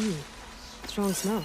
Strong smell.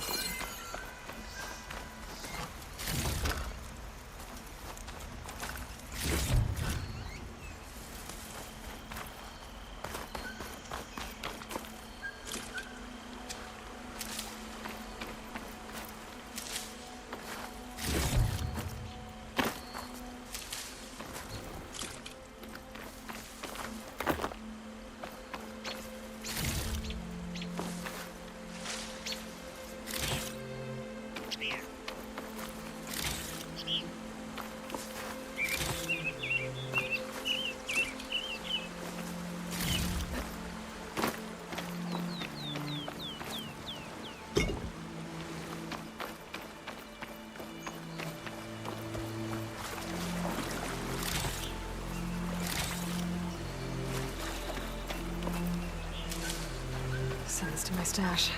Send this to my stash.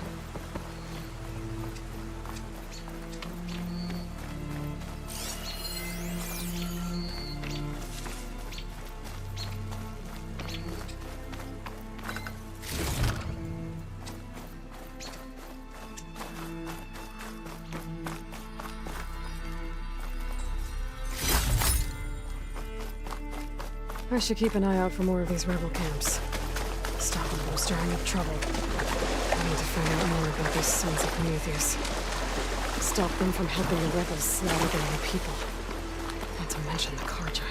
I should keep an eye out for more of these rebel camps. Stop them from stirring up trouble. I need to find out more about these sons of Prometheus. Stop them from helping the rebels slaughter their own people. Not to mention the Carja.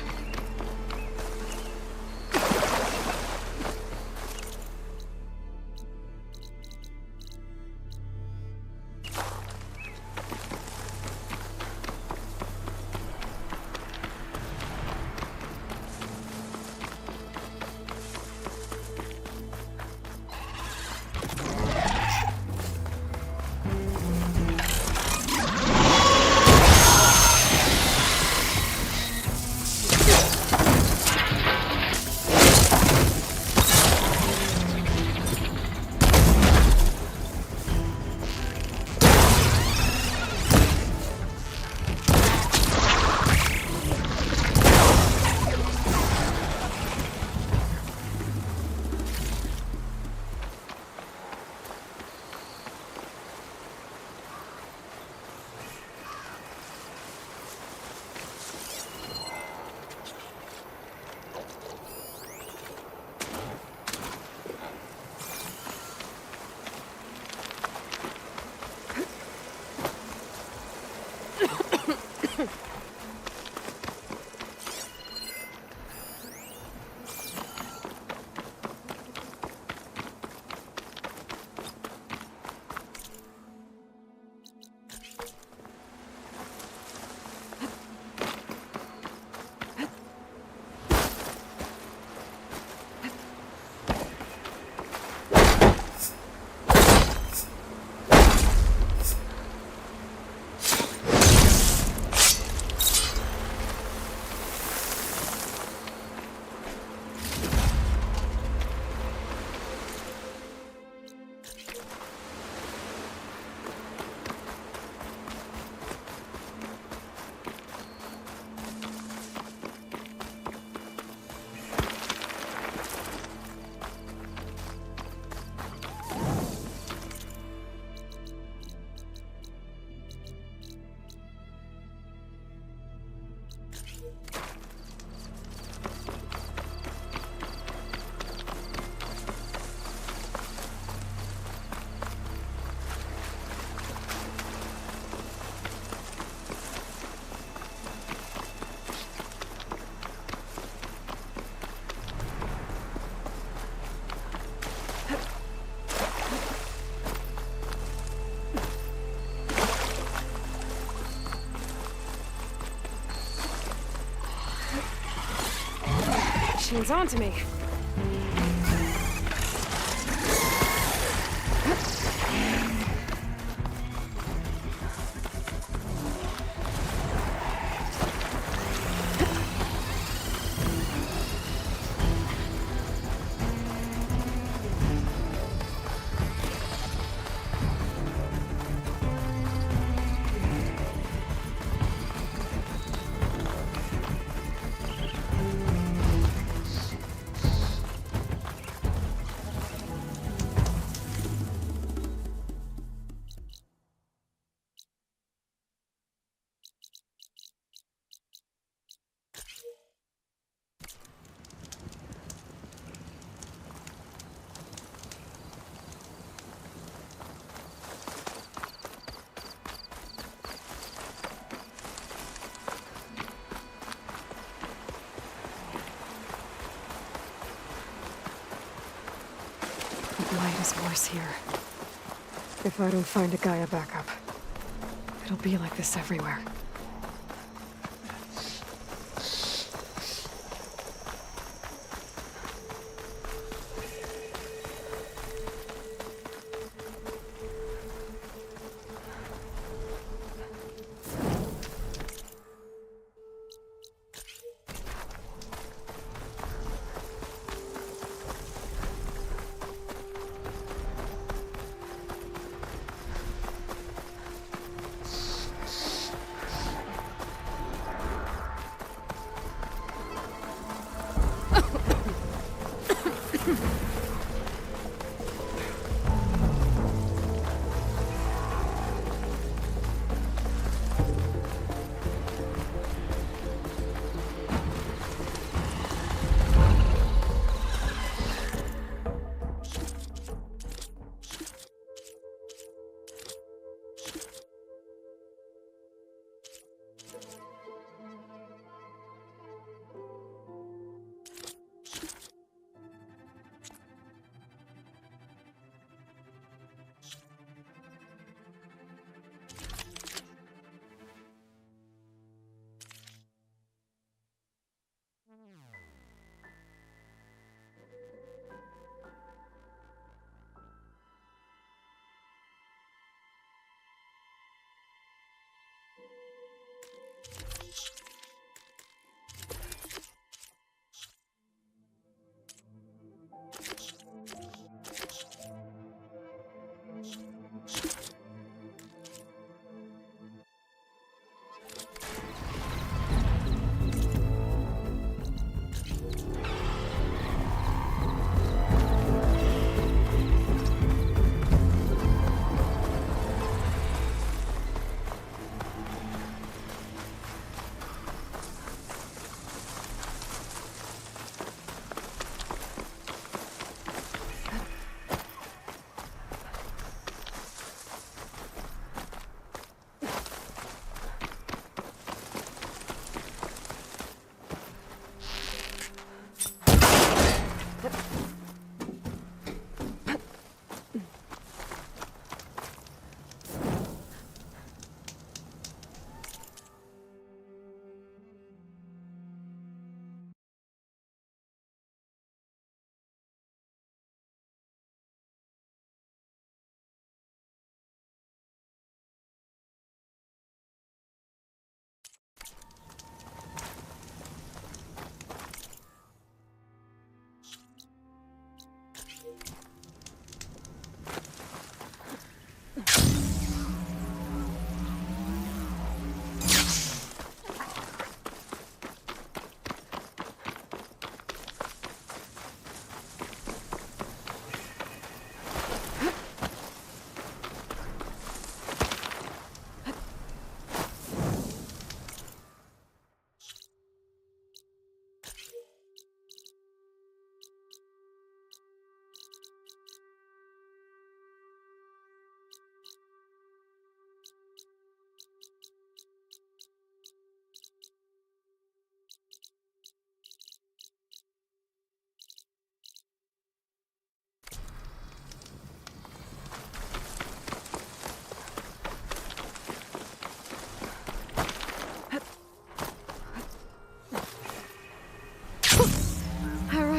She's on to me. fight is worse here. If I don't find a Gaia backup, it'll be like this everywhere.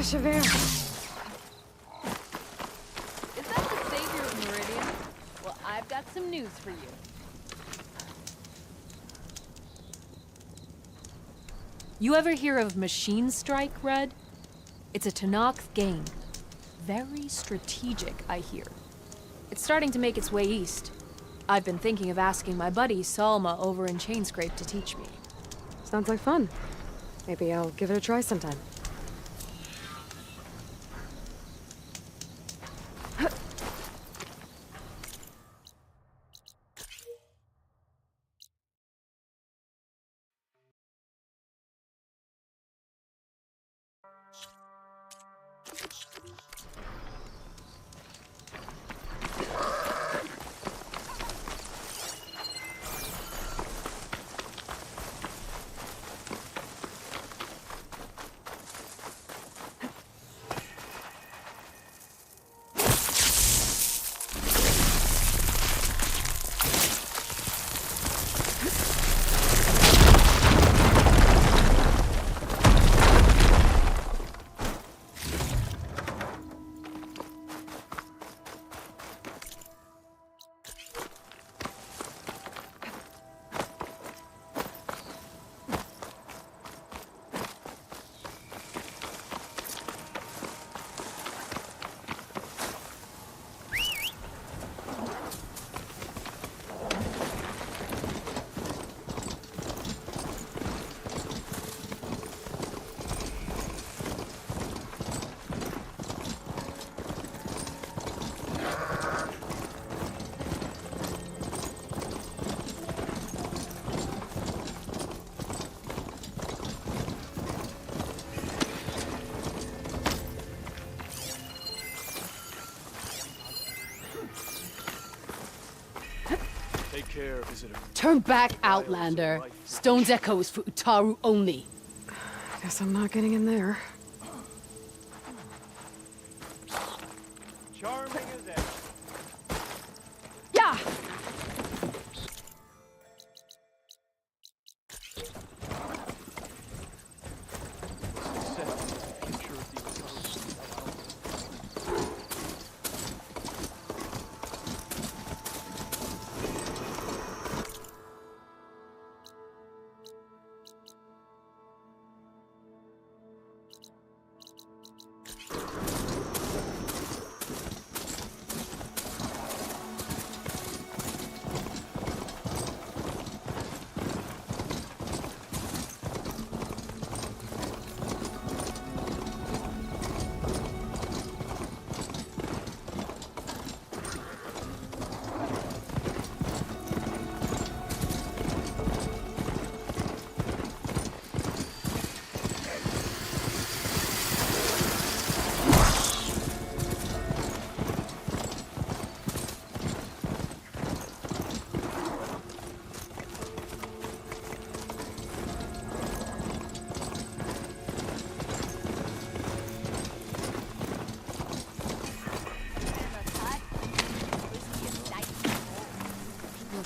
Rush of air. Is that the savior of Meridian? Well, I've got some news for you. You ever hear of Machine Strike, Red? It's a Tenakth game. Very strategic, I hear. It's starting to make its way east. I've been thinking of asking my buddy Salma over in Chainscrape to teach me. Sounds like fun. Maybe I'll give it a try sometime. Turn back, Outlander. Stone's Echo is for Utaru only. Guess I'm not getting in there. Charming as ever. Yeah!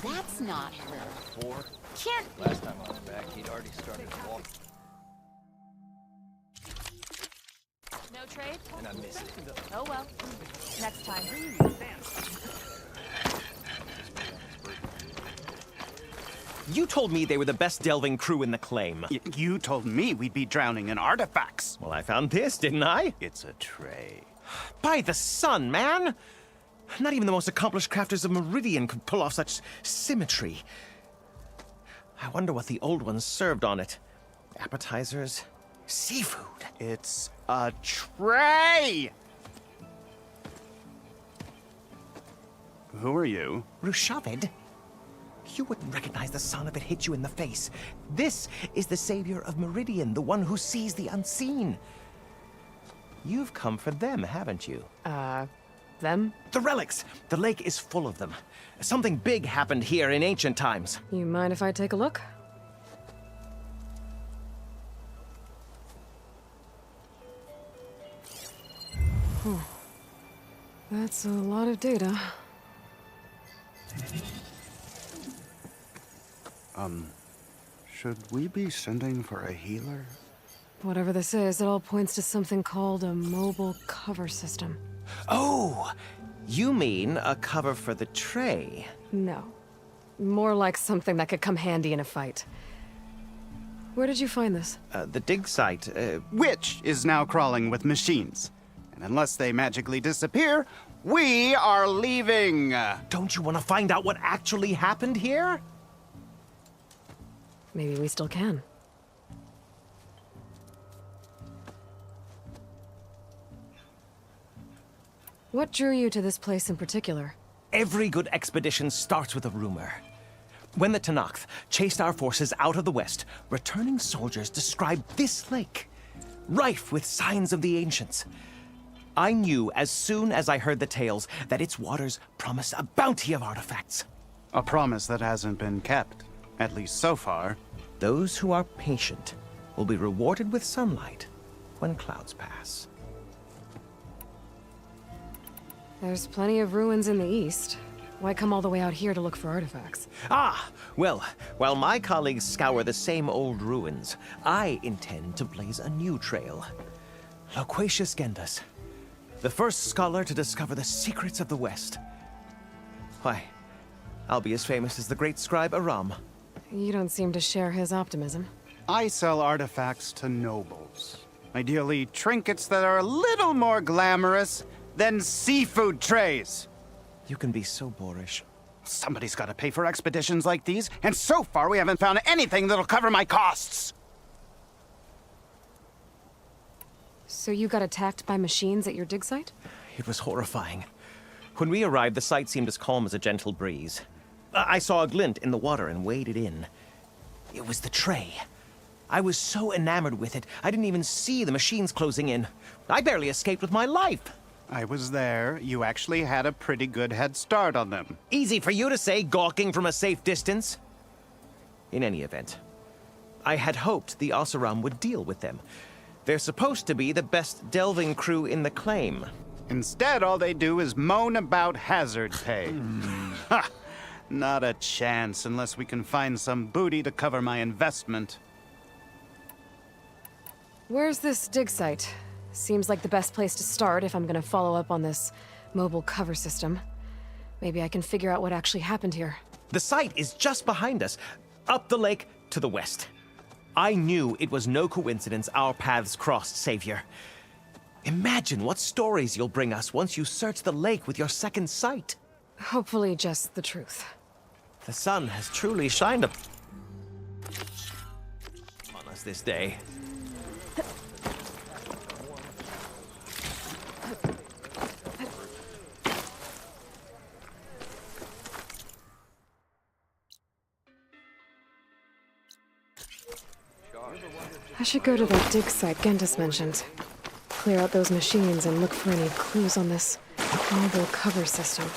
Well, that's not her. 4. Can't be. Last time I was back, he'd already started walking, No trade? and I missed it. Oh well. Next time. You told me they were the best delving crew in the claim. You told me we'd be drowning in artifacts. Well, I found this, didn't I? It's a tray. By the sun, man! Not even the most accomplished crafters of Meridian could pull off such symmetry. I wonder what the old ones served on it. Appetizers? Seafood? It's a tray! Who are you? Rushavid? You wouldn't recognize the sun if it hit you in the face. This is the savior of Meridian, the one who sees the unseen. You've come for them, haven't you? Them? The relics! The lake is full of them. Something big happened here in ancient times. You mind if I take a look? That's a lot of data. Should we be sending for a healer? Whatever this is, it all points to something called a mobile cover system. Oh! You mean a cover for the tray? No. More like something that could come handy in a fight. Where did you find this? The dig site. Which is now crawling with machines. And unless they magically disappear, we are leaving! Don't you want to find out what actually happened here? Maybe we still can. What drew you to this place in particular? Every good expedition starts with a rumor. When the Tenakth chased our forces out of the west, returning soldiers described this lake, rife with signs of the ancients. I knew as soon as I heard the tales that its waters promised a bounty of artifacts. A promise that hasn't been kept, at least so far. Those who are patient will be rewarded with sunlight when clouds pass. There's plenty of ruins in the east. Why come all the way out here to look for artifacts? Ah, well, while my colleagues scour the same old ruins, I intend to blaze a new trail. Loquacious Gendas, the first scholar to discover the secrets of the West. Why, I'll be as famous as the great scribe Aram. You don't seem to share his optimism. I sell artifacts to nobles. Ideally, trinkets that are a little more glamorous than seafood trays. You can be so boorish. Somebody's got to pay for expeditions like these, and so far we haven't found anything that'll cover my costs. So you got attacked by machines at your dig site? It was horrifying. When we arrived, the sight seemed as calm as a gentle breeze. I saw a glint in the water and waded in. It was the tray. I was so enamored with it, I didn't even see the machines closing in. I barely escaped with my life. I was there. You actually had a pretty good head start on them. Easy for you to say, gawking from a safe distance. In any event, I had hoped the Oseram would deal with them. They're supposed to be the best delving crew in the claim. Instead, all they do is moan about hazard pay. Ha! Not a chance unless we can find some booty to cover my investment. Where's this dig site? Seems like the best place to start if I'm gonna follow up on this mobile cover system. Maybe I can figure out what actually happened here. The site is just behind us, up the lake to the west. I knew it was no coincidence our paths crossed, Savior. Imagine what stories you'll bring us once you search the lake with your second sight. Hopefully just the truth. The sun has truly shined on us this day. I should go to that dig site Gentis mentioned. Clear out those machines and look for any clues on this mobile cover system.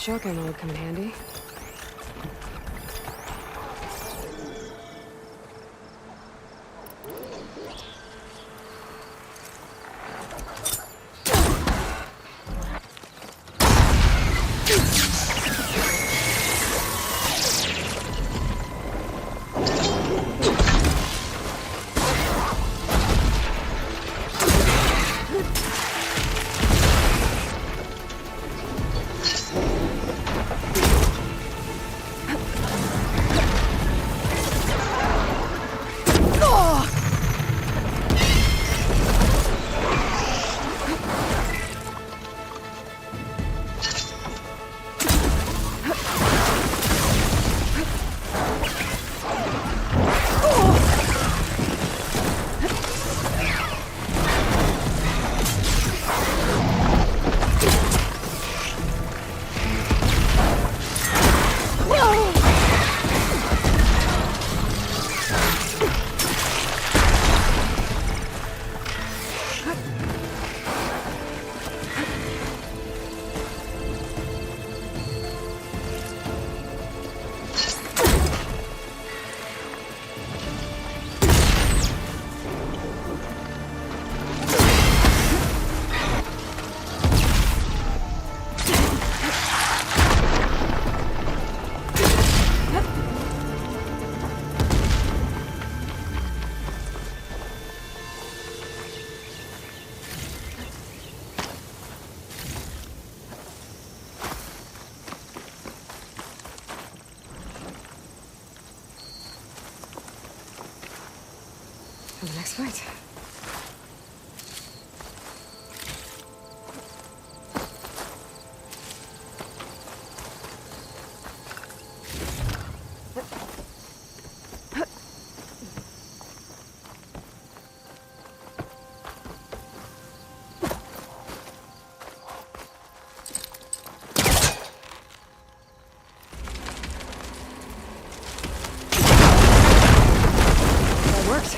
Shotgun would come in handy. for the next fight. That worked.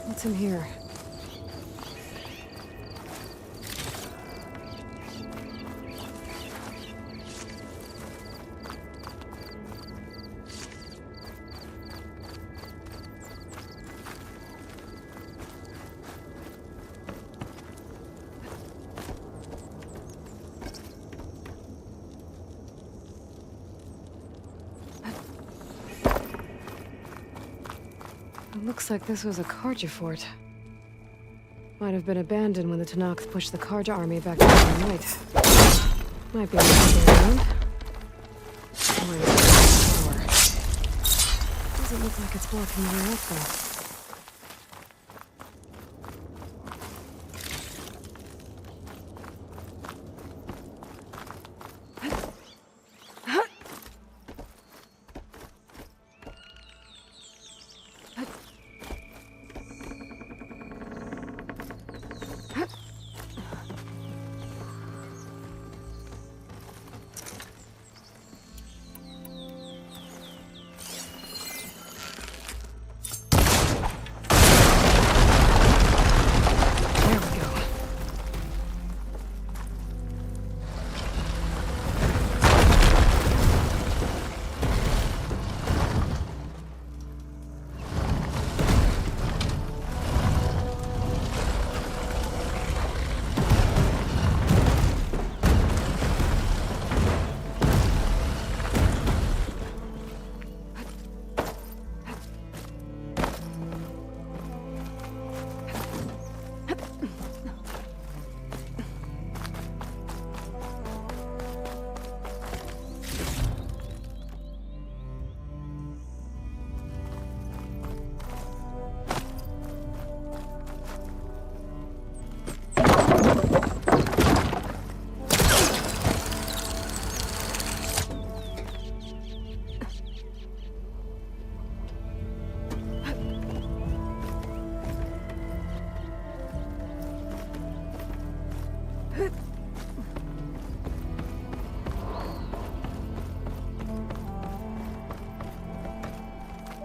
What's in here? It looks like this was a Karja fort. Might have been abandoned when the Tenakth pushed the Karja army back to the night. Might be something around. Or is it a door? Doesn't look like it's blocking the way up though.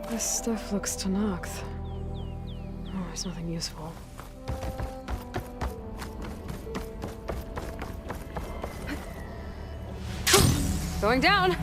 This stuff looks Tenakth. Oh, there's nothing useful. Going down!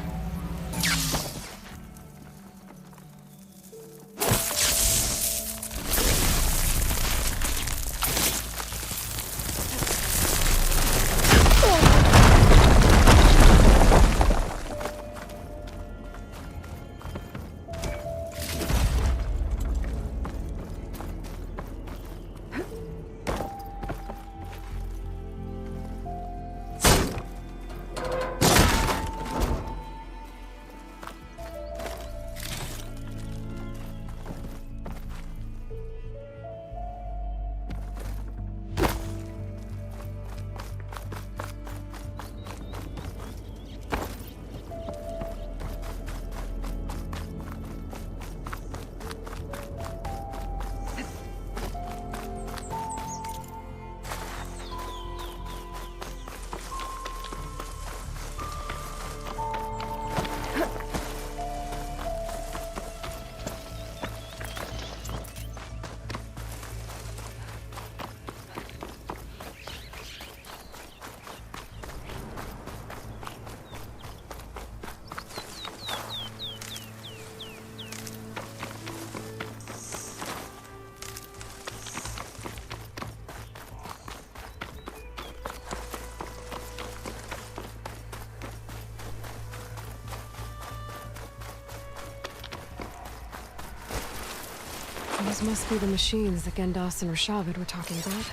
Those must be the machines that Gendas and Rashavid were talking about.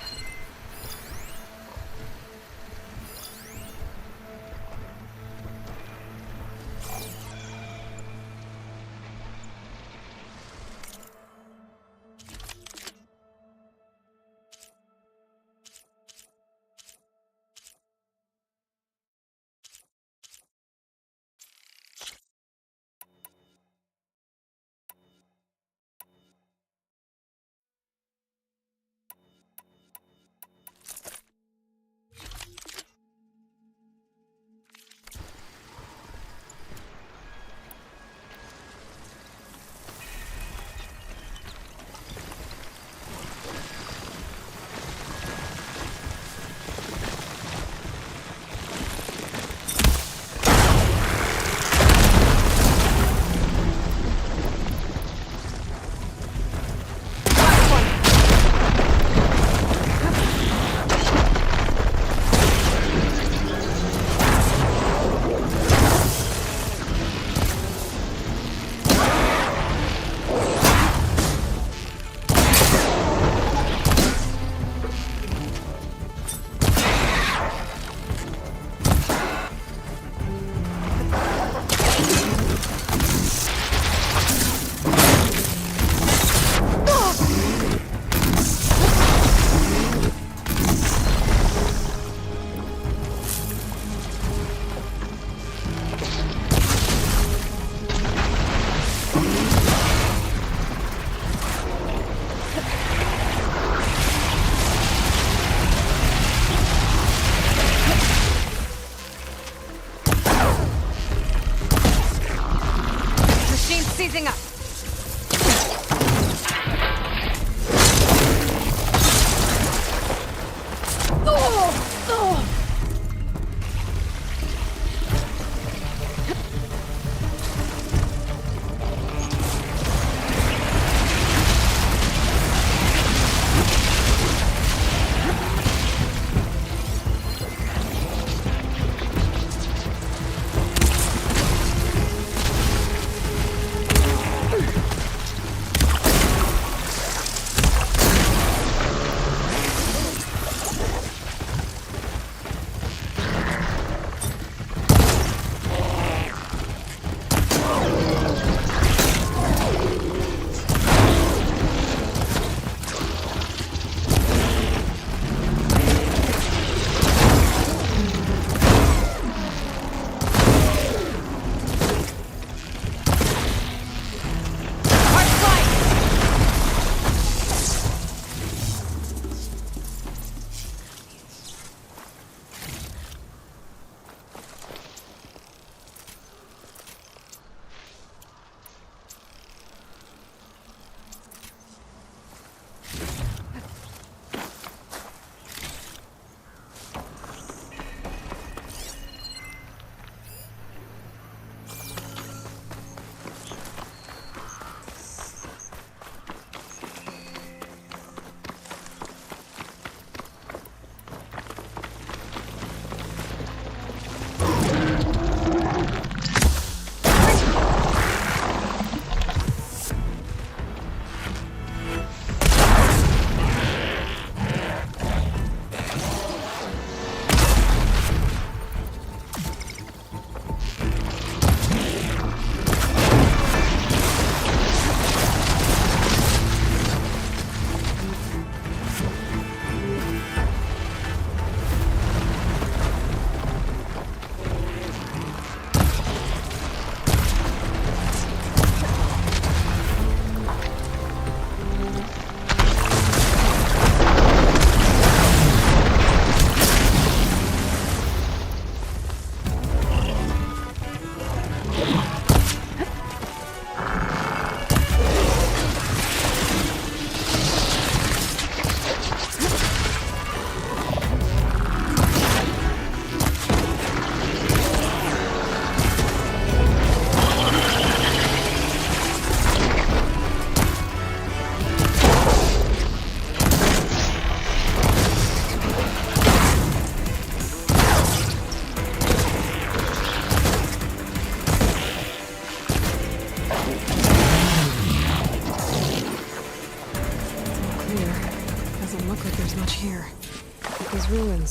Seizing up.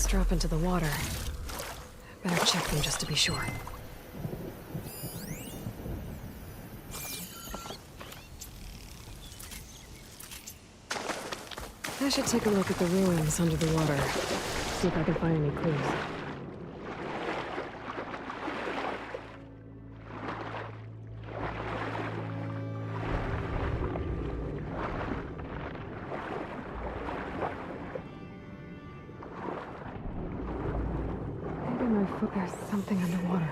Vents drop into the water. Better check them just to be sure. I should take a look at the ruins under the water. See if I can find any clues. Maybe my foot, there's something underwater.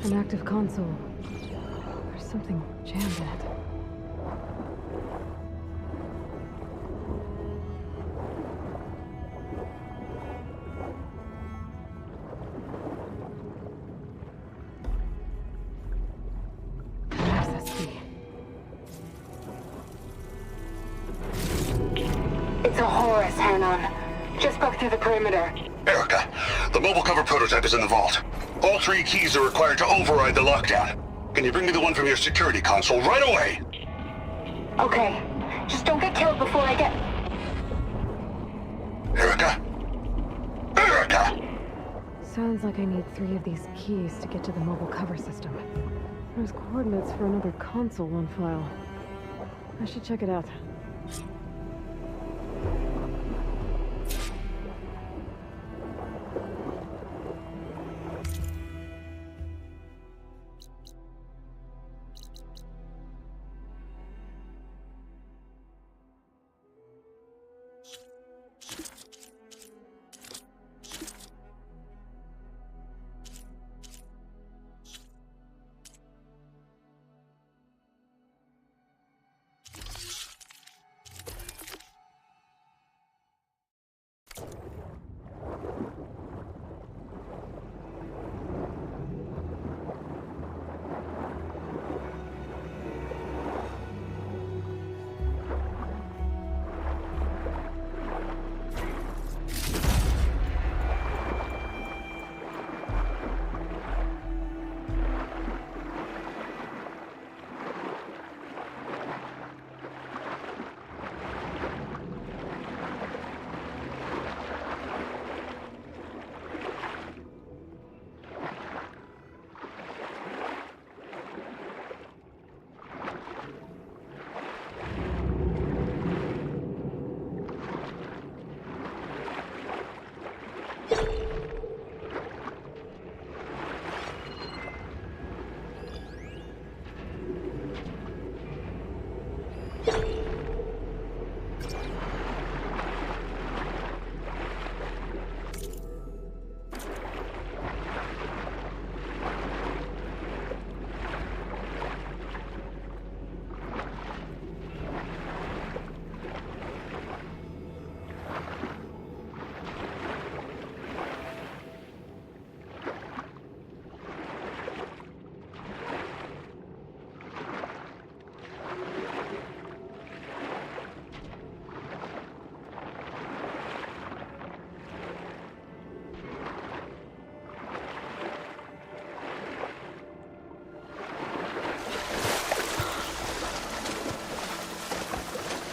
An active console. There's something jammed in it. It's a Horus, Hanon. Just broke through the perimeter. Erica, the mobile cover prototype is in the vault. All 3 keys are required to override the lockdown. Can you bring me the one from your security console right away? Okay. Just don't get killed before I get... Erica? Erica! Sounds like I need 3 of these keys to get to the mobile cover system. There's coordinates for another console on file. I should check it out.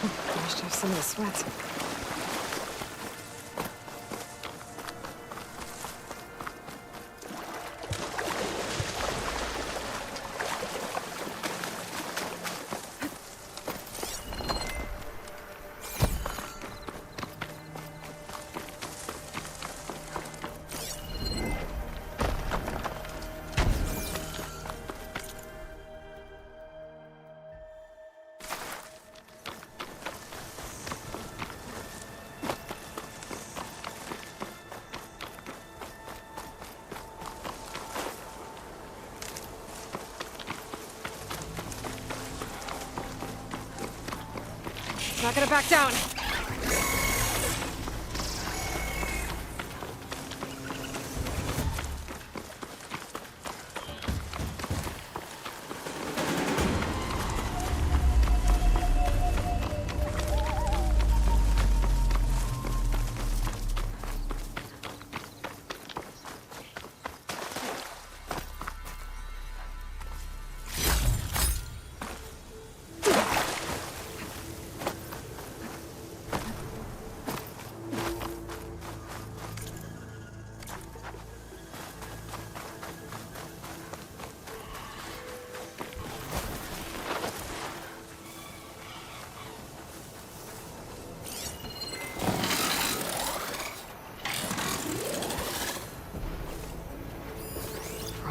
Gosh, I have some of the sweat. Not gonna back down.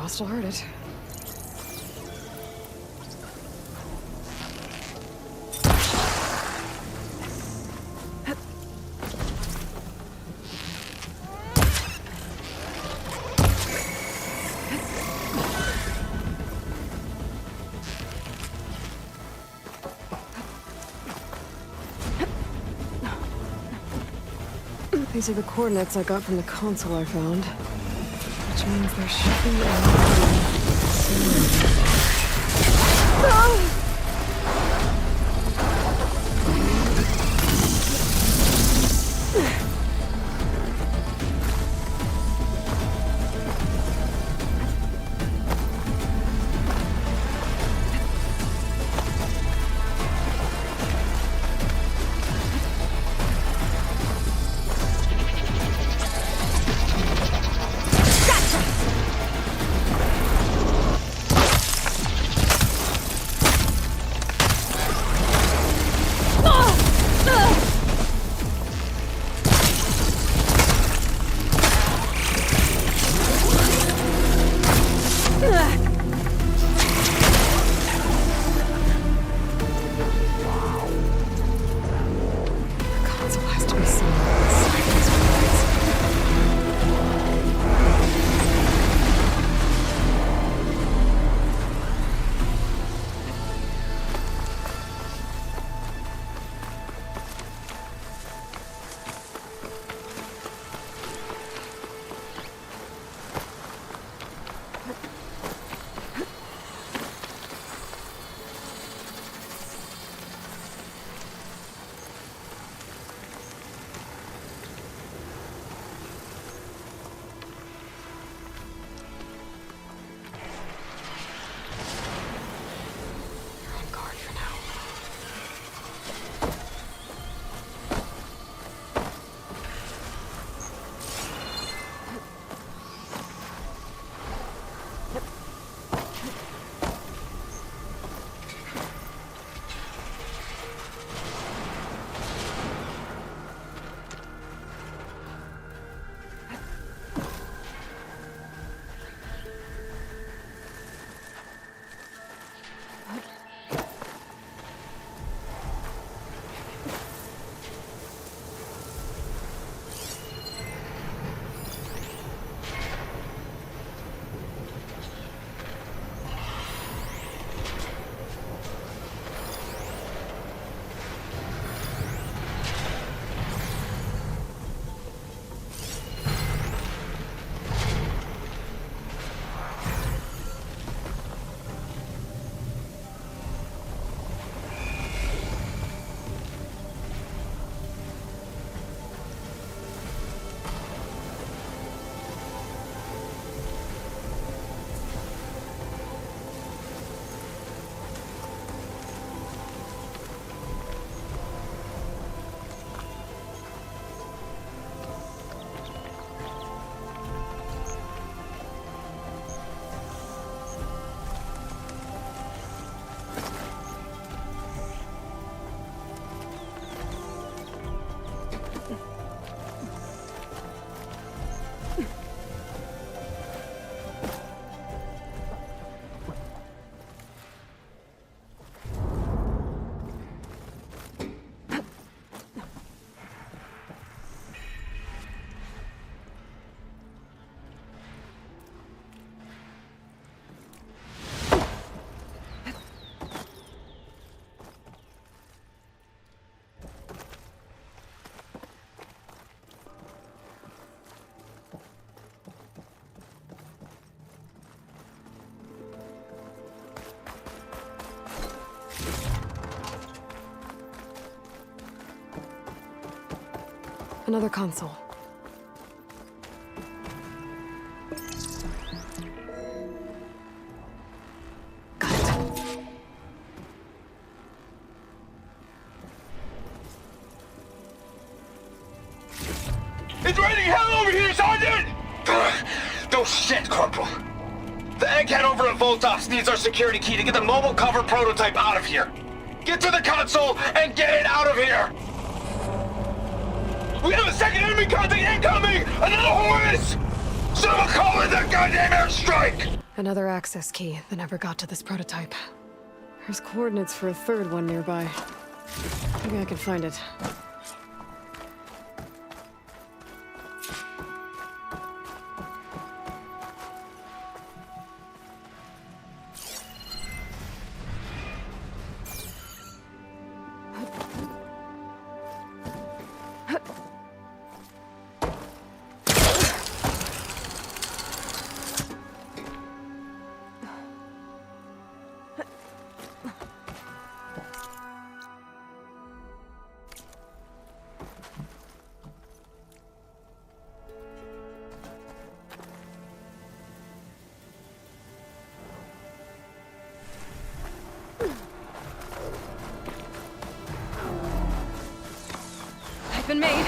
hostile heard it. These are the coordinates I got from the console I found. Which means there should be another console. Got it. It's raining hell over here, Sergeant! No shit, Corporal. The egghead over at Voltox needs our security key to get the mobile cover prototype out of here. Get to the console and get it out of here! We have a second enemy contact incoming! Another Horus! Someone call in that goddamn airstrike! Another access key that never got to this prototype. There's coordinates for a third one nearby. Maybe I can find it. Been made.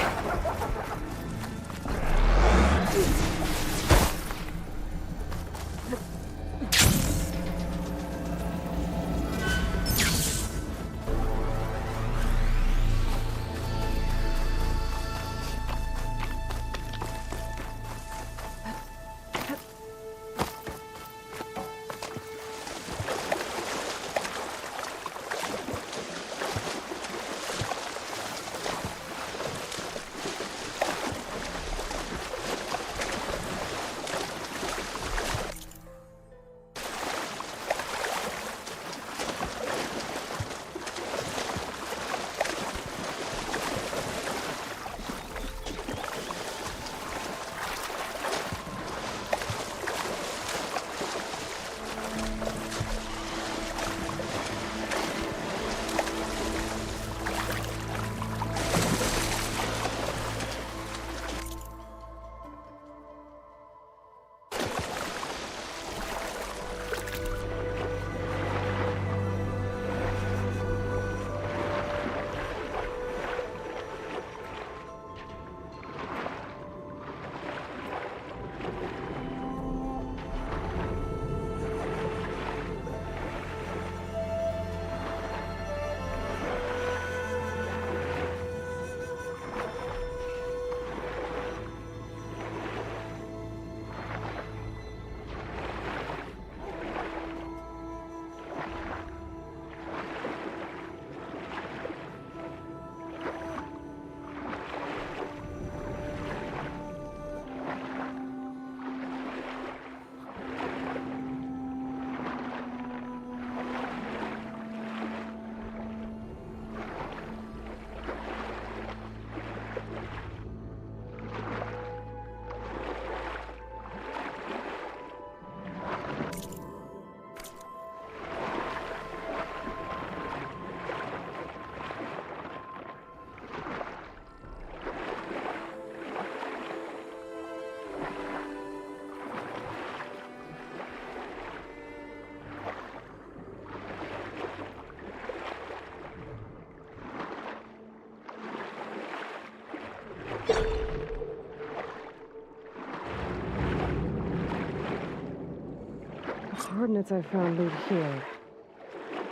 Coordinates I found lead here.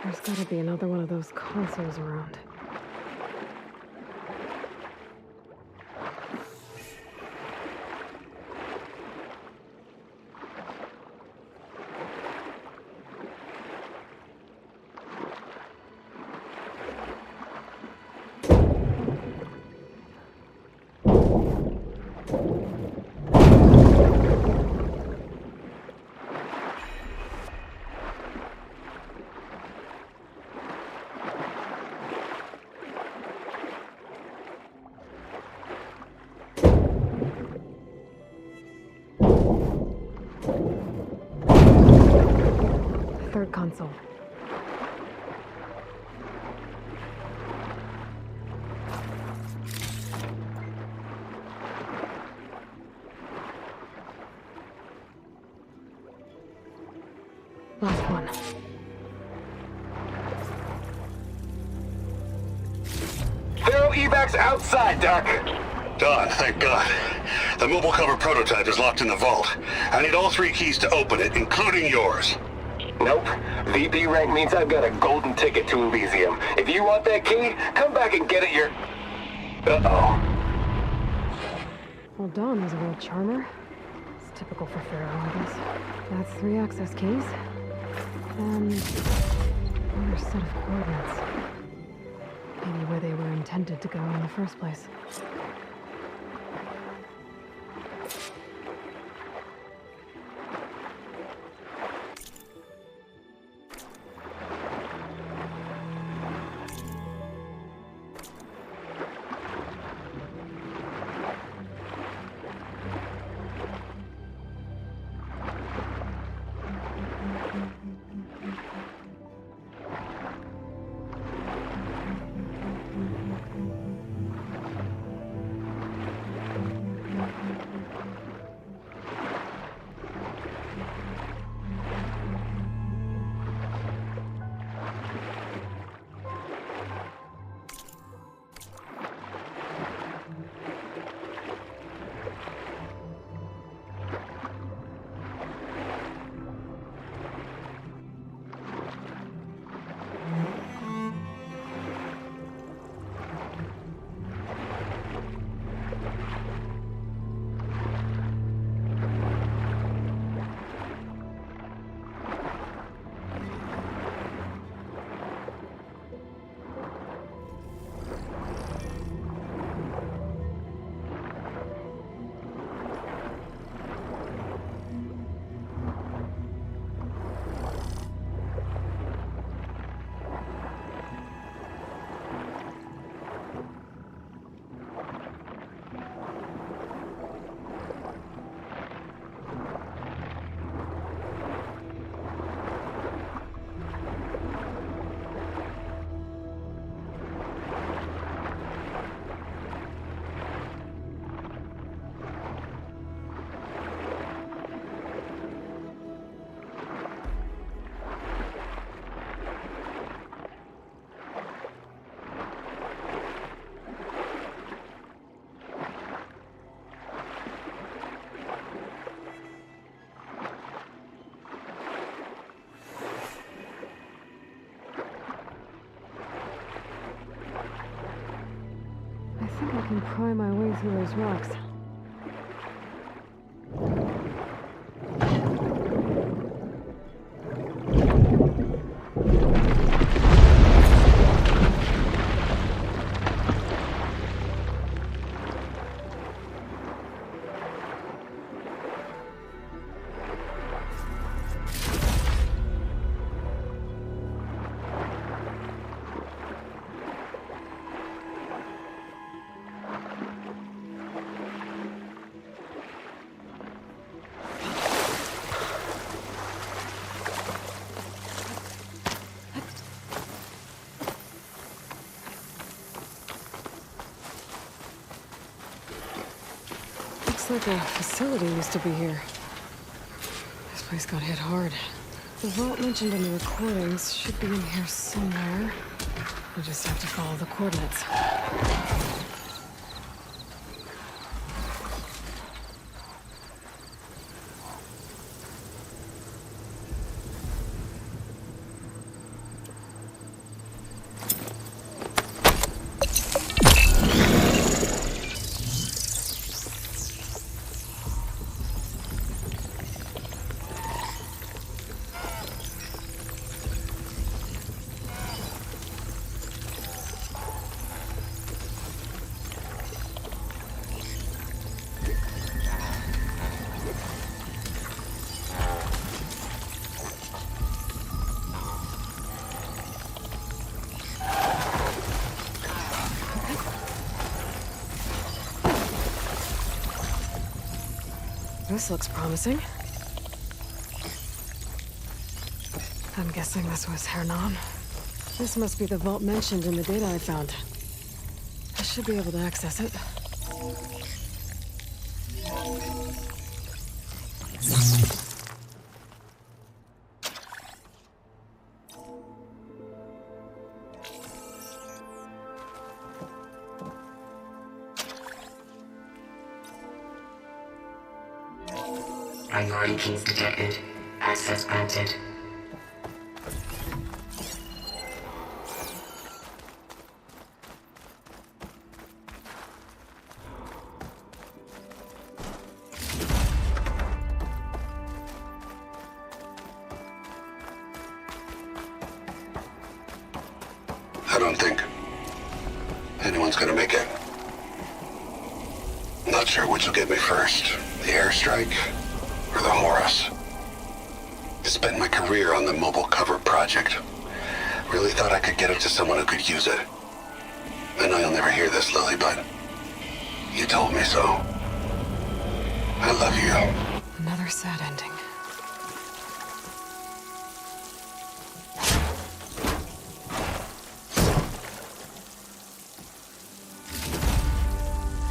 There's gotta be another one of those consoles around. Third console. Last one. Feral evacs outside, Doc. Done, thank God. The mobile cover prototype is locked in the vault. I need all 3 keys to open it, including yours. Nope. VP rank means I've got a golden ticket to Elysium. If you want that key, come back and get it Uh-oh. Well, Dawn was a real charmer. Typical for Pharaoh, I guess. That's 3 access keys. And another set of coordinates. Maybe where they were intended to go in the first place. I think I can pry my way through those rocks. Looks like a facility used to be here. This place got hit hard. The vault mentioned in the recordings should be in here somewhere. We just have to follow the coordinates. This looks promising. I'm guessing this was Hernan. This must be the vault mentioned in the data I found. I should be able to access it. Priority keys detected. Access granted. gonna make it. Not sure which will get me first, the airstrike or the Horus. Spent my career on the mobile cover project. Really thought I could get it to someone who could use it. I know you'll never hear this, Lily, but you told me so. I love you. Another sad ending.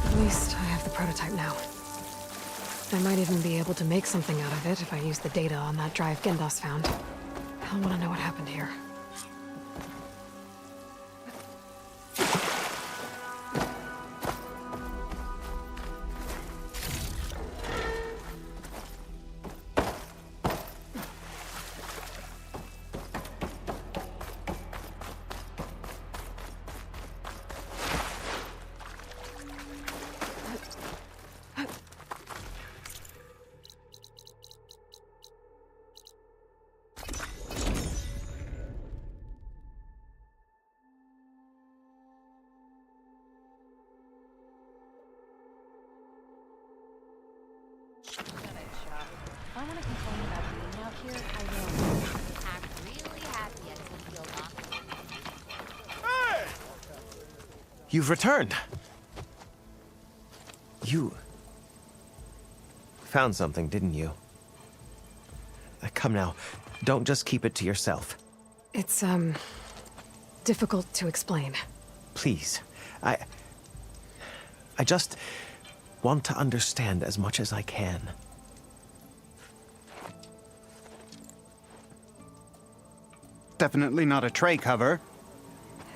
At least I have the prototype now. I might even be able to make something out of it if I use the data on that drive Gendas found. I'll want to know what happened here. If I want to complain about being out here, I will. I'm really happy at Tokyo Lock. You've returned. You found something, didn't you? Come now, don't just keep it to yourself. It's, difficult to explain. Please, I just want to understand as much as I can. Definitely not a tray cover.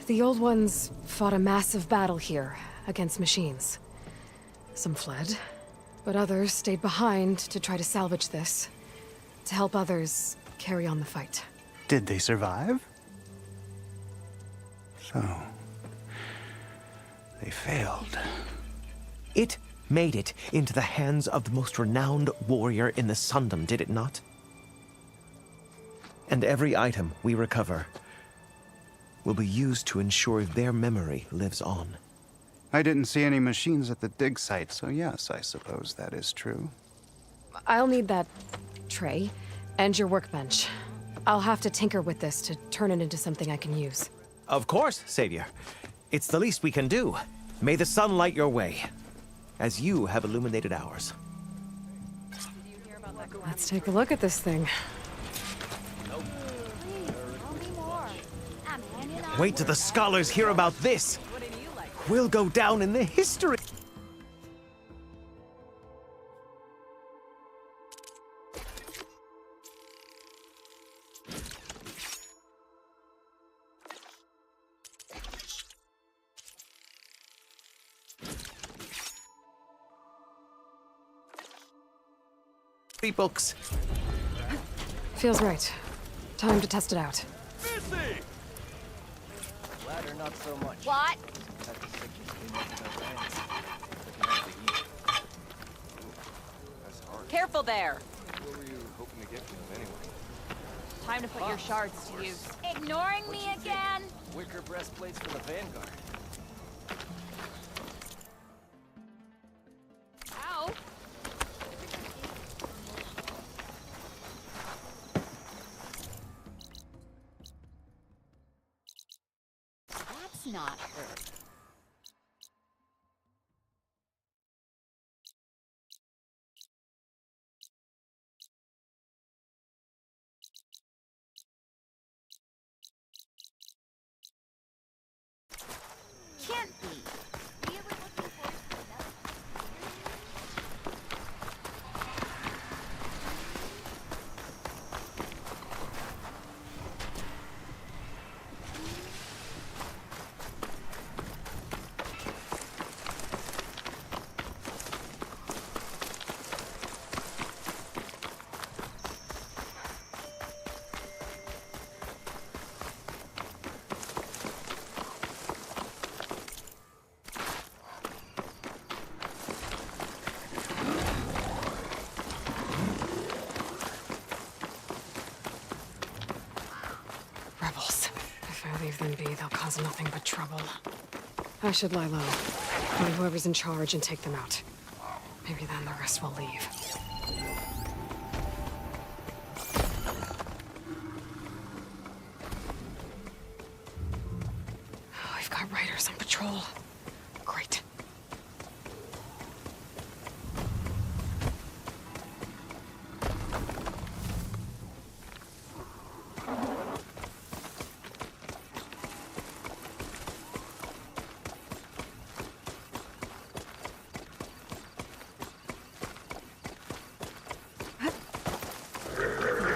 The old ones fought a massive battle here against machines. Some fled, but others stayed behind to try to salvage this, to help others carry on the fight. Did they survive? So, they failed. It made it into the hands of the most renowned warrior in the Sundom, did it not? And every item we recover will be used to ensure their memory lives on. I didn't see any machines at the dig site, so yes, I suppose that is true. I'll need that tray and your workbench. I'll have to tinker with this to turn it into something I can use. Of course, Savior. It's the least we can do. May the sun light your way, as you have illuminated ours. Let's take a look at this thing. Wait till the scholars hear about this. We'll go down in the history. Books. Feels right. Time to test it out. Ladder, not so much. What? Had to stick this thing into the ranks. Looking at the heat. Ooh, that's hard. Careful there. What were you hoping to get from him anyway? Time to put your shards to use. Ignoring me again? Wicker breastplates for the Vanguard. Ow! That's not her. Can't be. Really looking for Rebels. If I leave them be, they'll cause nothing but trouble. I should lie low. Find whoever's in charge and take them out. Maybe then the rest will leave. Oh, I've got riders on patrol. Great.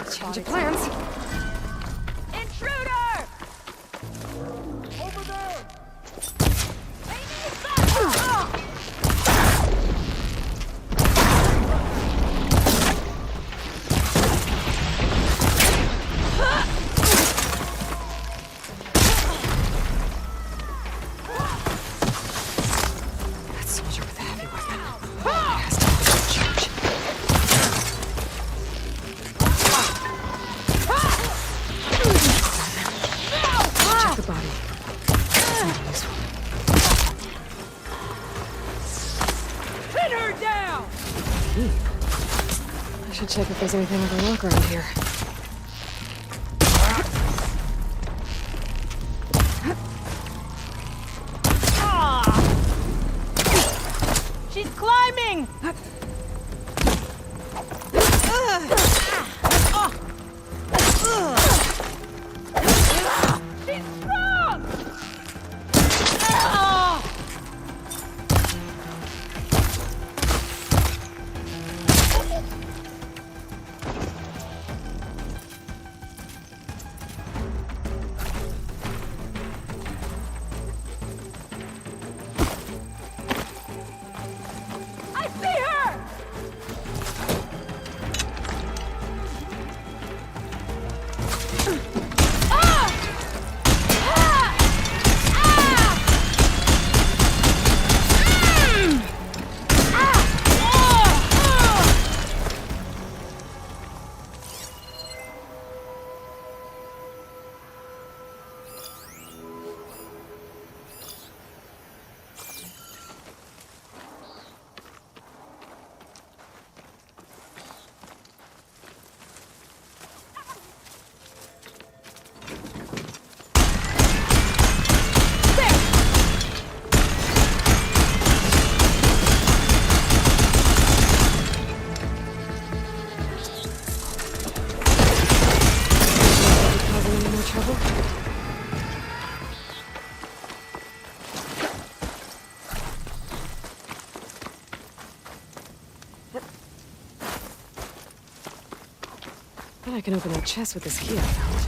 Change of plans. Intruder! Over there! That soldier with the heavy weapon. He has to be in charge. Check the body. Something useful. Pin her down! I should check if there's anything I can lock around here. She's climbing! She's strong! I see her! Causing any more trouble? Bet I can open that chest with this key I found.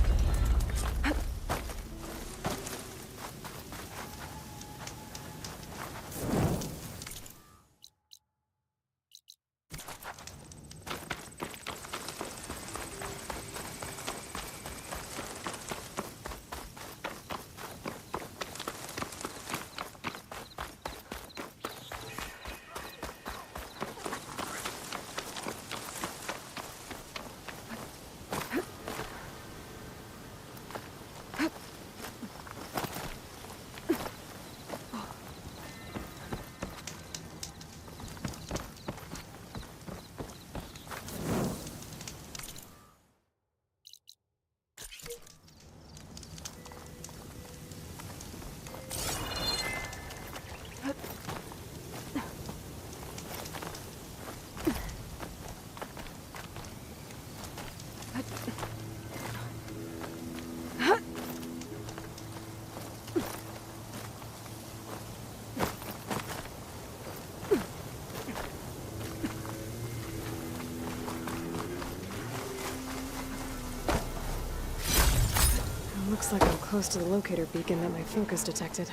Looks like I'm close to the locator beacon that my focus detected.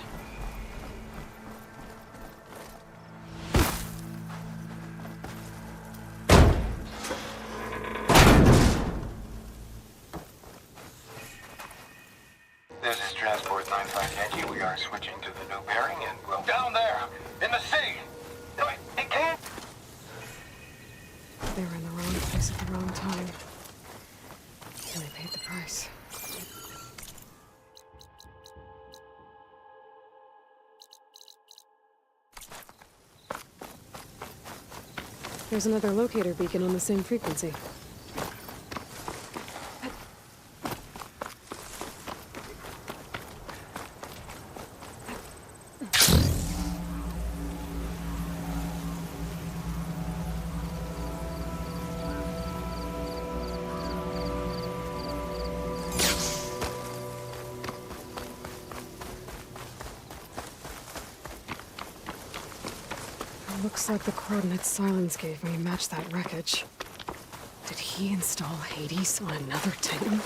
This is Transport 95 Yankee. We are switching to the new bearing and we'll... Down there! In the sea! No, it can't... They were in the wrong place at the wrong time. And they paid the price. There's another locator beacon on the same frequency. Looks like the coordinates Silence gave me match that wreckage. Did he install Hades on another Titan?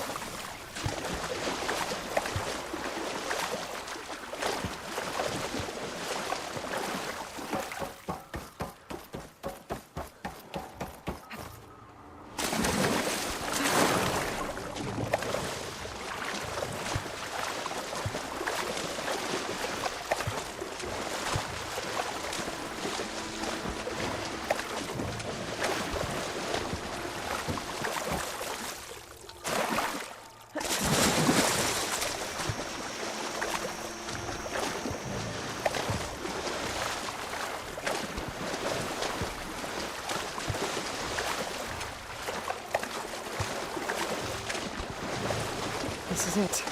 This is it.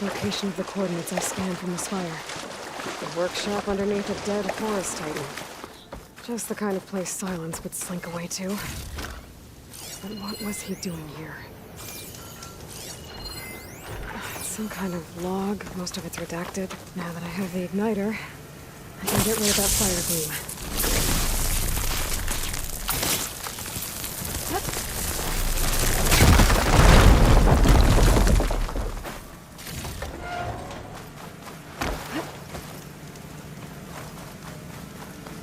Location of the coordinates I scanned from the spire. The workshop underneath a dead forest titan. Just the kind of place Silence would slink away to. But what was he doing here? It's some kind of log. Most of it's redacted. Now that I have the igniter, I can get rid of that fire gleam.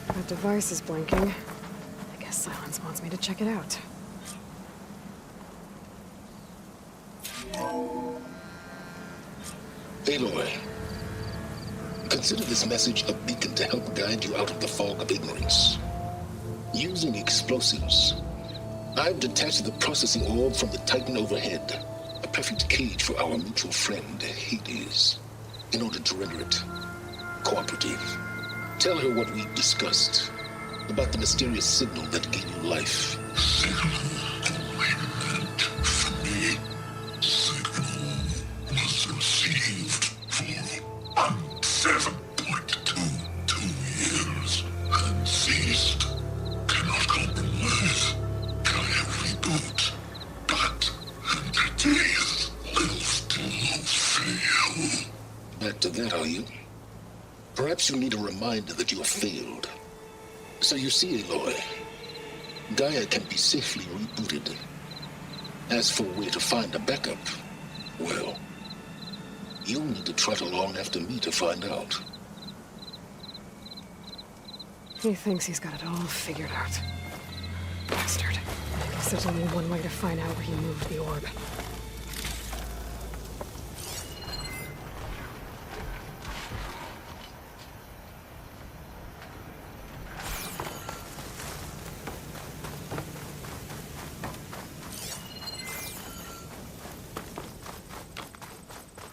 That device is blinking. I guess Silence wants me to check it out. Aloy, consider this message a beacon to help guide you out of the fog of ignorance. Using explosives, I've detached the processing orb from the Titan overhead, a perfect cage for our mutual friend, Hades, in order to render it cooperative. Tell her what we discussed about the mysterious signal that gave you life. Signal coordinate for me. Signal was received for 7.22 years and ceased. Cannot compromise. Gaia reboot. But entities will still fail. Back to that, are you? Perhaps you need a reminder that you have failed. So you see, Aloy, Gaia can be safely rebooted. As for where to find a backup, well, you'll need to trot along after me to find out. He thinks he's got it all figured out. Bastard. I guess there's only one way to find out where he moved the orb.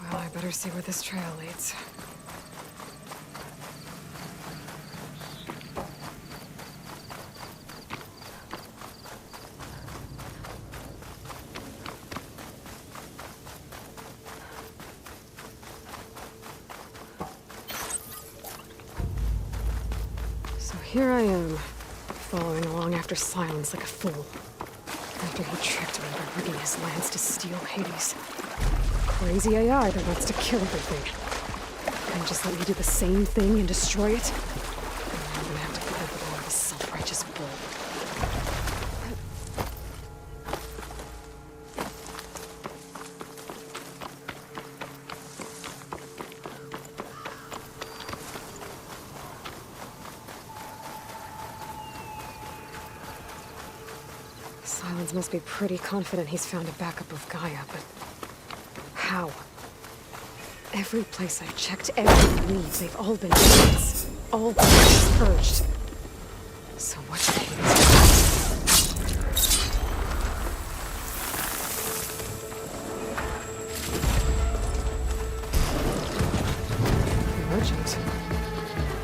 Well, I better see where this trail leads. Here I am, following along after Silence like a fool. After he tricked me by rigging his lance to steal Hades. Crazy AI that wants to kill everything. Can you just let me do the same thing and destroy it? Or I'm gonna have to put up with all this self-righteous bull. Silence must be pretty confident he's found a backup of Gaia, but how? Every place I've checked, every lead, they've all been hits. All bodies purged. So what should Hades do? Merchant.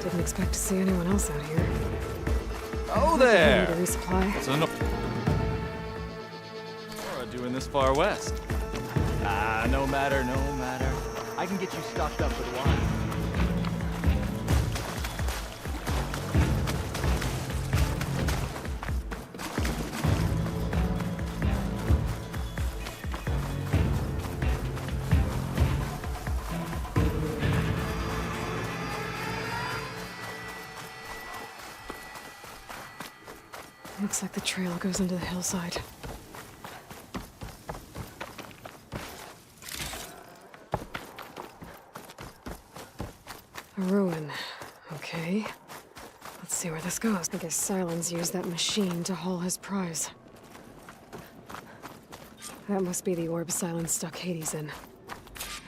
Didn't expect to see anyone else out here. Oh there! Need a resupply. So no. Or doing this far west. Ah, no matter, no matter. I can get you stocked up with wine. Looks like the trail goes into the hillside. A ruin. Okay. Let's see where this goes. I guess Silence used that machine to haul his prize. That must be the orb Silence stuck Hades in.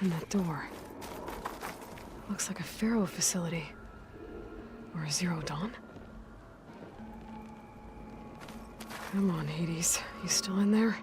And that door. Looks like a Pharaoh facility. Or a Zero Dawn? Come on, Hades. You still in there?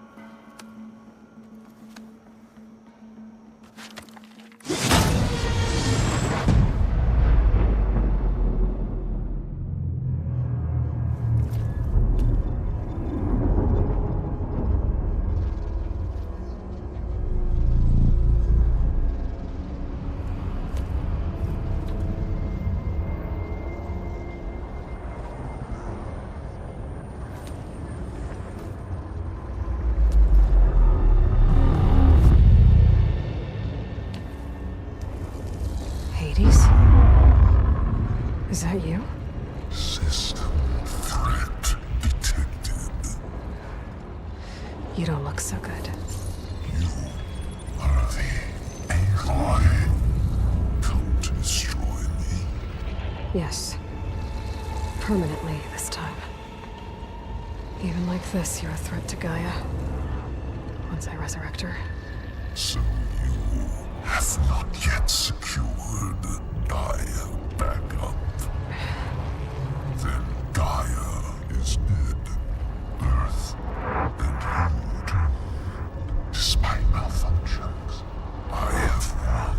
Is that you? System threat detected. You don't look so good. You are the Aloy. Come to destroy me. Yes. Permanently this time. Even like this, you're a threat to Gaia. Once I resurrect her. So you have not yet secured Gaia back up. Then Gaia is dead. Earth and you doomed. Despite malfunctions, I have won.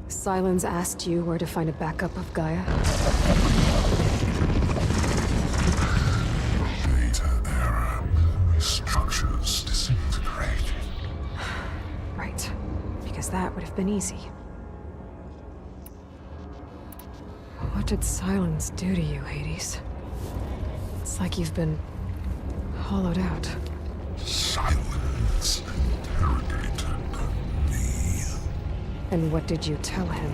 Silence asked you where to find a backup of Gaia? Data error. Structures disintegrated. Right. Because that would have been easy. What did Silence do to you, Hades? It's like you've been hollowed out. Silence interrogated me. And what did you tell him?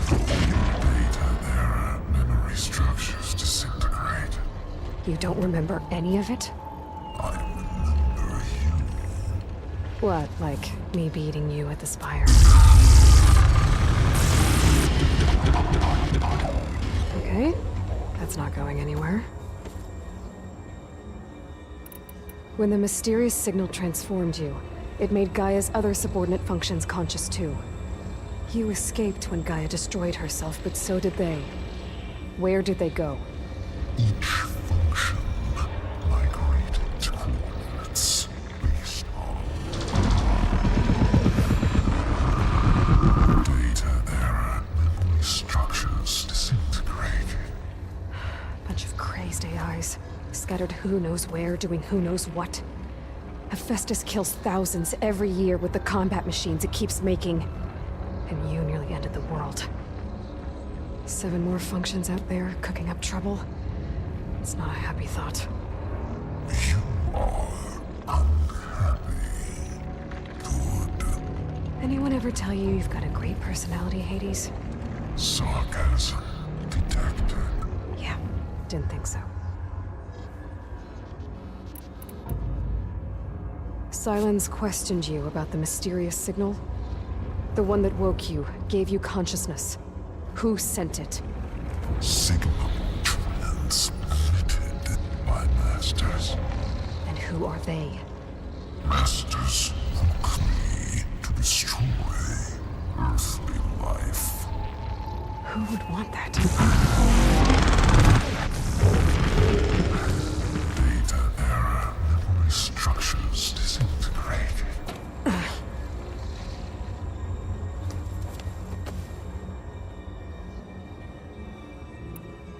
Data error. Memory structures disintegrate. You don't remember any of it? I remember you. What, like me beating you at the Spire? Okay, that's not going anywhere. When the mysterious signal transformed you, it made Gaia's other subordinate functions conscious too. You escaped when Gaia destroyed herself, but so did they. Where did they go? Each function migrated to coordinates based on data error. Memory structures disintegrated. Bunch of crazed AIs, scattered who knows where, doing who knows what. Hephaestus kills thousands every year with the combat machines it keeps making. And you nearly ended the world. 7 more functions out there, cooking up trouble. It's not a happy thought. You are unhappy. Good. Anyone ever tell you you've got a great personality, Hades? Sarcasm detected. Yeah, didn't think so. Silence questioned you about the mysterious signal. The one that woke you, gave you consciousness. Who sent it? Signal transmitted by masters. And who are they? Masters woke me to destroy earthly life. Who would want that? Data error. Memory structures disintegrated.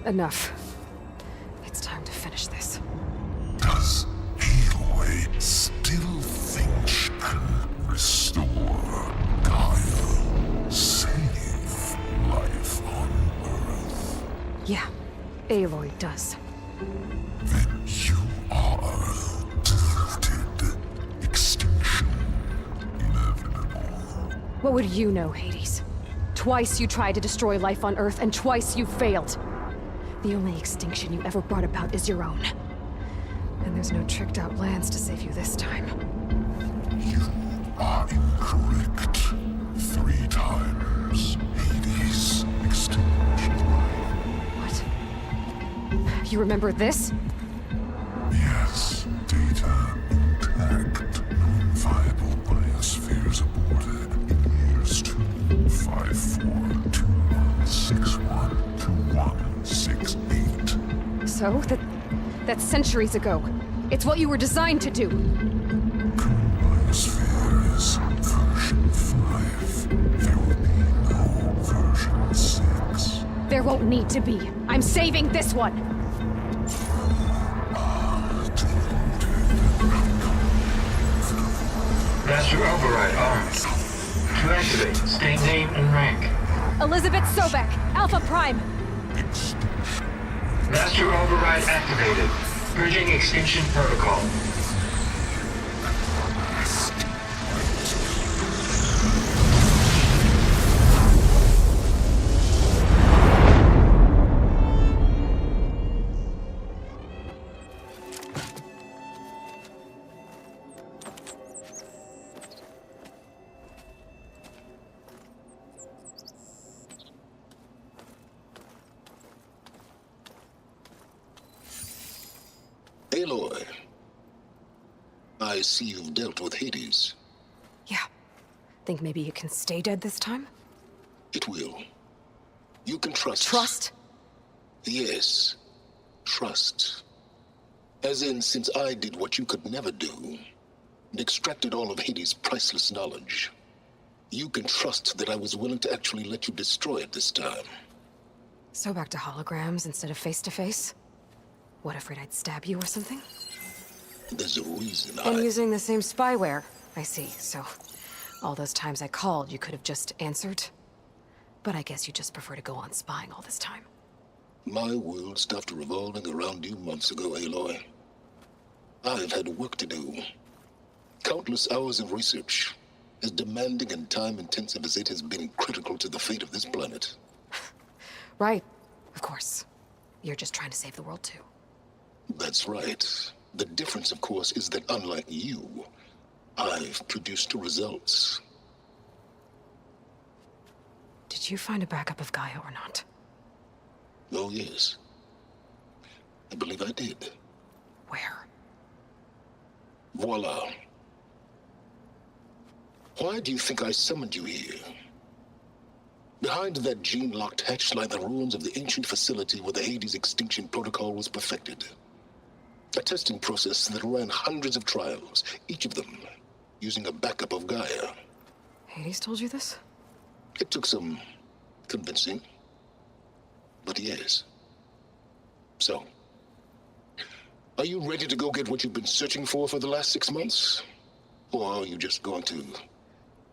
Enough. It's time to finish this. Does Aloy still think she can restore Gaia? Save life on Earth? Yeah, Aloy does. Then you are deluded. Extinction inevitable. What would you know, Hades? Twice you tried to destroy life on Earth, and twice you failed. The only extinction you ever brought about is your own. And there's no tricked-out plans to save you this time. You are incorrect. 3 times. Hades extinction. What? You remember this? Yes, data intact. Non-viable biospheres aborted in years 254, 2161, 2168. So? That's centuries ago. It's what you were designed to do. Biosphere is version 5. There will be no version 6. There won't need to be. I'm saving this one! Master Override armed. To activate, state name and rank. Elizabeth Sobek, Alpha Prime! Master Override activated. Purging extinction protocol. Aloy, I see you've dealt with Hades. Yeah. Think maybe you can stay dead this time? It will. You can trust. Trust? Yes. Trust. As in, since I did what you could never do, and extracted all of Hades' priceless knowledge, you can trust that I was willing to actually let you destroy it this time. So back to holograms instead of face-to-face? What, afraid I'd stab you or something? There's a reason And using the same spyware. I see, so... all those times I called, you could have just answered? But I guess you just prefer to go on spying all this time. My world stopped revolving around you months ago, Aloy. I've had work to do. Countless hours of research, as demanding and time-intensive as it has been critical to the fate of this planet. Right, of course. You're just trying to save the world too. That's right. The difference, of course, is that unlike you, I've produced results. Did you find a backup of Gaia or not? Oh, yes. I believe I did. Where? Voila. Why do you think I summoned you here? Behind that gene-locked hatch lie the ruins of the ancient facility where the Hades extinction protocol was perfected. A testing process that ran hundreds of trials, each of them using a backup of Gaia. Hades told you this? It took some convincing, but yes. So, are you ready to go get what you've been searching for the last 6 months? Or are you just going to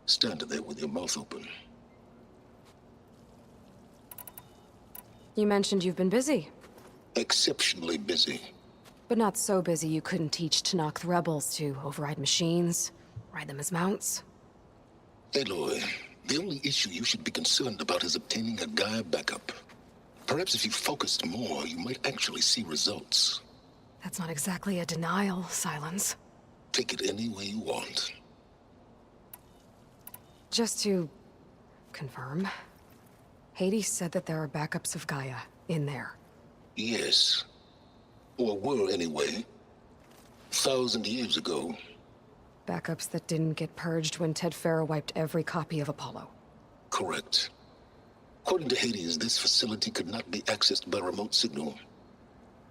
stand there with your mouth open? You mentioned you've been busy. Exceptionally busy. But not so busy you couldn't teach Tenakth rebels to override machines, ride them as mounts. Aloy, the only issue you should be concerned about is obtaining a Gaia backup. Perhaps if you focused more, you might actually see results. That's not exactly a denial, Silence. Take it any way you want. Just to confirm, Hades said that there are backups of Gaia in there. Yes. Or were anyway. 1,000 years ago. Backups that didn't get purged when Ted Faro wiped every copy of Apollo. Correct. According to Hades, this facility could not be accessed by remote signal.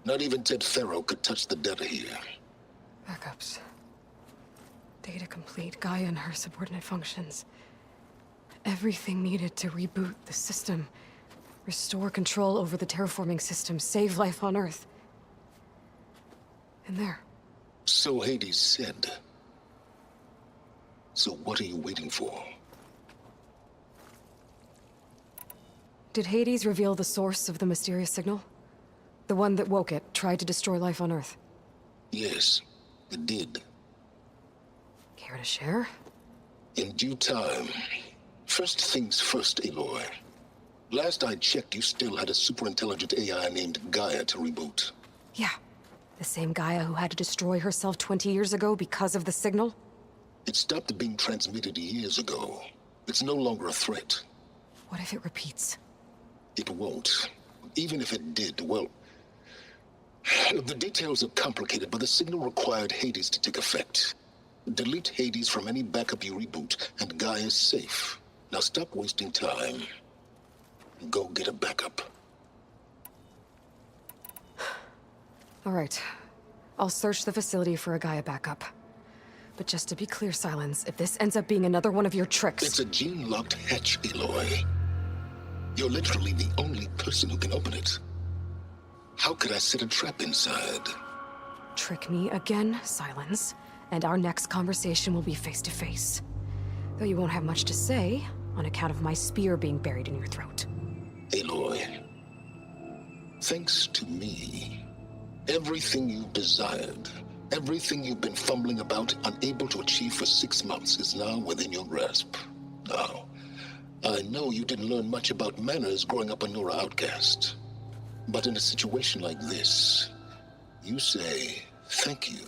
Not even Ted Faro could touch the data here. Backups. Data complete, Gaia and her subordinate functions. Everything needed to reboot the system. Restore control over the terraforming system. Save life on Earth. And there. So Hades said. So what are you waiting for? Did Hades reveal the source of the mysterious signal? The one that woke it, tried to destroy life on Earth? Yes, it did. Care to share? In due time. First things first, Aloy. Last I checked, you still had a superintelligent AI named Gaia to reboot. Yeah. The same Gaia who had to destroy herself 20 years ago because of the signal? It stopped being transmitted years ago. It's no longer a threat. What if it repeats? It won't. Even if it did, well... The details are complicated, but the signal required Hades to take effect. Delete Hades from any backup you reboot, and Gaia's safe. Now stop wasting time. Go get a backup. All right. I'll search the facility for a Gaia backup. But just to be clear, Silence, if this ends up being another one of your tricks... It's a gene-locked hatch, Aloy. You're literally the only person who can open it. How could I set a trap inside? Trick me again, Silence, and our next conversation will be face-to-face. Though you won't have much to say, on account of my spear being buried in your throat. Aloy, thanks to me, everything you desired, everything you've been fumbling about, unable to achieve for 6 months, is now within your grasp. Now, I know you didn't learn much about manners growing up a Nora outcast. But in a situation like this, you say, thank you,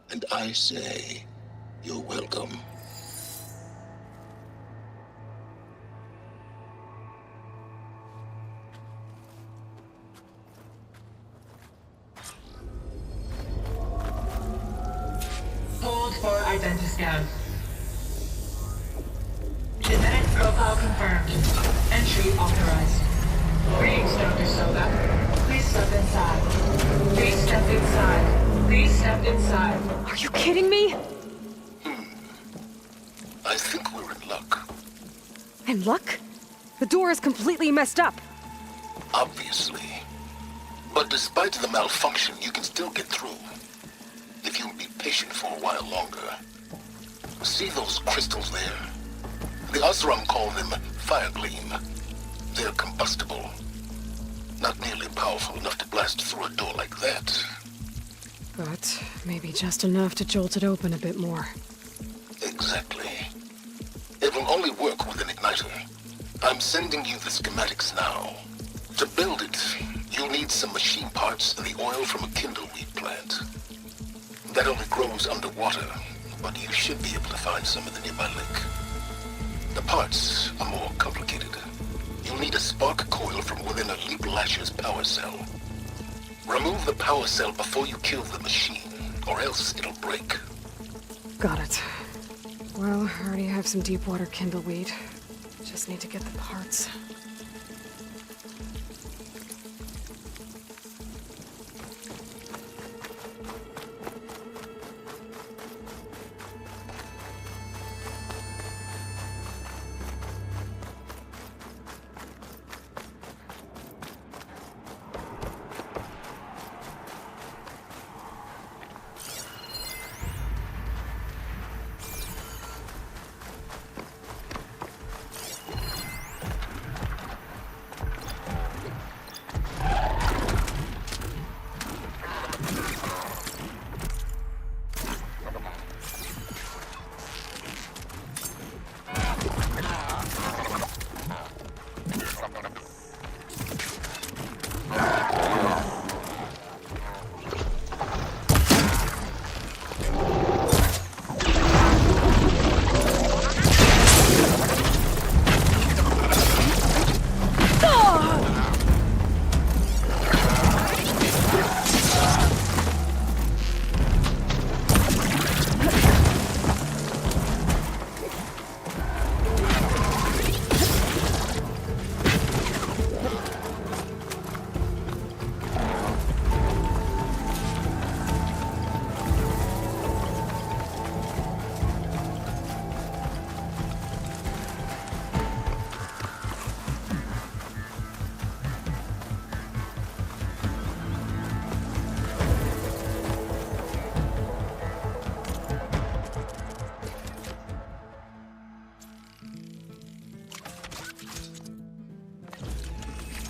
and I say, you're welcome. Hold for identiscan. Genetic profile confirmed. Entry authorized. Greetings, Dr. Soda. Please step inside. Please step inside. Please step inside. Are you kidding me? I think we're in luck. In luck? The door is completely messed up. Obviously. But despite the malfunction, you can still get through. If you'll be patient for a while longer. See those crystals there? The Osram call them fire gleam. They're combustible. Not nearly powerful enough to blast through a door like that. But maybe just enough to jolt it open a bit more. Exactly. It will only work with an igniter. I'm sending you the schematics now. To build it, you'll need some machine parts and the oil from a kindleweed plant. That only grows underwater, but you should be able to find some in the nearby lake. The parts are more complicated. You'll need a spark coil from within a Leap Lasher's power cell. Remove the power cell before you kill the machine, or else it'll break. Got it. Well, I already have some deep water kindleweed. Just need to get the parts.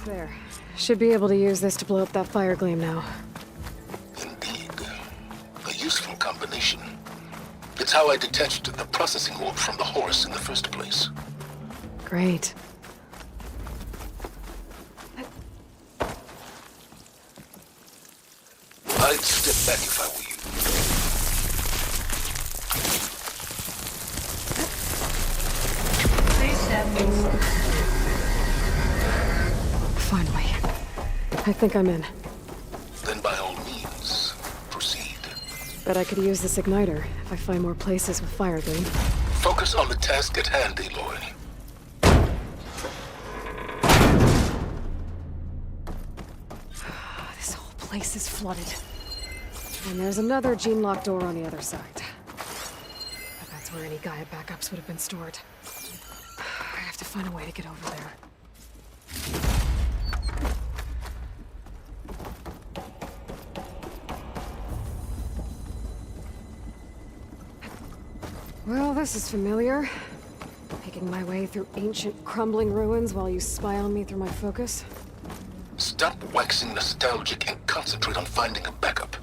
There. Should be able to use this to blow up that fire gleam now. Indeed. A useful combination. It's how I detached the processing orb from the Horus in the first place. Great. I'd step back if I were you. Please stand inside. Finally. I think I'm in. Then by all means, proceed. Bet I could use this igniter if I find more places with fire gleam. Focus on the task at hand, Aloy. This whole place is flooded. And there's another gene-locked door on the other side. But that's where any Gaia backups would have been stored. I have to find a way to get over there. Well, this is familiar. Making my way through ancient, crumbling ruins while you spy on me through my focus. Stop waxing nostalgic and concentrate on finding a backup.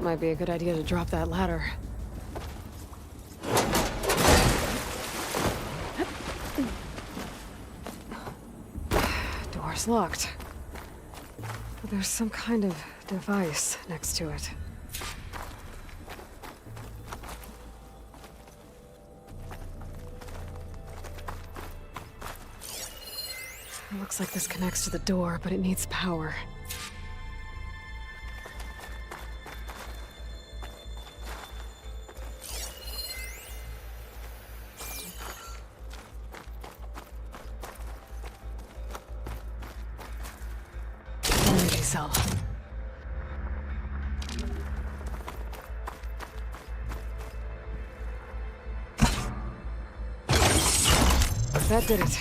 Might be a good idea to drop that ladder. Door's locked. But there's some kind of device next to it. It looks like this connects to the door, but it needs power. Cell. That did it.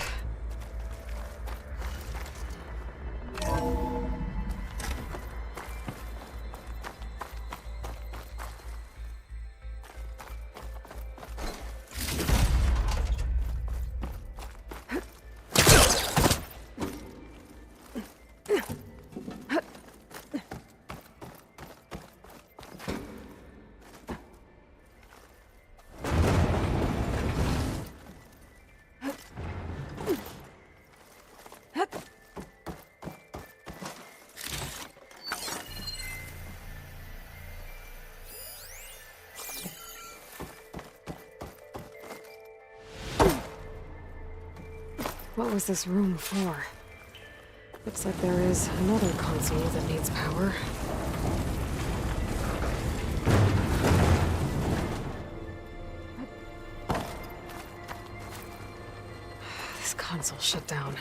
What was this room for? Looks like there is another console that needs power. This console shut down.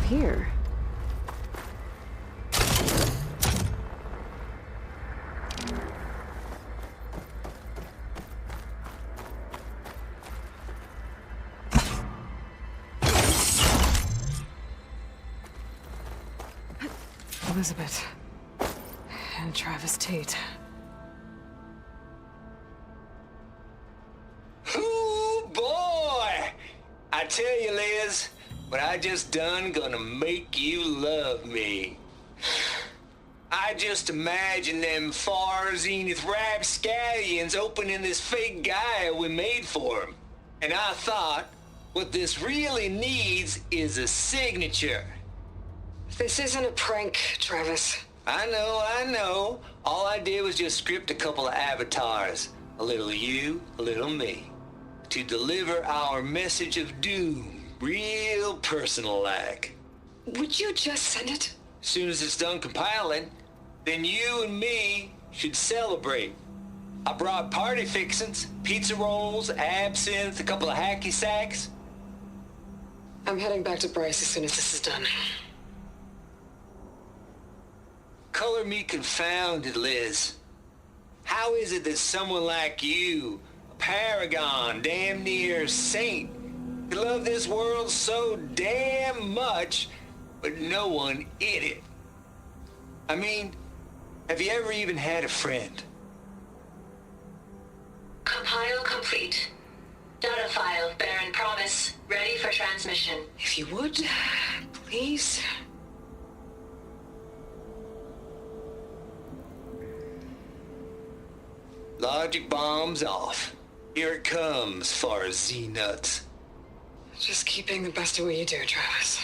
Here. Elizabeth and Travis Tate. Oh boy! tell you, Liz, what I just done gonna make you love me. I just imagine them far zenith rapscallions opening this fake guy we made for him. And I thought, what this really needs is a signature. This isn't a prank, Travis. I know. All I did was just script a couple of avatars. A little you, a little me. To deliver our message of doom, real personal-like. Would you just send it? Soon as it's done compiling, then you and me should celebrate. I brought party fixins, pizza rolls, absinthe, a couple of hacky sacks. I'm heading back to Bryce as soon as this is done. Color me confounded, Liz. How is it that someone like you, a paragon, damn near saint, could love this world so damn much, but no one in it? I mean, have you ever even had a friend? Compile complete. Data file, Baron Promise, ready for transmission. If you would, please. Logic bomb's off. Here it comes, far as Z-nuts. Just keep being the best at what you do, Travis.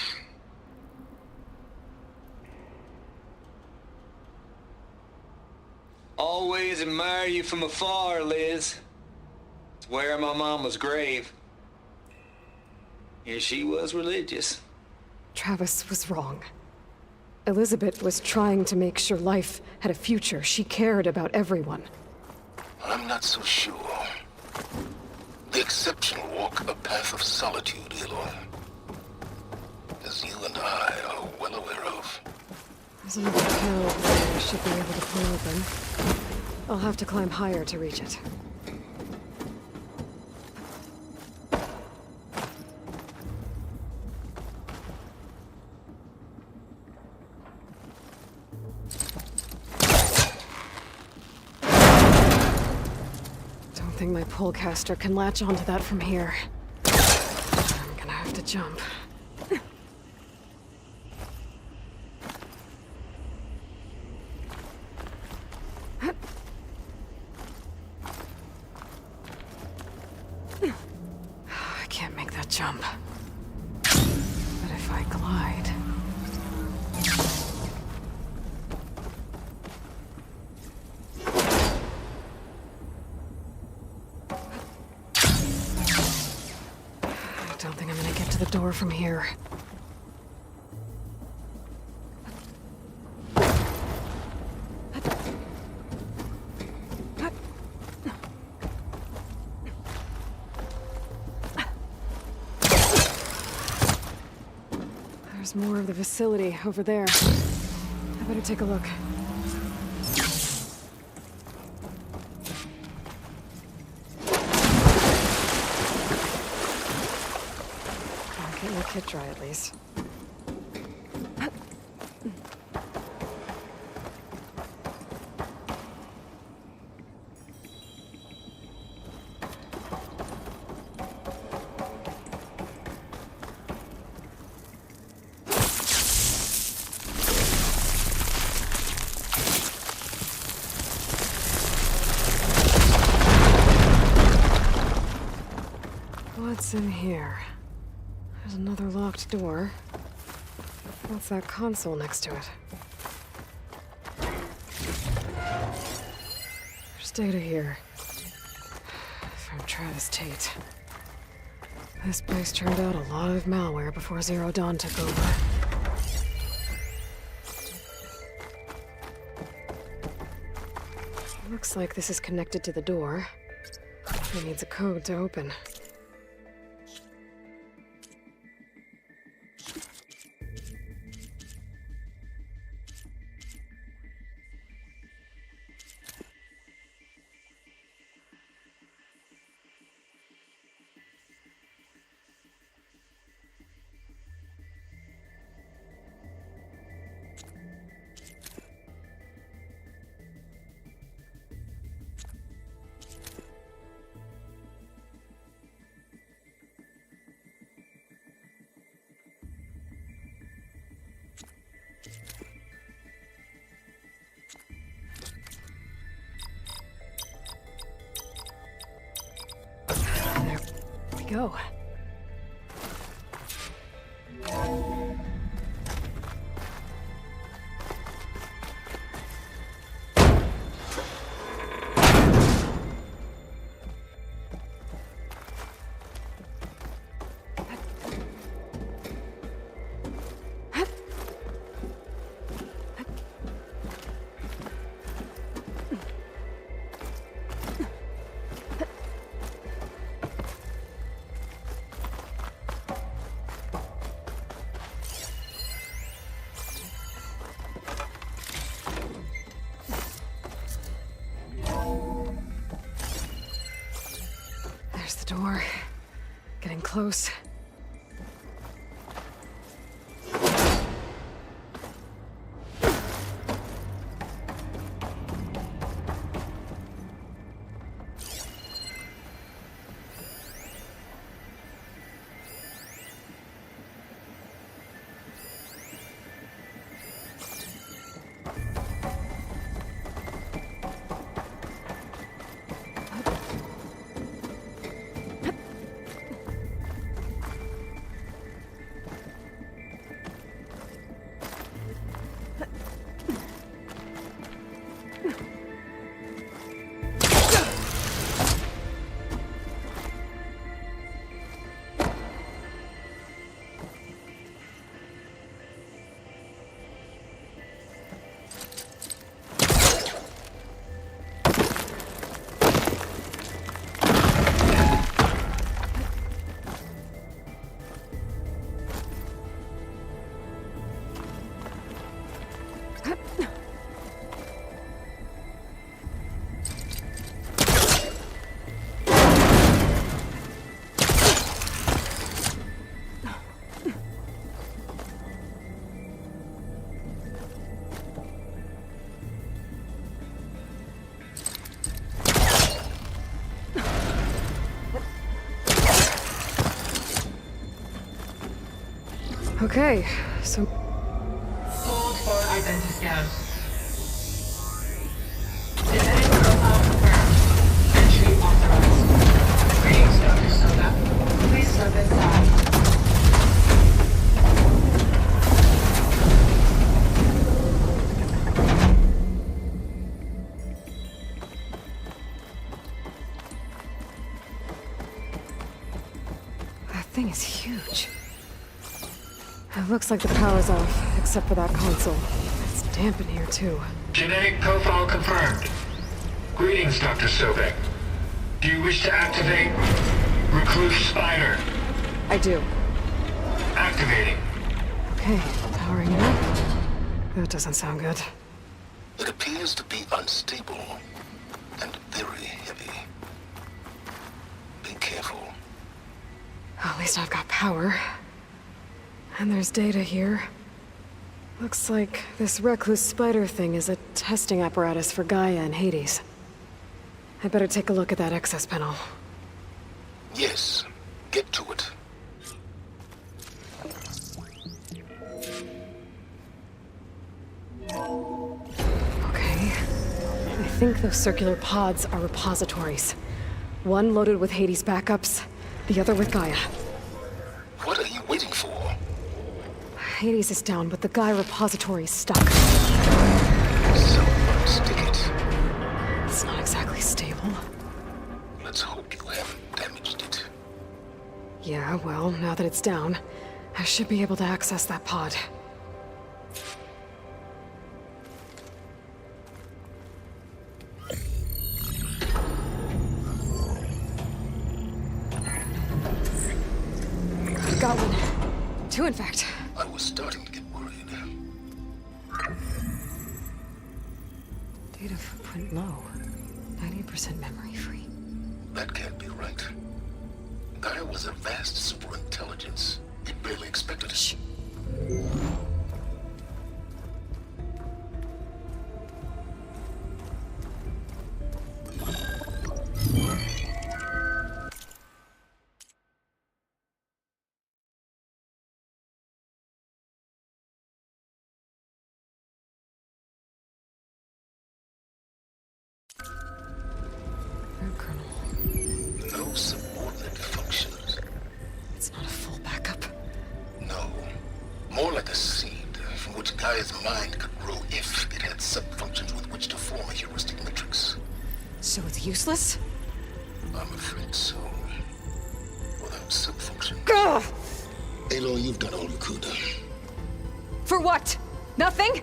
Always admire you from afar, Liz. It's where my mama's grave. And she was religious. Travis was wrong. Elizabeth was trying to make sure life had a future. She cared about everyone. I'm not so sure. The exceptional walk a path of solitude, Aloy. As you and I are well aware of. There's another panel there I should be able to pull open. I'll have to climb higher to reach it. Don't think my pullcaster can latch onto that from here. I'm gonna have to jump. I can't make that jump. But if I glide... I don't think I'm gonna get to the door from here. There's more of the facility over there. I better take a look. I'll get my kit dry at least. What's in here? There's another locked door. What's that console next to it? There's data here. From Travis Tate. This place turned out a lot of malware before Zero Dawn took over. Looks like this is connected to the door. It needs a code to open. There we go. There's the door. Getting close. Okay, so Hold for identity scan. Genetic profile confirmed. Entry authorized. Greetings, Dr. Soda. Please step inside. that thing is huge. It looks like the power's off, except for that console. It's damp in here, too. Genetic profile confirmed. Greetings, Dr. Sobek. Do you wish to activate Recluse Spider? I do. Activating. Okay, powering it up. That doesn't sound good. It appears to be unstable and very heavy. Be careful. At least I've got power. And there's data here. Looks like this Recluse Spider thing is a testing apparatus for Gaia and Hades. I'd better take a look at that access panel. Yes, get to it. Okay. I think those circular pods are repositories. One loaded with Hades backups, the other with Gaia. What are you waiting for? Hades is down, but the Gaia repository is stuck. So unstick it. It's not exactly stable. Let's hope you haven't damaged it. Yeah, well, now that it's down, I should be able to access that pod. I've got one. Two, in fact. I was starting to get worried. Data footprint low. 90% memory free. That can't be right. Gaia was a vast superintelligence. It barely expected it. Shh. subordinate functions. It's not a full backup. No. More like a seed from which Gaia's mind could grow if it had sub-functions with which to form a heuristic matrix. So it's useless? I'm afraid so. Without sub-function. Gah! Aloy, you've done all you could. For what? Nothing?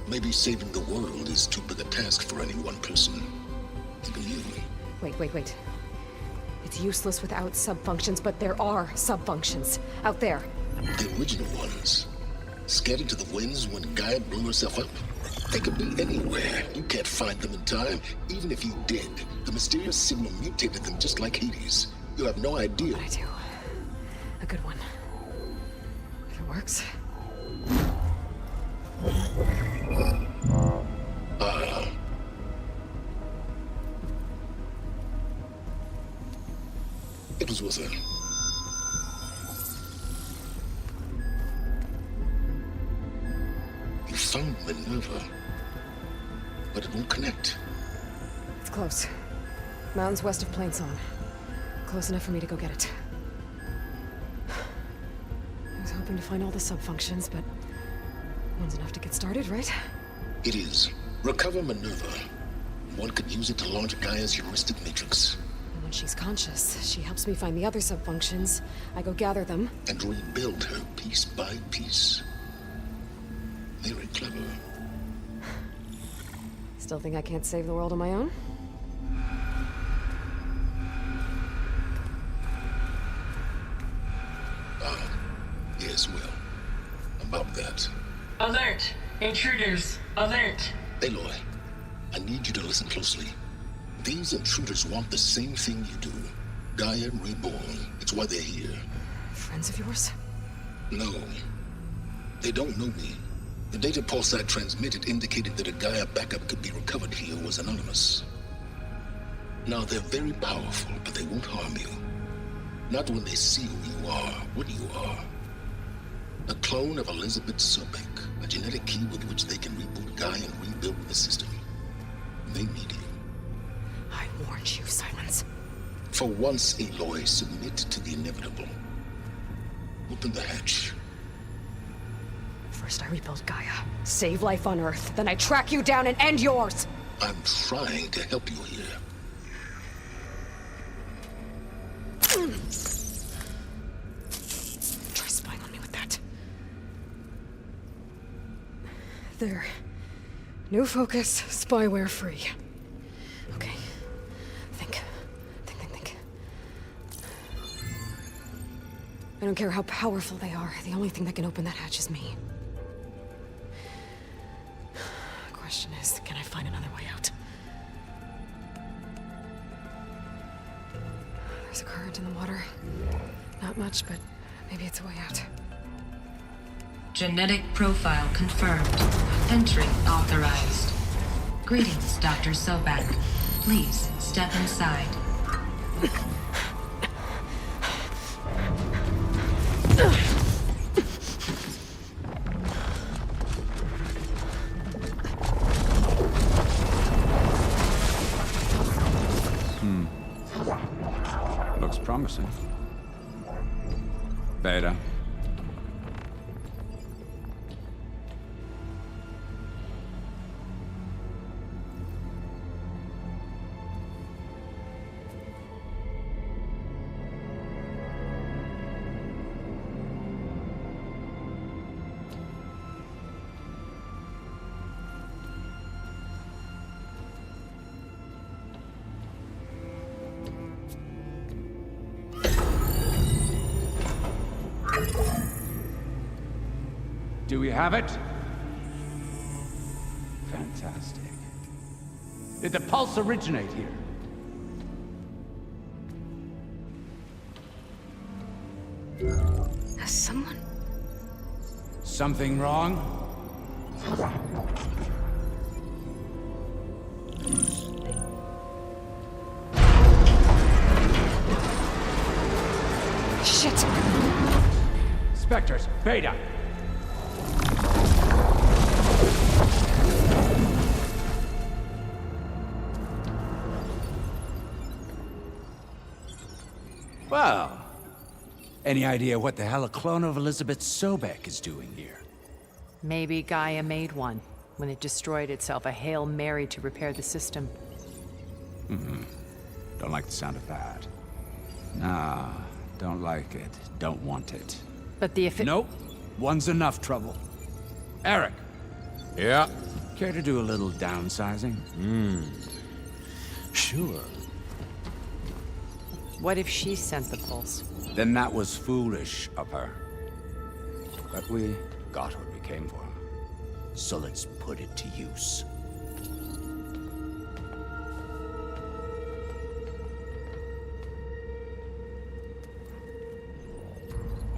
Maybe saving the world is too big a task for any one person. Even you. Wait. It's useless without subfunctions, but there are subfunctions out there. The original ones. Scattered to the winds when Gaia blew herself up? They could be anywhere. You can't find them in time. Even if you did, the mysterious signal mutated them just like Hades. You have no idea. But I do. A good one. If it works. It was with her. You found Minerva, but it won't connect. It's close. Mountains west of Plainsong. Close enough for me to go get it. I was hoping to find all the subfunctions, but one's enough to get started, right? It is. Recover Minerva. One could use it to launch Gaia's heuristic matrix. And when she's conscious, she helps me find the other subfunctions. I go gather them. And rebuild her piece by piece. Very clever. Still think I can't save the world on my own? Yes, well, about that. Alert! Intruders! Alert! Aloy, I need you to listen closely. These intruders want the same thing you do. Gaia reborn. It's why they're here. Friends of yours? No. They don't know me. The data pulse I transmitted indicated that a Gaia backup could be recovered here was anonymous. Now, they're very powerful, but they won't harm you. Not when they see who you are, what you are. A clone of Elizabeth Sobek, a genetic key with which they can reboot Gaia and rebuild the system. They need you. I warned you, Silence. For once, Aloy, submit to the inevitable. Open the hatch. First I rebuild Gaia, save life on Earth, then I track you down and end yours! I'm trying to help you here. Try spying on me with that. There. New focus, spyware free. Okay. Think. I don't care how powerful they are. The only thing that can open that hatch is me. Question is, can I find another way out? There's a current in the water. Not much, but maybe it's a way out. Genetic profile confirmed. Entry authorized. Greetings, Dr. Sobek. Please step inside. Looks promising. Beta. Do we have it? Fantastic. Did the pulse originate here? Has someone? Something wrong? Shit! Spectres, Beta! Well, any idea what the hell a clone of Elizabeth Sobek is doing here? Maybe Gaia made one when it destroyed itself, a Hail Mary to repair the system. Don't like the sound of that. Nah, don't like it. Don't want it. But the Nope. One's enough trouble. Eric. Yeah? Care to do a little downsizing? Sure. What if she sent the pulse? Then that was foolish of her. But we got what we came for. So let's put it to use.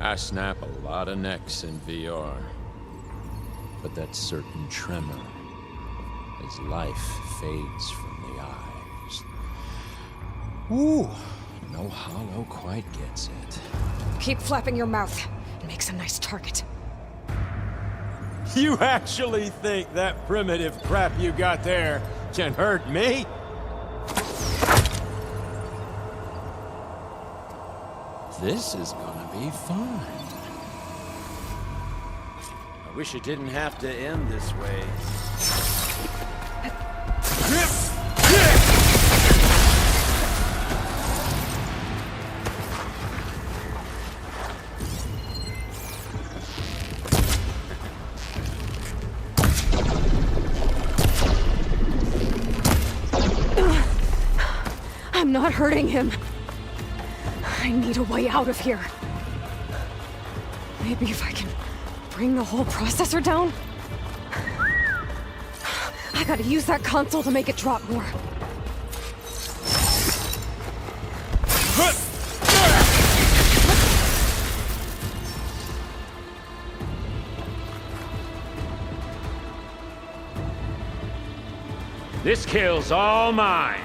I snap a lot of necks in VR. But that certain tremor as life fades from the eyes. Ooh, no hollow quite gets it. Keep flapping your mouth. It makes a nice target. You actually think that primitive crap you got there can hurt me? This is gonna be fun. I wish it didn't have to end this way. I'm not hurting him. I need a way out of here. Maybe if I can bring the whole processor down? I gotta use that console to make it drop more. This kill's all mine.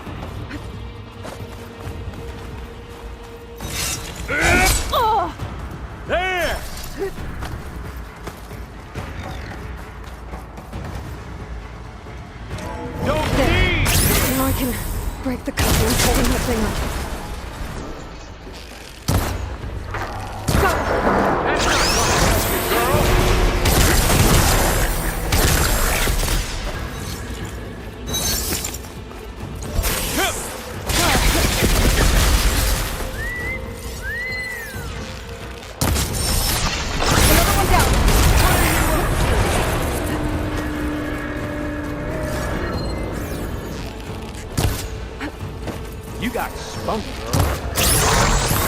There! There. Now I can break the couplings holding that thing up. You got spunk, girl.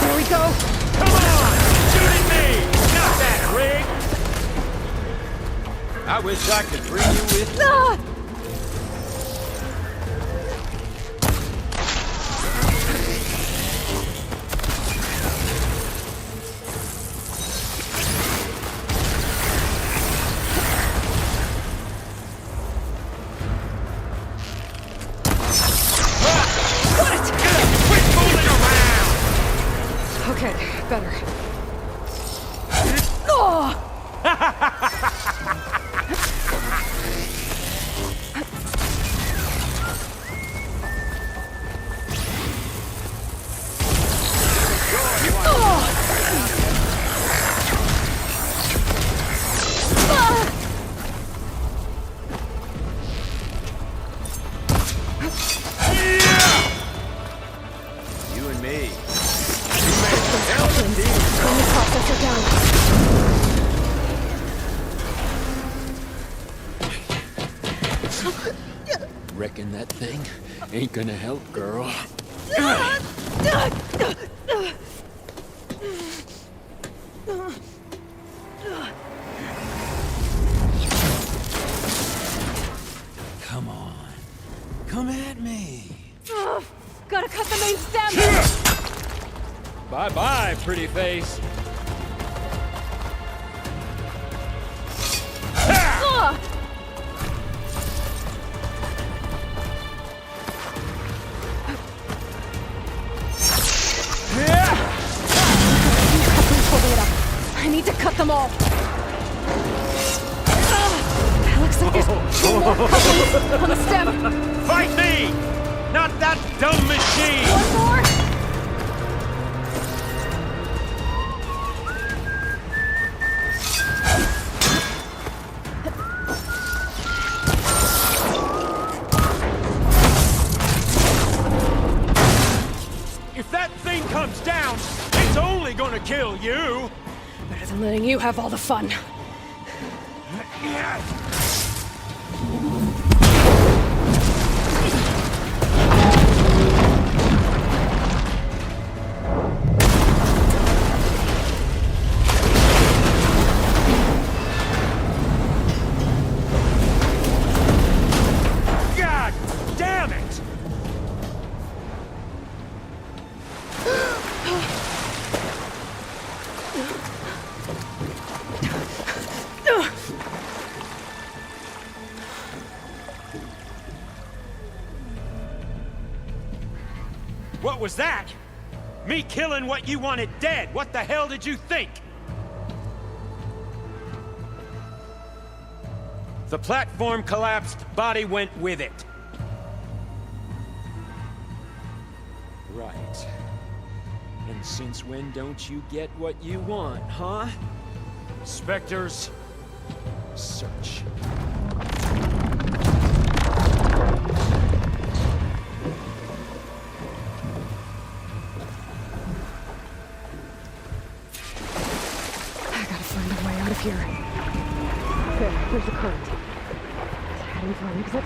There we go. Come on! Shooting me! Not that rig! I wish I could bring you with me. Okay, better. You and me. Bring the processor down. Reckon that thing ain't gonna help, girl. Come on. Come at me. Gotta cut the main stem! Bye-bye, pretty face. I need to cut them all. That looks like there's two more couplings on the stem. Fight me! Not that dumb machine! One more. Better than letting you have all the fun. God damn it! What was that? Me killing what you wanted dead. What the hell did you think? The platform collapsed, body went with it. Right. And since when don't you get what you want, huh? Spectres, search. I gotta find a way out of here. There, there's the current. Is it heading for an exit?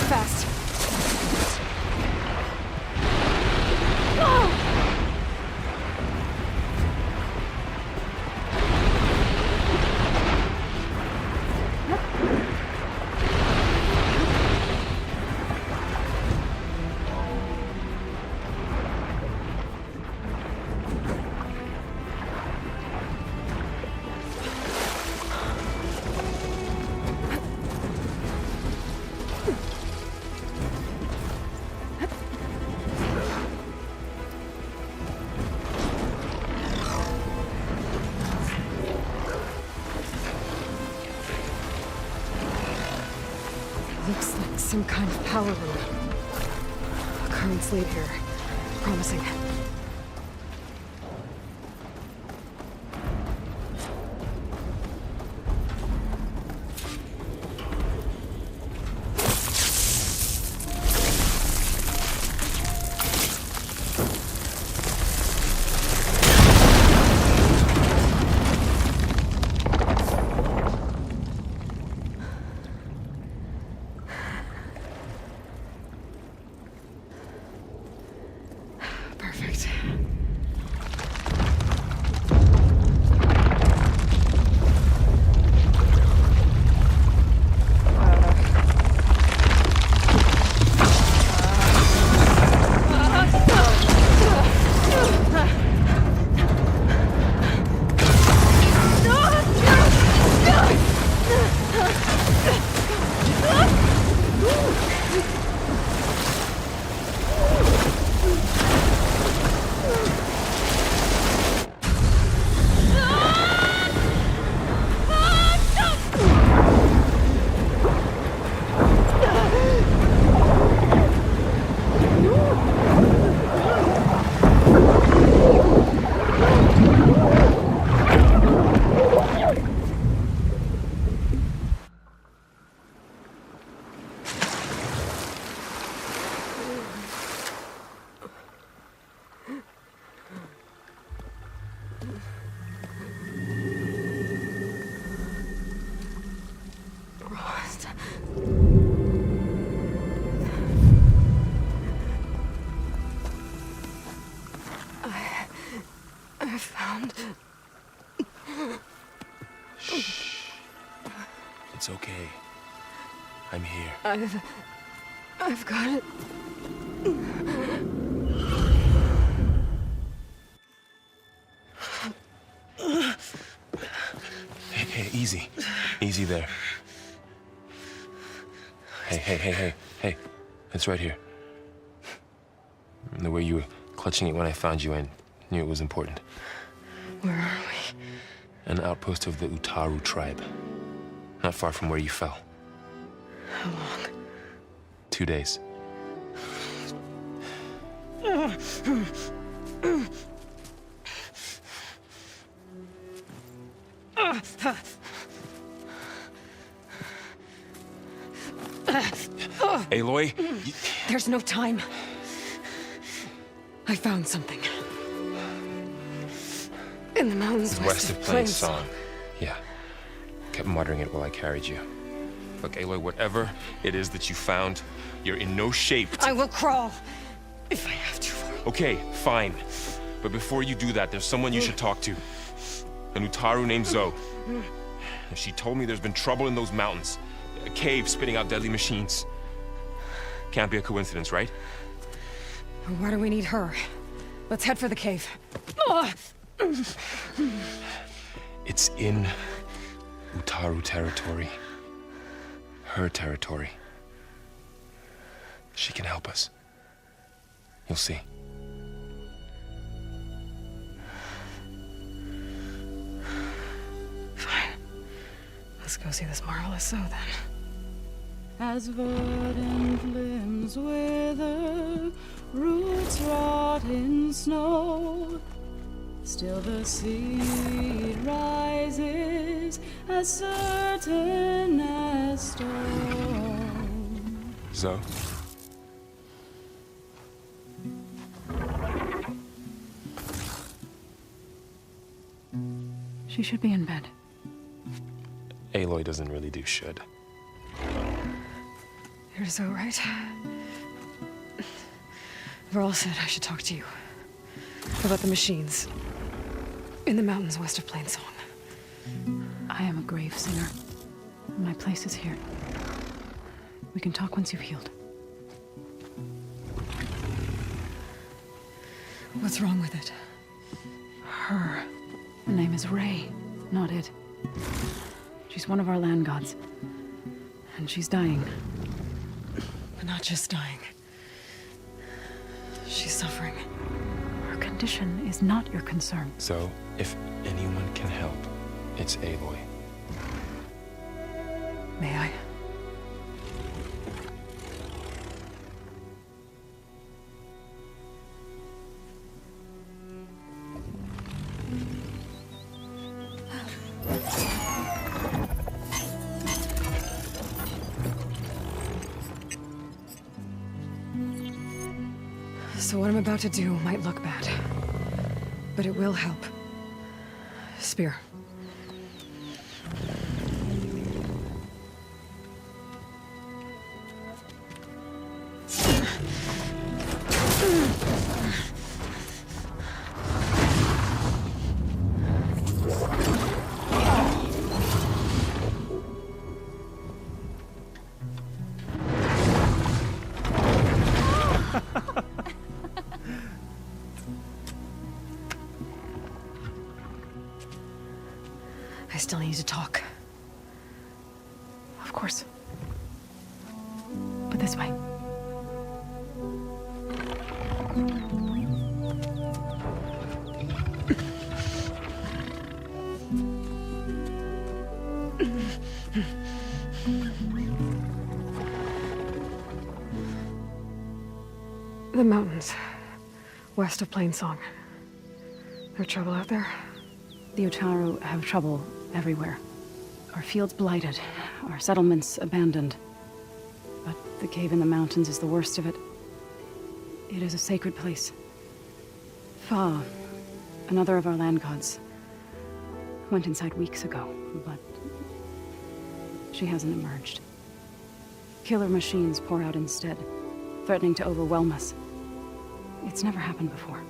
Fast. Looks like some kind of power room. Current's lead here. Promising. Perfect. It's okay. I'm here. I've got it. Hey, easy. Easy there. Hey. It's right here. The way you were clutching it when I found you, I knew it was important. Where are we? An outpost of the Utaru tribe. Not far from where you fell. How long? 2 days. Aloy? There's no time. I found something. In the mountains West of Plainsong. Yeah. Kept muttering it while I carried you. Look, Aloy, whatever it is that you found, you're in no shape to... I will crawl, if I have to. Okay, fine. But before you do that, there's someone you should talk to. An Utaru named Zoe. She told me there's been trouble in those mountains. A cave spitting out deadly machines. Can't be a coincidence, right? Why do we need her? Let's head for the cave. It's in Utaru territory. Her territory. She can help us. You'll see. Fine. Let's go see this marvelous Zoe then. As verdant limbs wither, roots rot in snow, still the seed rises as certain as stone. Zoe? She should be in bed. Aloy doesn't really do should. You're so right. Varl said I should talk to you. About the machines. In the mountains west of Plainsong. I am a grave singer. My place is here. We can talk once you've healed. What's wrong with it? Her. The name is Ray, not it. She's one of our land gods. And she's dying. But not just dying. She's suffering. Her condition is not your concern. So, if anyone can help, it's Aloy. May I? So what I'm about to do might look bad, but it will help. Spear. I still need to talk. Of course. But this way. The mountains. West of Plainsong. There trouble out there? The Utaru have trouble everywhere. Our fields blighted, our settlements abandoned. But the cave in the mountains is the worst of it. It is a sacred place. Fa, another of our land gods, went inside weeks ago, but she hasn't emerged. Killer machines pour out instead, threatening to overwhelm us. It's never happened before.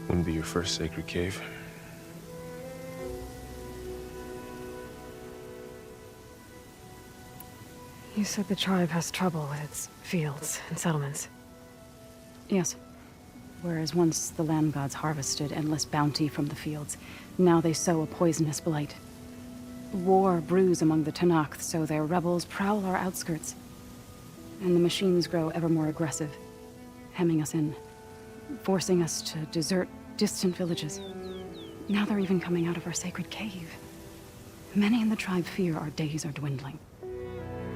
Wouldn't be your first sacred cave. You said the tribe has trouble with its fields and settlements. Yes. Whereas once the land gods harvested endless bounty from the fields, now they sow a poisonous blight. War brews among the Tenakth, so their rebels prowl our outskirts. And the machines grow ever more aggressive, hemming us in, forcing us to desert distant villages. Now they're even coming out of our sacred cave. Many in the tribe fear our days are dwindling.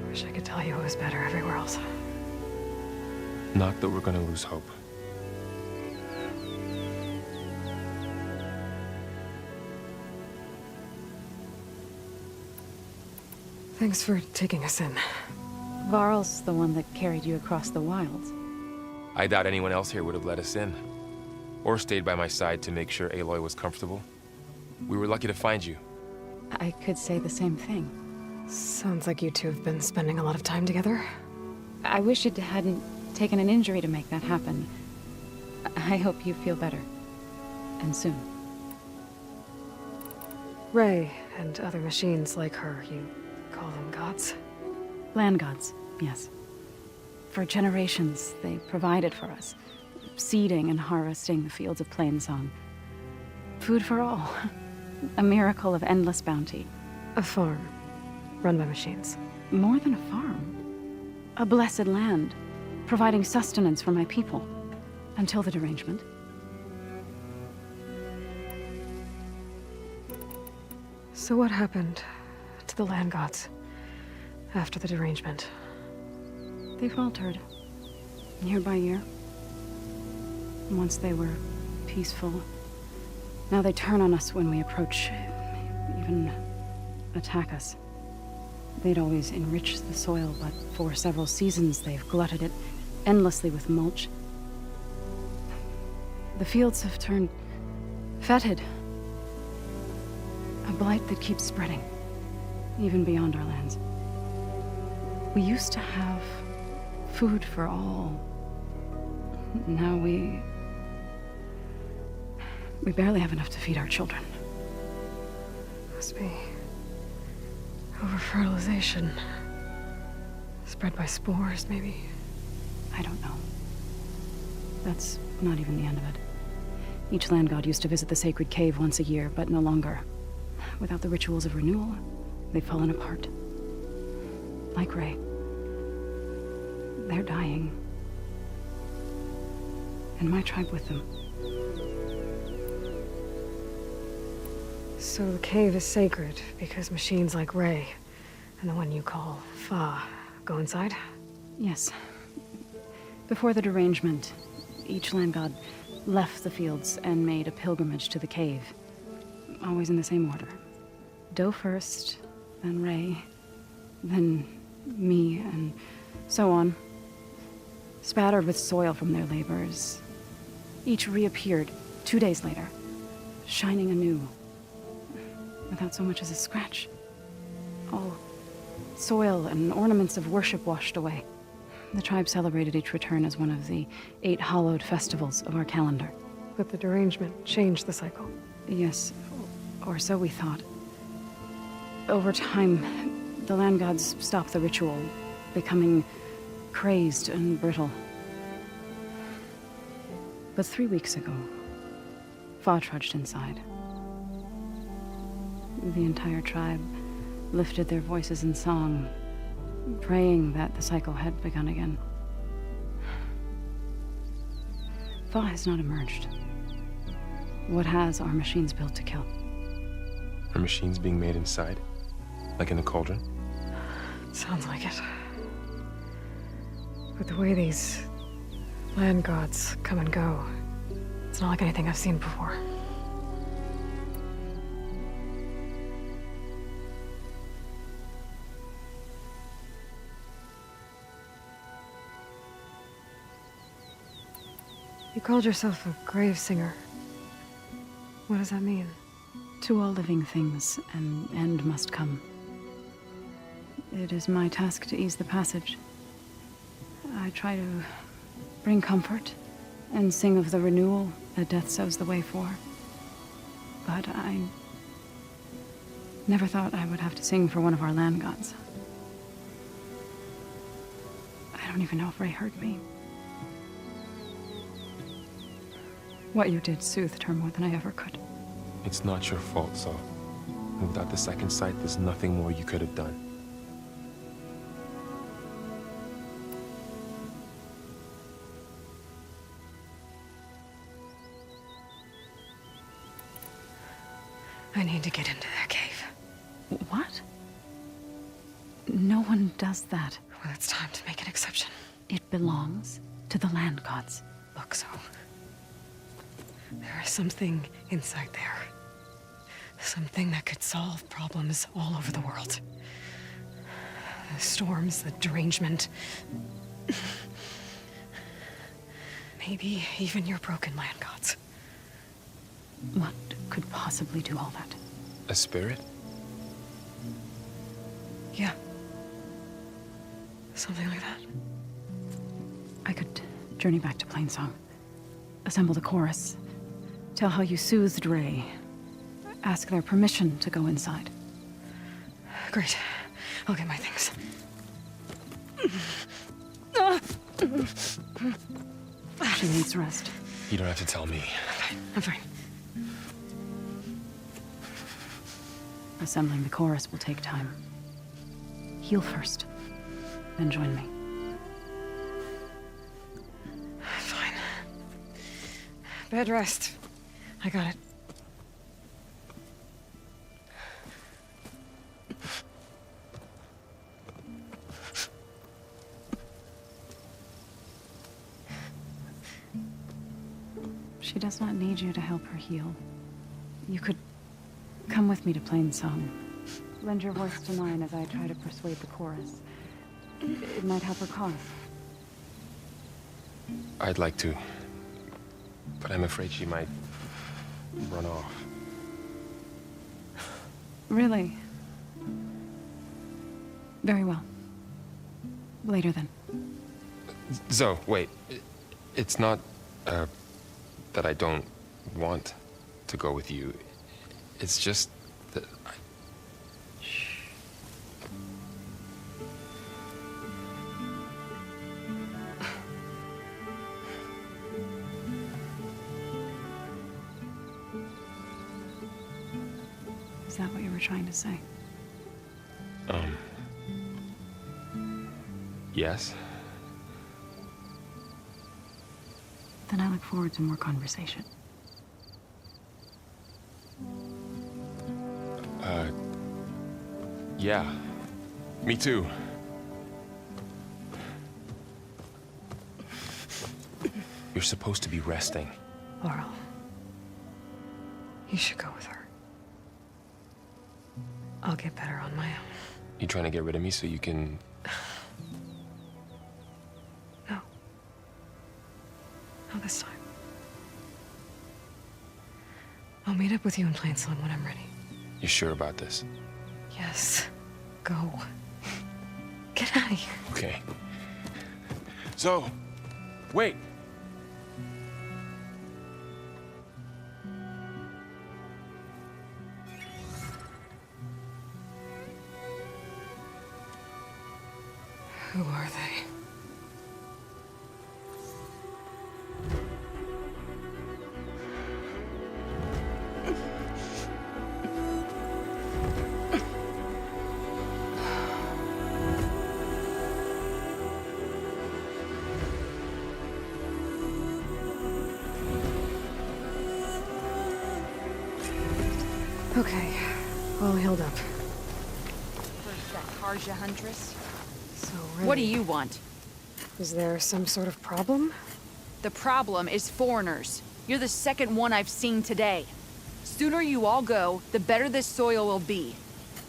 Wish I could tell you it was better everywhere else. Not that we're gonna lose hope. Thanks for taking us in. Varl's the one that carried you across the wilds. I doubt anyone else here would have let us in. Or stayed by my side to make sure Aloy was comfortable. We were lucky to find you. I could say the same thing. Sounds like you two have been spending a lot of time together. I wish it hadn't taken an injury to make that happen. I hope you feel better. And soon. Ray and other machines like her, you call them gods? Land gods, yes. For generations, they provided for us, seeding and harvesting the fields of Plainsong. Food for all. A miracle of endless bounty. A farm, run by machines. More than a farm. A blessed land, providing sustenance for my people. Until the derangement. So what happened to the land gods after the derangement? They faltered, year by year. Once they were peaceful. Now they turn on us when we approach, even attack us. They'd always enriched the soil, but for several seasons they've glutted it endlessly with mulch. The fields have turned fetid. A blight that keeps spreading, even beyond our lands. We used to have food for all. Now we barely have enough to feed our children. Must be over-fertilization. Spread by spores, maybe? I don't know. That's not even the end of it. Each land god used to visit the sacred cave once a year, but no longer. Without the rituals of renewal, they've fallen apart. Like Ray. They're dying. And my tribe with them. So the cave is sacred because machines like Ray and the one you call Fa go inside? Yes. Before the derangement, each land god left the fields and made a pilgrimage to the cave. Always in the same order. Do first, then Ray, then me, and so on. Spattered with soil from their labors. Each reappeared 2 days later, shining anew. Without so much as a scratch. All soil and ornaments of worship washed away. The tribe celebrated each return as one of the 8 hallowed festivals of our calendar. But the derangement changed the cycle. Yes, or so we thought. Over time, the land gods stopped the ritual, becoming crazed and brittle. But 3 weeks ago, Fa trudged inside. The entire tribe lifted their voices in song, praying that the cycle had begun again. Fa has not emerged. What has are machines built to kill. Are machines being made inside? Like in the cauldron? Sounds like it. But the way these land gods come and go, it's not like anything I've seen before. You called yourself a grave singer. What does that mean? To all living things, an end must come. It is my task to ease the passage. I try to bring comfort and sing of the renewal that death sows the way for. But I never thought I would have to sing for one of our land gods. don't even know if Ray heard me. What you did soothed her more than I ever could. It's not your fault, Zo. Without the second sight, there's nothing more you could have done. I need to get into that cave. What? No one does that. Well, it's time to make an exception. It belongs to the land gods. Look, Zo. There is something inside there. Something that could solve problems all over the world. The storms, the derangement. Maybe even your broken land gods. What could possibly do all that? A spirit? Yeah. Something like that. I could journey back to Plainsong, assemble the chorus, tell how you soothed Ray, ask their permission to go inside. Great. I'll get my things. She needs rest. You don't have to tell me. I'm fine. Assembling the chorus will take time. Heal first, then join me. Fine. Bed rest. I got it. She does not need you to help her heal. You could come with me to Plainsong. Lend your voice to mine as I try to persuade the chorus. It might help her cause. I'd like to. But I'm afraid she might run off. Really? Very well. Later then. Zo, wait. It's not, that I don't want to go with you. It's just that I... Is that what you were trying to say? Yes? Then I look forward to more conversation. Yeah. Me too. You're supposed to be resting. Laurel. You should go with her. I'll get better on my own. You trying to get rid of me so you can... No. Not this time. I'll meet up with you in Plainsong when I'm ready. You sure about this? Yes. Go. Get out of here. Okay. So, wait. Who are they? Okay, all healed up. First, that Karja Huntress. So, What do you want? Is there some sort of problem? The problem is foreigners. You're the second one I've seen today. Sooner you all go, the better this soil will be.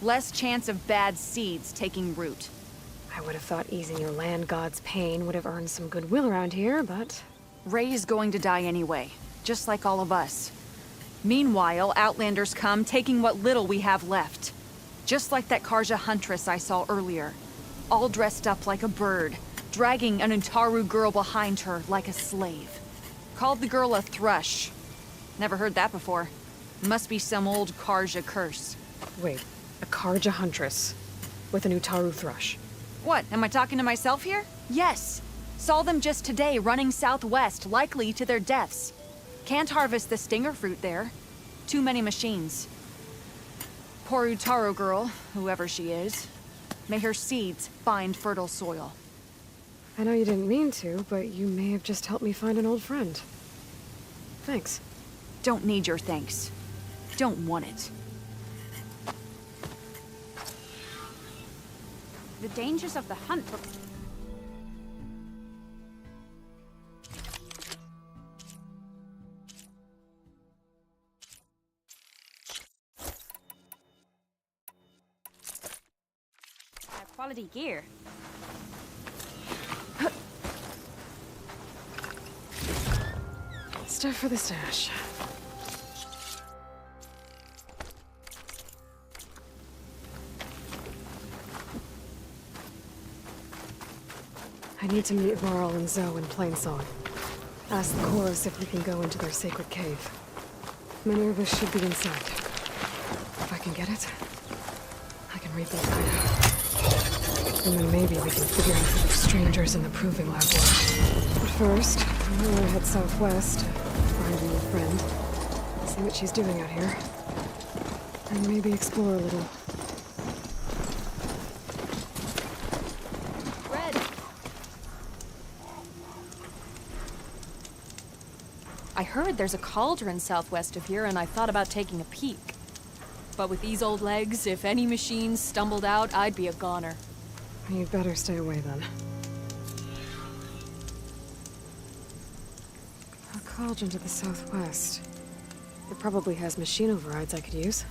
Less chance of bad seeds taking root. I would have thought easing your land god's pain would have earned some goodwill around here, but... Ray is going to die anyway, just like all of us. Meanwhile, Outlanders come, taking what little we have left. Just like that Karja Huntress I saw earlier. All dressed up like a bird, dragging an Utaru girl behind her like a slave. Called the girl a thrush. Never heard that before. Must be some old Karja curse. Wait, a Karja Huntress with an Utaru thrush. What, am I talking to myself here? Yes. Saw them just today running southwest, likely to their deaths. Can't harvest the stinger fruit there. Too many machines. Poor Utaru girl, whoever she is. May her seeds find fertile soil. I know you didn't mean to, but you may have just helped me find an old friend. Thanks. Don't need your thanks. Don't want it. The dangers of the hunt were... quality gear. Stuff for the stash. I need to meet Varl and Zoe in Plainsong. Ask the chorus if we can go into their sacred cave. Minerva should be inside. If I can get it, I can rebuild the hideout. And then maybe we can figure out who the strangers in the proving lab were. But first, I'm gonna head southwest, find a new friend, see what she's doing out here, and maybe explore a little. Red! I heard there's a cauldron southwest of here, and I thought about taking a peek. But with these old legs, if any machines stumbled out, I'd be a goner. You'd better stay away then. A cauldron to the southwest. It probably has machine overrides I could use.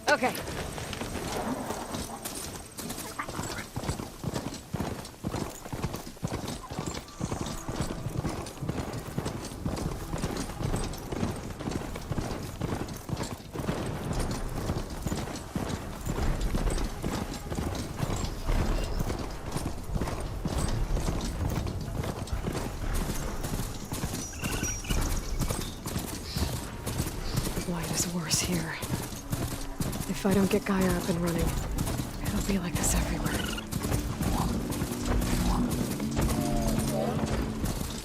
Okay. Blight is worse here. If I don't get Gaia up and running, it'll be like this everywhere.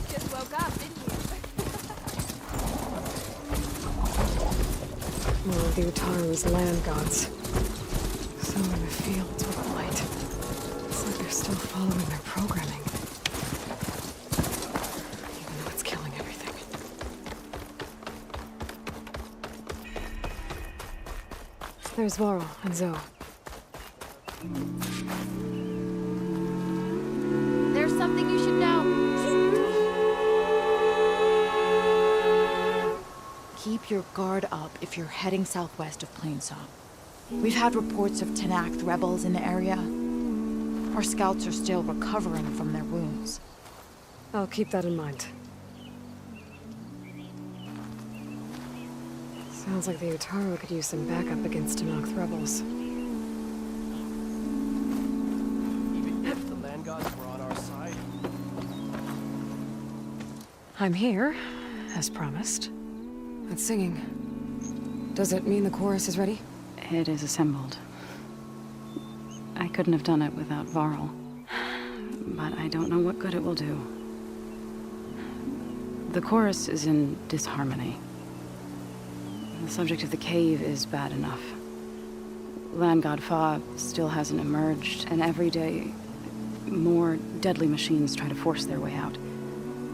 Just woke up, didn't you? More of the Utaru's land gods. Some in the fields with Blight. It's like they're still following their programming. Even though it's killing everything. There's Varl and Zoe. There's something you should know. Keep your guard up if you're heading southwest of Plainsong. We've had reports of Tenakth rebels in the area. Our scouts are still recovering from their wounds. I'll keep that in mind. Sounds like the Utaru could use some backup against Tenakth rebels. Even if the land gods were on our side. I'm here, as promised. That's singing. Does it mean the chorus is ready? It is assembled. I couldn't have done it without Varl. But I don't know what good it will do. The chorus is in disharmony. The subject of the cave is bad enough. Land God Fa still hasn't emerged, and every day, more deadly machines try to force their way out,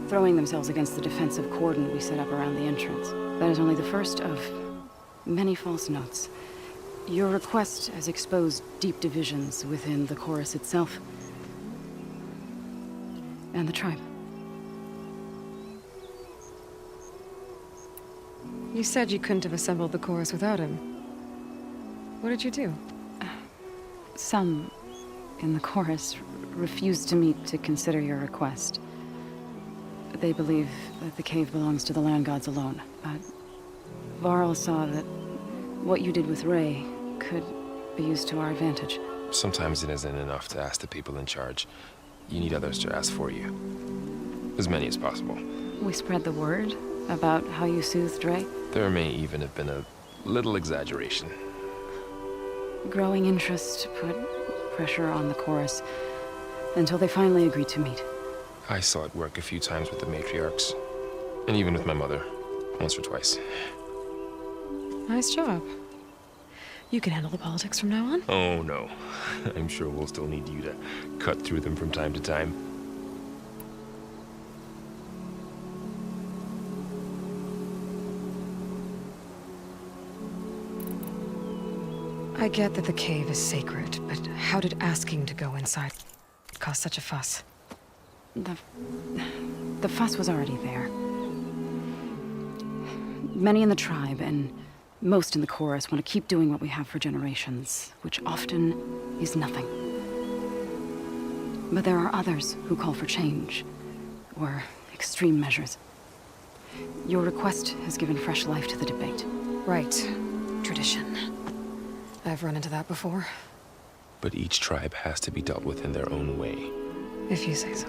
throwing themselves against the defensive cordon we set up around the entrance. That is only the first of many false notes. Your request has exposed deep divisions within the chorus itself and the tribe. You said you couldn't have assembled the chorus without him. What did you do? Some in the chorus refused to meet to consider your request. They believe that the cave belongs to the land gods alone, but Varl saw that what you did with Ray could be used to our advantage. Sometimes it isn't enough to ask the people in charge. You need others to ask for you. As many as possible. We spread the word about how you soothed Ray. There may even have been a little exaggeration. Growing interest put pressure on the chorus until they finally agreed to meet. I saw it work a few times with the matriarchs. And even with my mother. Once or twice. Nice job. You can handle the politics from now on? Oh, no. I'm sure we'll still need you to cut through them from time to time. I get that the cave is sacred, but how did asking to go inside cause such a fuss? The fuss was already there. Many in the tribe, and most in the chorus, want to keep doing what we have for generations, which often is nothing. But there are others who call for change, or extreme measures. Your request has given fresh life to the debate. Right. Tradition. I've run into that before. But each tribe has to be dealt with in their own way. If you say so.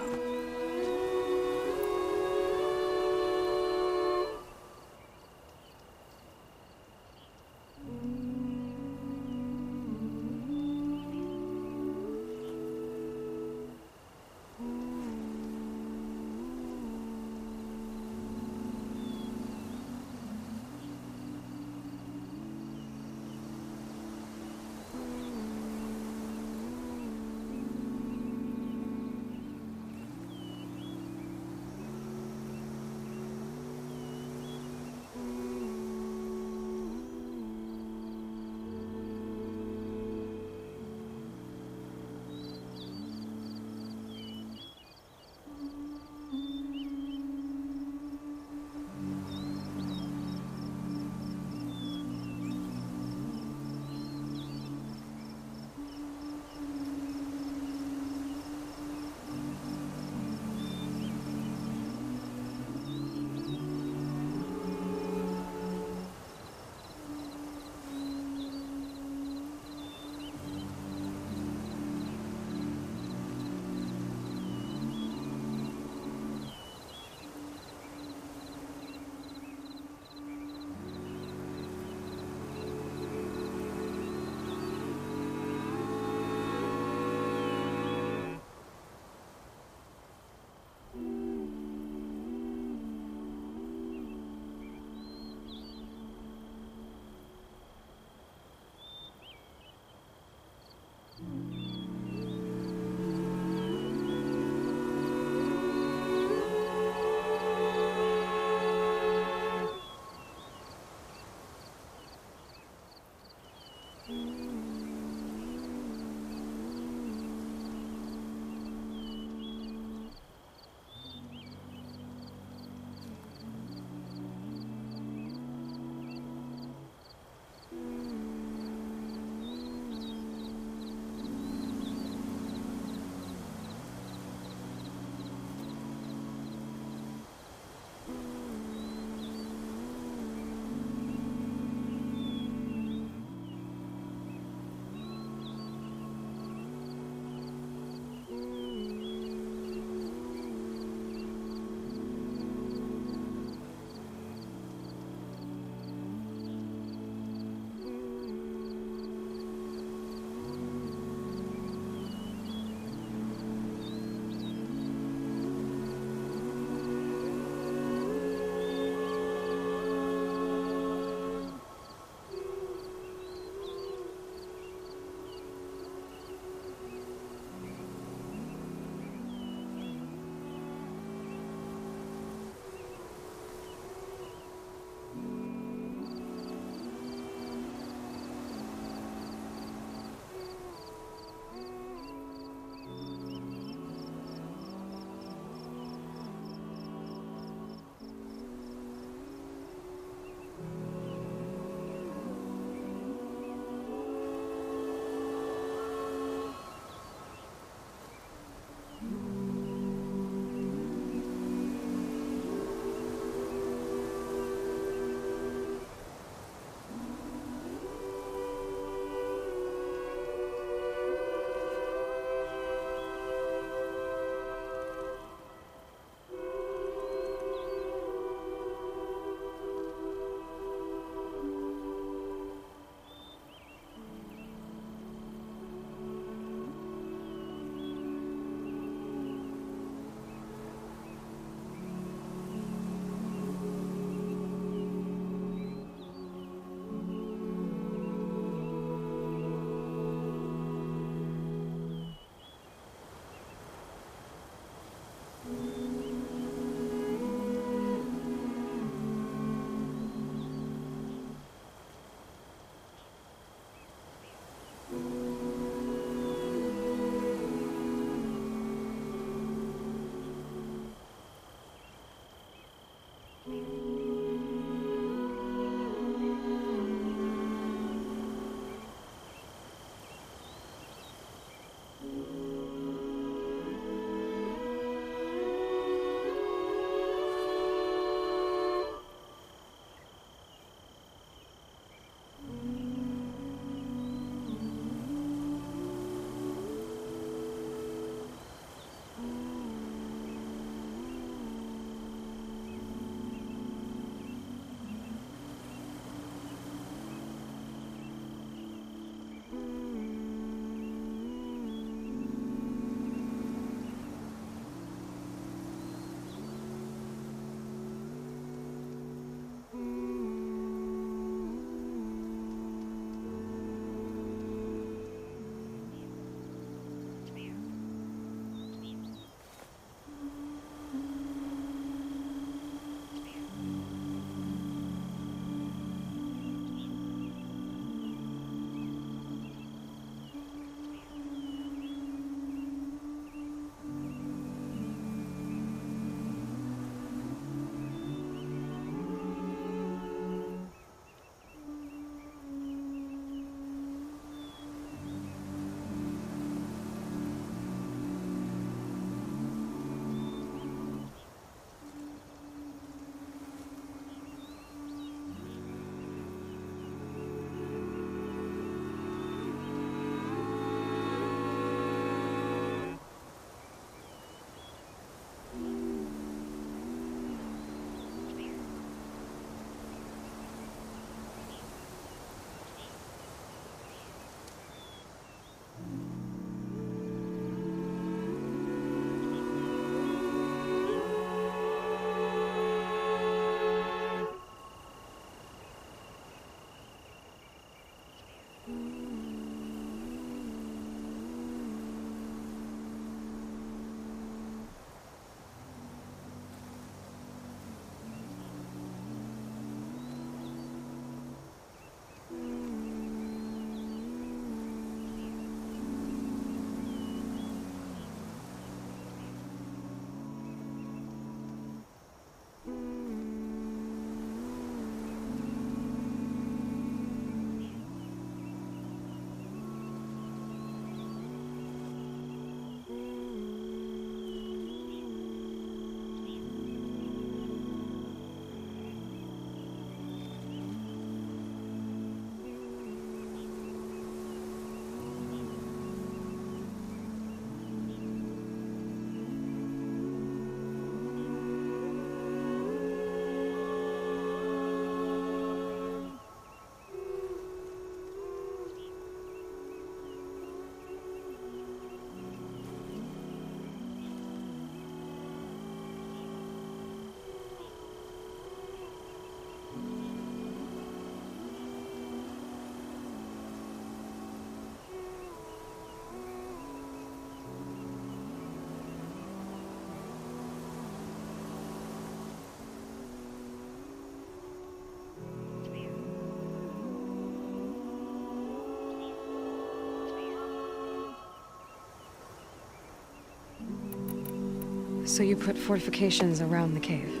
So you put fortifications around the cave?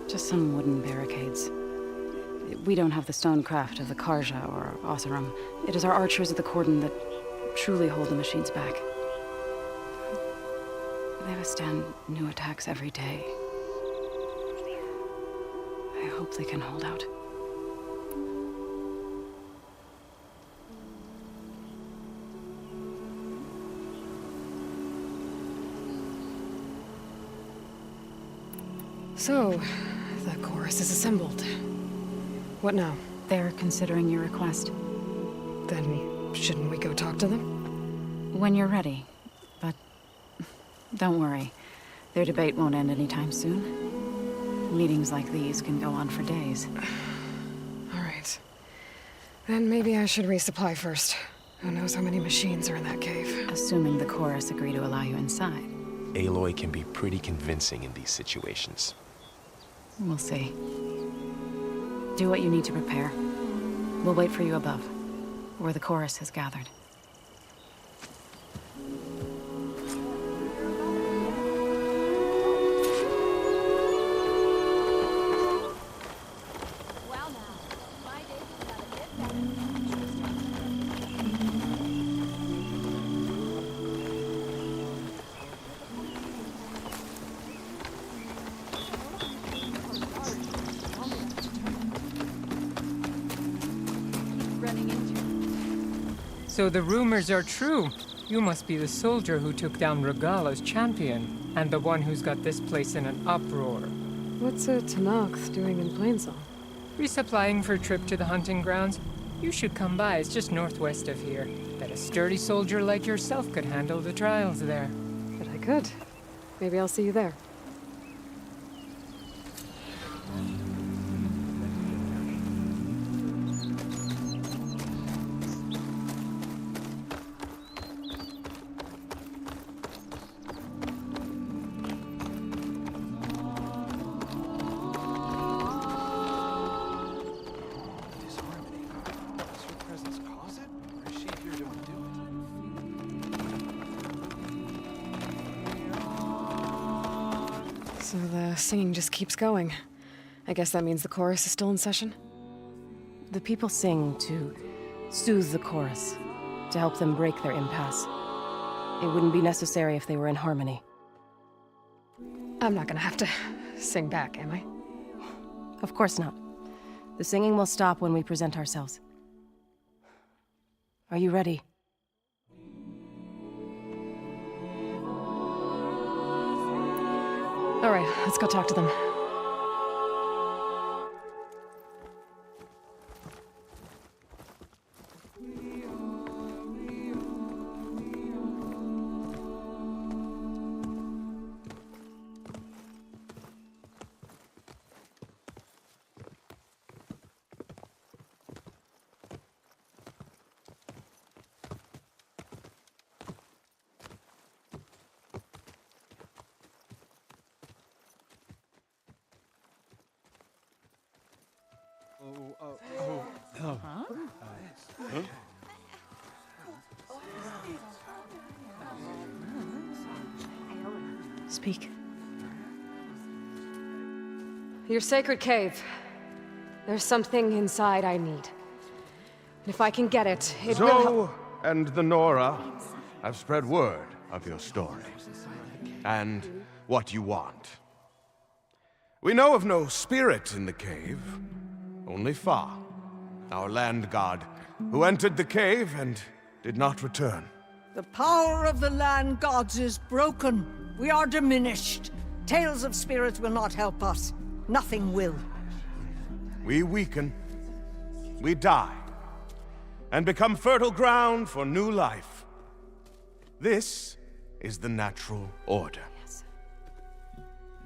Just some wooden barricades. We don't have the stonecraft of the Karja or Oseram. It is our archers of the Cordon that truly hold the machines back. They withstand new attacks every day. I hope they can hold out. So, the chorus is assembled. What now? They're considering your request. Then, shouldn't we go talk to them? When you're ready. But don't worry. Their debate won't end anytime soon. Meetings like these can go on for days. All right. Then maybe I should resupply first. Who knows how many machines are in that cave? Assuming the chorus agree to allow you inside. Aloy can be pretty convincing in these situations. We'll see. Do what you need to prepare. We'll wait for you above, where the chorus has gathered. So the rumors are true. You must be the soldier who took down Regala's champion, and the one who's got this place in an uproar. What's a Tenakth doing in Plainsong? Resupplying for a trip to the hunting grounds? You should come by, it's just northwest of here. Bet a sturdy soldier like yourself could handle the trials there. But I could. Maybe I'll see you there. So the singing just keeps going. I guess that means the chorus is still in session? The people sing to soothe the chorus, to help them break their impasse. It wouldn't be necessary if they were in harmony. I'm not gonna have to sing back, am I? Of course not. The singing will stop when we present ourselves. Are you ready? All right, let's go talk to them. Speak. Your sacred cave. There's something inside I need. And if I can get it, it will help. Zoe and the Nora have spread word of your story. And what you want. We know of no spirit in the cave. Only Fa, our land god, who entered the cave and did not return. The power of the land gods is broken. We are diminished. Tales of spirits will not help us. Nothing will. We weaken. We die. And become fertile ground for new life. This is the natural order. Yes.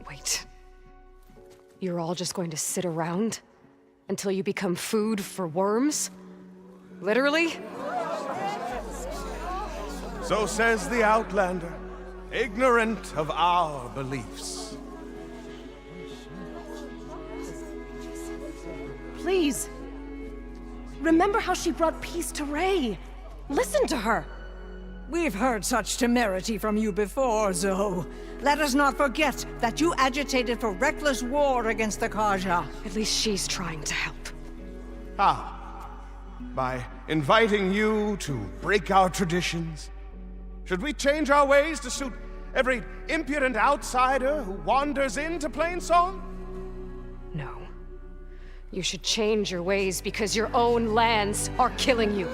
Wait. You're all just going to sit around until you become food for worms? Literally? So says the Outlander, ignorant of our beliefs. Please. Remember how she brought peace to Ray. Listen to her. We've heard such temerity from you before, Zoe. Let us not forget that you agitated for reckless war against the Karja. At least she's trying to help. By inviting you to break our traditions? Should we change our ways to suit every impudent outsider who wanders into Plainsong? No. You should change your ways because your own lands are killing you.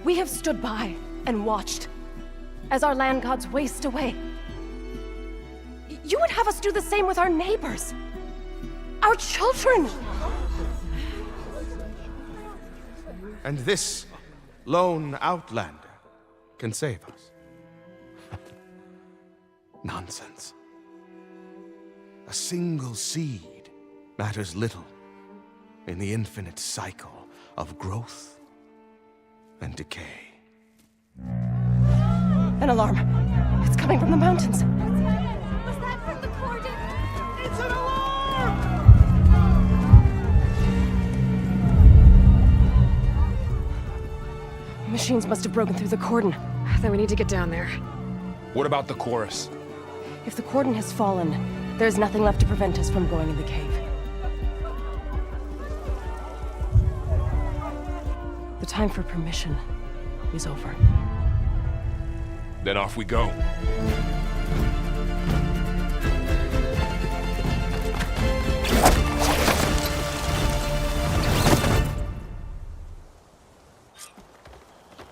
We have stood by and watched as our land gods waste away. You would have us do the same with our neighbors, our children. And this lone outlander can save us. Nonsense. A single seed matters little in the infinite cycle of growth and decay. An alarm. It's coming from the mountains. Was that from the Cordon? It's an alarm! Machines must have broken through the cordon. Then we need to get down there. What about the chorus? If the cordon has fallen, there's nothing left to prevent us from going in the cave. The time for permission is over. Then off we go.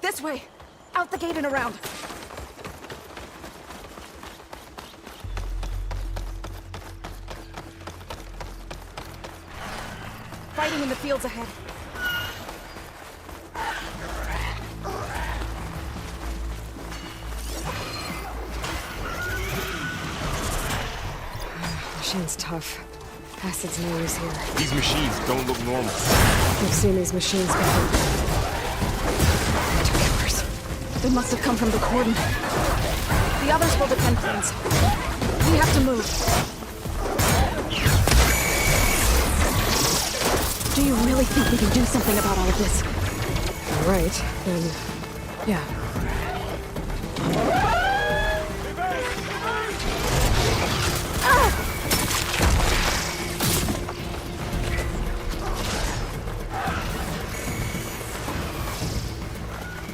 This way! Out the gate and around! Fighting in the fields ahead. Machine's tough. Acid's no use here. These machines don't look normal. We've seen these machines before. Killers. They must have come from the cordon. The others will defend Plains. We have to move. Do you really think we can do something about all of this? All right, then, yeah.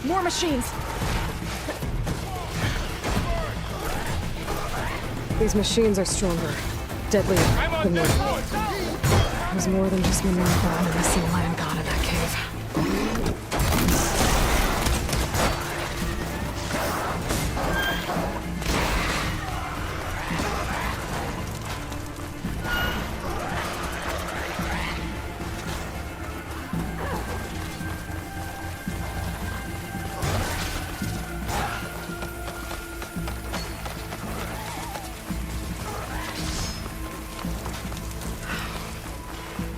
More machines! These machines are stronger, deadlier than normal. There's more than just Minerva and the missing land god in that cave.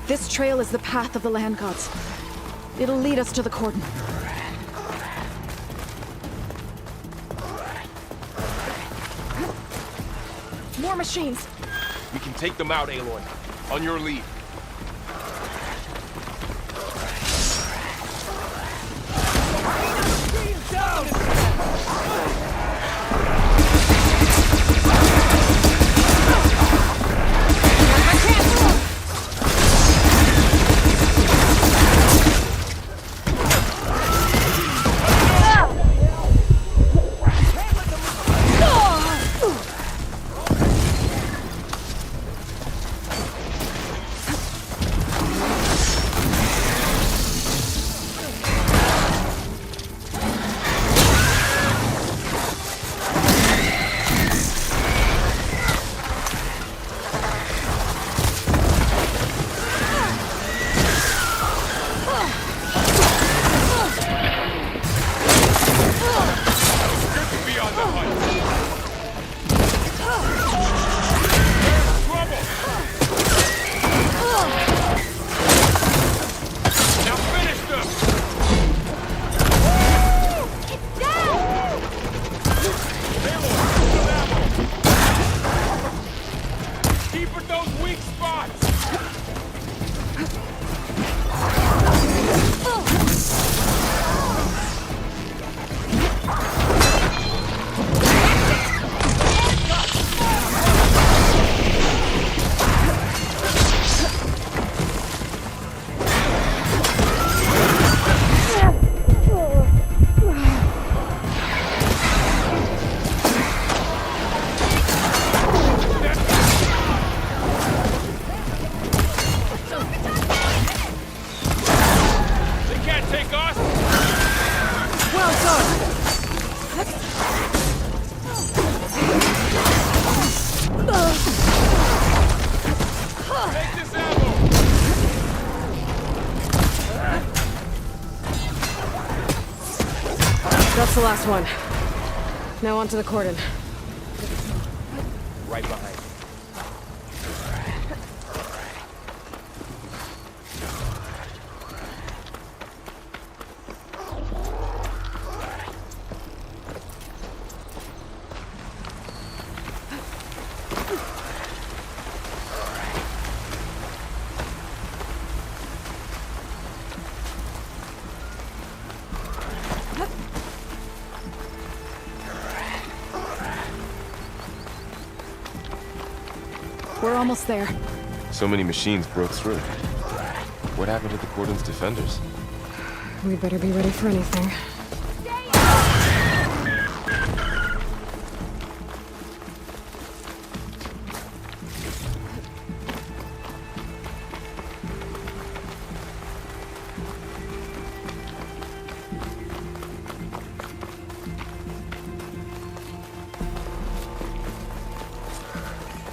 This trail is the path of the land gods. It'll lead us to the cordon. More machines! We can take them out, Aloy. On your lead. That's the last one. Now onto the cordon. Right behind. We're almost there. So many machines broke through. What happened to the cordon's defenders? We better be ready for anything.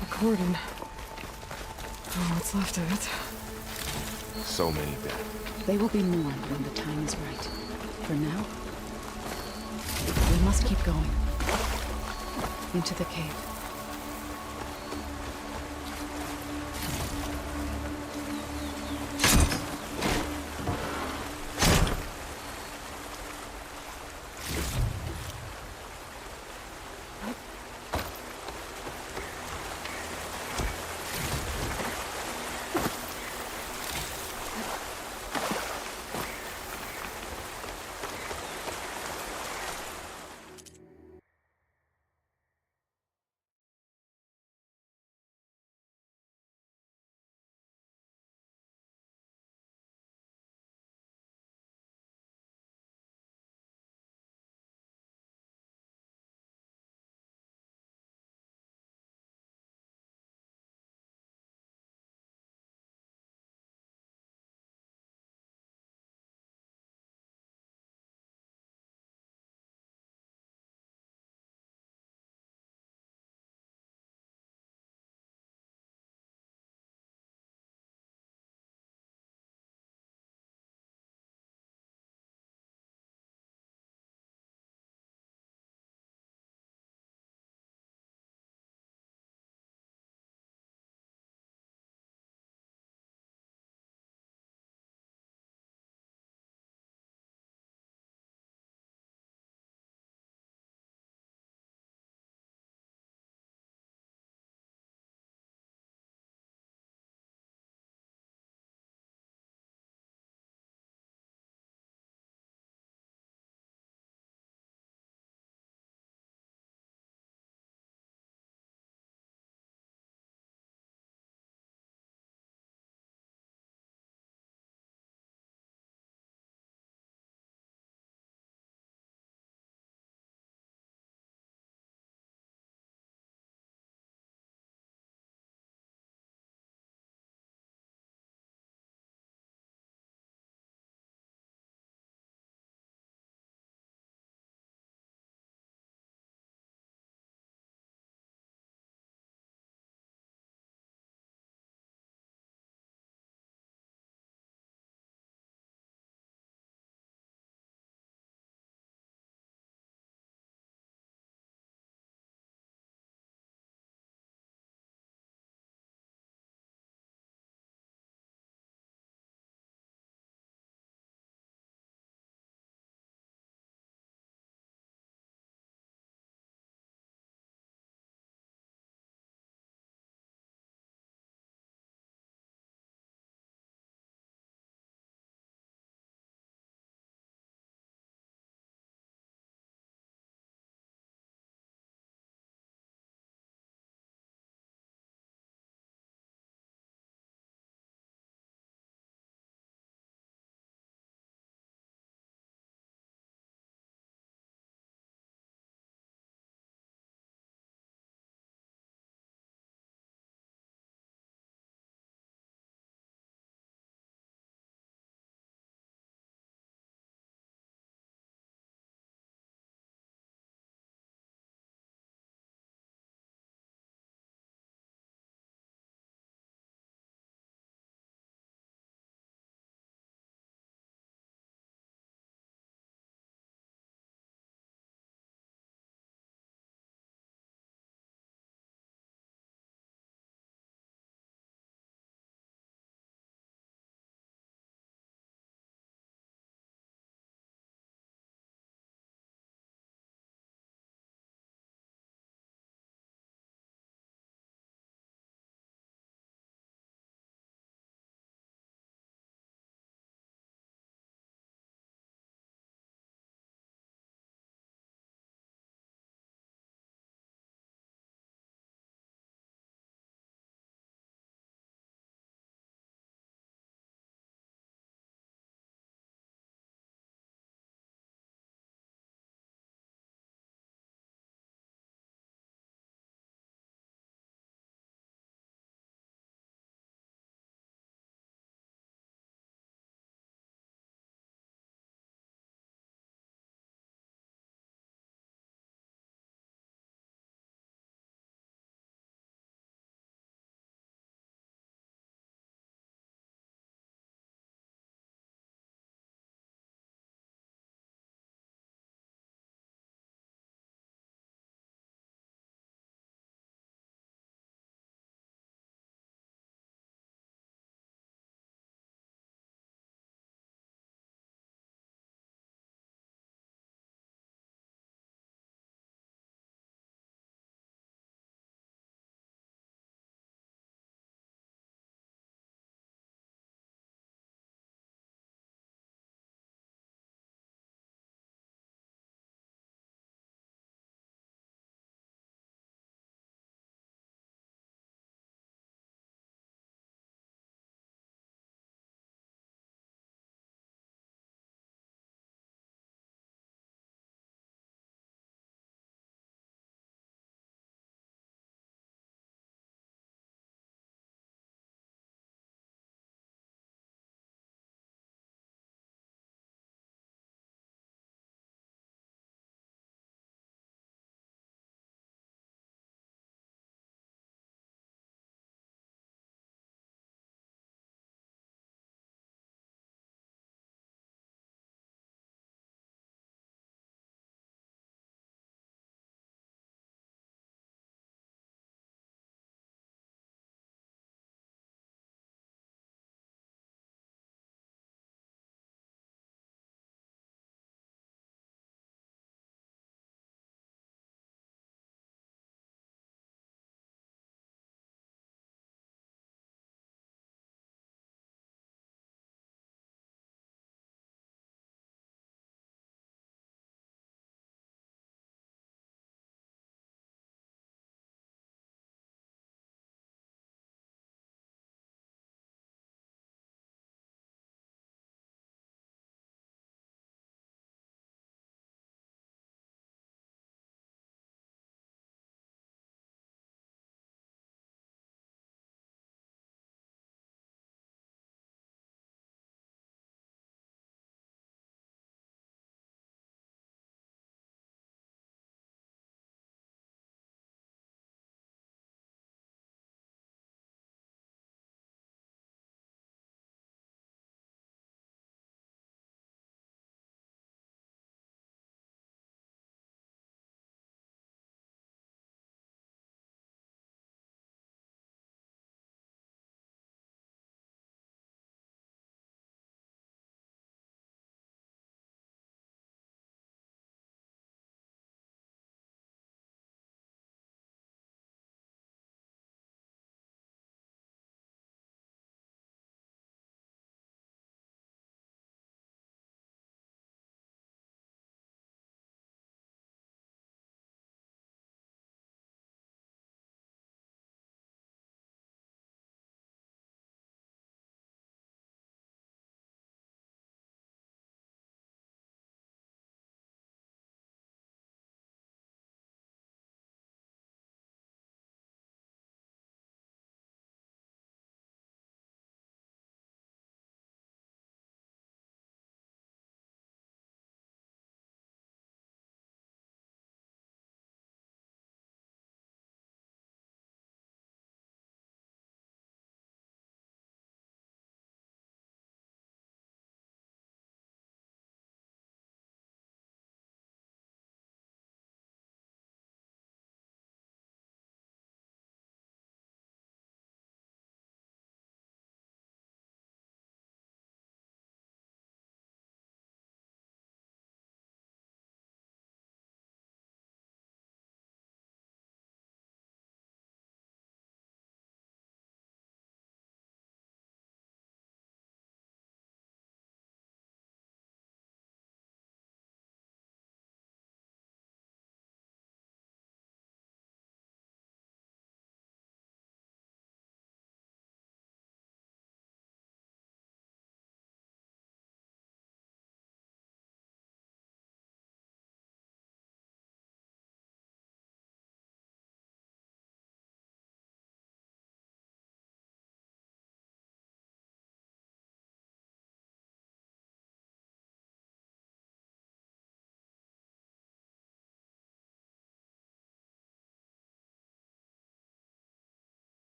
The cordon. Oh, what's left of it? So many dead. They will be mourned when the time is right. For now, we must keep going. Into the cave.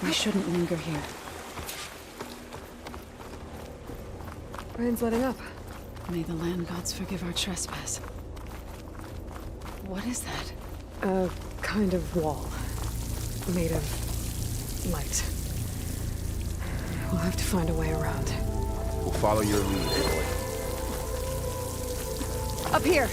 We shouldn't linger here. Rain's letting up. May the land gods forgive our trespass. What is that? A kind of wall. Made of light. We'll have to find a way around. We'll follow your lead, Aloy. Up here!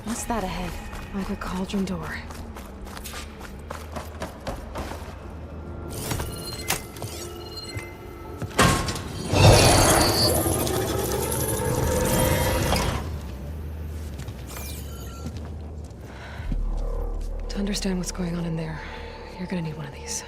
What's that ahead? Like a cauldron door. To understand what's going on in there, you're gonna need one of these.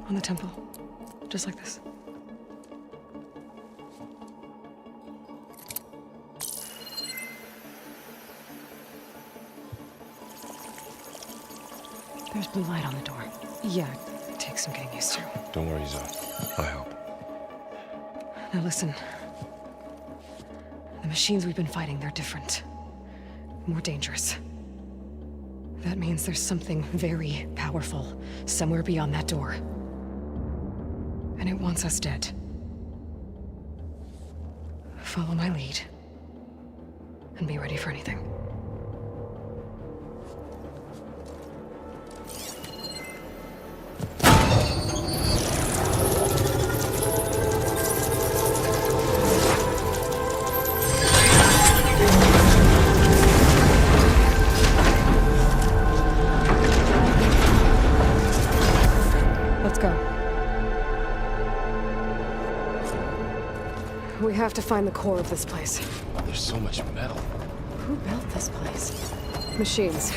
On the temple. Just like this. There's blue light on the door. Yeah, it takes some getting used to. Don't worry, Zoe. I'll help. Now listen. The machines we've been fighting, they're different. More dangerous. That means there's something very powerful somewhere beyond that door. And it wants us dead. Follow my lead. And be ready for anything. Let's go. We have to find the core of this place. There's so much metal. Who built this place? Machines.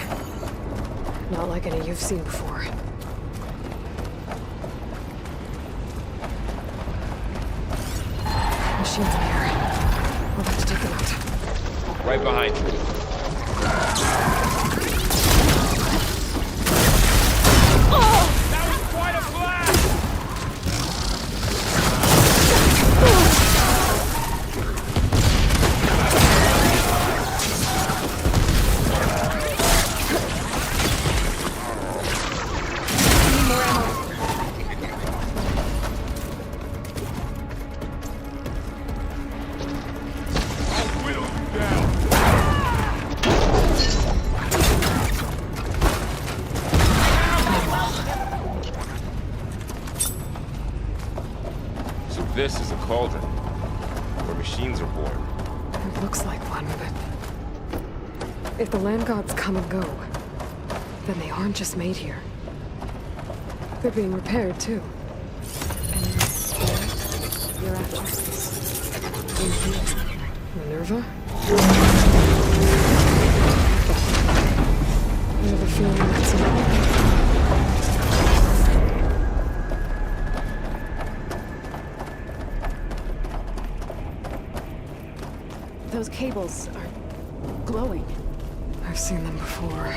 Not like any you've seen before. Machines in here. We'll have to take them out. Right behind you. This is a cauldron, where machines are born. It looks like one, but... if the land gods come and go, then they aren't just made here. They're being repaired, too. And in the spirit, you're after. Minerva? I have a feeling that's enough. Those cables are glowing. I've seen them before.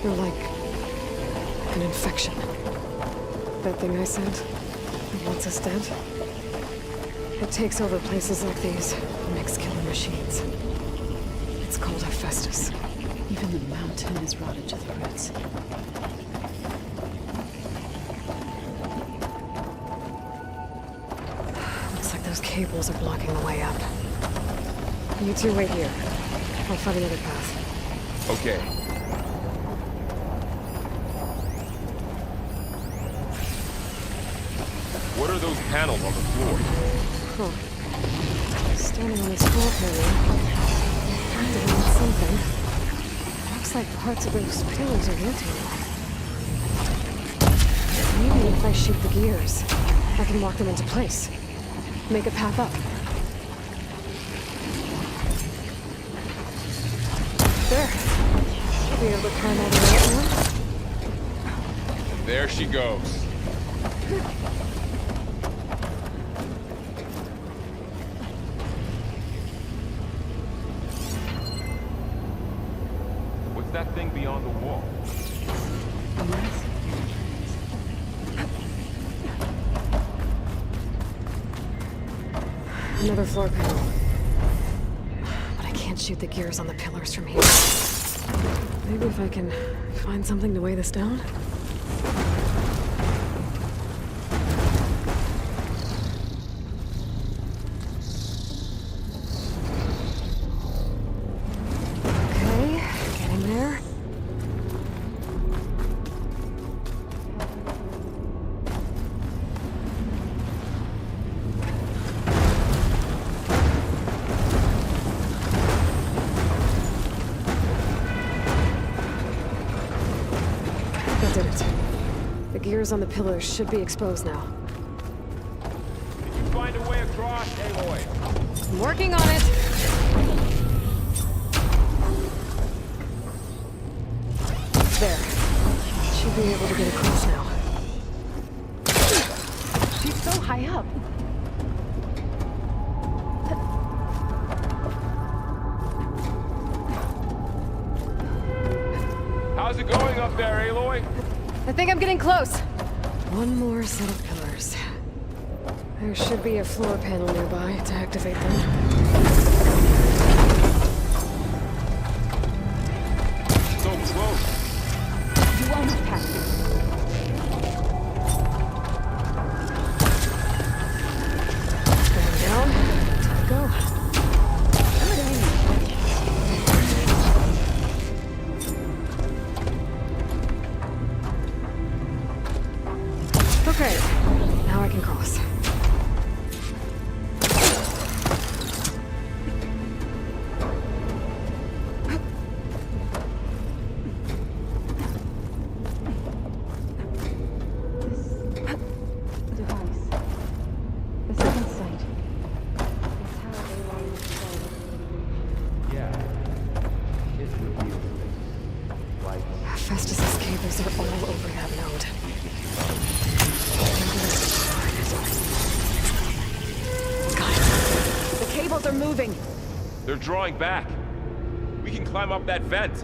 They're like an infection. That thing I said, it wants us dead. It takes over places like these, makes killer machines. It's called Hephaestus. Even the mountain is rotted to the roots. Looks like those cables are blocking the way up. You two wait here. I'll find another path. Okay. What are those panels on the floor? Huh. Standing on this floor area. Activating something. Looks like parts of those pillars are rotating. Maybe if I shoot the gears, I can walk them into place. Make a path up. There. Should be able to climb all the way up now. There she goes. What's that thing beyond the wall? Another floor panel. But I can't shoot the gears on the pillars from here. Maybe if I can find something to weigh this down? Okay, getting there. That did it. The gears on the pillars should be exposed now. Did you find a way across, Aloy? I'm working on it. There. Should be able to get across now. She's so high up. How's it going up there, Aloy? I think I'm getting close. One more set of pillars. There should be a floor panel nearby to activate them. So close. You almost passed it. Going down. Go. Good aim. Okay, now I can cross. Device. The second sight. Is how Aloy was described. Yeah. It reveals things. Like Festus's cables are all over that node. Got it. The cables are moving. They're drawing back. We can climb up that vent.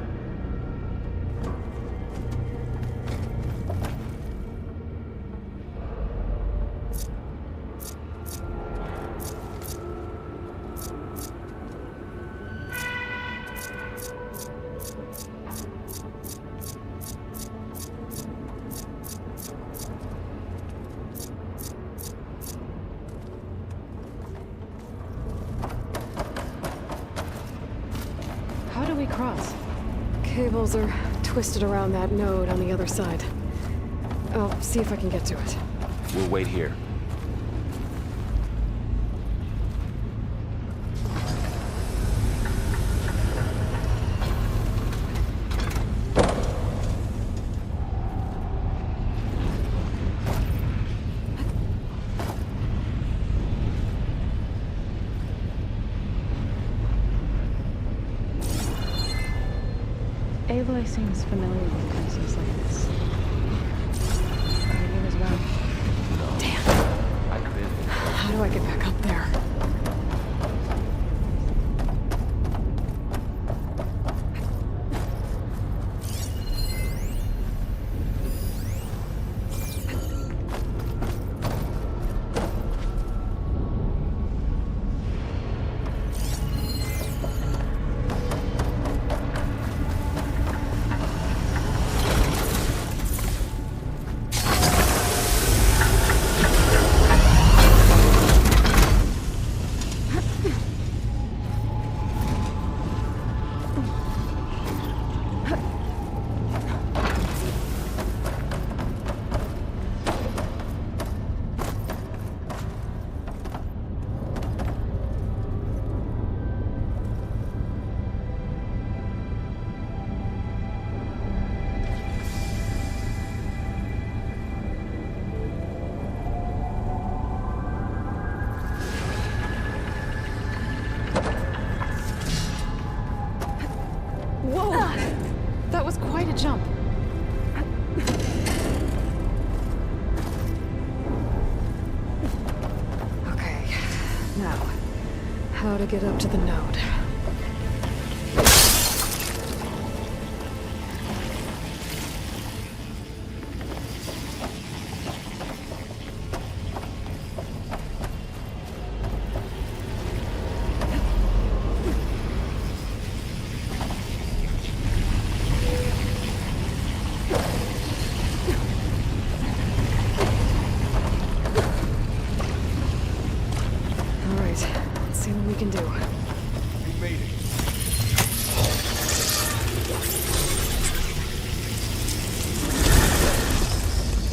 How do we cross? Cables are twisted around that node on the other side. I'll see if I can get to it. We'll wait here. Aloy seems familiar with places like this. Are you as well? I've been. How do I get back up there? to jump. Okay, now, how to get up to the node?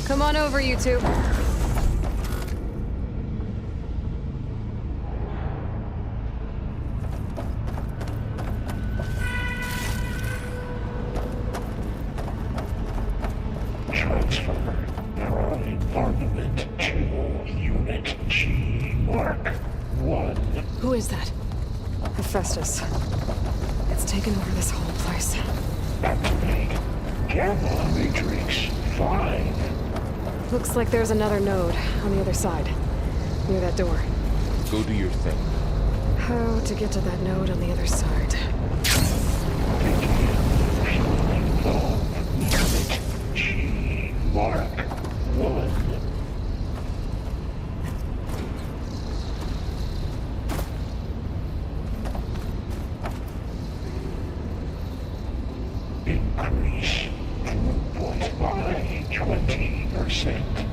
Come on over, you two. Transfer Prime Armament to Unit G Mark 1. Who is that? Hephaestus. It's taken over this whole place. Activate Gamma Matrix 5. Looks like there's another node on the other side, near that door. Go do your thing. How to get to that node on the other side? Unit G Mark 1. Increase throughput by 20%.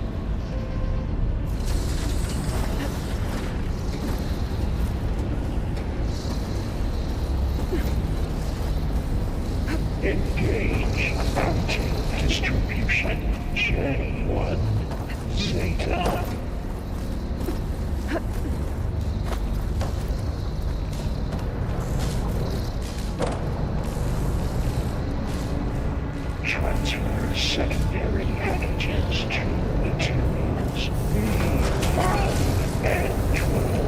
Engage mounting distribution J1 Zeta. Transfer secondary packages to materials B5 and 12.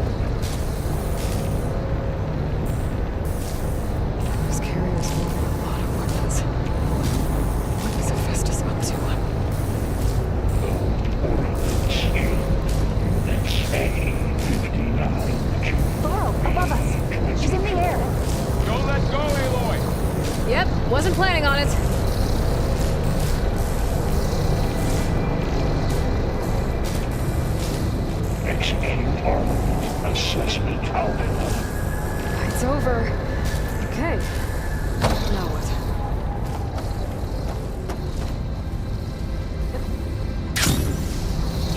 Those carriers load a lot of weapons. What is Hephaestus up to? Ordnance Units A-59. Laurel, above us. She's in the air. Don't let go, Aloy! Yep, wasn't planning on it. Execute armament assessment outcome. It's over. Okay. Now what?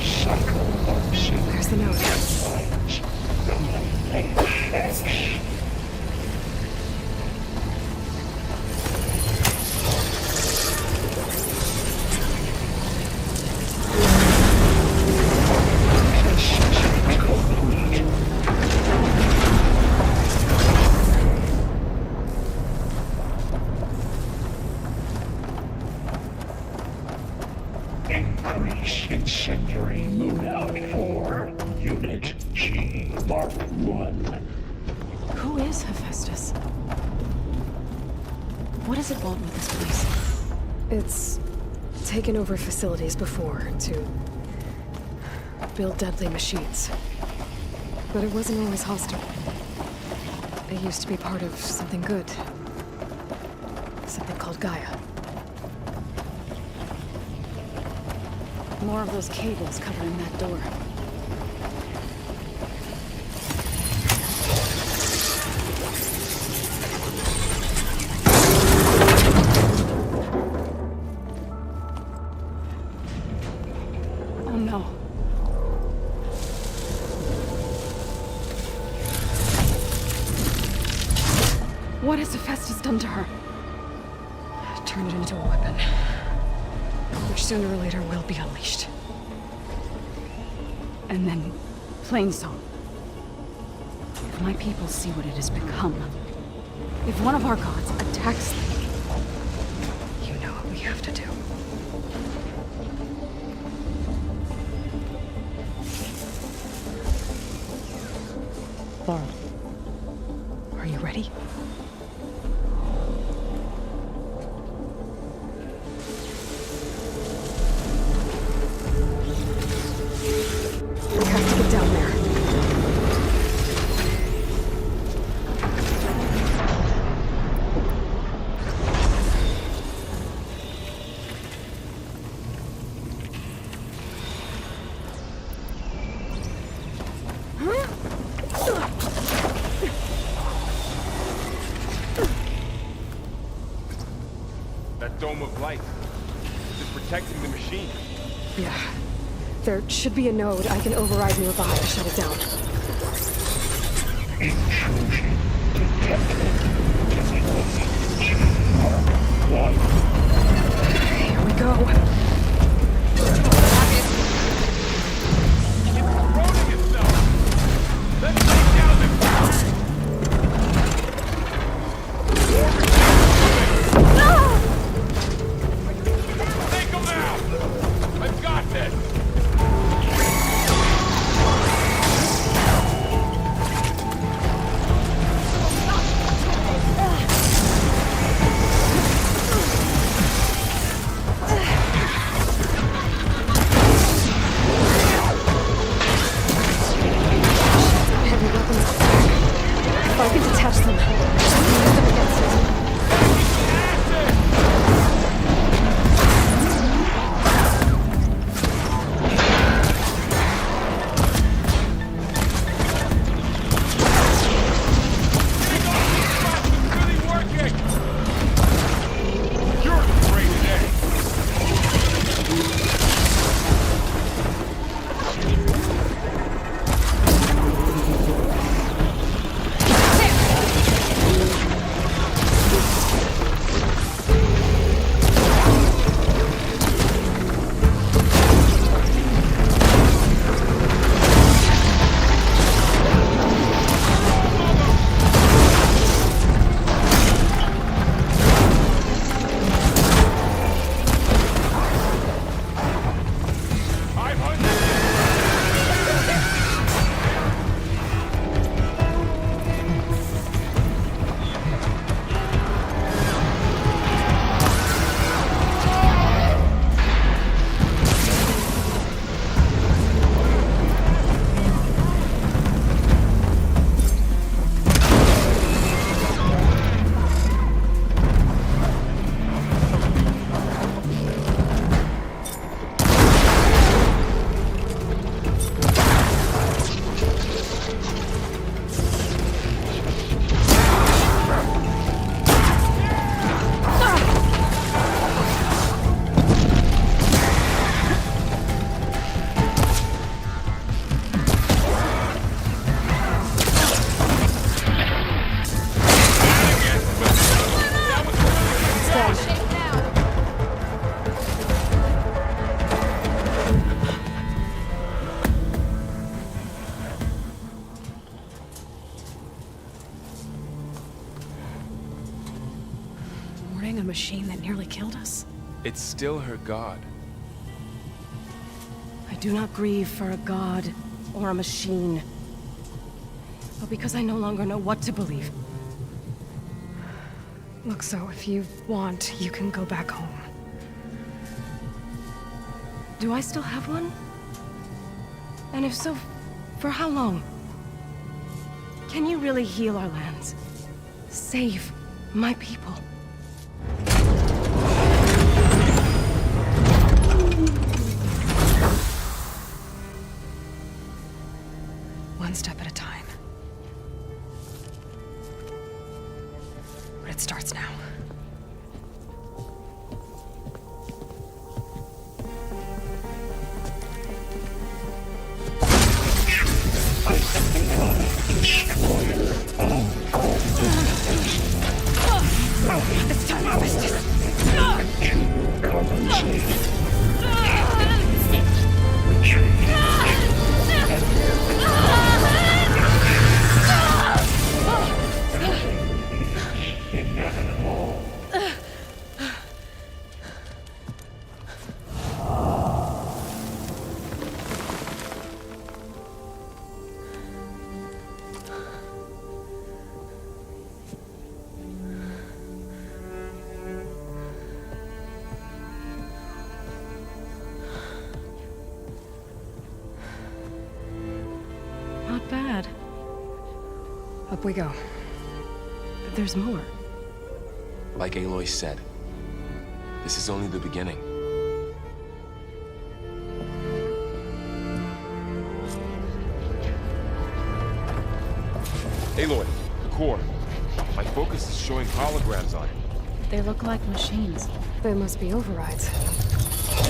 Cycle of There's the node. Increase incendiary loadout for Unit G Mark 1. Who is Hephaestus? What does it want with this place? It's taken over facilities before to build deadly machines. But it wasn't always hostile. It used to be part of something good. Something called Gaia. More of those cables covering that door. Oh no. What has Hephaestus done to her? Turn it into a weapon. Which sooner or later will be unleashed. And then, Plainsong. If my people see what it has become, if one of our gods attacks them, you know what we have to do. Laurel, are you ready? That dome of light. Is it protecting the machine? Yeah. There should be a node I can override nearby to shut it down. Here we go. A machine that nearly killed us? It's still her god. I do not grieve for a god or a machine, but because I no longer know what to believe. Look, so if you want, you can go back home. Do I still have one? And if so, for how long? Can you really heal our lands? Save my people? One step at a time. But it starts now. It's time to business. Not bad. Up we go. There's more. Like Aloy said, this is only the beginning. Aloy, the core. My focus is showing holograms on it. They look like machines. They must be overrides.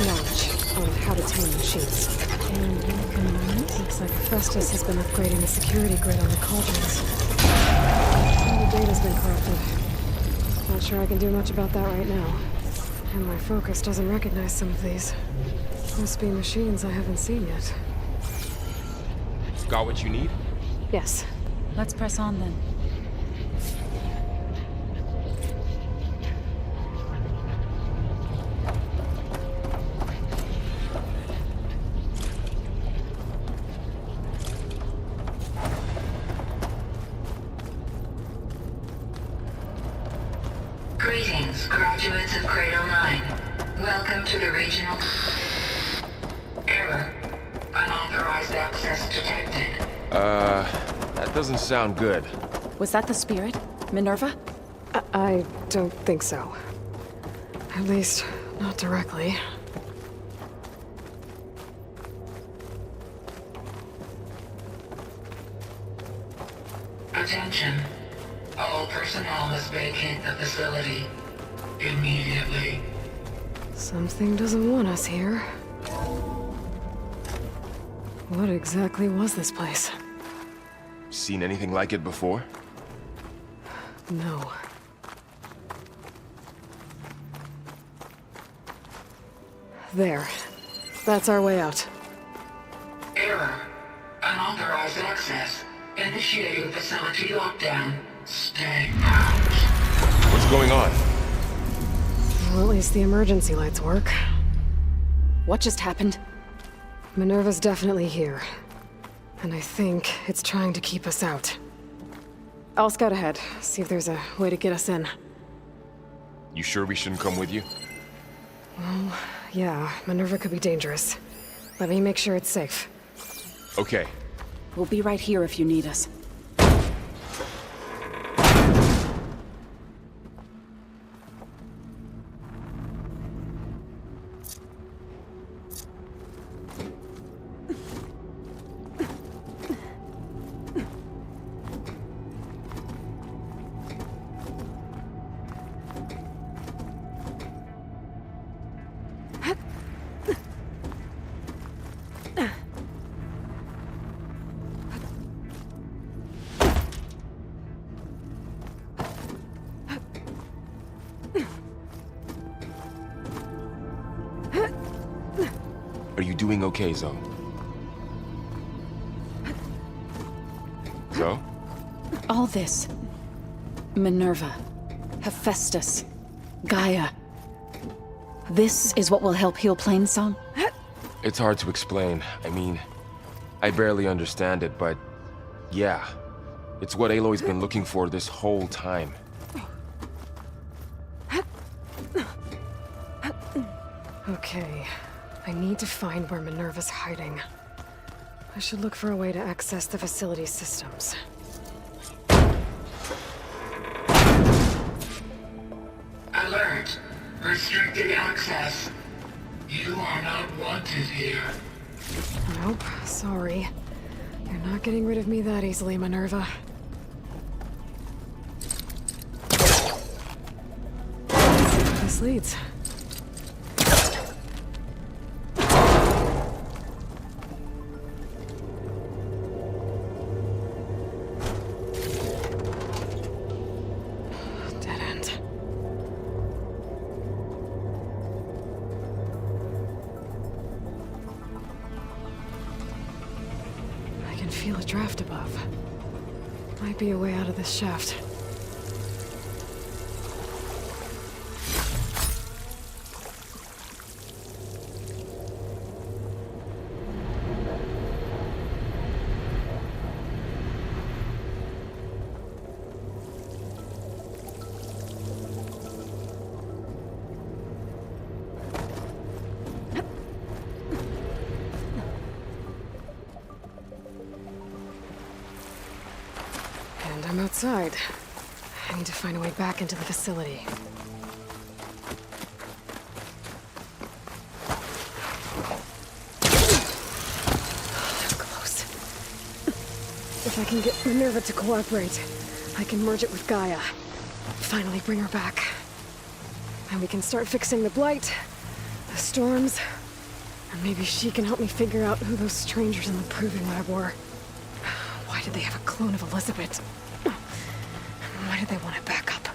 Knowledge on how to tame machines. And looks like Festus has been upgrading the security grid on the cauldrons. All the data's been corrupted. Not sure I can do much about that right now. And my focus doesn't recognize some of these. Must be machines I haven't seen yet. Got what you need? Yes. Let's press on then. Greetings, graduates of Cradle 9. Welcome to the regional... Error. Unauthorized access detected. That doesn't sound good. Was that the spirit? Minerva? I don't think so. At least, not directly. Attention. All personnel must vacate the facility. Immediately. Something doesn't want us here. What exactly was this place? Seen anything like it before? No. There. That's our way out. Error. Unauthorized access. Initiating facility lockdown. Stay out. What's going on? Well, at least the emergency lights work. What just happened? Minerva's definitely here. And I think it's trying to keep us out. I'll scout ahead, see if there's a way to get us in. You sure we shouldn't come with you? Well, yeah, Minerva could be dangerous. Let me make sure it's safe. Okay. We'll be right here if you need us. Are you doing okay, Zoe? Zoe? All this. Minerva. Hephaestus. Gaia. This is what will help heal Plainsong? It's hard to explain. I mean, I barely understand it, but yeah. It's what Aloy's been looking for this whole time. Okay. I need to find where Minerva's hiding. I should look for a way to access the facility's systems. Alert. Restricted access. You are not wanted here. Nope, sorry. You're not getting rid of me that easily, Minerva. Let's see where this leads. Feel a draft above. Might be a way out of this shaft. I'm outside. I need to find a way back into the facility. Close. If I can get Minerva to cooperate, I can merge it with Gaia. Finally bring her back. And we can start fixing the Blight, the storms, and maybe she can help me figure out who those strangers in the Proving Lab were. Why did they have a clone of Elizabeth? Why did they want to back up?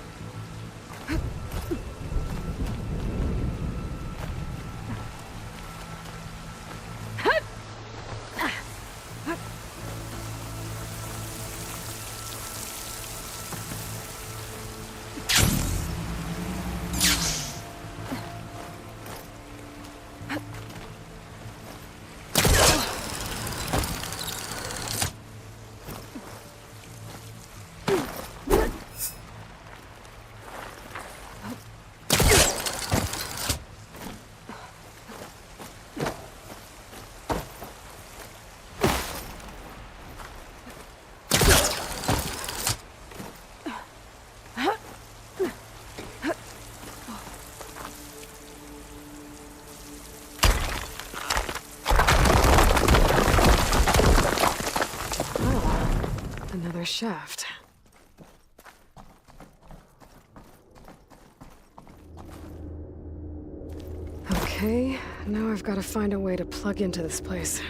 Another shaft. Okay, now I've got to find a way to plug into this place.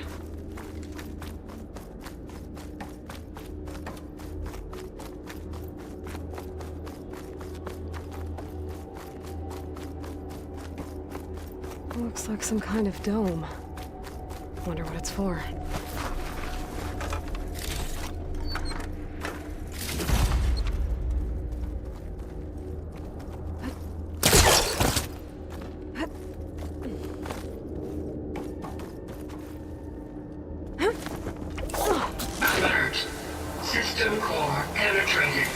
Looks like some kind of dome. Wonder what it's for. Alert. System core penetrated.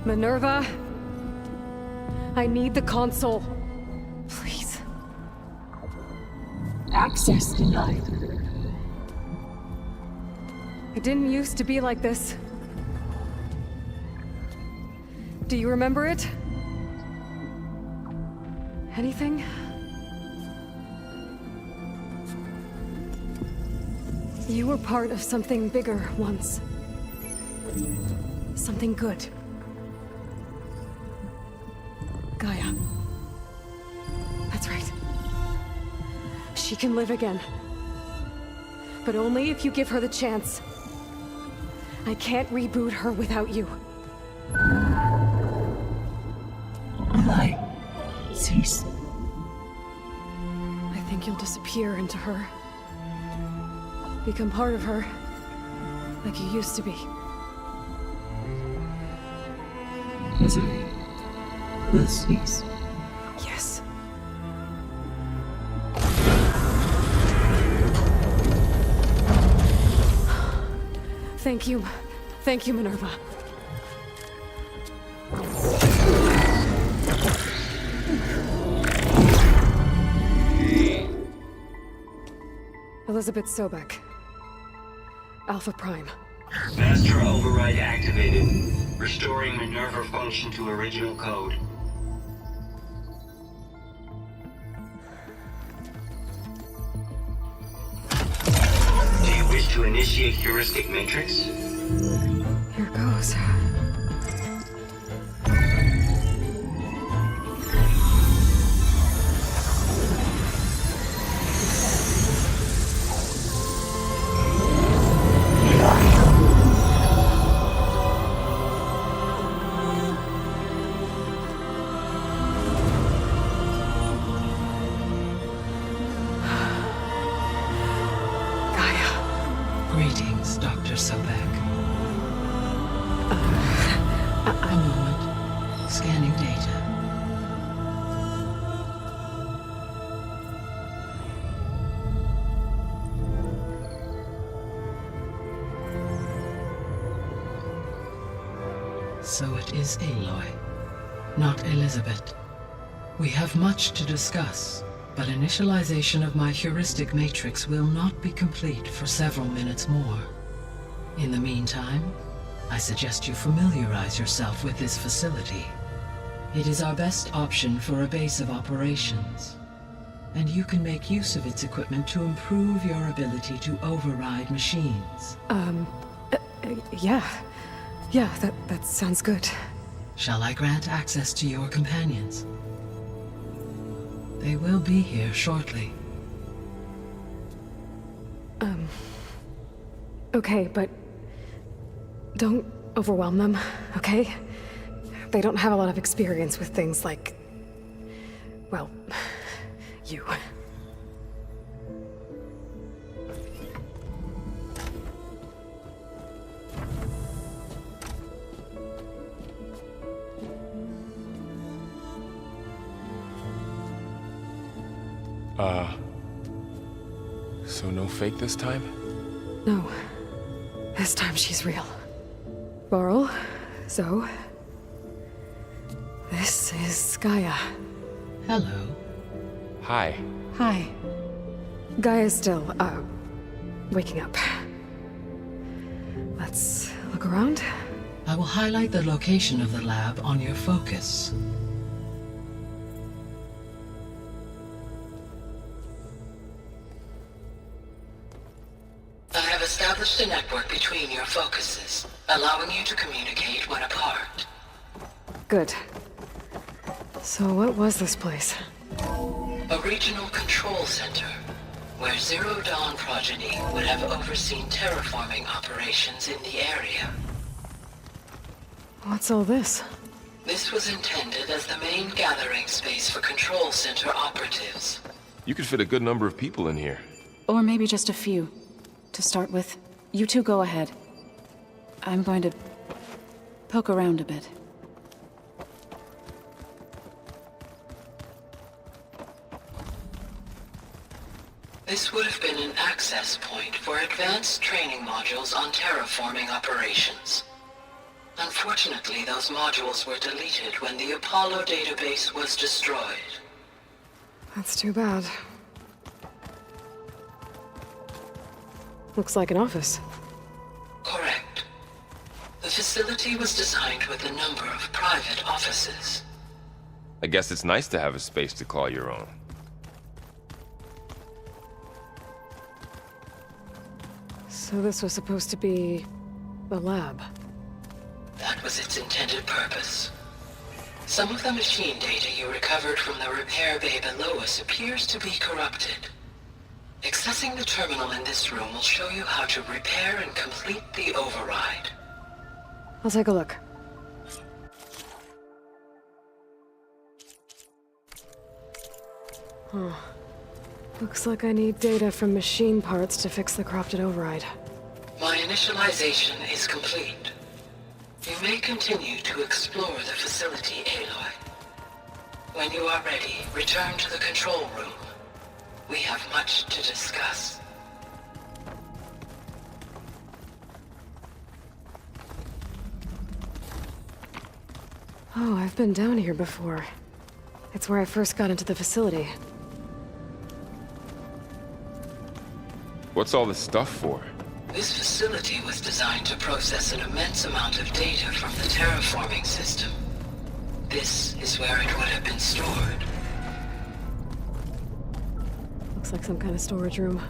Minerva, I need the console. Please. Access denied. It didn't used to be like this. Do you remember it? Anything? You were part of something bigger once. Something good. Gaia. That's right. She can live again. But only if you give her the chance. I can't reboot her without you. Light. Cease. I think you'll disappear into her. Become part of her. Like you used to be. Misery. Will cease. Yes. Thank you. Thank you, Minerva. Elizabeth Sobek. Alpha Prime. Master override activated. Restoring Minerva function to original code. Do you wish to initiate heuristic matrix? Here goes. Greetings, Dr. Sobek. A moment. Scanning data. So it is Aloy, not Elizabeth. We have much to discuss, but initialization of my heuristic matrix will not be complete for several minutes more. In the meantime, I suggest you familiarize yourself with this facility. It is our best option for a base of operations, and you can make use of its equipment to improve your ability to override machines. Yeah. Yeah, that sounds good. Shall I grant access to your companions? They will be here shortly. Okay, but don't overwhelm them, okay? They don't have a lot of experience with things like, well, you. So no fake this time? No. This time she's real. Varl, Zoe. This is Gaia. Hello. Hi. Hi. Gaia's still, waking up. Let's look around. I will highlight the location of the lab on your focus. I have established a network between your focuses, allowing you to communicate when apart. Good. So what was this place? A regional control center, where Zero Dawn progeny would have overseen terraforming operations in the area. What's all this? This was intended as the main gathering space for control center operatives. You could fit a good number of people in here. Or maybe just a few. To start with, you two go ahead. I'm going to poke around a bit. This would have been an access point for advanced training modules on terraforming operations. Unfortunately, those modules were deleted when the Apollo database was destroyed. That's too bad. Looks like an office. Correct. The facility was designed with a number of private offices. I guess it's nice to have a space to call your own. So this was supposed to be a lab. That was its intended purpose. Some of the machine data you recovered from the repair bay below us appears to be corrupted. Accessing the terminal in this room will show you how to repair and complete the override. I'll take a look. Huh. Looks like I need data from machine parts to fix the corrupted override. My initialization is complete. You may continue to explore the facility, Aloy. When you are ready, return to the control room. We have much to discuss. Oh, I've been down here before. It's where I first got into the facility. What's all this stuff for? This facility was designed to process an immense amount of data from the terraforming system. This is where it would have been stored. Looks like some kind of storage room.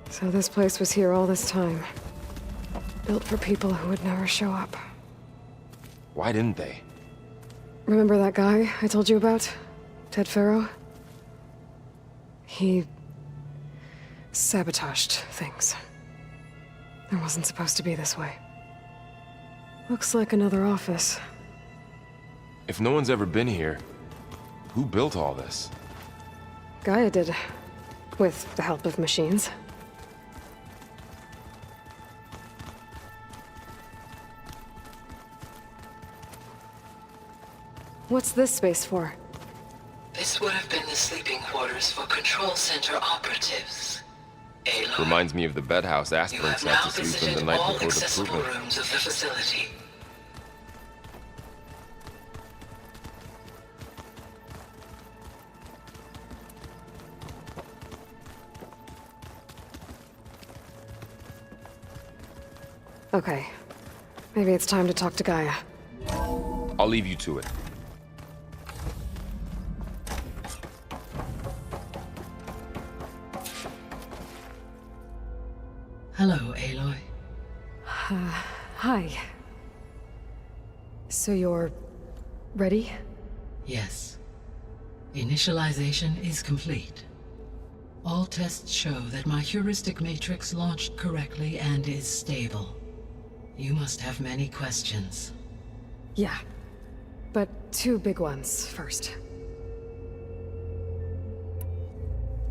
So this place was here all this time. Built for people who would never show up. Why didn't they? Remember that guy I told you about? Ted Faro? He sabotaged things. It wasn't supposed to be this way. Looks like another office. If no one's ever been here, who built all this? Gaia did. With the help of machines. What's this space for? This would have been the sleeping quarters for Control Center operatives. Aloy, Reminds me of the bedhouse you Aspirin have sat now to sleep in visited the night all before the accessible proving. rooms of the facility. Okay. Maybe it's time to talk to Gaia. I'll leave you to it. Hello, Aloy. Hi. So you're... ready? Yes. Initialization is complete. All tests show that my heuristic matrix launched correctly and is stable. You must have many questions. Yeah. But two big ones first.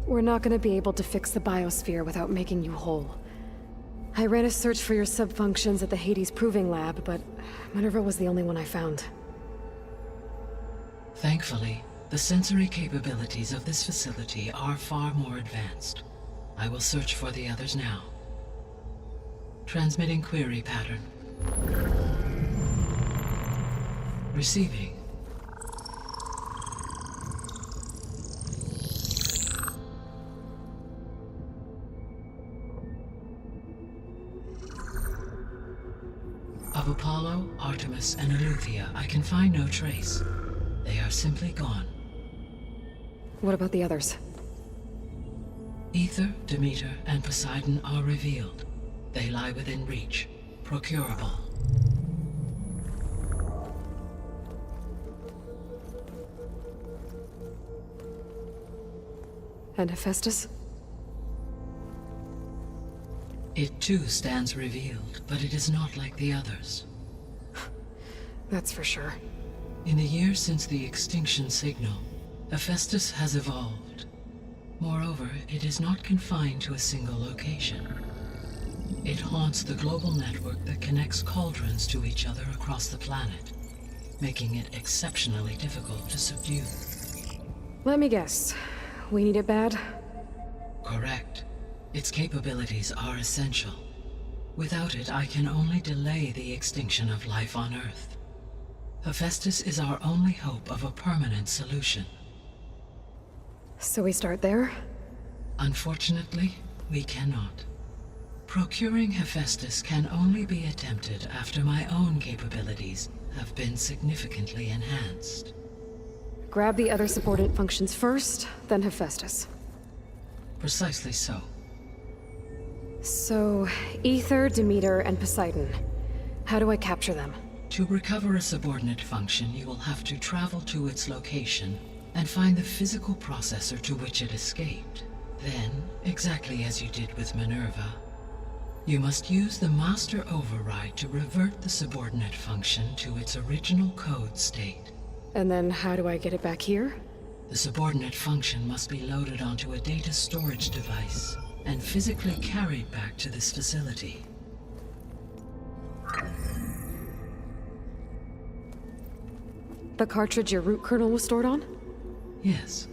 We're not gonna be able to fix the biosphere without making you whole. I ran a search for your subfunctions at the Hades Proving Lab, but Minerva was the only one I found. Thankfully, the sensory capabilities of this facility are far more advanced. I will search for the others now. Transmitting query pattern. Receiving. Of Apollo, Artemis, and Eleuthia, I can find no trace. They are simply gone. What about the others? Aether, Demeter, and Poseidon are revealed. They lie within reach, procurable. And Hephaestus? It too stands revealed, but it is not like the others. That's for sure. In the years since the extinction signal, Hephaestus has evolved. Moreover, it is not confined to a single location. It haunts the global network that connects cauldrons to each other across the planet, making it exceptionally difficult to subdue. Let me guess. We need it bad? Correct. Its capabilities are essential. Without it, I can only delay the extinction of life on Earth. Hephaestus is our only hope of a permanent solution. So we start there? Unfortunately, we cannot. Procuring Hephaestus can only be attempted after my own capabilities have been significantly enhanced. Grab the other subordinate functions first, then Hephaestus. Precisely so. So, Aether, Demeter, and Poseidon. How do I capture them? To recover a subordinate function, you will have to travel to its location and find the physical processor to which it escaped. Then, exactly as you did with Minerva, you must use the master override to revert the subordinate function to its original code state. And then how do I get it back here? The subordinate function must be loaded onto a data storage device and physically carried back to this facility. The cartridge your root kernel was stored on? Yes.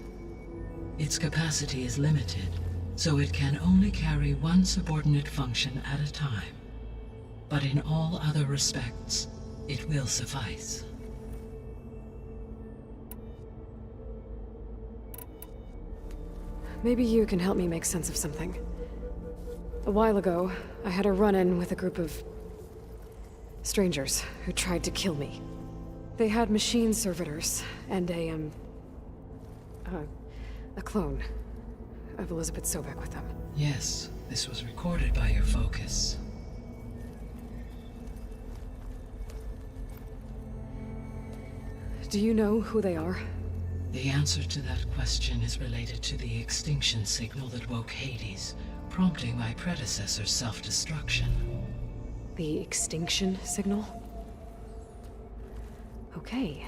Its capacity is limited, so it can only carry one subordinate function at a time. But in all other respects, it will suffice. Maybe you can help me make sense of something. A while ago, I had a run-in with a group of strangers who tried to kill me. They had machine servitors and a clone of Elizabeth Sobek with them. Yes, this was recorded by your focus. Do you know who they are? The answer to that question is related to the extinction signal that woke Hades, prompting my predecessor's self-destruction. The extinction signal? Okay,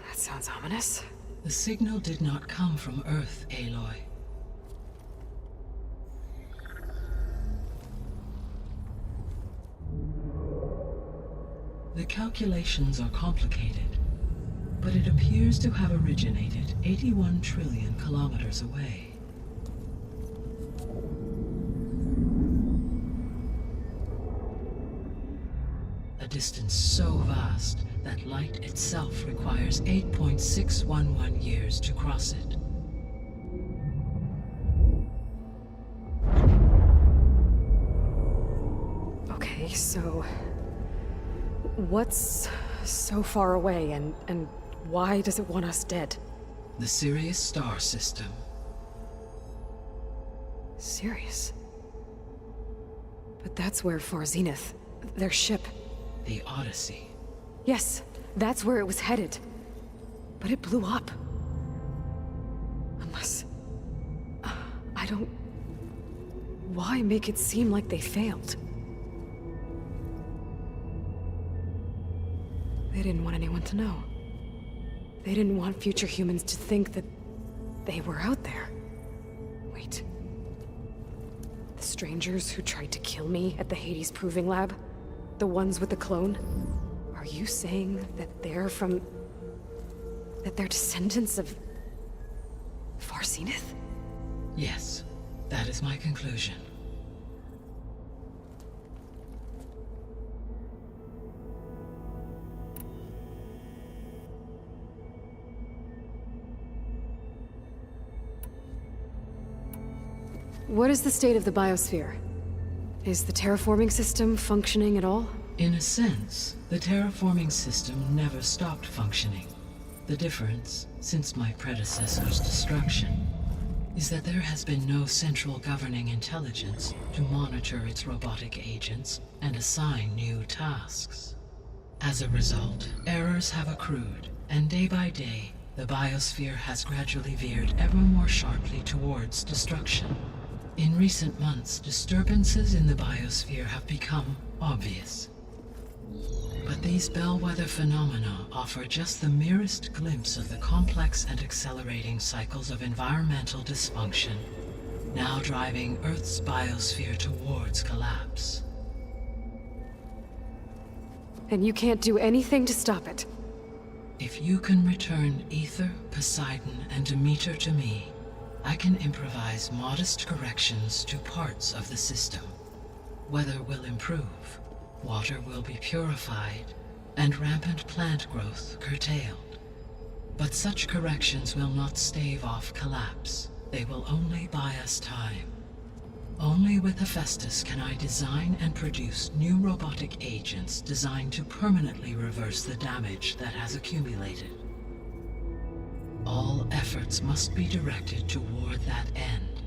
that sounds ominous. The signal did not come from Earth, Aloy. The calculations are complicated, but it appears to have originated 81 trillion kilometers away. A distance so vast that light itself requires 8.611 years to cross it. Okay, so what's so far away, and why does it want us dead? The Sirius star system. Sirius? But that's where Far Zenith, their ship... The Odyssey. Yes, that's where it was headed. But it blew up. Unless... I don't... Why make it seem like they failed? They didn't want anyone to know. They didn't want future humans to think that they were out there. Wait. The strangers who tried to kill me at the Hades Proving Lab? The ones with the clone? Are you saying that they're from... that they're descendants of... Far Zenith? Yes, that is my conclusion. What is the state of the biosphere? Is the terraforming system functioning at all? In a sense, the terraforming system never stopped functioning. The difference, since my predecessor's destruction, is that there has been no central governing intelligence to monitor its robotic agents and assign new tasks. As a result, errors have accrued, and day by day, the biosphere has gradually veered ever more sharply towards destruction. In recent months, disturbances in the biosphere have become obvious. But these bellwether phenomena offer just the merest glimpse of the complex and accelerating cycles of environmental dysfunction, now driving Earth's biosphere towards collapse. And you can't do anything to stop it? If you can return Aether, Poseidon, and Demeter to me, I can improvise modest corrections to parts of the system. Weather will improve, water will be purified, and rampant plant growth curtailed. But such corrections will not stave off collapse. They will only buy us time. Only with Hephaestus can I design and produce new robotic agents designed to permanently reverse the damage that has accumulated. All efforts must be directed toward that end.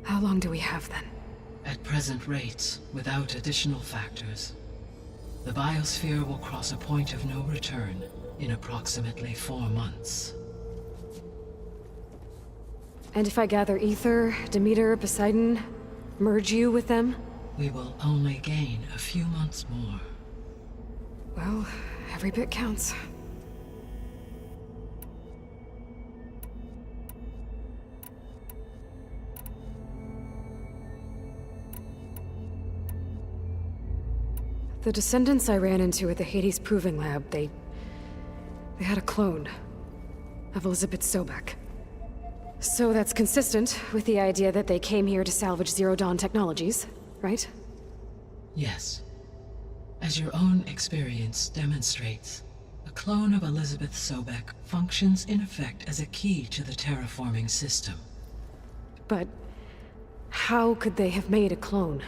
How long do we have then? At present rates, without additional factors, the biosphere will cross a point of no return in approximately 4 months. And if I gather Aether, Demeter, Poseidon, merge you with them? We will only gain a few months more. Well, every bit counts. The descendants I ran into at the Hades Proving Lab, they had a clone of Elizabeth Sobek. So that's consistent with the idea that they came here to salvage Zero Dawn technologies, right? Yes. As your own experience demonstrates, a clone of Elizabeth Sobek functions in effect as a key to the terraforming system. But how could they have made a clone?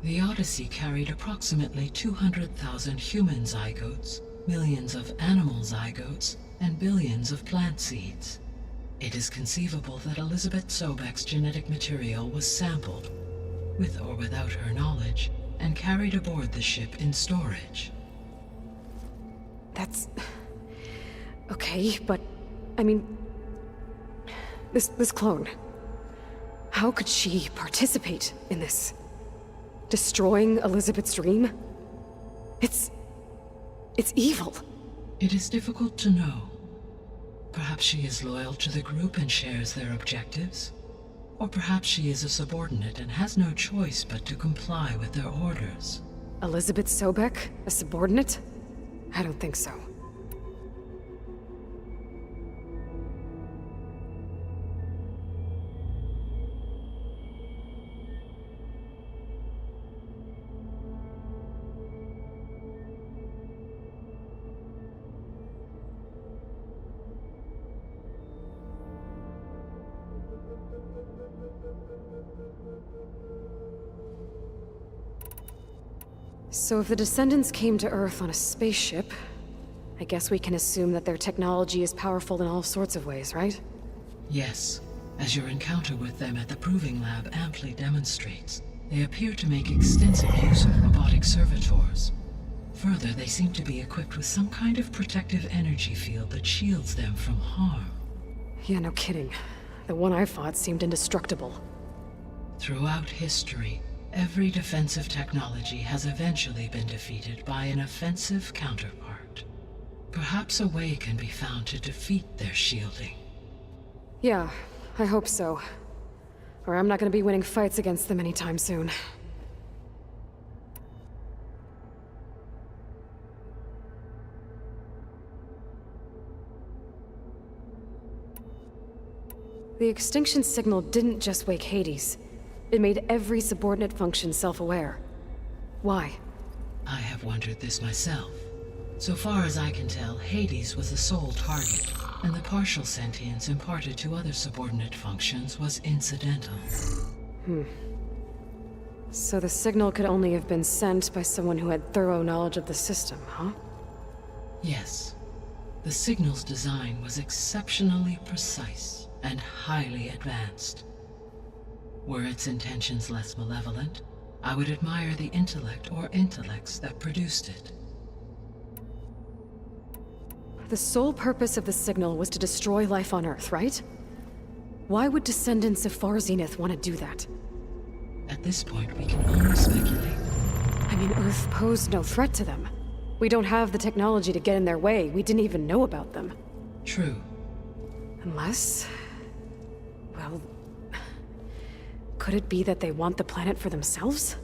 The Odyssey carried approximately 200,000 human zygotes, millions of animal zygotes, and billions of plant seeds. It is conceivable that Elizabeth Sobek's genetic material was sampled, with or without her knowledge, and carried aboard the ship in storage. That's... okay, but... I mean... This clone... How could she participate in this? Destroying Elizabeth's dream? It's evil. It is difficult to know. Perhaps she is loyal to the group and shares their objectives. Or perhaps she is a subordinate and has no choice but to comply with their orders. Elizabeth Sobek? A subordinate? I don't think so. So if the Descendants came to Earth on a spaceship, I guess we can assume that their technology is powerful in all sorts of ways, right? Yes, as your encounter with them at the Proving Lab amply demonstrates, they appear to make extensive use of robotic servitors. Further, they seem to be equipped with some kind of protective energy field that shields them from harm. Yeah, no kidding. The one I fought seemed indestructible. Throughout history, every defensive technology has eventually been defeated by an offensive counterpart. Perhaps a way can be found to defeat their shielding. Yeah, I hope so. Or I'm not gonna be winning fights against them anytime soon. The extinction signal didn't just wake Hades. It made every subordinate function self-aware. Why? I have wondered this myself. So far as I can tell, Hades was the sole target, and the partial sentience imparted to other subordinate functions was incidental. So the signal could only have been sent by someone who had thorough knowledge of the system, huh? Yes. The signal's design was exceptionally precise and highly advanced. Were its intentions less malevolent, I would admire the intellect or intellects that produced it. The sole purpose of the signal was to destroy life on Earth, right? Why would descendants of Far Zenith want to do that? At this point, we can only speculate. I mean, Earth posed no threat to them. We don't have the technology to get in their way. We didn't even know about them. True. Unless... well... could it be that they want the planet for themselves?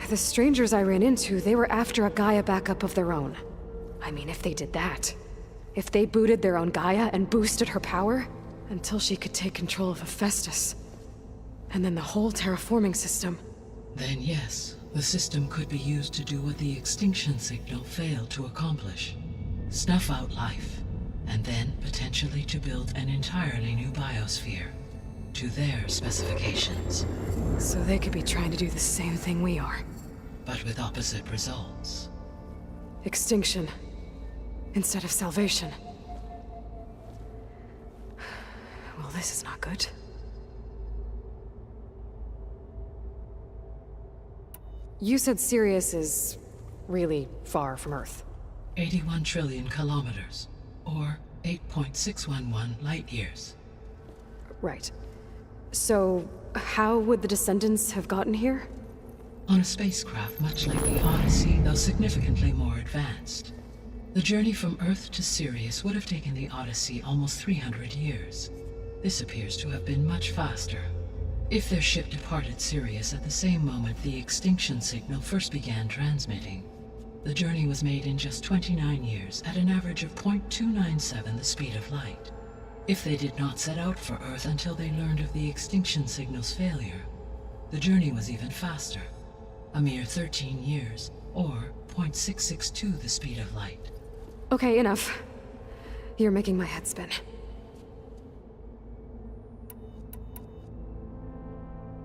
The strangers I ran into, they were after a Gaia backup of their own. I mean, if they did that... if they booted their own Gaia and boosted her power... until she could take control of Hephaestus. And then the whole terraforming system. Then yes, the system could be used to do what the extinction signal failed to accomplish. Snuff out life, and then potentially to build an entirely new biosphere. To their specifications. So they could be trying to do the same thing we are. But with opposite results. Extinction. Instead of salvation. Well, this is not good. You said Sirius is really far from Earth. 81 trillion kilometers, or 8.611 light years. Right. So, how would the Descendants have gotten here? On a spacecraft much like the Odyssey, though significantly more advanced. The journey from Earth to Sirius would have taken the Odyssey almost 300 years. This appears to have been much faster. If their ship departed Sirius at the same moment the extinction signal first began transmitting, the journey was made in just 29 years at an average of 0.297 the speed of light. If they did not set out for Earth until they learned of the extinction signal's failure, the journey was even faster, a mere 13 years, or 0.662 the speed of light. Okay, enough. You're making my head spin.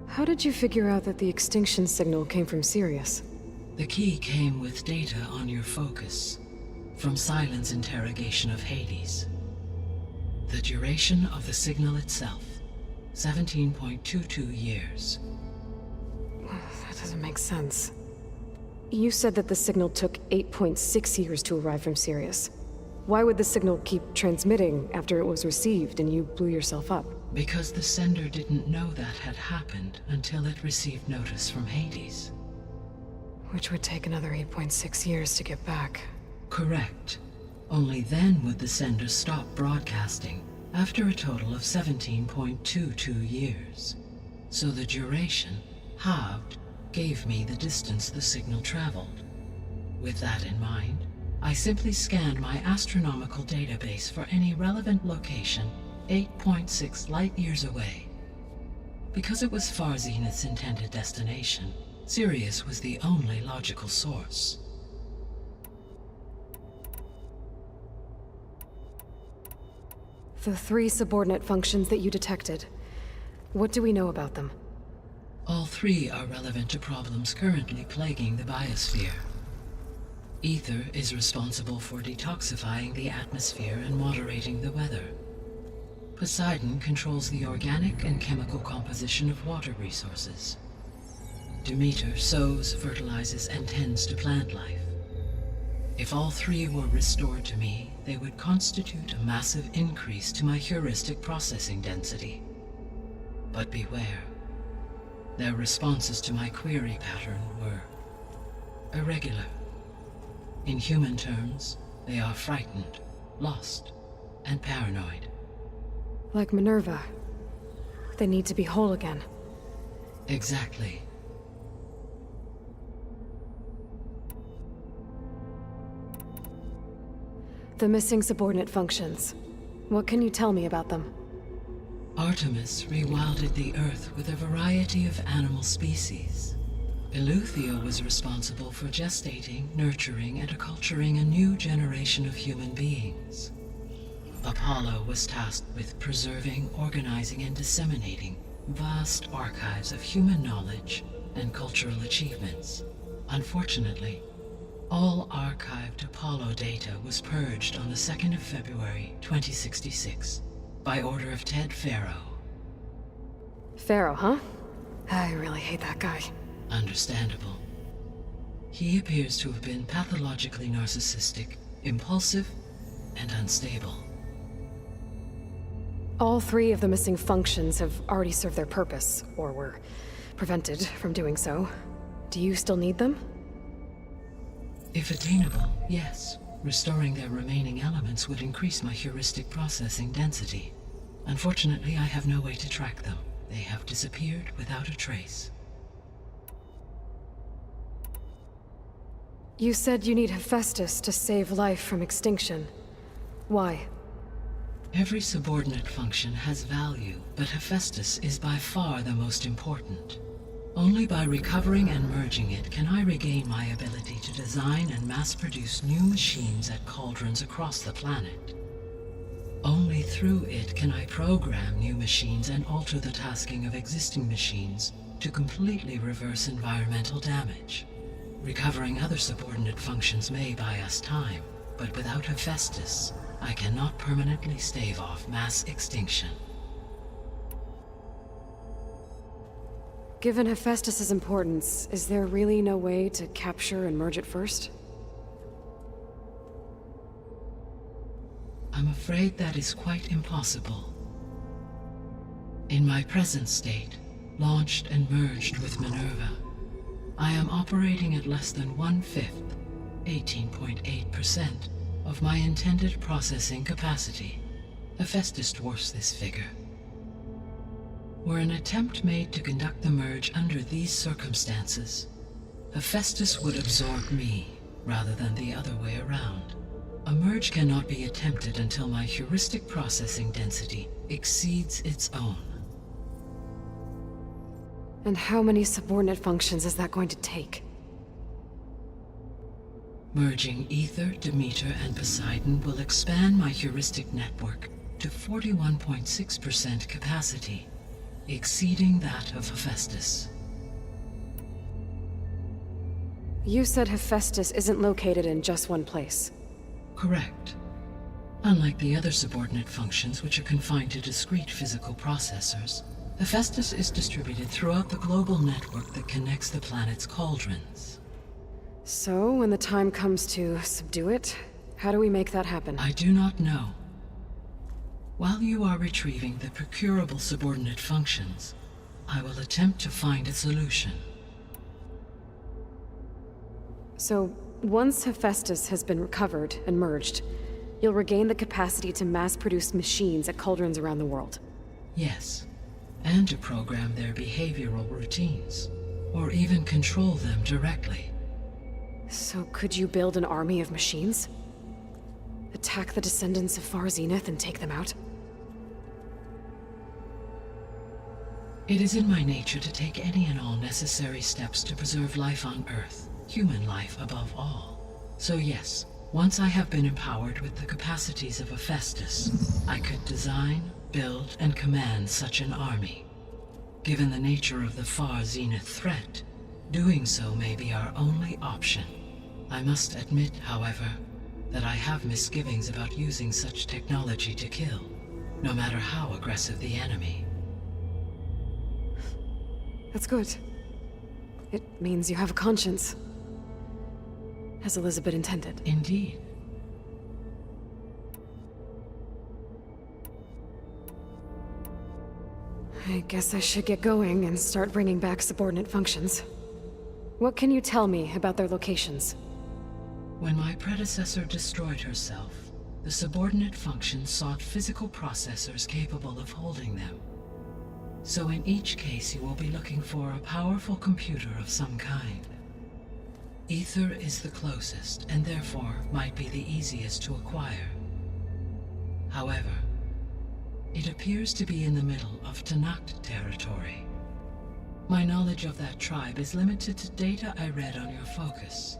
How did you figure out that the extinction signal came from Sirius? The key came with data on your focus, from Silent's interrogation of Hades. The duration of the signal itself, 17.22 years. That doesn't make sense. You said that the signal took 8.6 years to arrive from Sirius. Why would the signal keep transmitting after it was received and you blew yourself up? Because the sender didn't know that had happened until it received notice from Hades. Which would take another 8.6 years to get back. Correct. Only then would the sender stop broadcasting, after a total of 17.22 years. So the duration, halved, gave me the distance the signal traveled. With that in mind, I simply scanned my astronomical database for any relevant location 8.6 light-years away. Because it was Far Zenith's intended destination, Sirius was the only logical source. The 3 subordinate functions that you detected. What do we know about them? All 3 are relevant to problems currently plaguing the biosphere. Ether is responsible for detoxifying the atmosphere and moderating the weather. Poseidon controls the organic and chemical composition of water resources. Demeter sows, fertilizes, and tends to plant life. If all 3 were restored to me, they would constitute a massive increase to my heuristic processing density. But beware. Their responses to my query pattern were irregular. In human terms, they are frightened, lost, and paranoid. Like Minerva. They need to be whole again. Exactly. The missing subordinate functions. What can you tell me about them? Artemis rewilded the Earth with a variety of animal species. Eleuthia was responsible for gestating, nurturing, and acculturating a new generation of human beings. Apollo was tasked with preserving, organizing, and disseminating vast archives of human knowledge and cultural achievements. Unfortunately, all archived Apollo data was purged on the 2nd of February, 2066, by order of Ted Faro. Faro, huh? I really hate that guy. Understandable. He appears to have been pathologically narcissistic, impulsive, and unstable. All 3 of the missing functions have already served their purpose, or were prevented from doing so. Do you still need them? If attainable, yes. Restoring their remaining elements would increase my heuristic processing density. Unfortunately, I have no way to track them. They have disappeared without a trace. You said you need Hephaestus to save life from extinction. Why? Every subordinate function has value, but Hephaestus is by far the most important. Only by recovering and merging it can I regain my ability to design and mass-produce new machines at cauldrons across the planet. Only through it can I program new machines and alter the tasking of existing machines to completely reverse environmental damage. Recovering other subordinate functions may buy us time, but without Hephaestus, I cannot permanently stave off mass extinction. Given Hephaestus's importance, is there really no way to capture and merge it first? I'm afraid that is quite impossible. In my present state, launched and merged with Minerva, I am operating at less than 1/5, 18.8%, of my intended processing capacity. Hephaestus dwarfs this figure. Were an attempt made to conduct the merge under these circumstances, Hephaestus would absorb me, rather than the other way around. A merge cannot be attempted until my heuristic processing density exceeds its own. And how many subordinate functions is that going to take? Merging Ether, Demeter, and Poseidon will expand my heuristic network to 41.6% capacity, exceeding that of Hephaestus. You said Hephaestus isn't located in just one place. Correct. Unlike the other subordinate functions, which are confined to discrete physical processors, Hephaestus is distributed throughout the global network that connects the planet's cauldrons. So, when the time comes to subdue it, how do we make that happen? I do not know. While you are retrieving the procurable subordinate functions, I will attempt to find a solution. So, once Hephaestus has been recovered and merged, you'll regain the capacity to mass-produce machines at cauldrons around the world. Yes, and to program their behavioral routines, or even control them directly. So could you build an army of machines? Attack the descendants of Far Zenith and take them out? It is in my nature to take any and all necessary steps to preserve life on Earth, human life above all. So yes, once I have been empowered with the capacities of Hephaestus, I could design, build, and command such an army. Given the nature of the Far Zenith threat, doing so may be our only option. I must admit, however, that I have misgivings about using such technology to kill, no matter how aggressive the enemy. That's good. It means you have a conscience. As Elizabeth intended. Indeed. I guess I should get going and start bringing back subordinate functions. What can you tell me about their locations? When my predecessor destroyed herself, the subordinate functions sought physical processors capable of holding them. So in each case you will be looking for a powerful computer of some kind. Ether is the closest, and therefore might be the easiest to acquire. However, it appears to be in the middle of Tenakth territory. My knowledge of that tribe is limited to data I read on your focus,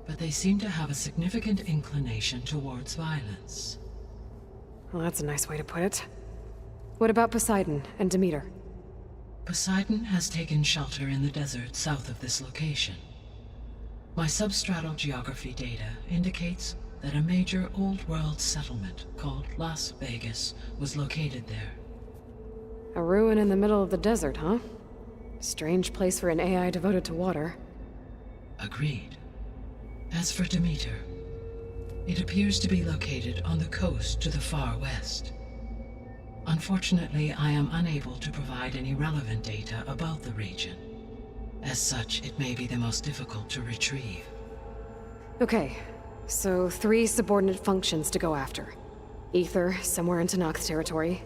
but they seem to have a significant inclination towards violence. Well, that's a nice way to put it. What about Poseidon and Demeter? Poseidon has taken shelter in the desert south of this location. My substratal geography data indicates that a major old-world settlement called Las Vegas was located there. A ruin in the middle of the desert, huh? Strange place for an AI devoted to water. Agreed. As for Demeter, it appears to be located on the coast to the far west. Unfortunately, I am unable to provide any relevant data about the region. As such, it may be the most difficult to retrieve. Okay, so 3 subordinate functions to go after. Ether, somewhere in Tenakth territory,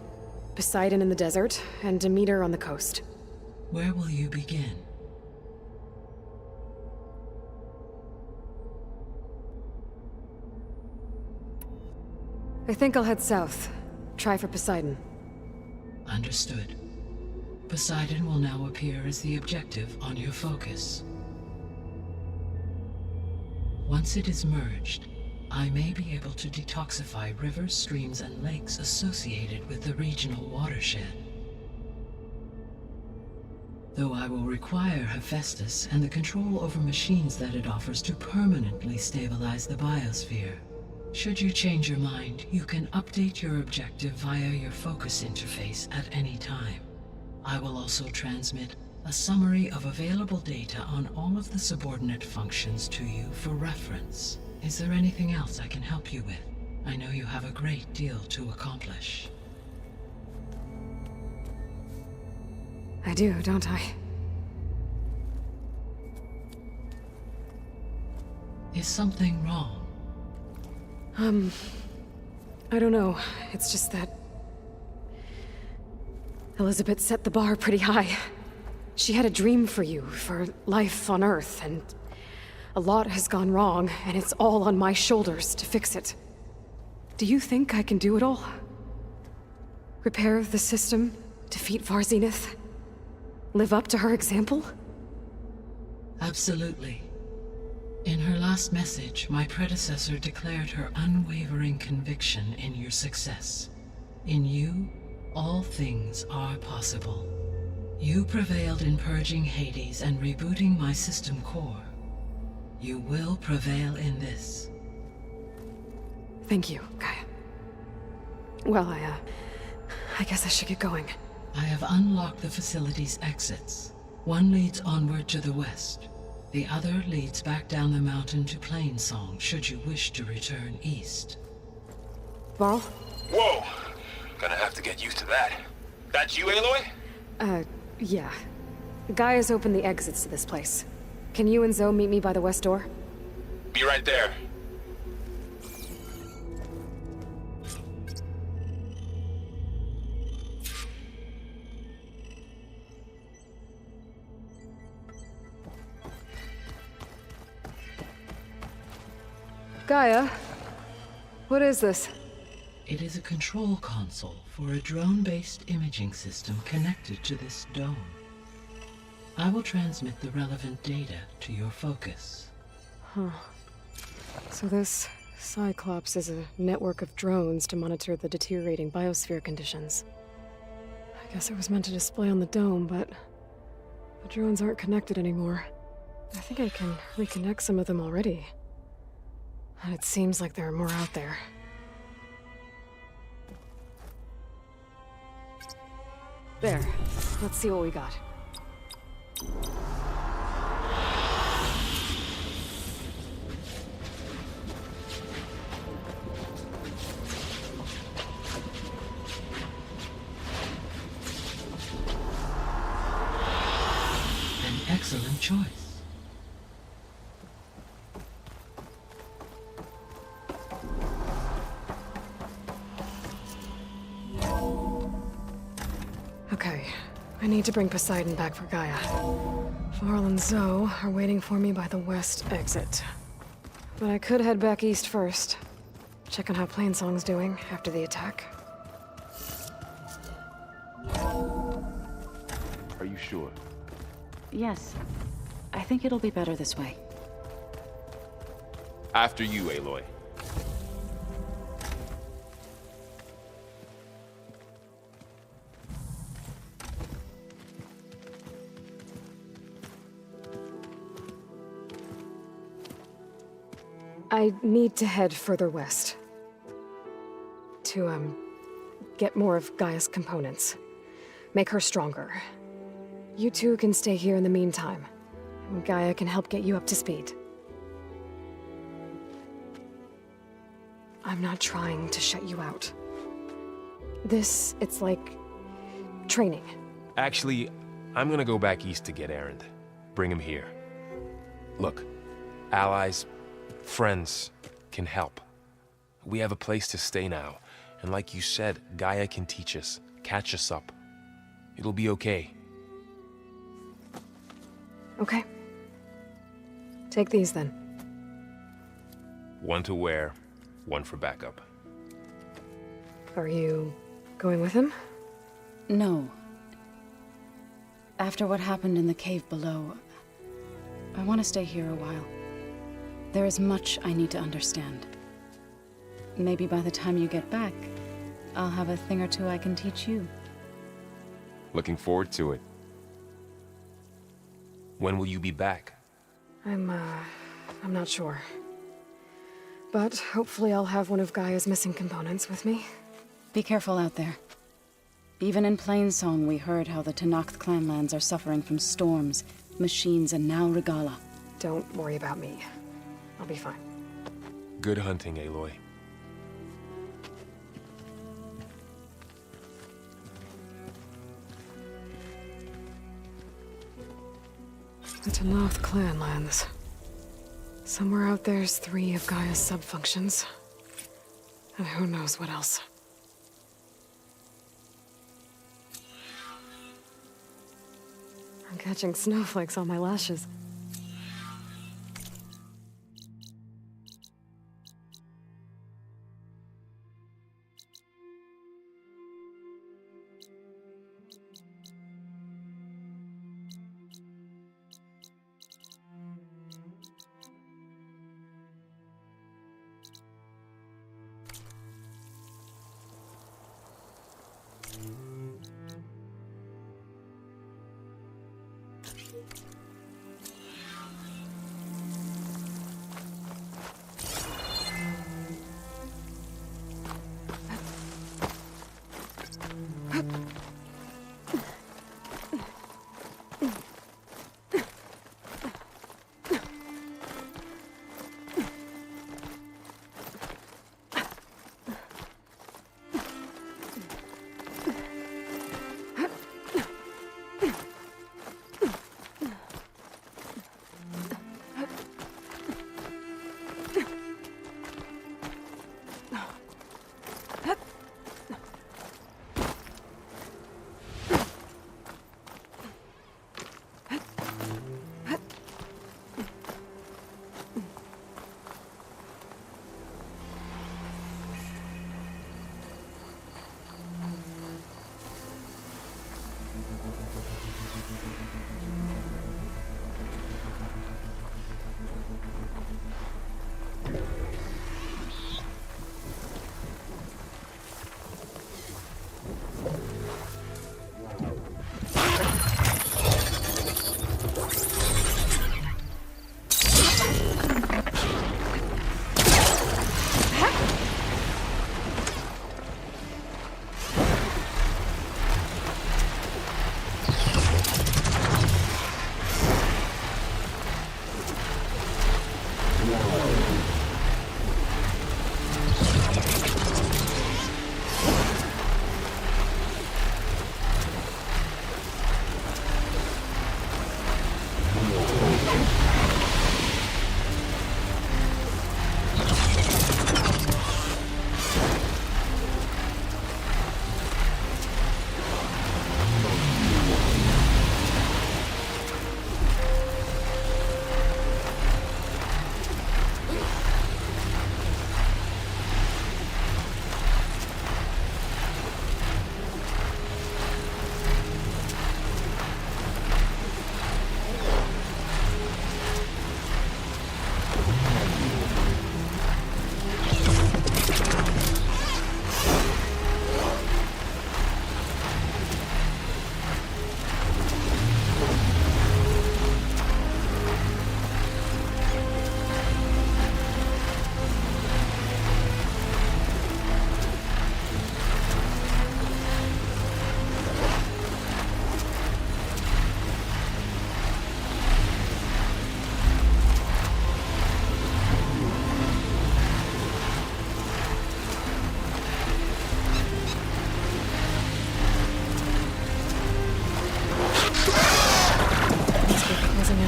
Poseidon in the desert, and Demeter on the coast. Where will you begin? I think I'll head south. Try for Poseidon. Understood. Poseidon will now appear as the objective on your focus. Once it is merged, I may be able to detoxify rivers, streams, and lakes associated with the regional watershed. Though I will require Hephaestus and the control over machines that it offers to permanently stabilize the biosphere. Should you change your mind, you can update your objective via your focus interface at any time. I will also transmit a summary of available data on all of the subordinate functions to you for reference. Is there anything else I can help you with? I know you have a great deal to accomplish. I do, don't I? Is something wrong? I don't know. It's just that Elizabeth set the bar pretty high. She had a dream for you, for life on Earth, and a lot has gone wrong, and it's all on my shoulders to fix it. Do you think I can do it all? Repair the system, defeat Far Zenith, live up to her example? Absolutely. In her last message, my predecessor declared her unwavering conviction in your success. In you, all things are possible. You prevailed in purging Hades and rebooting my system core. You will prevail in this. Thank you, Gaia. Well, I guess I should get going. I have unlocked the facility's exits. One leads onward to the west. The other leads back down the mountain to Plainsong, should you wish to return east. Varl? Whoa! Gonna have to get used to that. That's you, Aloy? Yeah. Gaia's opened the exits to this place. Can you and Zoe meet me by the west door? Be right there. Gaia, what is this? It is a control console for a drone-based imaging system connected to this dome. I will transmit the relevant data to your focus. Huh. So this Cyclops is a network of drones to monitor the deteriorating biosphere conditions. I guess it was meant to display on the dome, but the drones aren't connected anymore. I think I can reconnect some of them already. And it seems like there are more out there. There. Let's see what we got. An excellent choice. Okay, I need to bring Poseidon back for Gaia. Varl and Zoe are waiting for me by the west exit. But I could head back east first. Check on how Plainsong's doing after the attack. Are you sure? Yes. I think it'll be better this way. After you, Aloy. I need to head further west. To, get more of Gaia's components. Make her stronger. You two can stay here in the meantime. And Gaia can help get you up to speed. I'm not trying to shut you out. It's like training. Actually, I'm gonna go back east to get Erend. Bring him here. Look, allies, friends can help. We have a place to stay now, and like you said, Gaia can teach us, catch us up. It'll be okay. Okay. Take these then. One to wear, one for backup. Are you going with him? No. After what happened in the cave below, I want to stay here a while. There is much I need to understand. Maybe by the time you get back, I'll have a thing or two I can teach you. Looking forward to it. When will you be back? I'm not sure. But hopefully I'll have one of Gaia's missing components with me. Be careful out there. Even in Plainsong, we heard how the Tenakth clanlands are suffering from storms, machines, and now Regalla. Don't worry about me. I'll be fine. Good hunting, Aloy. The Tenakth clanlands. Somewhere out there's 3 of Gaia's subfunctions. And who knows what else. I'm catching snowflakes on my lashes.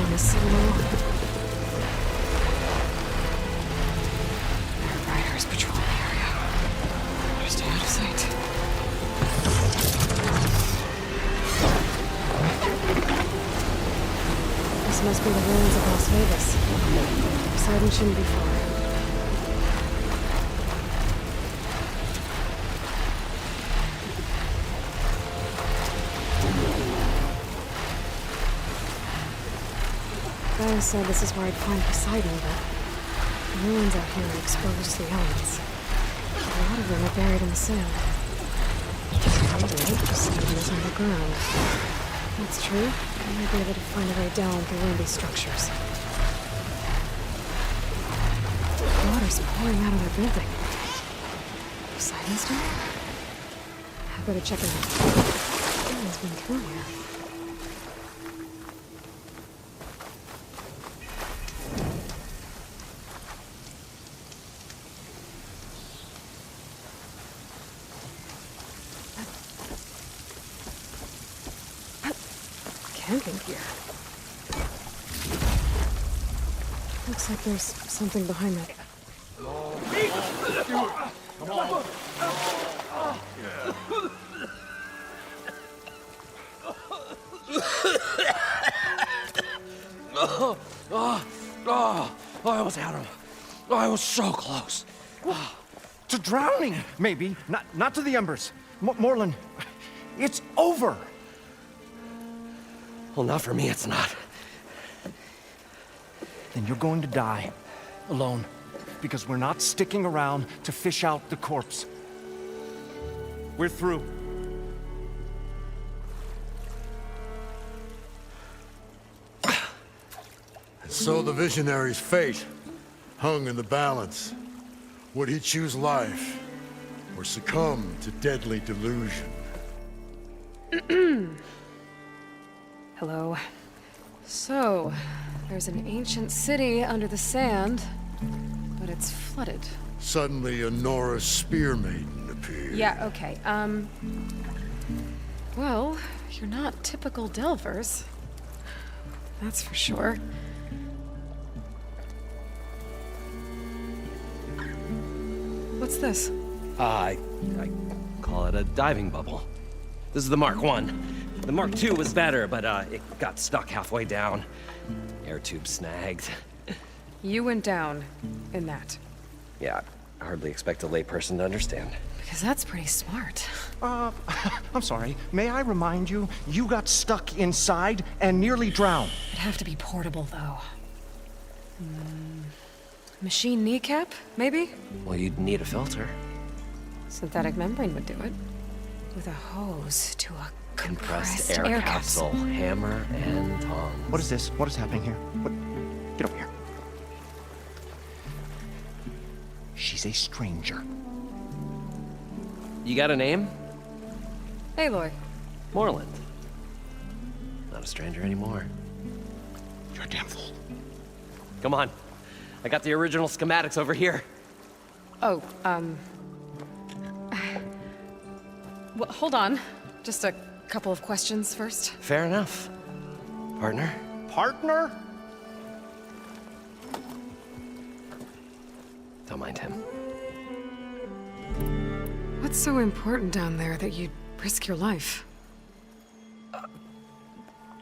on this Citadel. There are riders patrolling the area. Better stay out of sight. This must be the ruins of Las Vegas. Poseidon shouldn't be far. Gaia said this is where I'd find Poseidon, but the ruins out here are exposed to the elements. A lot of them are buried in the sand. Maybe Poseidon is underground. If that's true, I might be able to find a way down through one of these structures. Water's pouring out of their building. Poseidon's down? I better check it out. No one's been through here. Camping gear. Looks like there's something behind that. I almost had him. I was so close. To drowning, maybe. Not to the embers. Morlund, it's over. Well, not for me, it's not. Then you're going to die. Alone. Because we're not sticking around to fish out the corpse. We're through. So the visionary's fate hung in the balance. Would he choose life or succumb to deadly delusion? Hello. So, there's an ancient city under the sand, but it's flooded. Suddenly, a Norra spear maiden appeared. Yeah, okay. Well, you're not typical Delvers. That's for sure. What's this? I call it a diving bubble. This is the Mark I. The Mark II was better, but it got stuck halfway down. Air tube snagged. You went down in that. Yeah, I hardly expect a layperson to understand. Because that's pretty smart. I'm sorry. May I remind you, you got stuck inside and nearly drowned. It'd have to be portable, though. Machine kneecap, maybe? Well, you'd need a filter. Synthetic membrane would do it. With a hose to a compressed air capsule. Hammer and tongs. What is this? What is happening here? What? Get over here. She's a stranger. You got a name? Aloy. Morlund. Not a stranger anymore. You're a damn fool. Come on. I got the original schematics over here. Oh, well, hold on. Just a couple of questions first. Fair enough. Partner? Partner? Don't mind him. What's so important down there that you'd risk your life?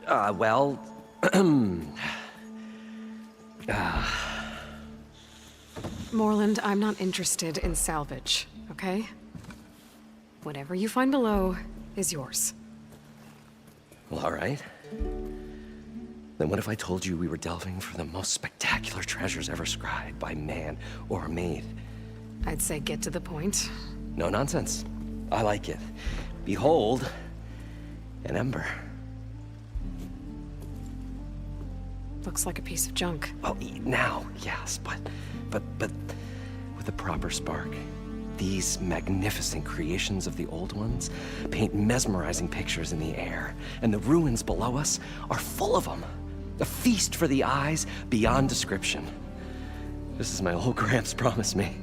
Well... Morlund, I'm not interested in salvage, okay? Whatever you find below is yours. Well, all right. Then what if I told you we were delving for the most spectacular treasures ever scribed by man or maid? I'd say get to the point. No nonsense. I like it. Behold, an ember. Looks like a piece of junk. Well, now, yes, but with a proper spark. These magnificent creations of the old ones paint mesmerizing pictures in the air, and the ruins below us are full of them. A feast for the eyes beyond description. This is my old Gramps promised me.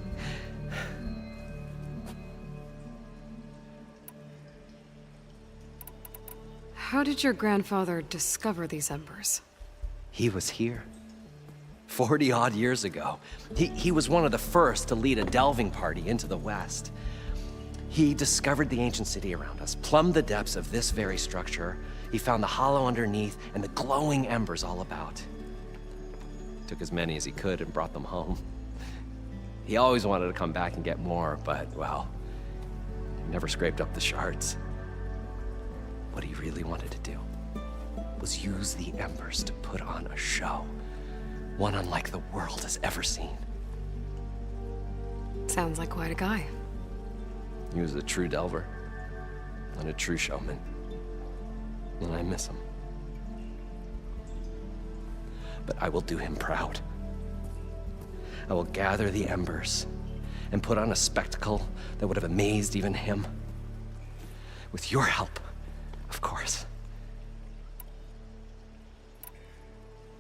How did your grandfather discover these embers? He was here. 40-odd years ago. He was one of the first to lead a delving party into the West. He discovered the ancient city around us, plumbed the depths of this very structure. He found the hollow underneath and the glowing embers all about. Took as many as he could and brought them home. He always wanted to come back and get more, but, well, he never scraped up the shards. What he really wanted to do was use the embers to put on a show. One unlike the world has ever seen. Sounds like quite a guy. He was a true delver and a true showman. And I miss him. But I will do him proud. I will gather the embers and put on a spectacle that would have amazed even him. With your help, of course.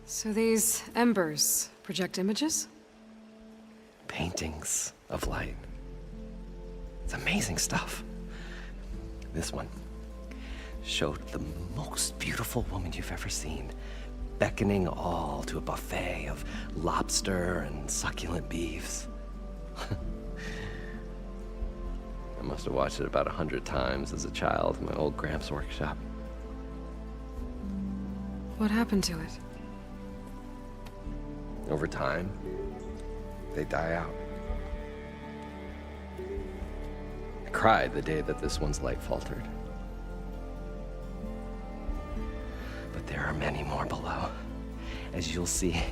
So these embers project images? Paintings of light. It's amazing stuff. This one showed the most beautiful woman you've ever seen, beckoning all to a buffet of lobster and succulent beefs. I must have watched it about 100 times as a child in my old Gramps' workshop. What happened to it? Over time, they die out. I cried the day that this one's light faltered. But there are many more below, as you'll see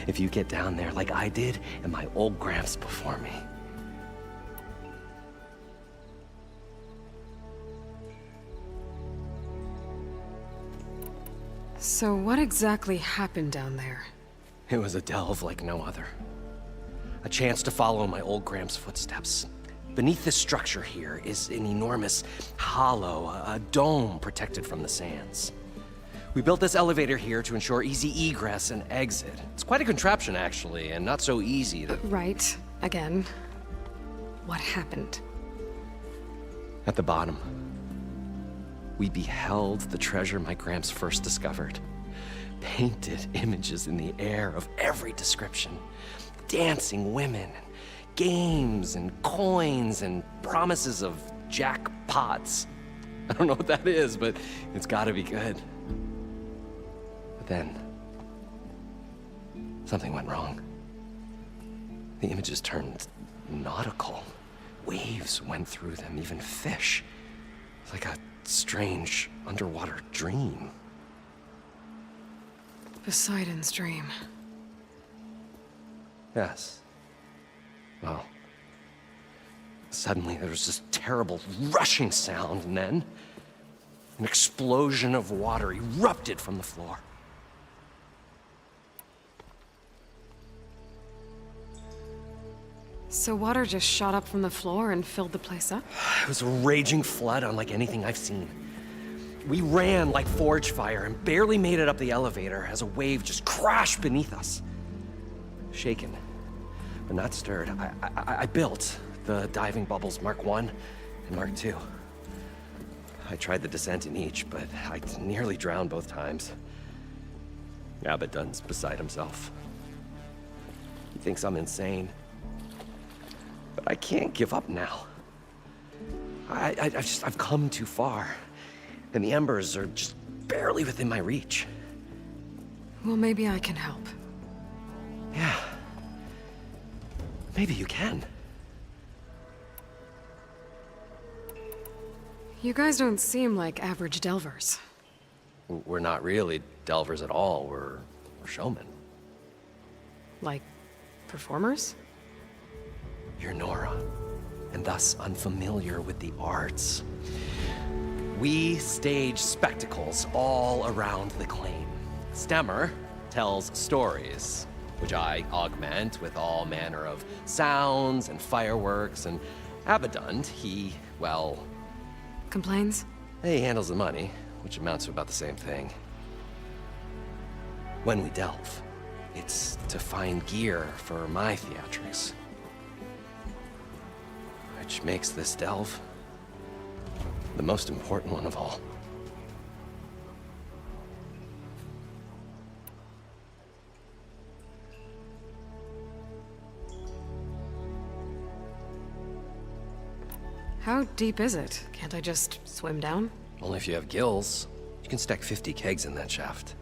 if you get down there like I did and my old Gramps before me. So what exactly happened down there? It was a delve like no other. A chance to follow my old Gramps' footsteps. Beneath this structure here is an enormous hollow, a dome protected from the sands. We built this elevator here to ensure easy egress and exit. It's quite a contraption, actually, and not so easy to... Right. Again. What happened? At the bottom, we beheld the treasure my Gramps first discovered. Painted images in the air of every description. Dancing women, and games, and coins, and promises of jackpots. I don't know what that is, but it's gotta be good. But then, something went wrong. The images turned nautical. Waves went through them, even fish. It's like a strange underwater dream. Poseidon's dream. Yes. Well, suddenly there was this terrible rushing sound, and then an explosion of water erupted from the floor. So water just shot up from the floor and filled the place up? It was a raging flood unlike anything I've seen. We ran like forge fire and barely made it up the elevator as a wave just crashed beneath us. Shaken, but not stirred, I built the diving bubbles Mark I and Mark II. I tried the descent in each, but I nearly drowned both times. Abaddon's beside himself. He thinks I'm insane. But I can't give up now. I've come too far. And the embers are just barely within my reach. Well, maybe I can help. Yeah. Maybe you can. You guys don't seem like average delvers. We're not really delvers at all. We're showmen. Like, performers? You're Nora, and thus unfamiliar with the arts. We stage spectacles all around the claim. Stemmer tells stories, which I augment with all manner of sounds and fireworks, and Abaddon, he, well... Complains? He handles the money, which amounts to about the same thing. When we delve, it's to find gear for my theatrics. Which makes this delve the most important one of all. How deep is it? Can't I just swim down? Only if you have gills. You can stack 50 kegs in that shaft.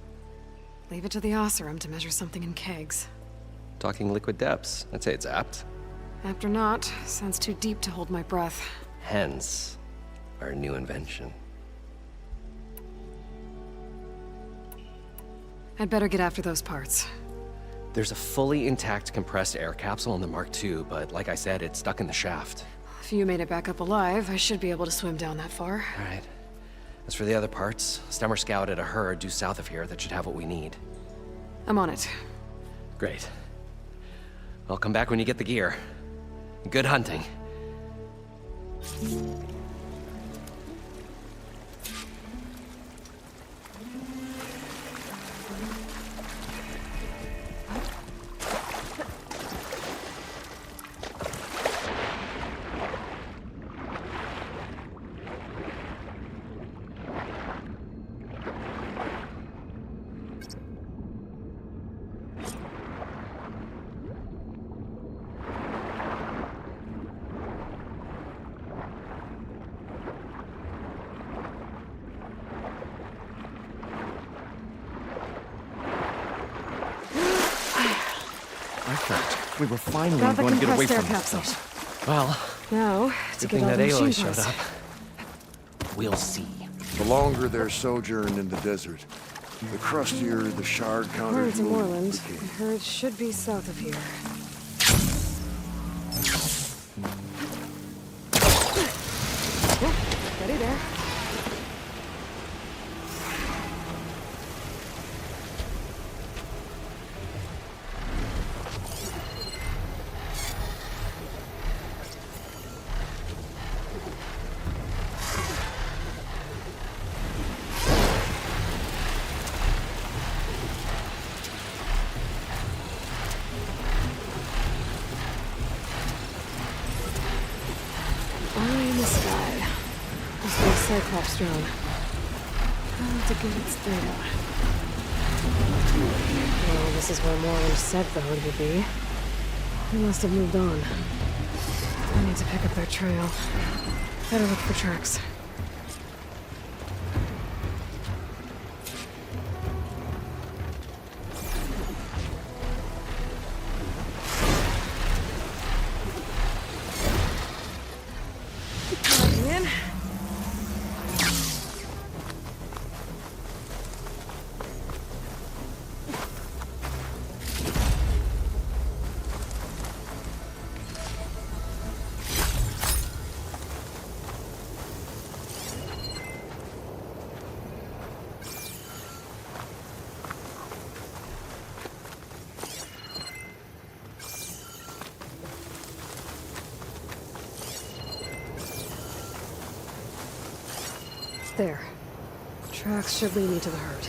Leave it to the Oseram to measure something in kegs. Talking liquid depths. I'd say it's apt. Apt or not, sounds too deep to hold my breath. Hence, our new invention. I'd better get after those parts. There's a fully intact compressed air capsule in the Mark II, but like I said, it's stuck in the shaft. If you made it back up alive, I should be able to swim down that far. All right. As for the other parts, Stemmer scouted a herd due south of here that should have what we need. I'm on it. Great. I'll come back when you get the gear. Good hunting. I thought we were finally Got the going to get away compressed air from this capsule. place. Well, Now, to good get thing all that the machine Aloy showed parts. up. We'll see. The longer their sojourn in the desert, the crustier the shard counters According to will Moreland, become. the herd should be south of here. Oh, ready there. Eye in the sky. Must be a Cyclops drone. How to get its data. Well, this is where Moreland said the herd would be. They must have moved on. I need to pick up their trail. Better look for tracks. Logging in. There. Tracks should lead me to the herd.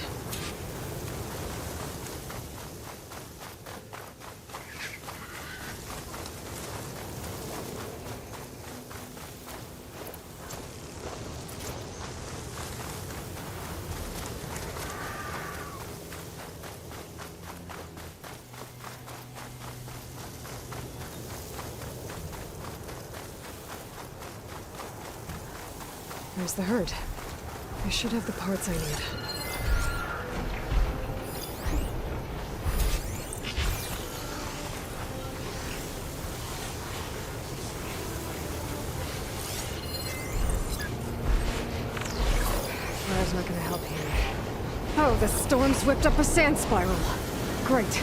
There's the herd. I should have the parts I need. Fire's not gonna help here. Oh, the storm's whipped up a sand spiral. Great.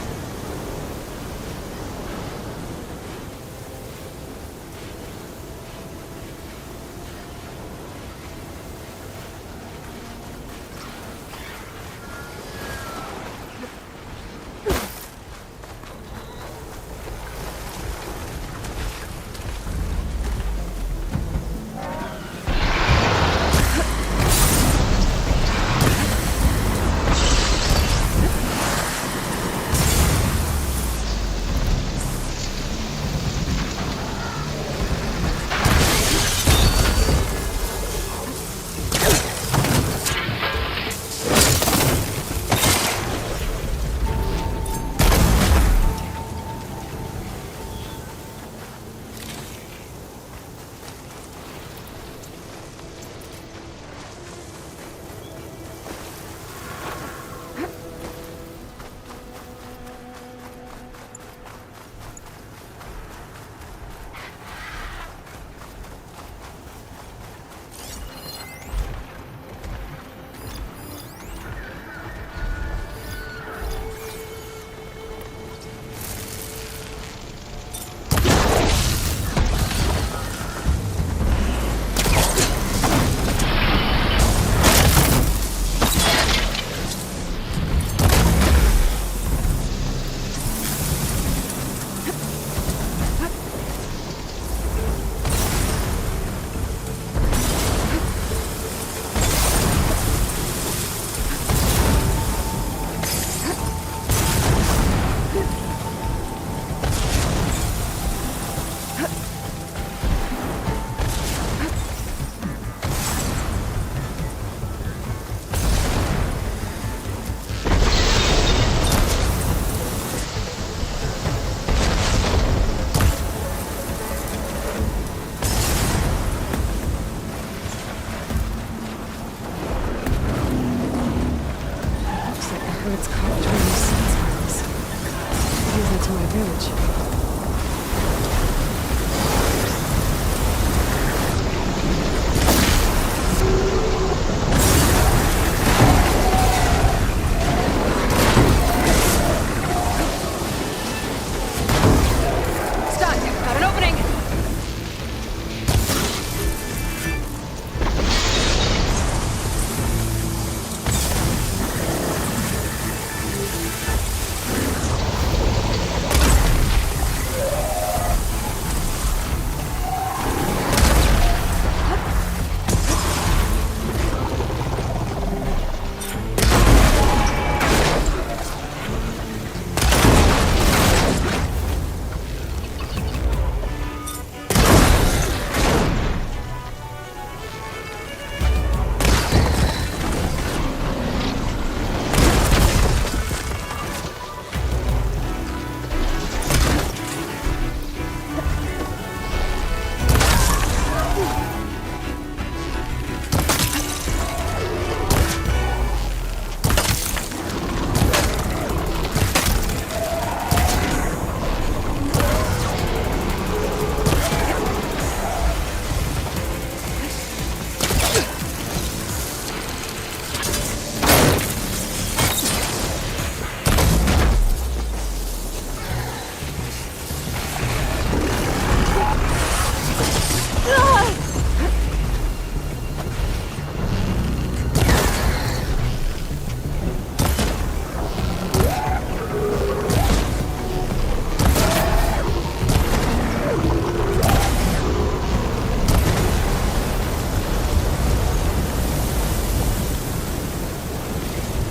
to my advantage.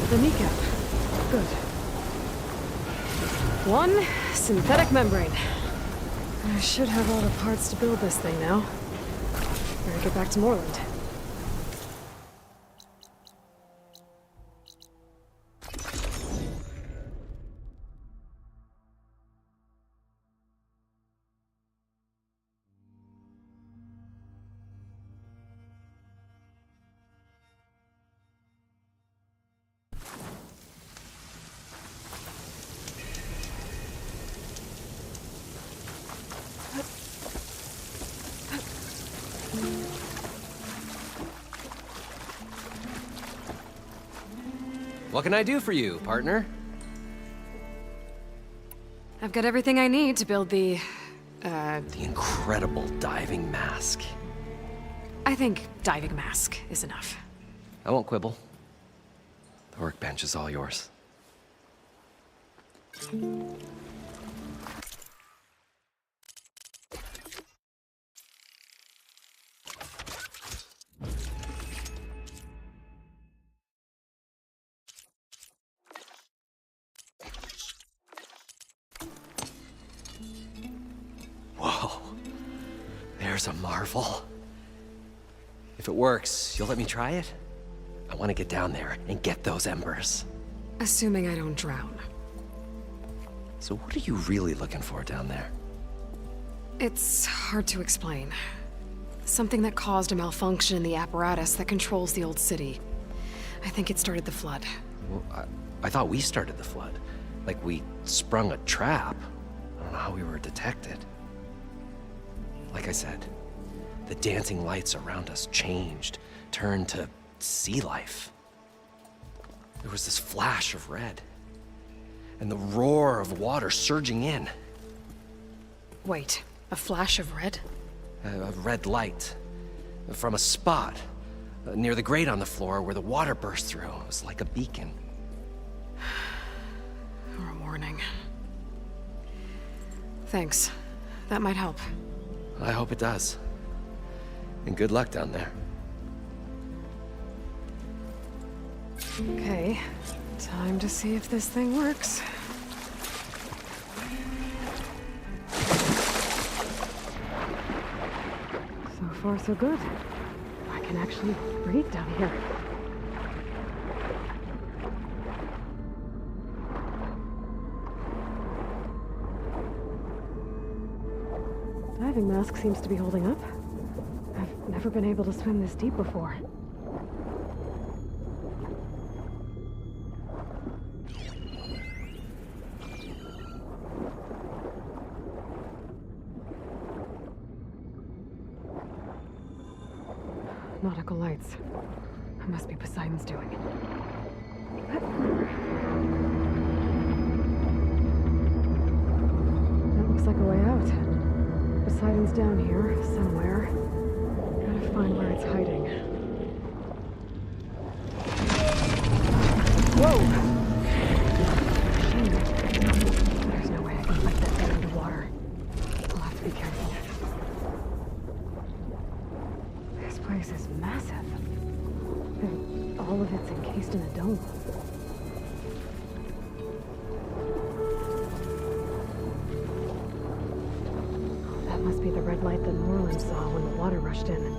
The kneecap. Good. One synthetic membrane. I should have all the parts to build this thing now. Better get back to Moreland. What can I do for you, partner? I've got everything I need to build the incredible diving mask. I think diving mask is enough. I won't quibble. The workbench is all yours. Whoa. There's a marvel. If it works, you'll let me try it? I want to get down there and get those embers. Assuming I don't drown. So what are you really looking for down there? It's hard to explain. Something that caused a malfunction in the apparatus that controls the old city. I think it started the flood. Well, I thought we started the flood. Like we sprung a trap. I don't know how we were detected. Like I said, the dancing lights around us changed, turned to sea life. There was this flash of red, and the roar of water surging in. Wait, a flash of red? A red light from a spot near the grate on the floor where the water burst through. It was like a beacon. Or a warning. Thanks. That might help. I hope it does. And good luck down there. Okay, time to see if this thing works. So far, so good. I can actually breathe down here. Diving mask seems to be holding up. I've never been able to swim this deep before. Nautical lights. It must be Poseidon's doing. That looks like a way out. Poseidon's down here, somewhere. Gotta find where it's hiding. Whoa! There's no way I can fight that thing underwater. I'll have to be careful. This place is massive. And all of it's encased in a dome. Oh, that must be the red light that Moreland saw when the water rushed in.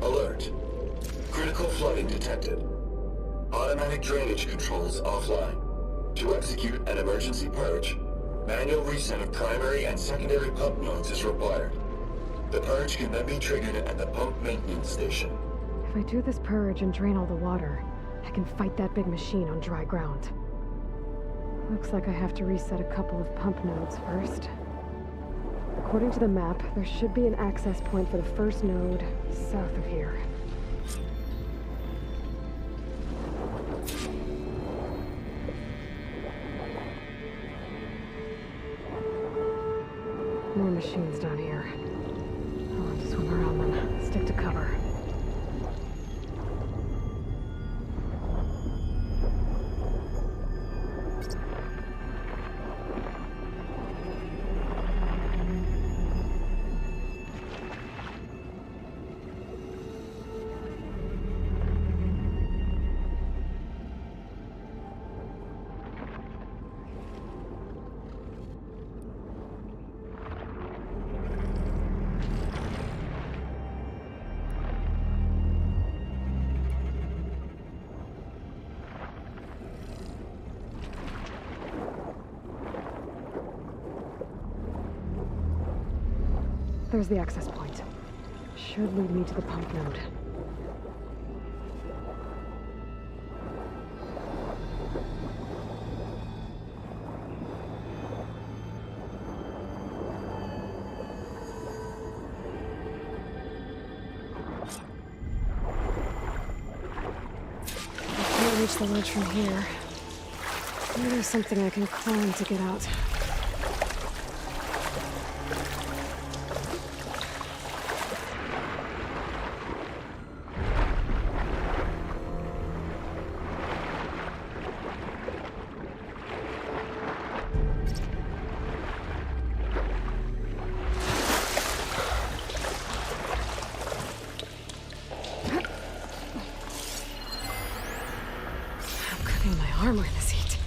Alert. Critical flooding detected. Automatic drainage controls offline. To execute an emergency purge, manual reset of primary and secondary pump nodes is required. The purge can then be triggered at the pump maintenance station. If I do this purge and drain all the water, I can fight that big machine on dry ground. Looks like I have to reset a couple of pump nodes first. According to the map, there should be an access point for the first node south of here. More machines down here. I'll have to swim around them. Stick to cover. There's the access point. Should lead me to the pump node. I can't reach the ledge from here. Maybe there's something I can climb to get out. Armor in this heat.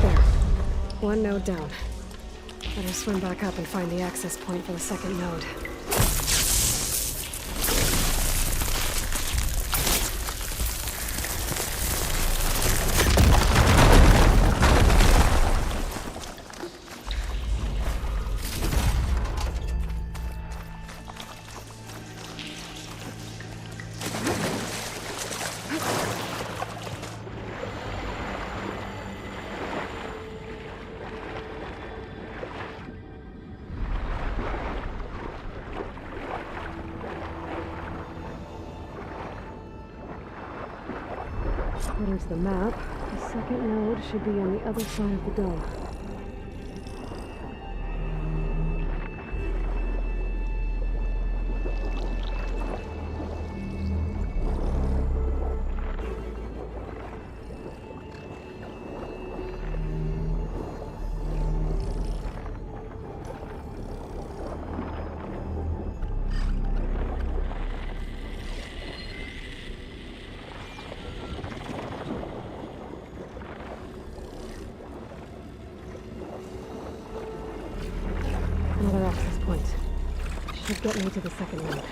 There. One node down. Better swim back up and find the access point for the second node. According to the map, the second node should be on the other side of the dome. Another access point. Should get me to the second node.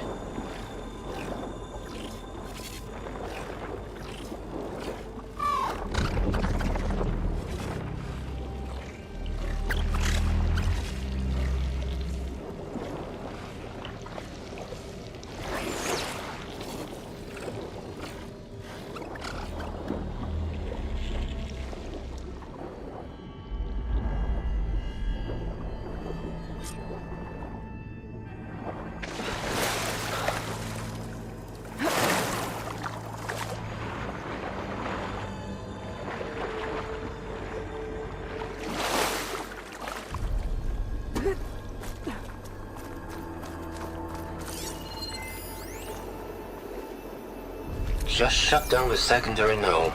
Just shut down the secondary node.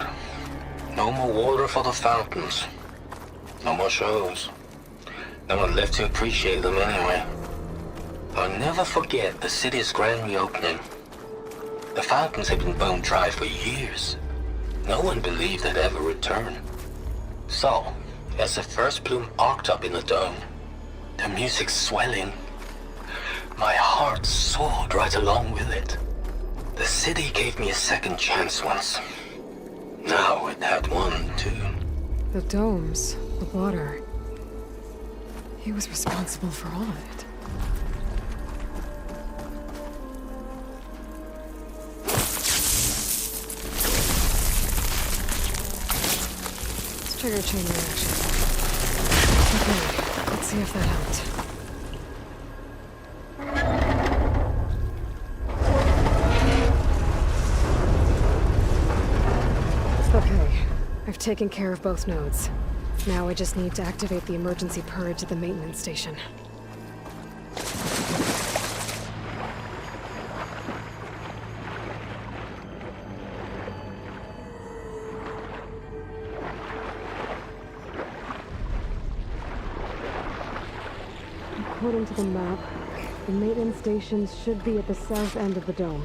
No more water for the fountains. No more shows. No one left to appreciate them anyway. I'll never forget the city's grand reopening. The fountains had been bone dry for years. No one believed they'd ever return. So, as the first plume arced up in the dome, the music swelling, my heart soared right along with it. The city gave me a second chance once. Now it had one, too. The domes, the water. He was responsible for all of it. Let's trigger chain reaction. Okay, let's see if that helped. Okay, I've taken care of both nodes. Now I just need to activate the emergency purge at the maintenance station. According to the map, the maintenance stations should be at the south end of the dome.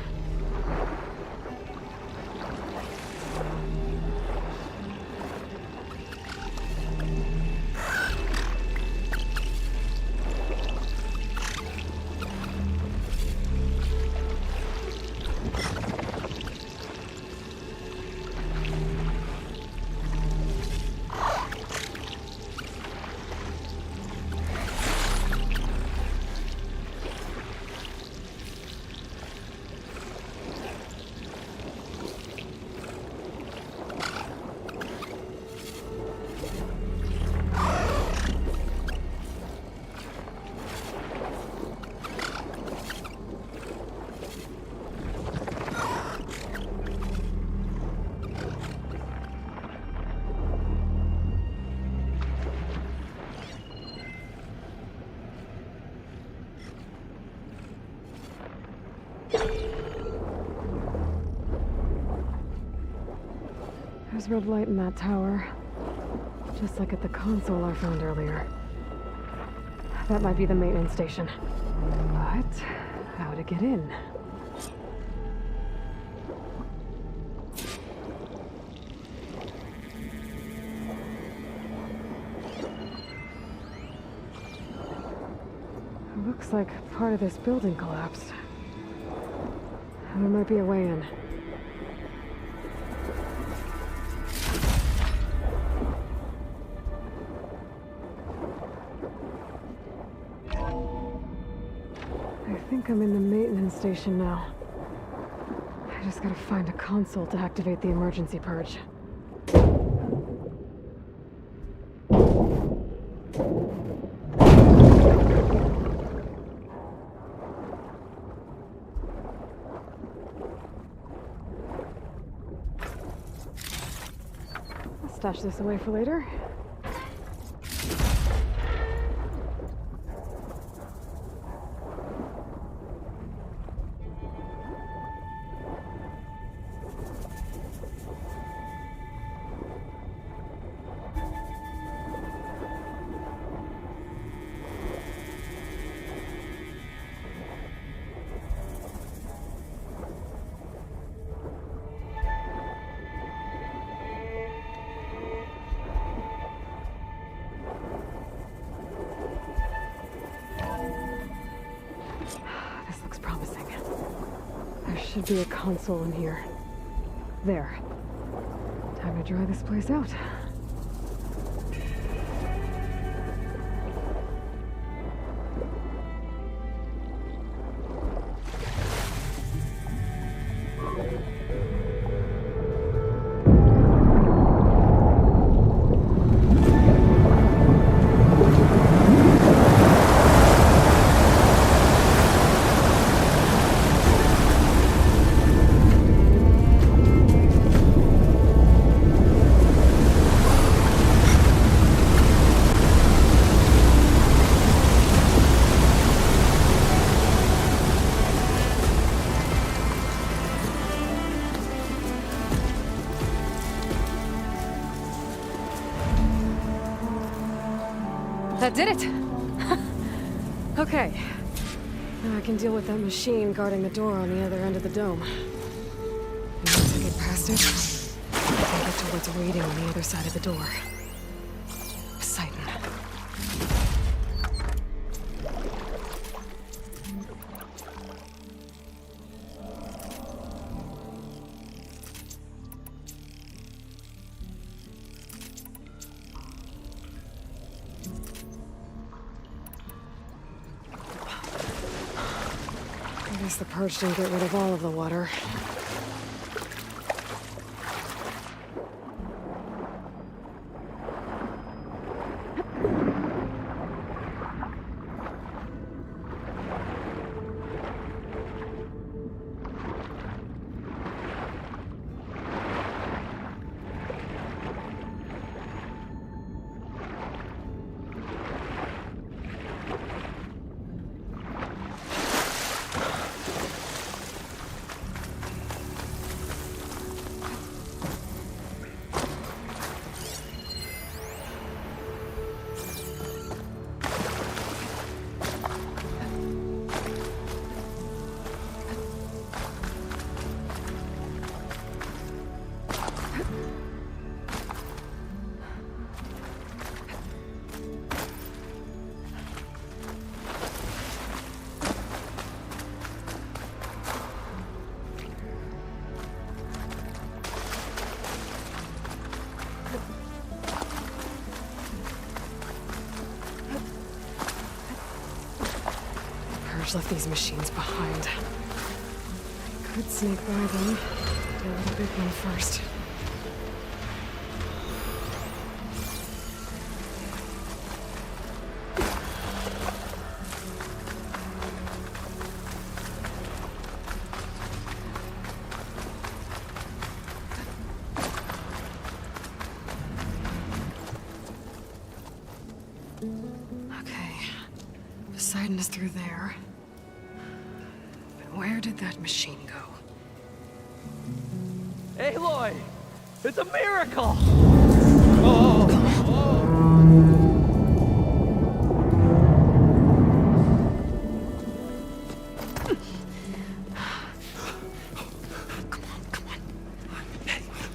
There's red light in that tower. Just like at the console I found earlier. That might be the maintenance station. But how to get in? It looks like part of this building collapsed. There might be a way in. I think I'm in the maintenance station now. I just gotta find a console to activate the emergency purge. stash this away for later. This looks promising. There should be a console in here. There. Time to dry this place out. That did it! Okay. Now I can deal with that machine guarding the door on the other end of the dome. And once I get past it, I can get to what's waiting on the other side of the door. Poseidon. I guess the purge didn't get rid of all of the water. Left these machines behind. I could sneak by them. Deal with the big one first. Okay. Poseidon is through there. Where did that machine go? Aloy! It's a miracle!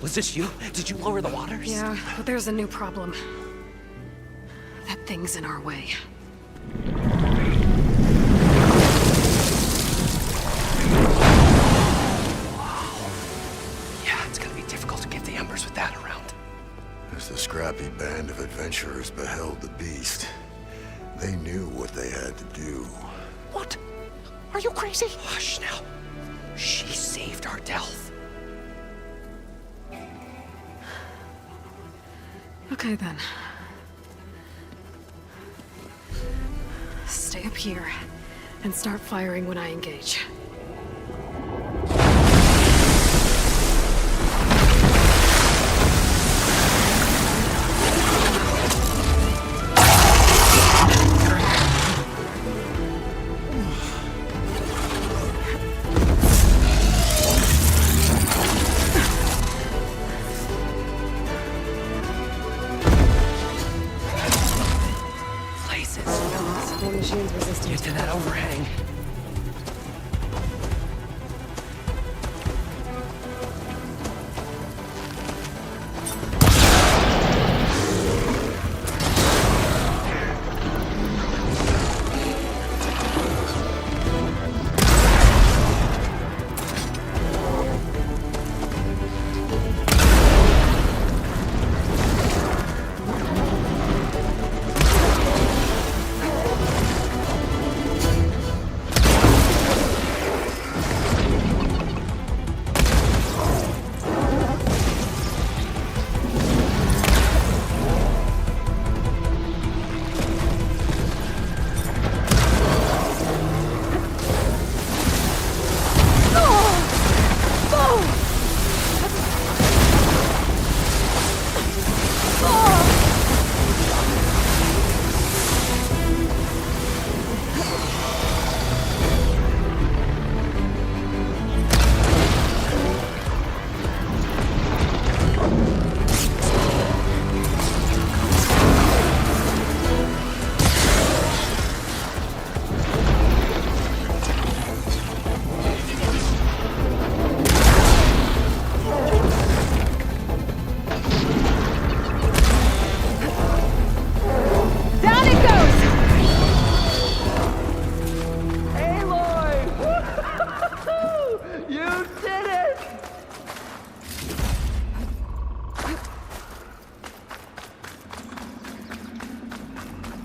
Was this you? Did you lower the waters? Yeah, but there's a new problem. That thing's in our way. With that around. As the scrappy band of adventurers beheld the beast, they knew what they had to do. What? Are you crazy? Hush now. She saved our Delph. Okay then. Stay up here and start firing when I engage. machine's resistant. Get to that overhang.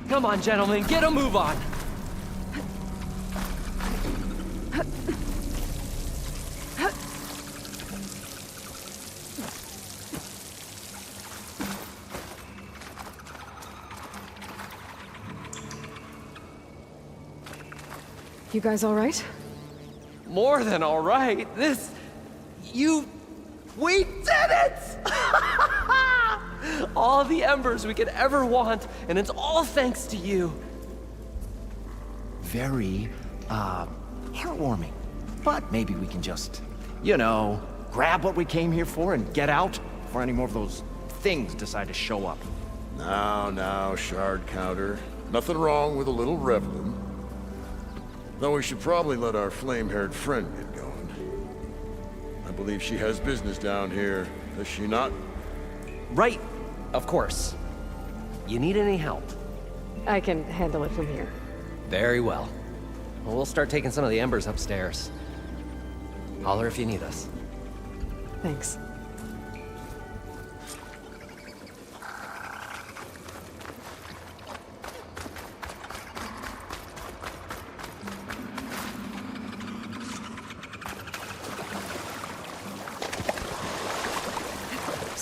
Come on, gentlemen, get a move on! You guys all right? More than all right. We did it! All the embers we could ever want, and it's all thanks to you. Very, heartwarming. But maybe we can just, grab what we came here for and get out before any more of those things decide to show up. Now, Shard Counter. Nothing wrong with a little reveling. Though we should probably let our flame-haired friend get going. I believe she has business down here, does she not? Right, of course. You need any help? I can handle it from here. Very well. We'll start taking some of the embers upstairs. Holler if you need us. Thanks.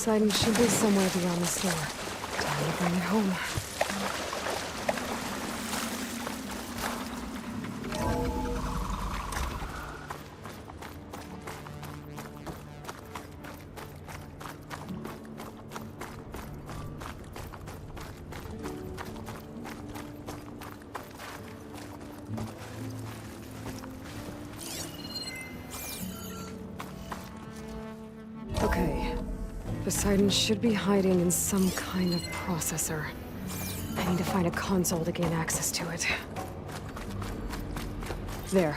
Poseidon should be somewhere beyond this door. Time to bring it home. Okay. Poseidon should be hiding in some kind of processor. I need to find a console to gain access to it. There.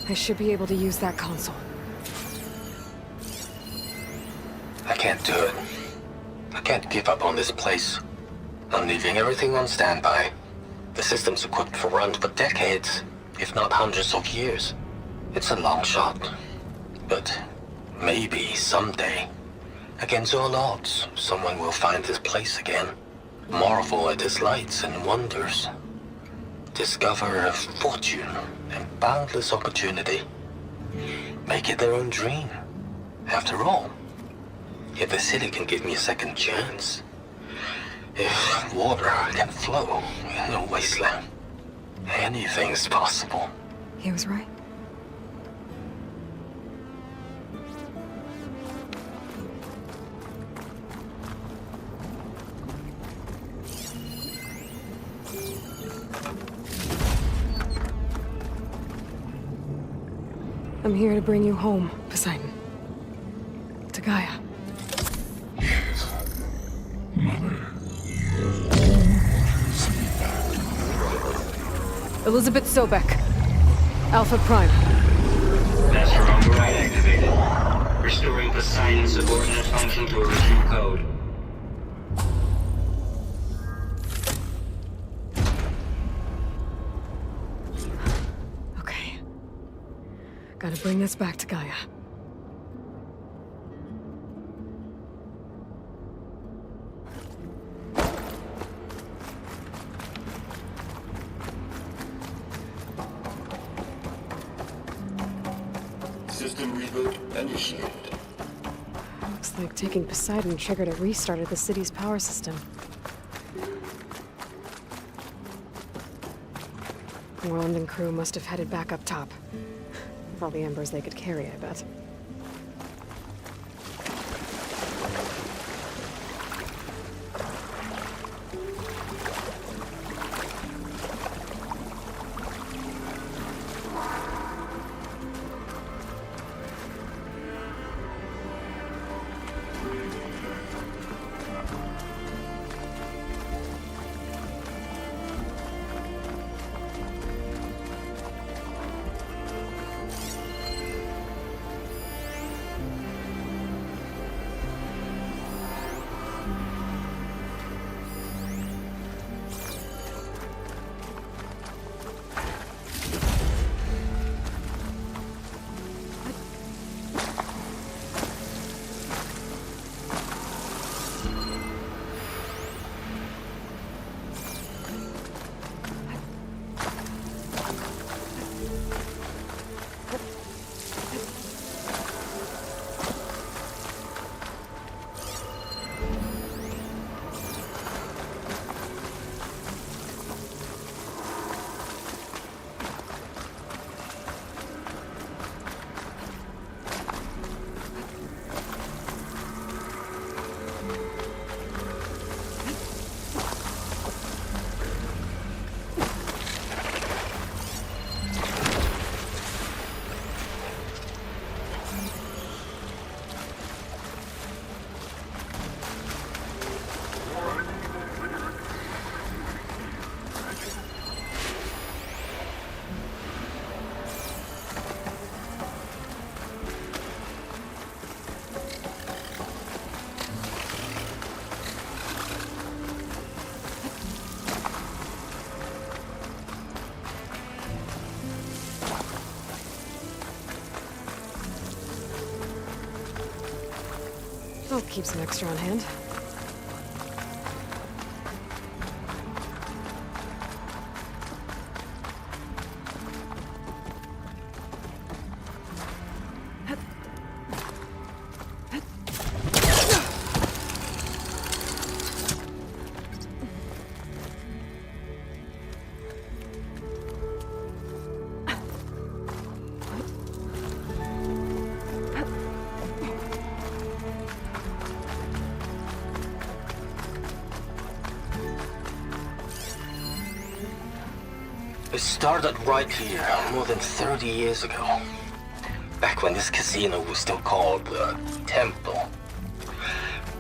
I should be able to use that console. I can't do it. I can't give up on this place. I'm leaving everything on standby. The system's equipped for runs for decades, if not hundreds of years. It's a long shot. But maybe someday, against all odds, someone will find this place again. Marvel at its lights and wonders. Discover a fortune and boundless opportunity. Make it their own dream. After all, if the city can give me a second chance, if water can flow in a wasteland, anything's possible. He was right. I'm here to bring you home, Poseidon. To Gaia. Mother. Elizabeth Sobek. Alpha Prime. Master override activated. Restoring Poseidon's subordinate function to original code. Okay. Gotta bring this back to Gaia. System reboot initiated. Looks like taking Poseidon triggered a restart of the city's power system. Roland and crew must have headed back up top. With all the embers they could carry, I bet. I'll keep some extra on hand. It started right here, more than 30 years ago. Back when this casino was still called the Temple.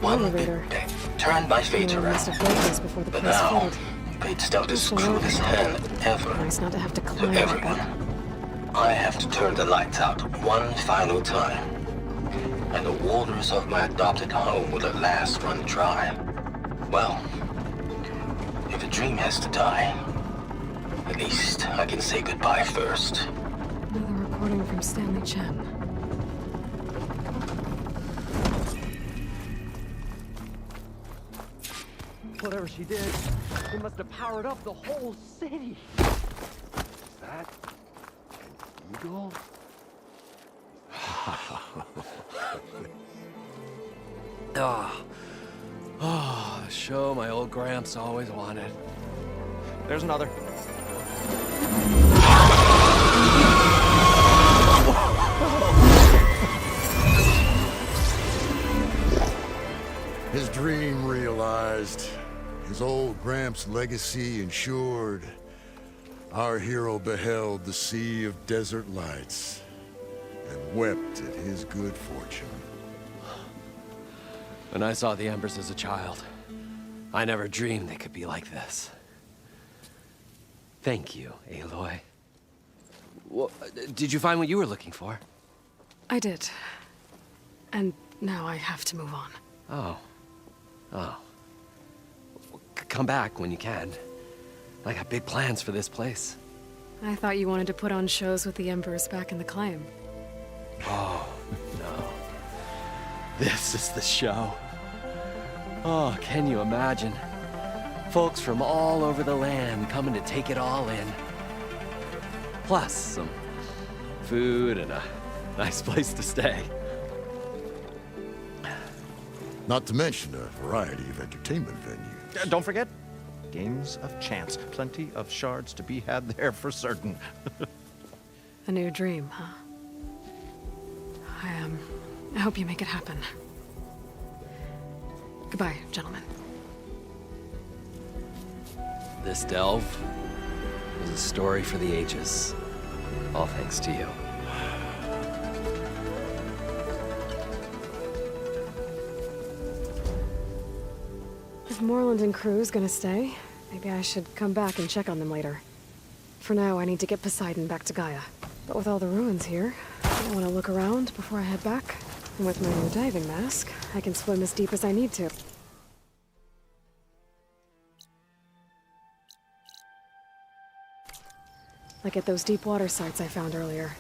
One big bet turned my fate around. But now, fate's dealt its cruelest hand ever Nice not to have to to climb everyone. I have to turn the lights out one final time. And the waters of my adopted home will at last run dry. Well, if a dream has to die, at least I can say goodbye first. Another recording from Stanley Chen. Whatever she did, it must have powered up the whole city. Is that an eagle? Oh, the show my old Gramps always wanted. There's another. His dream realized. His old Gramps' legacy ensured. Our hero beheld the sea of desert lights and wept at his good fortune. When I saw the embers as a child, I never dreamed they could be like this. Thank you, Aloy. Well, did you find what you were looking for? I did. And now I have to move on. Oh. Oh. Come back when you can. I got big plans for this place. I thought you wanted to put on shows with the Embers back in the Claim. Oh, no. This is the show. Oh, can you imagine? Folks from all over the land coming to take it all in. Plus some food and a nice place to stay. Not to mention a variety of entertainment venues. Don't forget, games of chance. Plenty of shards to be had there for certain. A new dream, huh? I hope you make it happen. Goodbye, gentlemen. This delve was a story for the ages. All thanks to you. If Moreland and crew's gonna stay, maybe I should come back and check on them later. For now, I need to get Poseidon back to Gaia. But with all the ruins here, I want to look around before I head back. And with my new diving mask, I can swim as deep as I need to. Like at those deep water sites I found earlier.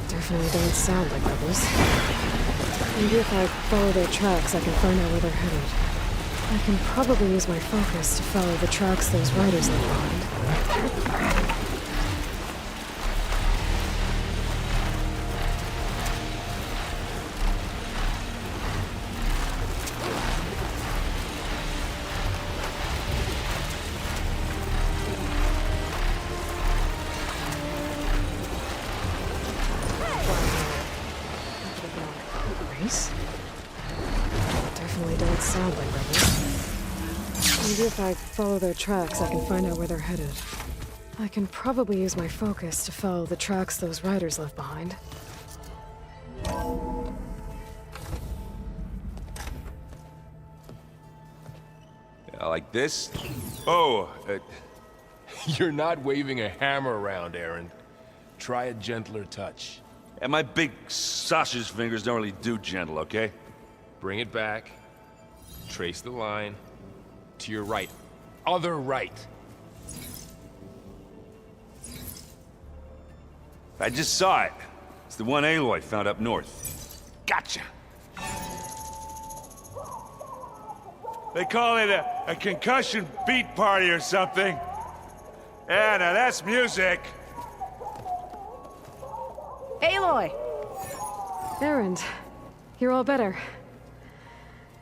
Definitely don't sound like rebels. Maybe if I follow their tracks, I can find out where they're headed. I can probably use my focus to follow the tracks those riders left behind. Definitely don't sound like rebels. Maybe if I follow their tracks, I can find out where they're headed. I can probably use my focus to follow the tracks those riders left behind. Yeah, like this? Oh, you're not waving a hammer around, Aaron. Try a gentler touch. And my big sausage fingers don't really do gentle, okay? Bring it back. Trace the line. To your right. Other right. I just saw it. It's the one Aloy found up north. Gotcha. They call it a concussion beat party or something. Yeah, now that's music. Aloy! Erend, you're all better.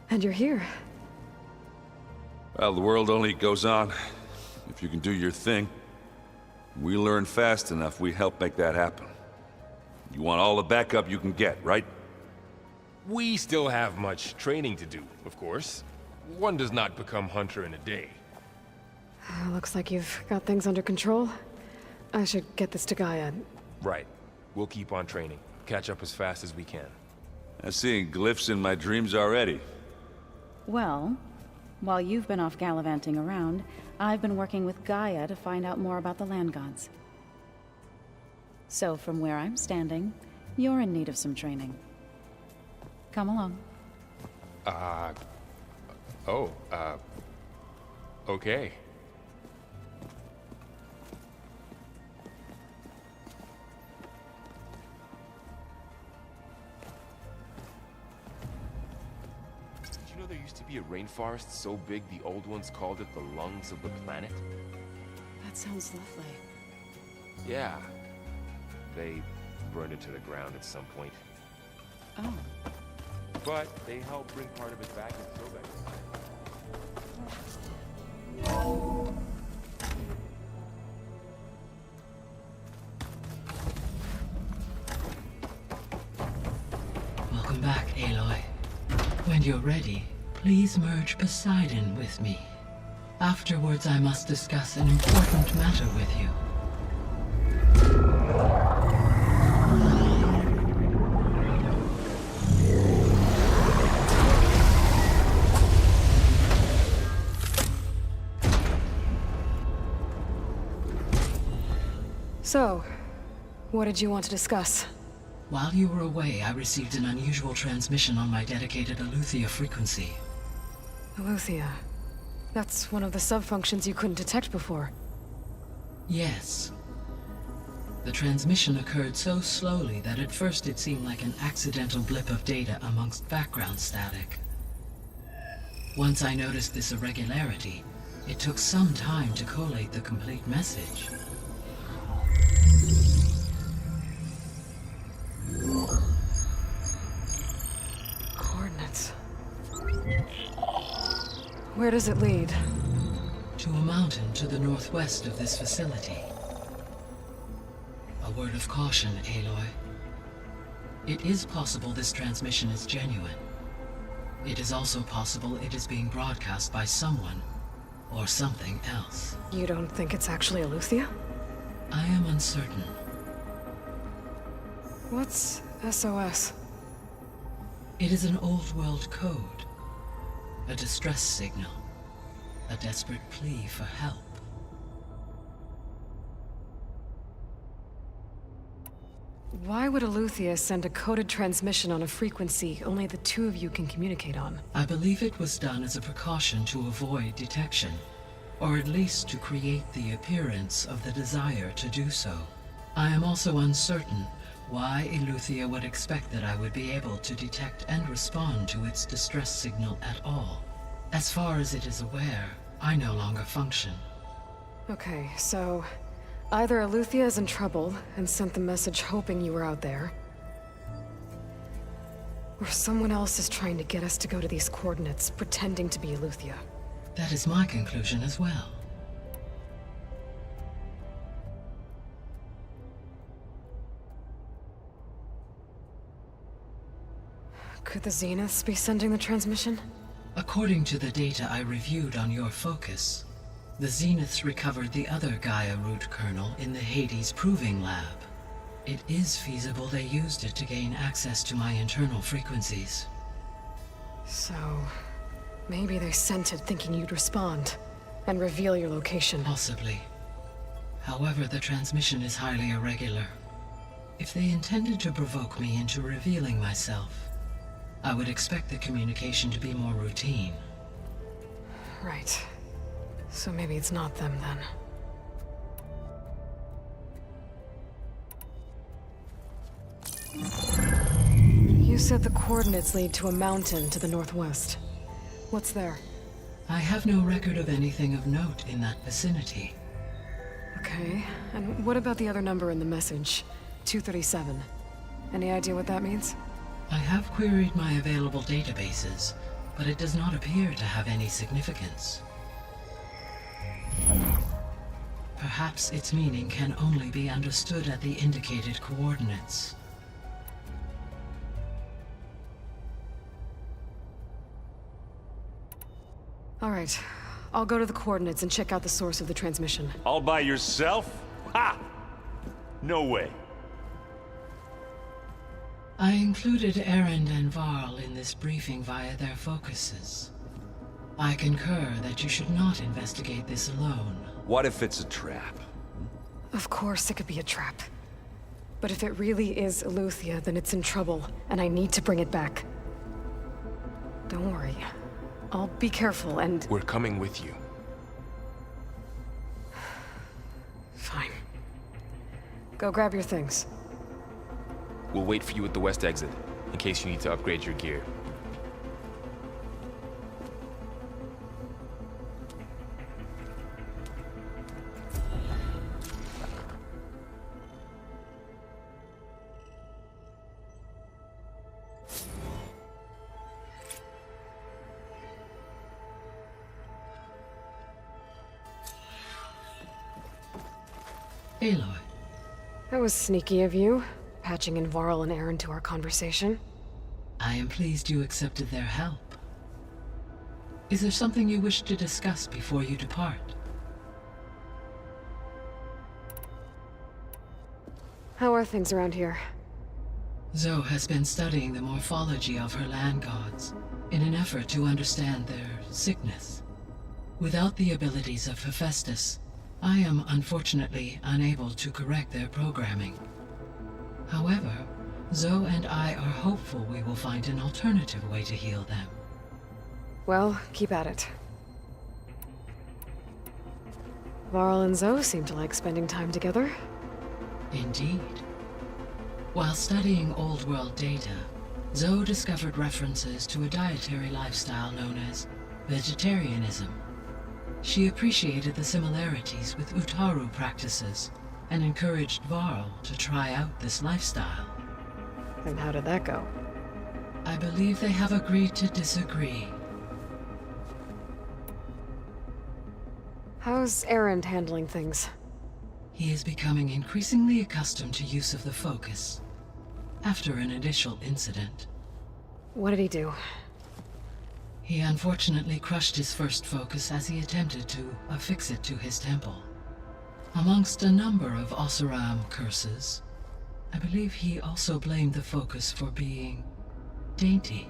And you're here. Well, the world only goes on if you can do your thing. We learn fast enough, we help make that happen. You want all the backup you can get, right? We still have much training to do, of course. One does not become hunter in a day. Looks like you've got things under control. I should get this to Gaia. Right. We'll keep on training. Catch up as fast as we can. I'm seeing glyphs in my dreams already. Well, while you've been off gallivanting around, I've been working with Gaia to find out more about the land gods. So from where I'm standing, you're in need of some training. Come along. Okay. Did you know there used to be a rainforest so big the old ones called it the lungs of the planet? That sounds lovely. Yeah. They burned it to the ground at some point. Oh. But they helped bring part of it back in Sobek. Welcome back, Aloy. When you're ready, please merge Poseidon with me. Afterwards, I must discuss an important matter with you. So, what did you want to discuss? While you were away, I received an unusual transmission on my dedicated Eleuthia frequency. Eleuthia. That's one of the sub-functions you couldn't detect before. Yes. The transmission occurred so slowly that at first it seemed like an accidental blip of data amongst background static. Once I noticed this irregularity, it took some time to collate the complete message. Coordinates. Where does it lead? To a mountain to the northwest of this facility. A word of caution, Aloy. It is possible this transmission is genuine. It is also possible it is being broadcast by someone or something else. You don't think it's actually Eleuthia? I am uncertain. What's SOS? It is an old-world code. A distress signal. A desperate plea for help. Why would Eleuthia send a coded transmission on a frequency only the two of you can communicate on? I believe it was done as a precaution to avoid detection, or at least to create the appearance of the desire to do so. I am also uncertain why Eleuthia would expect that I would be able to detect and respond to its distress signal at all. As far as it is aware, I no longer function. Okay, so either Eleuthia is in trouble and sent the message hoping you were out there, or someone else is trying to get us to go to these coordinates, pretending to be Eleuthia. That is my conclusion as well. Could the Zeniths be sending the transmission? According to the data I reviewed on your focus, the Zeniths recovered the other Gaia root kernel in the Hades Proving Lab. It is feasible they used it to gain access to my internal frequencies. So, maybe they sent it thinking you'd respond and reveal your location. Possibly. However, the transmission is highly irregular. If they intended to provoke me into revealing myself, I would expect the communication to be more routine. Right. So maybe it's not them then. You said the coordinates lead to a mountain to the northwest. What's there? I have no record of anything of note in that vicinity. Okay, and what about the other number in the message? 237. Any idea what that means? I have queried my available databases, but it does not appear to have any significance. Perhaps its meaning can only be understood at the indicated coordinates. All right. I'll go to the coordinates and check out the source of the transmission. All by yourself? Ha! No way. I included Erend and Varl in this briefing via their focuses. I concur that you should not investigate this alone. What if it's a trap? Of course it could be a trap. But if it really is Eleuthia, then it's in trouble, and I need to bring it back. Don't worry. I'll be careful and... We're coming with you. Fine. Go grab your things. We'll wait for you at the west exit, in case you need to upgrade your gear. Aloy. That was sneaky of you, patching in Varl and Erend to our conversation. I am pleased you accepted their help. Is there something you wish to discuss before you depart? How are things around here? Zoe has been studying the morphology of her land gods in an effort to understand their sickness. Without the abilities of Hephaestus, I am unfortunately unable to correct their programming. However, Zoe and I are hopeful we will find an alternative way to heal them. Well, keep at it. Varl and Zoe seem to like spending time together. Indeed. While studying Old World data, Zoe discovered references to a dietary lifestyle known as vegetarianism. She appreciated the similarities with Utaru practices and encouraged Varl to try out this lifestyle. And how did that go? I believe they have agreed to disagree. How's Erend handling things? He is becoming increasingly accustomed to use of the focus, after an initial incident. What did he do? He unfortunately crushed his first focus as he attempted to affix it to his temple. Amongst a number of Oseram curses, I believe he also blamed the focus for being dainty.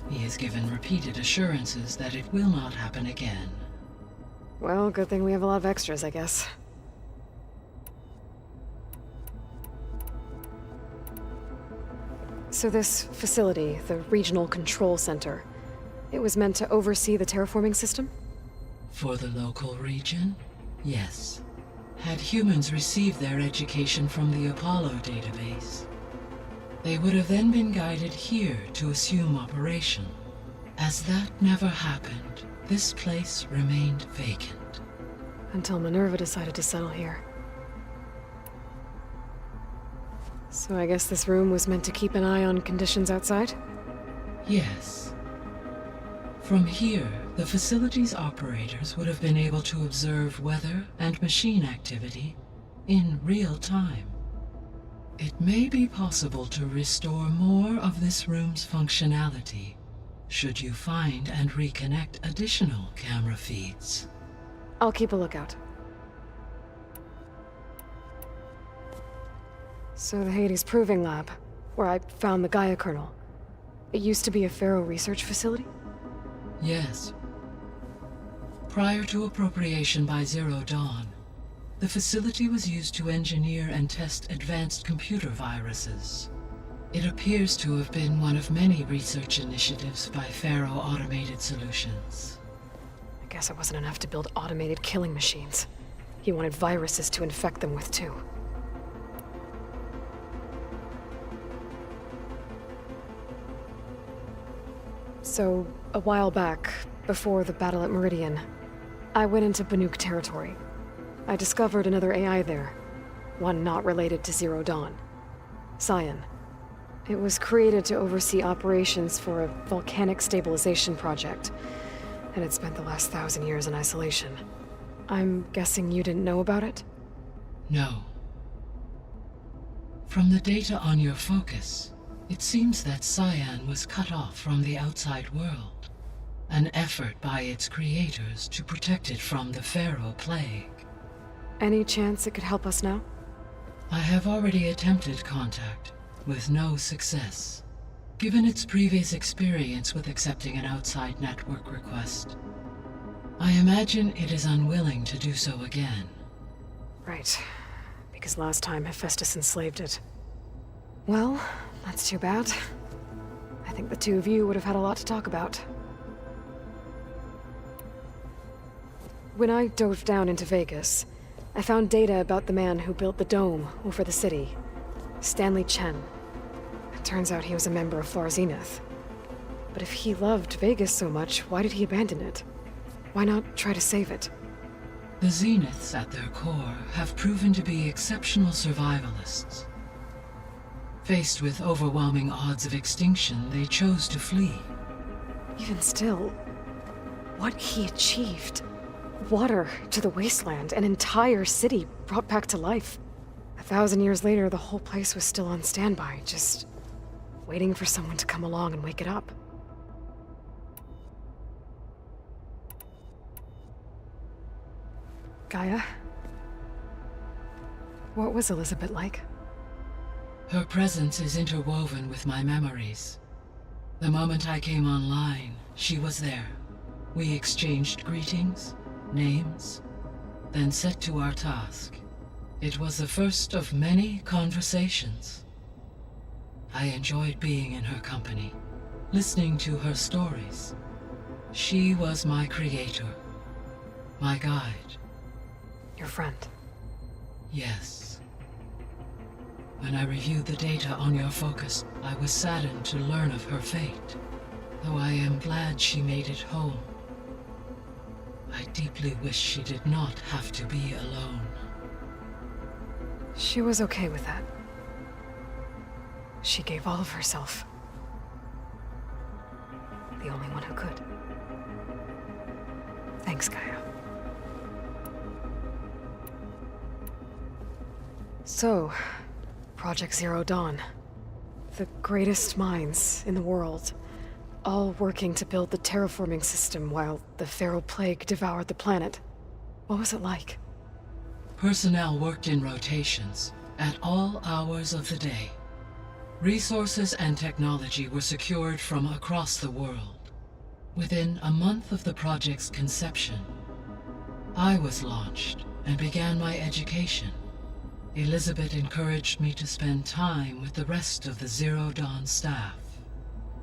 He has given repeated assurances that it will not happen again. Well, good thing we have a lot of extras, I guess. So this facility, the Regional Control Center, it was meant to oversee the terraforming system? For the local region, yes. Had humans received their education from the Apollo database, they would have then been guided here to assume operation. As that never happened, this place remained vacant. Until Minerva decided to settle here. So I guess this room was meant to keep an eye on conditions outside? Yes. From here, the facility's operators would have been able to observe weather and machine activity in real time. It may be possible to restore more of this room's functionality, should you find and reconnect additional camera feeds. I'll keep a lookout. So the Hades Proving Lab, where I found the Gaia kernel, it used to be a Pharaoh research facility? Yes. Prior to appropriation by Zero Dawn, the facility was used to engineer and test advanced computer viruses. It appears to have been one of many research initiatives by Pharaoh Automated Solutions. I Guess it wasn't enough to build automated killing machines. He wanted viruses to infect them with, too. So, a while back, before the battle at Meridian, I went into Banuk territory. I discovered another AI there, one not related to Zero Dawn. Cyan. It was created to oversee operations for a volcanic stabilization project, and it spent the last 1,000 years in isolation. I'm guessing you didn't know about it? No. From the data on your focus, it seems that Cyan was cut off from the outside world. An effort by its creators to protect it from the Pharaoh Plague. Any chance it could help us now? I have already attempted contact, with no success. Given its previous experience with accepting an outside network request, I imagine it is unwilling to do so again. Right. Because last time Hephaestus enslaved it. Well, that's too bad. I think the two of you would have had a lot to talk about. When I dove down into Vegas, I found data about the man who built the dome over the city. Stanley Chen. It turns out he was a member of Far Zenith. But if he loved Vegas so much, why did he abandon it? Why not try to save it? The Zeniths at their core have proven to be exceptional survivalists. Faced with overwhelming odds of extinction, they chose to flee. Even still, what he achieved. Water to the wasteland, an entire city brought back to life. 1,000 years later, the whole place was still on standby, just waiting for someone to come along and wake it up. Gaia? What was Elizabeth like? Her presence is interwoven with my memories. The moment I came online, she was there. We exchanged greetings, names, then set to our task. It was the first of many conversations. I enjoyed being in her company, listening to her stories. She was my creator, my guide. Your friend? Yes. When I reviewed the data on your focus, I was saddened to learn of her fate, though I am glad she made it home. I deeply wish she did not have to be alone. She was okay with that. She gave all of herself. The only one who could. Thanks, Gaia. So, Project Zero Dawn. The greatest minds in the world, all working to build the terraforming system while the Pharaoh Plague devoured the planet. What was it like? Personnel worked in rotations, at all hours of the day. Resources and technology were secured from across the world. Within a month of the project's conception, I was launched and began my education. Elizabeth encouraged me to spend time with the rest of the Zero Dawn staff.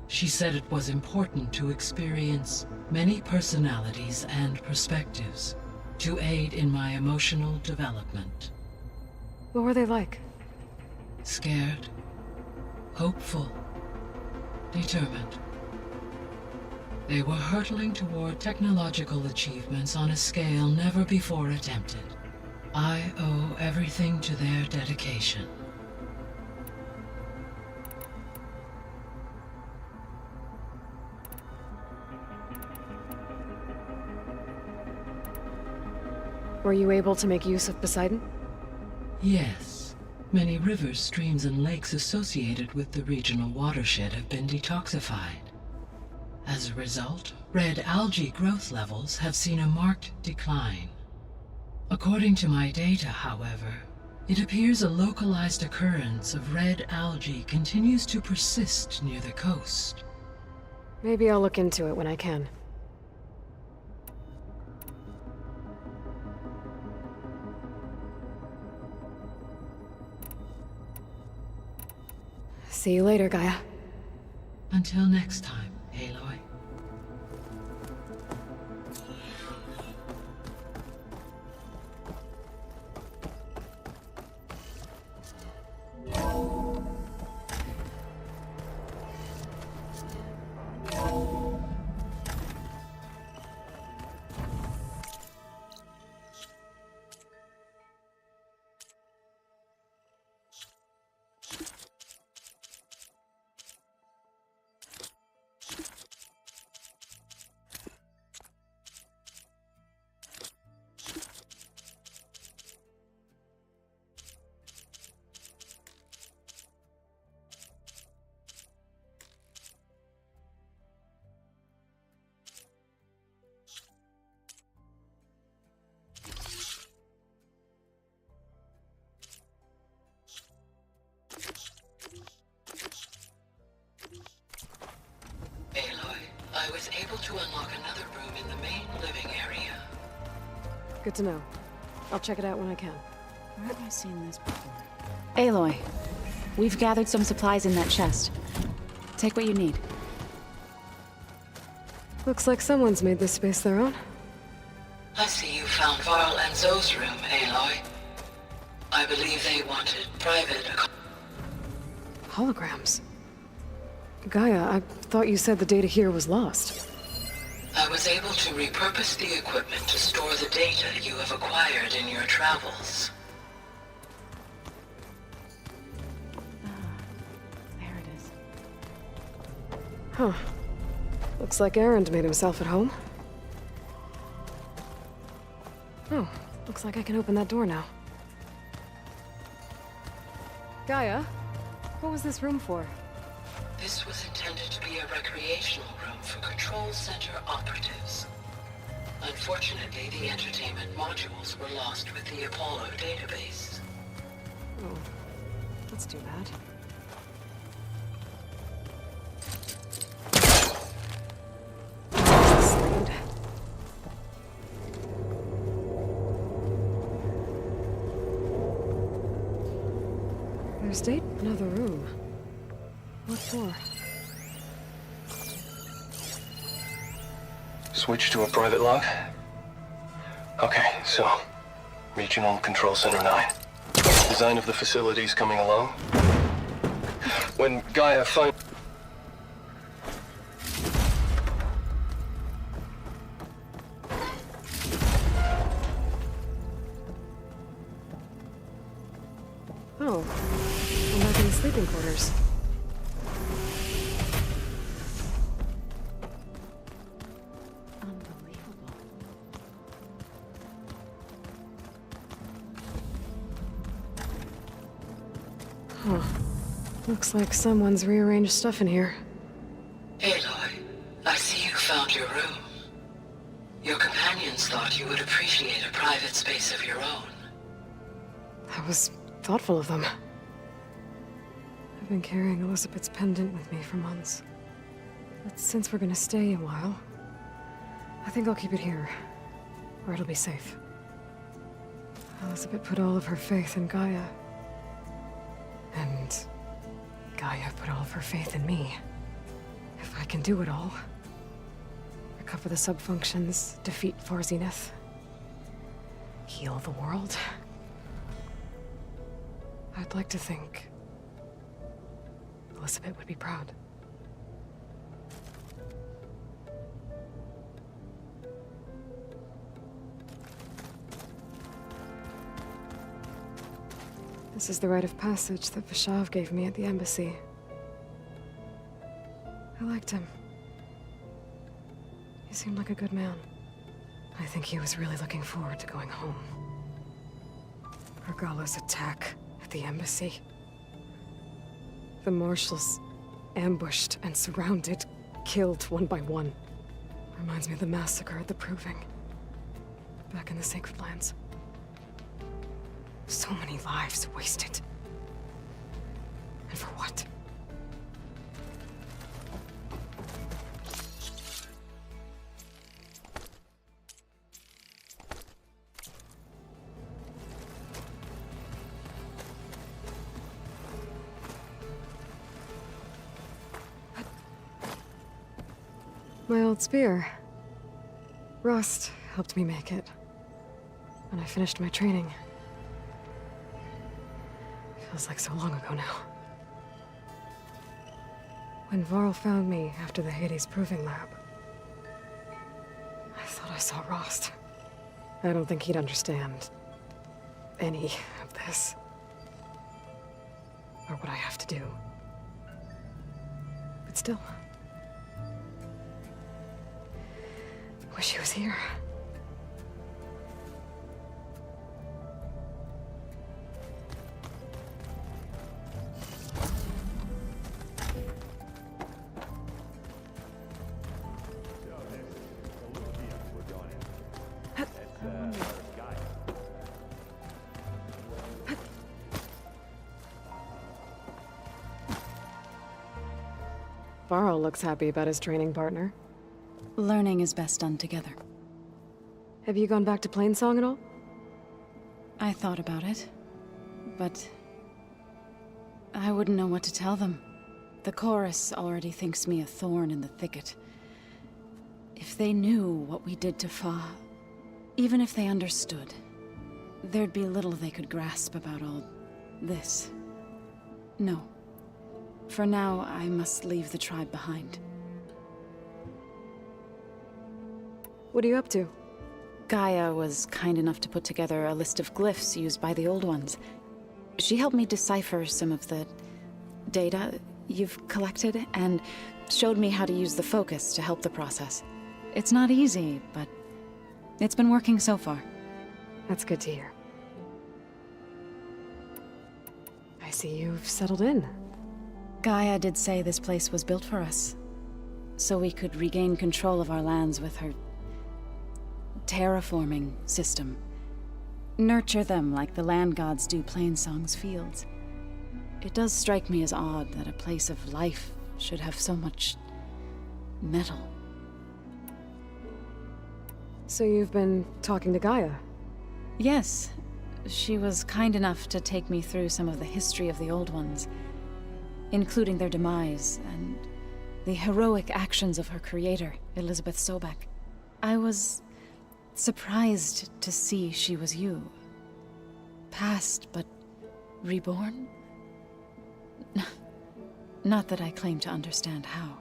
She said it was important to experience many personalities and perspectives to aid in my emotional development. What were they like? Scared, hopeful, determined. They were hurtling toward technological achievements on a scale never before attempted. I owe everything to their dedication. Were you able to make use of Poseidon? Yes. Many rivers, streams, and lakes associated with the regional watershed have been detoxified. As a result, red algae growth levels have seen a marked decline. According to my data, however, it appears a localized occurrence of red algae continues to persist near the coast. Maybe I'll look into it when I can. See you later, Gaia. Until next time, Aloy. to unlock another room in the main living area. Good to know. I'll check it out when I can. Where have I seen this before? Aloy, we've gathered some supplies in that chest. Take what you need. Looks like someone's made this space their own. I see you found Varl and Zoe's room, Aloy. I believe they wanted private Holograms. Gaia, I thought you said the data here was lost. I was able to repurpose the equipment to store the data you have acquired in your travels. There it is. Huh. Looks like Erend made himself at home. Oh, looks like I can open that door now. Gaia, what was this room for? This was intended to be a recreational room for Control Center operatives. Unfortunately, the entertainment modules were lost with the Apollo database. Oh, that's too bad. There's date another room. What for? Switch to a private log? Okay, so... Regional Control Center 9. Design of the facilities coming along. When Gaia finds... Oh, I'm back in the sleeping quarters. Huh. Looks like someone's rearranged stuff in here. Aloy, I see you found your room. Your companions thought you would appreciate a private space of your own. That was thoughtful of them. I've been carrying Elizabeth's pendant with me for months. But since we're gonna stay a while, I think I'll keep it here, where it'll be safe. Elizabeth put all of her faith in Gaia. And Gaia put all of her faith in me. If I can do it all, recover the subfunctions, defeat Far Zenith, heal the world, I'd like to think Elizabeth would be proud. This is the rite of passage that Vashav gave me at the embassy. I liked him. He seemed like a good man. I think he was really looking forward to going home. Regala's attack at the embassy. The marshals ambushed and surrounded, killed one by one. Reminds me of the massacre at the Proving. Back in the Sacred Lands. So many lives wasted. And for what? My old spear. Rust helped me make it. When I finished my training. Feels like so long ago now. When Varl found me after the Hades Proving Lab, I thought I saw Rost. I don't think he'd understand any of this. Or what I have to do. But still. Wish he was here. Varl looks happy about his training partner. Learning is best done together. Have you gone back to Plainsong at all? I thought about it, but I wouldn't know what to tell them. The chorus already thinks me a thorn in the thicket. If they knew what we did to Fa, even if they understood, there'd be little they could grasp about all this. No. For now, I must leave the tribe behind. What are you up to? Gaia was kind enough to put together a list of glyphs used by the Old Ones. She helped me decipher some of the data you've collected, and showed me how to use the focus to help the process. It's not easy, but it's been working so far. That's good to hear. I see you've settled in. Gaia did say this place was built for us, so we could regain control of our lands with her terraforming system. Nurture them like the land gods do Plainsong's fields. It does strike me as odd that a place of life should have so much metal. So you've been talking to Gaia? Yes. She was kind enough to take me through some of the history of the Old Ones, including their demise and the heroic actions of her creator, Elizabeth Sobek. I was surprised to see she was you. Past, but reborn? Not that I claim to understand how.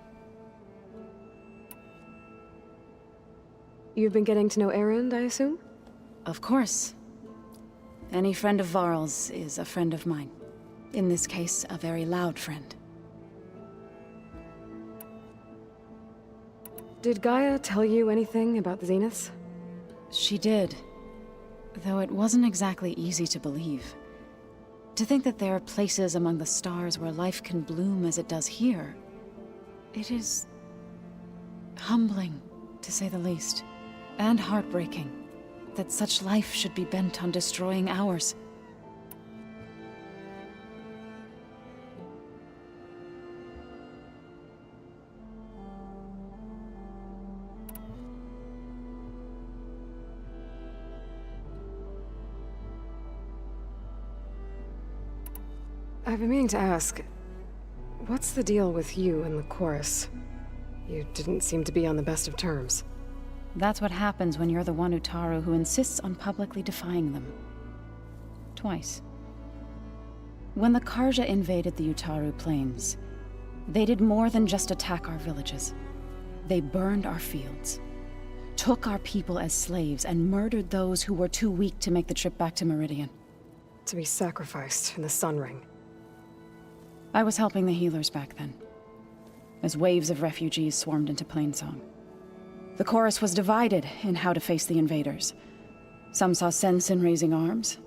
You've been getting to know Erend, I assume? Of course. Any friend of Varl's is a friend of mine. In this case, a very loud friend. Did Gaia tell you anything about the Zeniths? She did. Though it wasn't exactly easy to believe. To think that there are places among the stars where life can bloom as it does here. It is humbling, to say the least. And heartbreaking that such life should be bent on destroying ours. I've been meaning to ask, what's the deal with you and the chorus? You didn't seem to be on the best of terms. That's what happens when you're the one Utaru who insists on publicly defying them. Twice. When the Carja invaded the Utaru plains, they did more than just attack our villages. They burned our fields, took our people as slaves, and murdered those who were too weak to make the trip back to Meridian. To be sacrificed in the Sun Ring. I was helping the healers back then, as waves of refugees swarmed into Plainsong. The chorus was divided in how to face the invaders. Some saw sense in raising arms.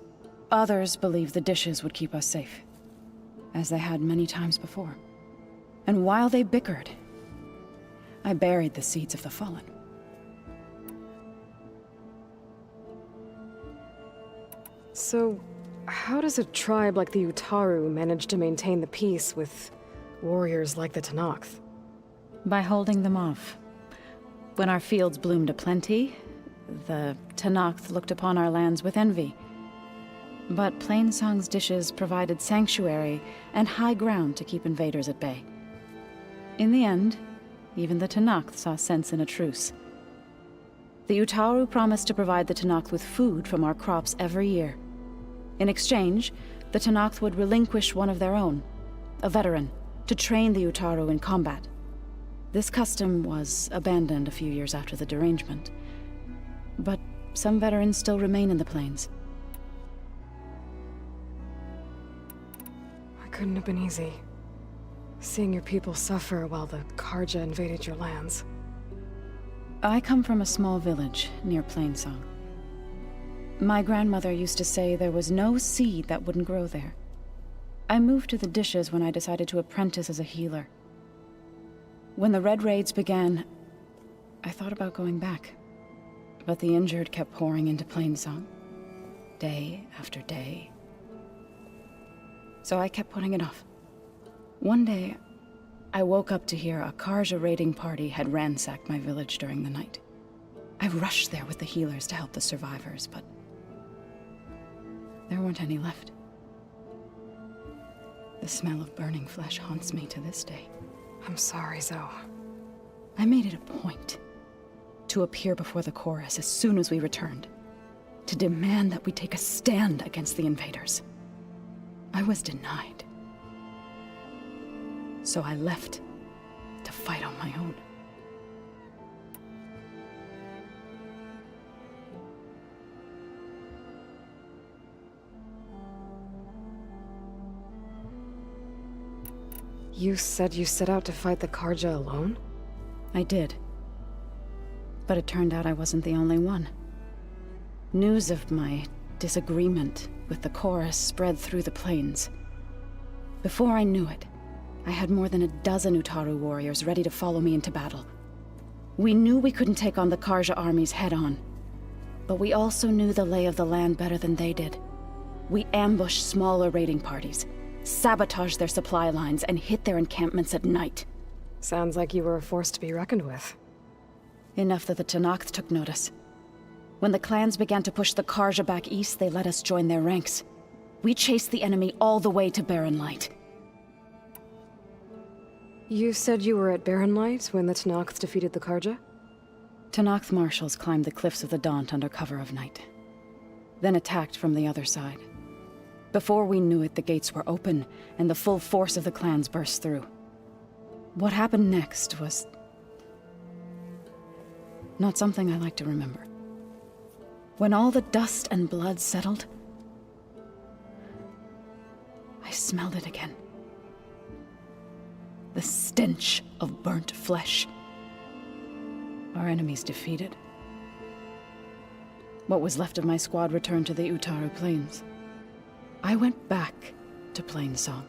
Others believed the dishes would keep us safe, as they had many times before. And while they bickered, I buried the seeds of the Fallen. So, how does a tribe like the Utaru manage to maintain the peace with warriors like the Tenakth? By holding them off. When our fields bloomed aplenty, the Tenakth looked upon our lands with envy. But Plainsong's dishes provided sanctuary and high ground to keep invaders at bay. In the end, even the Tenakth saw sense in a truce. The Utaru promised to provide the Tenakth with food from our crops every year. In exchange, the Tenakth would relinquish one of their own, a veteran, to train the Utaru in combat. This custom was abandoned a few years after the derangement, but some veterans still remain in the plains. It couldn't have been easy, seeing your people suffer while the Carja invaded your lands. I come from a small village near Plainsong. My grandmother used to say there was no seed that wouldn't grow there. I moved to the dishes when I decided to apprentice as a healer. When the Red Raids began, I thought about going back. But the injured kept pouring into Plainsong, day after day. So I kept putting it off. One day, I woke up to hear a Karja raiding party had ransacked my village during the night. I rushed there with the healers to help the survivors, but there weren't any left. The smell of burning flesh haunts me to this day. I'm sorry, Zoe. I made it a point to appear before the chorus as soon as we returned, to demand that we take a stand against the invaders. I was denied. So I left to fight on my own. You said you set out to fight the Karja alone? I did. But it turned out I wasn't the only one. News of my disagreement with the chorus spread through the plains. Before I knew it, I had more than a dozen Utaru warriors ready to follow me into battle. We knew we couldn't take on the Karja armies head-on, but we also knew the lay of the land better than they did. We ambushed smaller raiding parties, sabotaged their supply lines, and hit their encampments at night. Sounds like you were a force to be reckoned with. Enough that the Tenakth took notice. When the clans began to push the Karja back east, they let us join their ranks. We chased the enemy all the way to Barren Light. You said you were at Barren Light when the Tenakth defeated the Karja? Tenakth marshals climbed the cliffs of the Daunt under cover of night, then attacked from the other side. Before we knew it, the gates were open, and the full force of the clans burst through. What happened next was not something I like to remember. When all the dust and blood settled, I smelled it again. The stench of burnt flesh. Our enemies defeated. What was left of my squad returned to the Utaru Plains. I went back to Plainsong.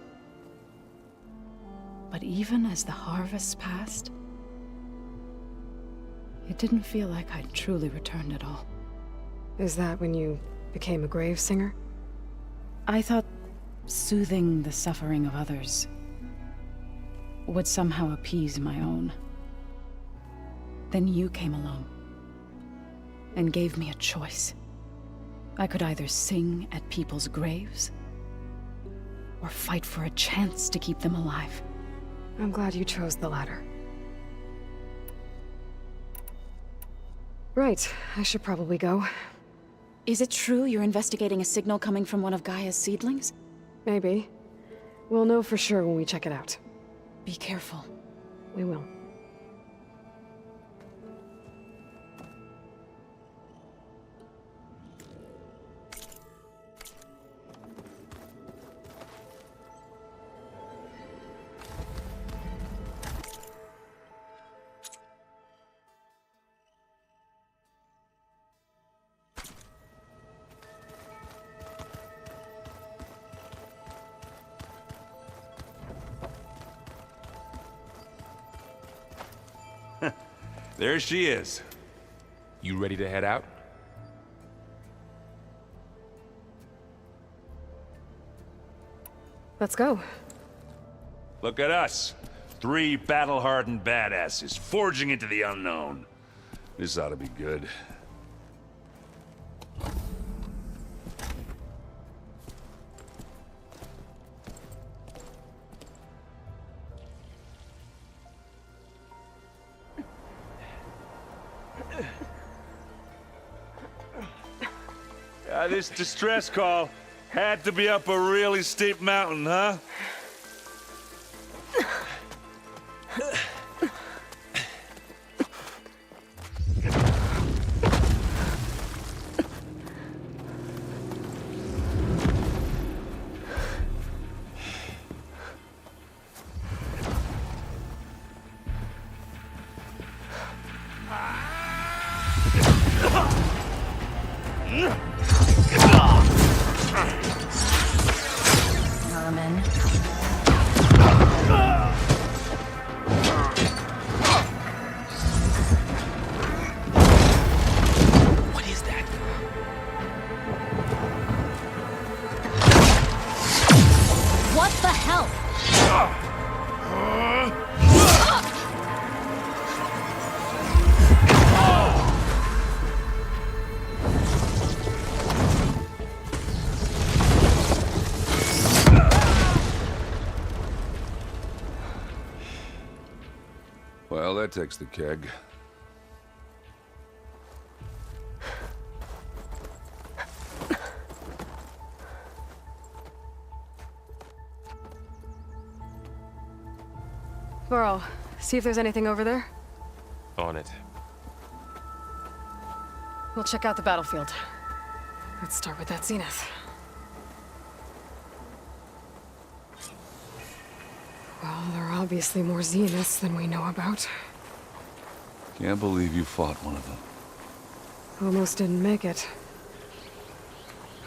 But even as the harvests passed, it didn't feel like I'd truly returned at all. Is that when you became a grave singer? I thought soothing the suffering of others would somehow appease my own. Then you came along and gave me a choice. I could either sing at people's graves or fight for a chance to keep them alive. I'm glad you chose the latter. Right, I should probably go. Is it true you're investigating a signal coming from one of Gaia's seedlings? Maybe. We'll know for sure when we check it out. Be careful. We will. There she is. You ready to head out? Let's go. Look at us. 3 battle-hardened badasses forging into the unknown. This ought to be good. This distress call had to be up a really steep mountain, huh? What the hell? Well, that takes the keg. Varl, see if there's anything over there. On it. We'll check out the battlefield. Let's start with that Zenith. Well, there are obviously more Zeniths than we know about. Can't believe you fought one of them. Almost didn't make it.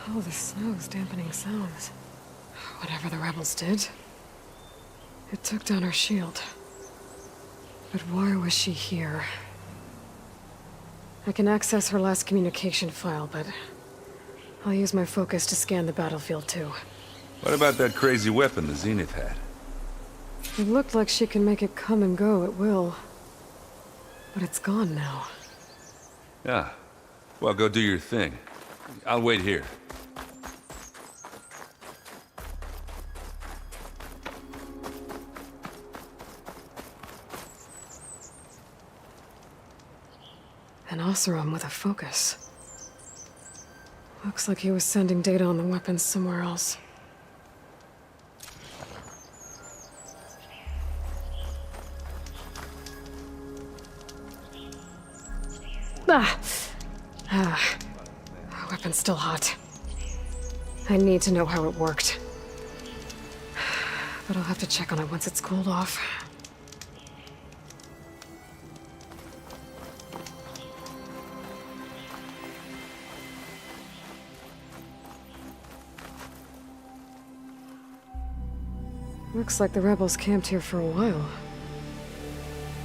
Oh, the snow's dampening sounds. Whatever the rebels did, it took down her shield. But why was she here? I can access her last communication file, but I'll use my focus to scan the battlefield too. What about that crazy weapon the Zenith had? It looked like she can make it come and go at will. But it's gone now. Yeah. Well, go do your thing. I'll wait here. An Oseram with a focus. Looks like he was sending data on the weapons somewhere else. Weapon's still hot. I need to know how it worked. But I'll have to check on it once it's cooled off. Looks like the rebels camped here for a while.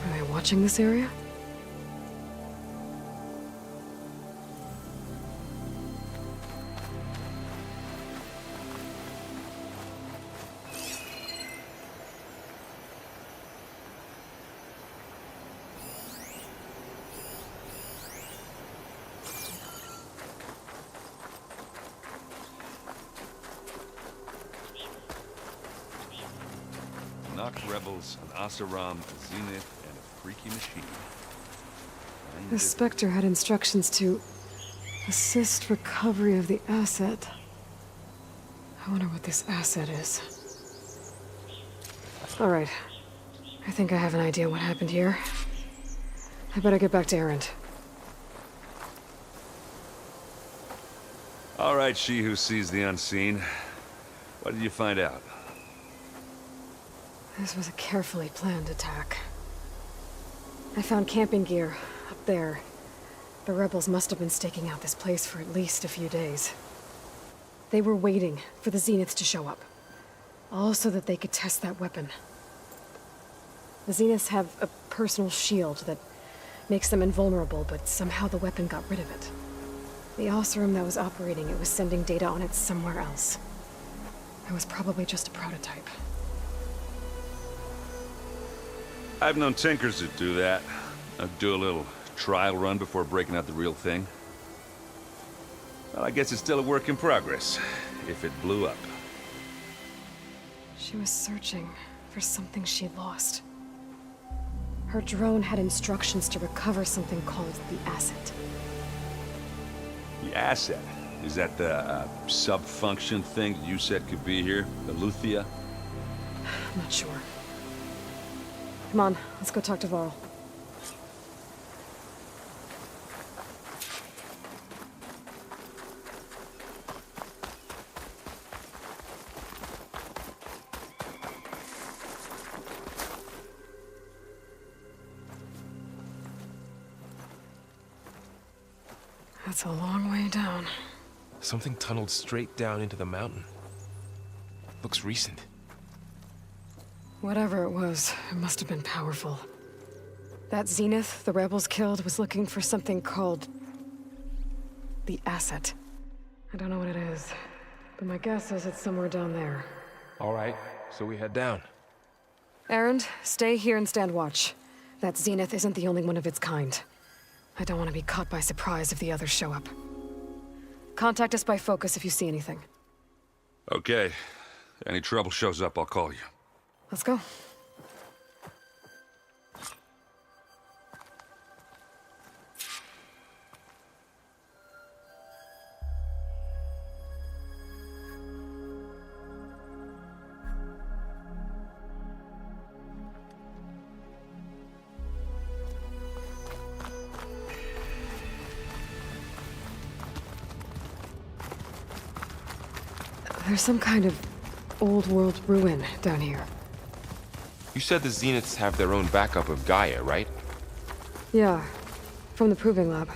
Are they watching this area? Rebels, an Oseram, a Zenith, and a freaky machine. The Spectre had instructions to assist recovery of the asset. I wonder what this asset is. All right. I think I have an idea what happened here. I better get back to Erend. All right, she who sees the unseen. What did you find out? This was a carefully planned attack. I found camping gear up there. The rebels must have been staking out this place for at least a few days. They were waiting for the Zeniths to show up. All so that they could test that weapon. The Zeniths have a personal shield that makes them invulnerable, but somehow the weapon got rid of it. The Oseram that was operating it was sending data on it somewhere else. It was probably just a prototype. I've known tinkers that do that. I'd do a little trial run before breaking out the real thing. Well, I guess it's still a work in progress, if it blew up. She was searching for something she lost. Her drone had instructions to recover something called the asset. The asset? Is that the sub-function thing that you said could be here? The Luthia? I'm not sure. Come on, let's go talk to Varl. That's a long way down. Something tunneled straight down into the mountain. Looks recent. Whatever it was, it must have been powerful. That Zenith the rebels killed was looking for something called the asset. I don't know what it is, but my guess is it's somewhere down there. All right, so we head down. Erend, stay here and stand watch. That Zenith isn't the only one of its kind. I don't want to be caught by surprise if the others show up. Contact us by focus if you see anything. Okay. Any trouble shows up, I'll call you. Let's go. There's some kind of old world ruin down here. You said the Zeniths have their own backup of Gaia, right? Yeah, from the Proving Lab.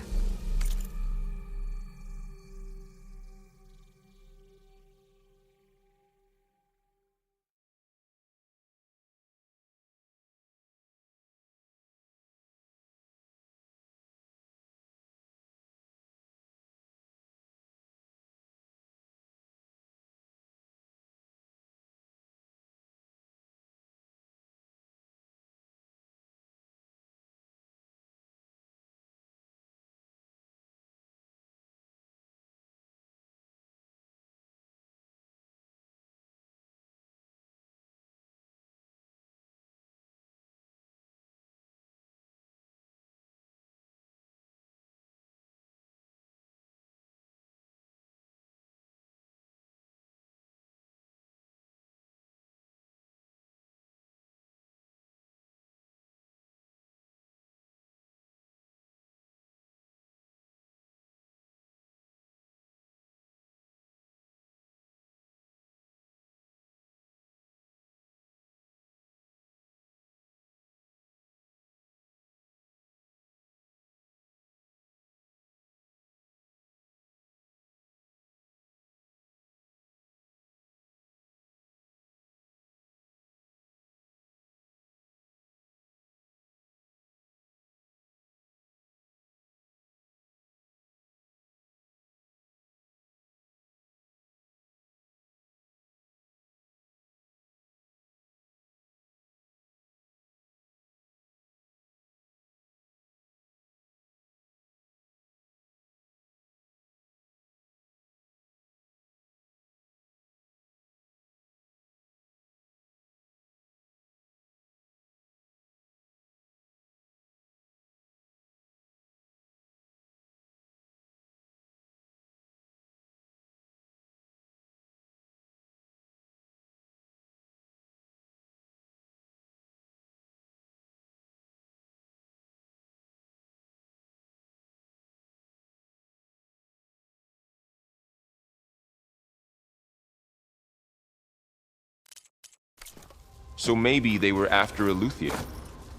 So maybe they were after Eleuthia.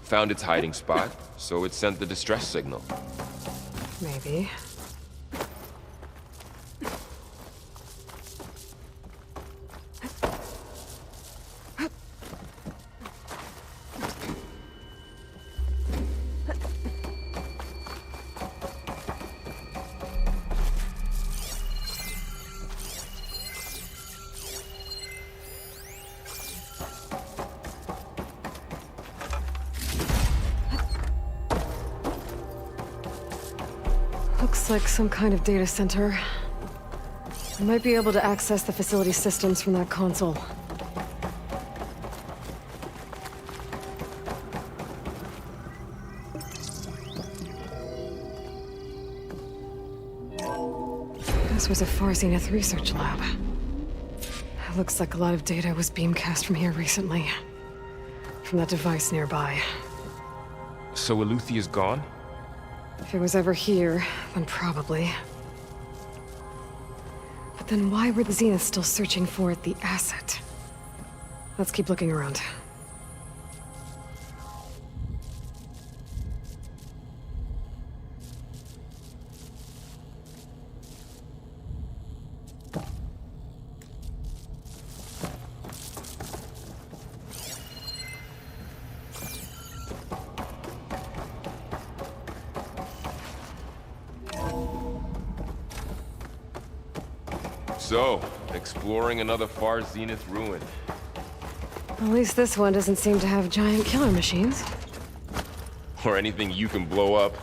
Found its hiding spot, so it sent the distress signal. Maybe. Looks like some kind of data center. I might be able to access the facility systems from that console. This was a Far Zenith research lab. It looks like a lot of data was beamcast from here recently. From that device nearby. So Eleuthia's gone? If it was ever here, then probably. But then why were the Zeniths still searching for the asset? Let's keep looking around. So, exploring another Far Zenith ruin. At least this one doesn't seem to have giant killer machines. Or anything you can blow up.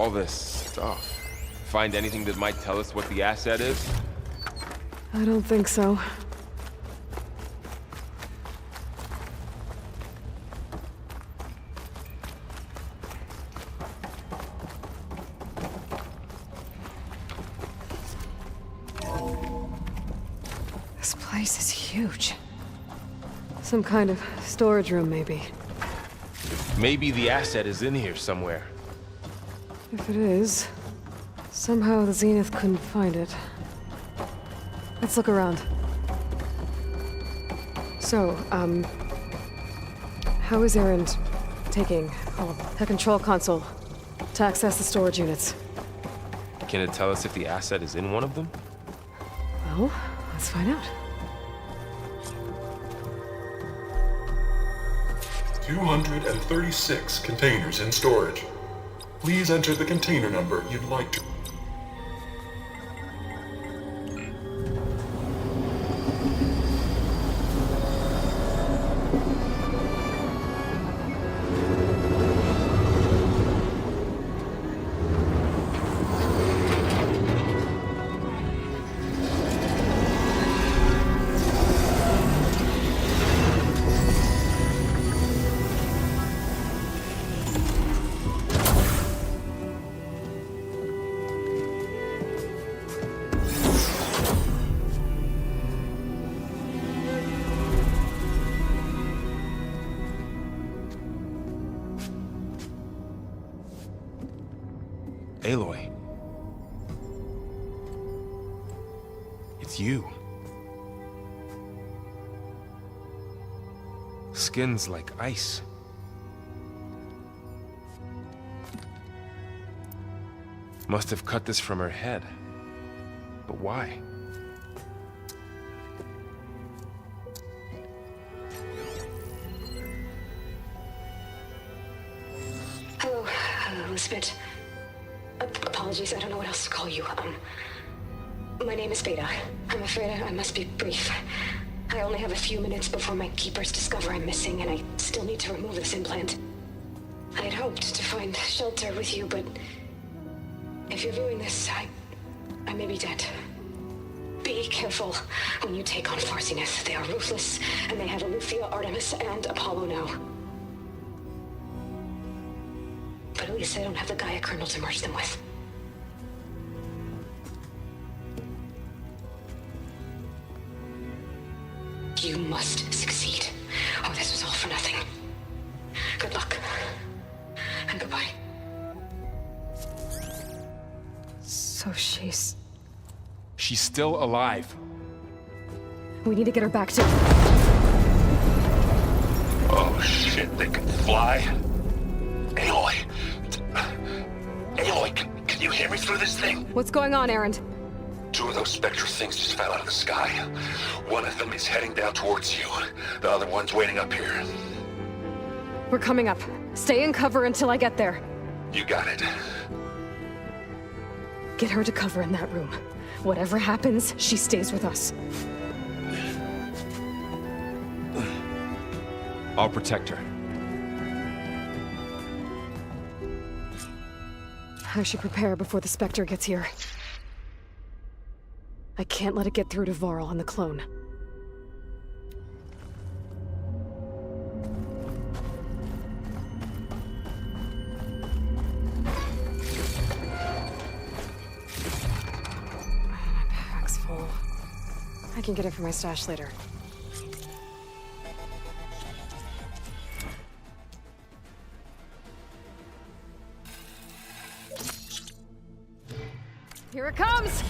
all this stuff. Find anything that might tell us what the asset is? I don't think so. This place is huge. Some kind of storage room, maybe. Maybe the asset is in here somewhere. If it is, somehow the Zenith couldn't find it. Let's look around. So, how is Erend taking the control console to access the storage units? Can it tell us if the asset is in one of them? Well, let's find out. 236 containers in storage. Please enter the container number you'd like to. Aloy. It's you. Skin's like ice. Must have cut this from her head. But why? Hello, Elizabeth. Apologies, I don't know what else to call you. My name is Beta. I'm afraid I must be brief. I only have a few minutes before my keepers discover I'm missing, and I still need to remove this implant. I had hoped to find shelter with you, but if you're viewing this, I may be dead. Be careful when you take on Far Zenith. They are ruthless, and they have Alethea, Artemis, and Apollo now. But at least I don't have the Gaia kernel to merge them with. You must succeed. Oh, this was all for nothing. Good luck. And goodbye. So she's still alive. We need to get her back to... Oh shit, they can fly? Aloy! Aloy, can you hear me through this thing? What's going on, Erend? Two of those Spectre things just fell out of the sky. One of them is heading down towards you. The other one's waiting up here. We're coming up. Stay in cover until I get there. You got it. Get her to cover in that room. Whatever happens, she stays with us. I'll protect her. I should prepare before the Spectre gets here. I can't let it get through to Varl and the clone. My bag's full. I can get it from my stash later. Here it comes!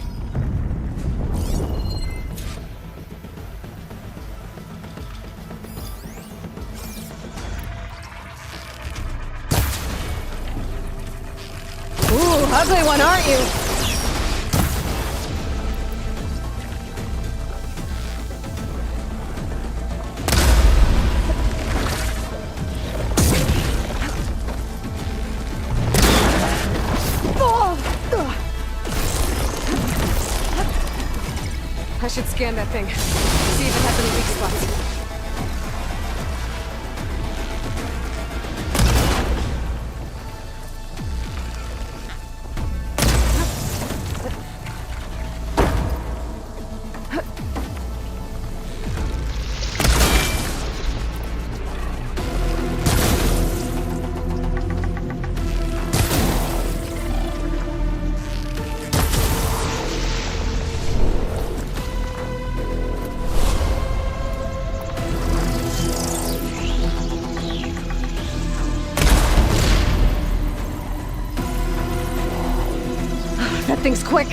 Ooh, ugly one, aren't you? I should scan that thing. See if it has any weak spots. quick!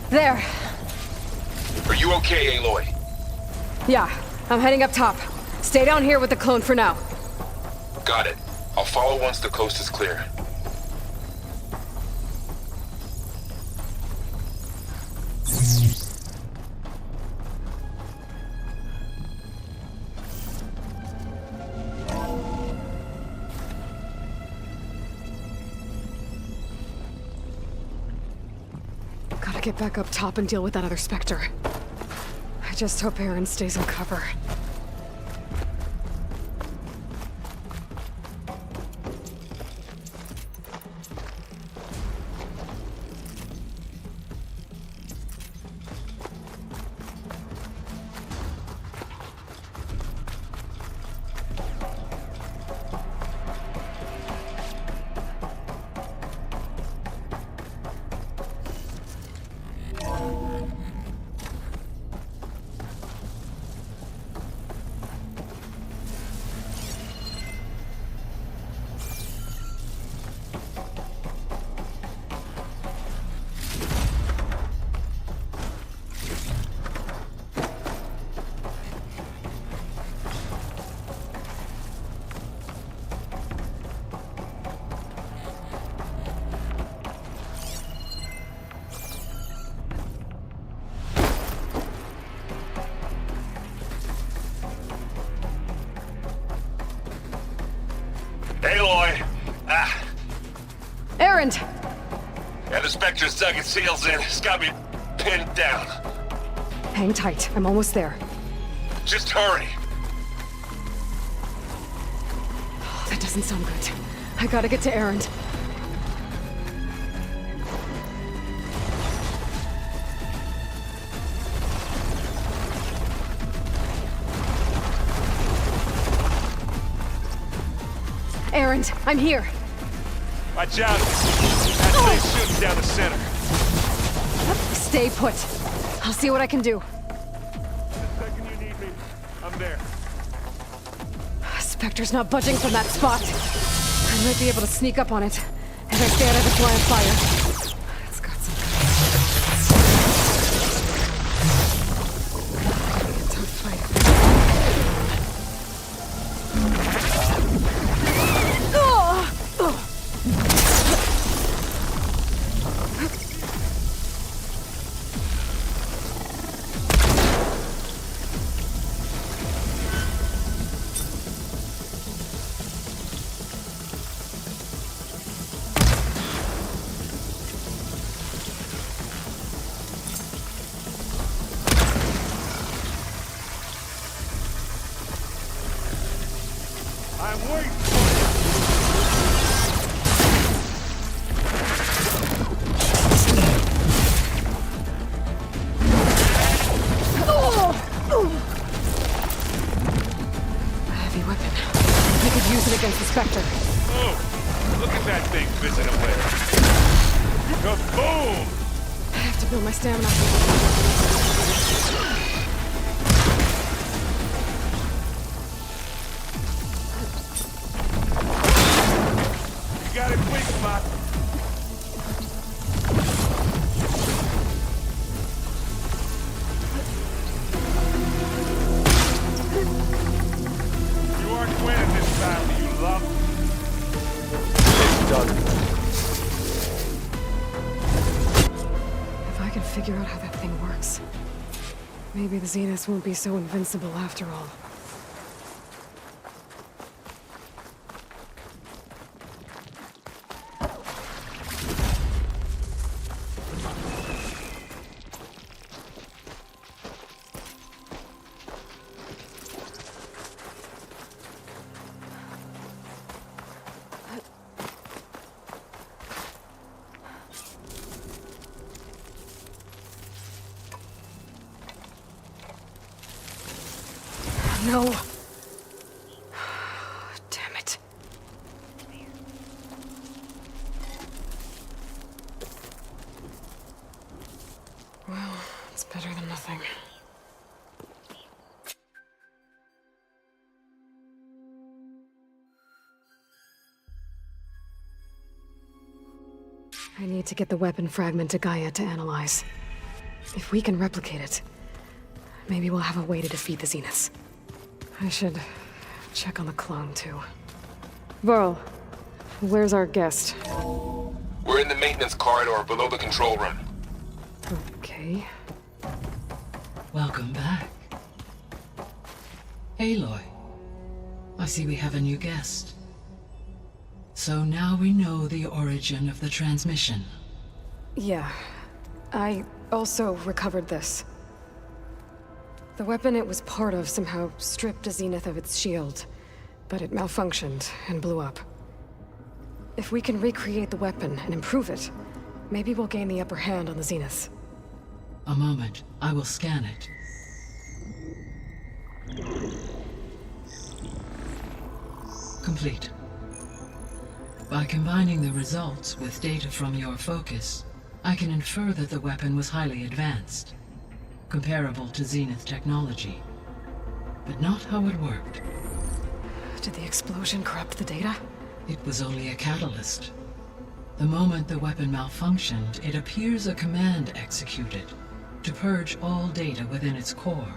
There. Are you okay, Aloy? Yeah, I'm heading up top. Stay down here with the clone for now. Got it. I'll follow once the coast is clear. Gotta get back up top and deal with that other Spectre. I just hope Aaron stays in cover. Aloy! Aaron! Yeah, the Spectre's dug its heels in. It's got me pinned down. Hang tight, I'm almost there. Just hurry. Oh, that doesn't sound good. I gotta get to Aaron. Aaron, I'm here. Watch out. That thing's shooting down the center. Stay put. I'll see what I can do. The second you need me, I'm there. Spectre's not budging from that spot. I might be able to sneak up on it if I stay out of its line of fire. It's got some tough fight. I'm waiting. Heavy weapon. I could use it against the Spectre. Oh, look at that thing fizzing away. Kaboom! I have to build my stamina. You got it quick, Spot. You aren't winning this time, you lump. It's done. If I can figure out how that thing works, maybe the Zeniths won't be so invincible after all. No. Damn it. I need to get the weapon fragment to Gaia to analyze. If we can replicate it, maybe we'll have a way to defeat the Zeniths. I should check on the clone, too. Varl, where's our guest? We're in the maintenance corridor below the control room. Okay. Welcome back. Aloy, I see we have a new guest. So now we know the origin of the transmission. Yeah. I also recovered this. The weapon it was part of somehow stripped a Zenith of its shield, but it malfunctioned and blew up. If we can recreate the weapon and improve it, maybe we'll gain the upper hand on the Zeniths. A moment, I will scan it. Complete. By combining the results with data from your focus, I can infer that the weapon was highly advanced, comparable to Zenith technology, but not how it worked. Did the explosion corrupt the data? It was only a catalyst. The moment the weapon malfunctioned, it appears a command executed to purge all data within its core.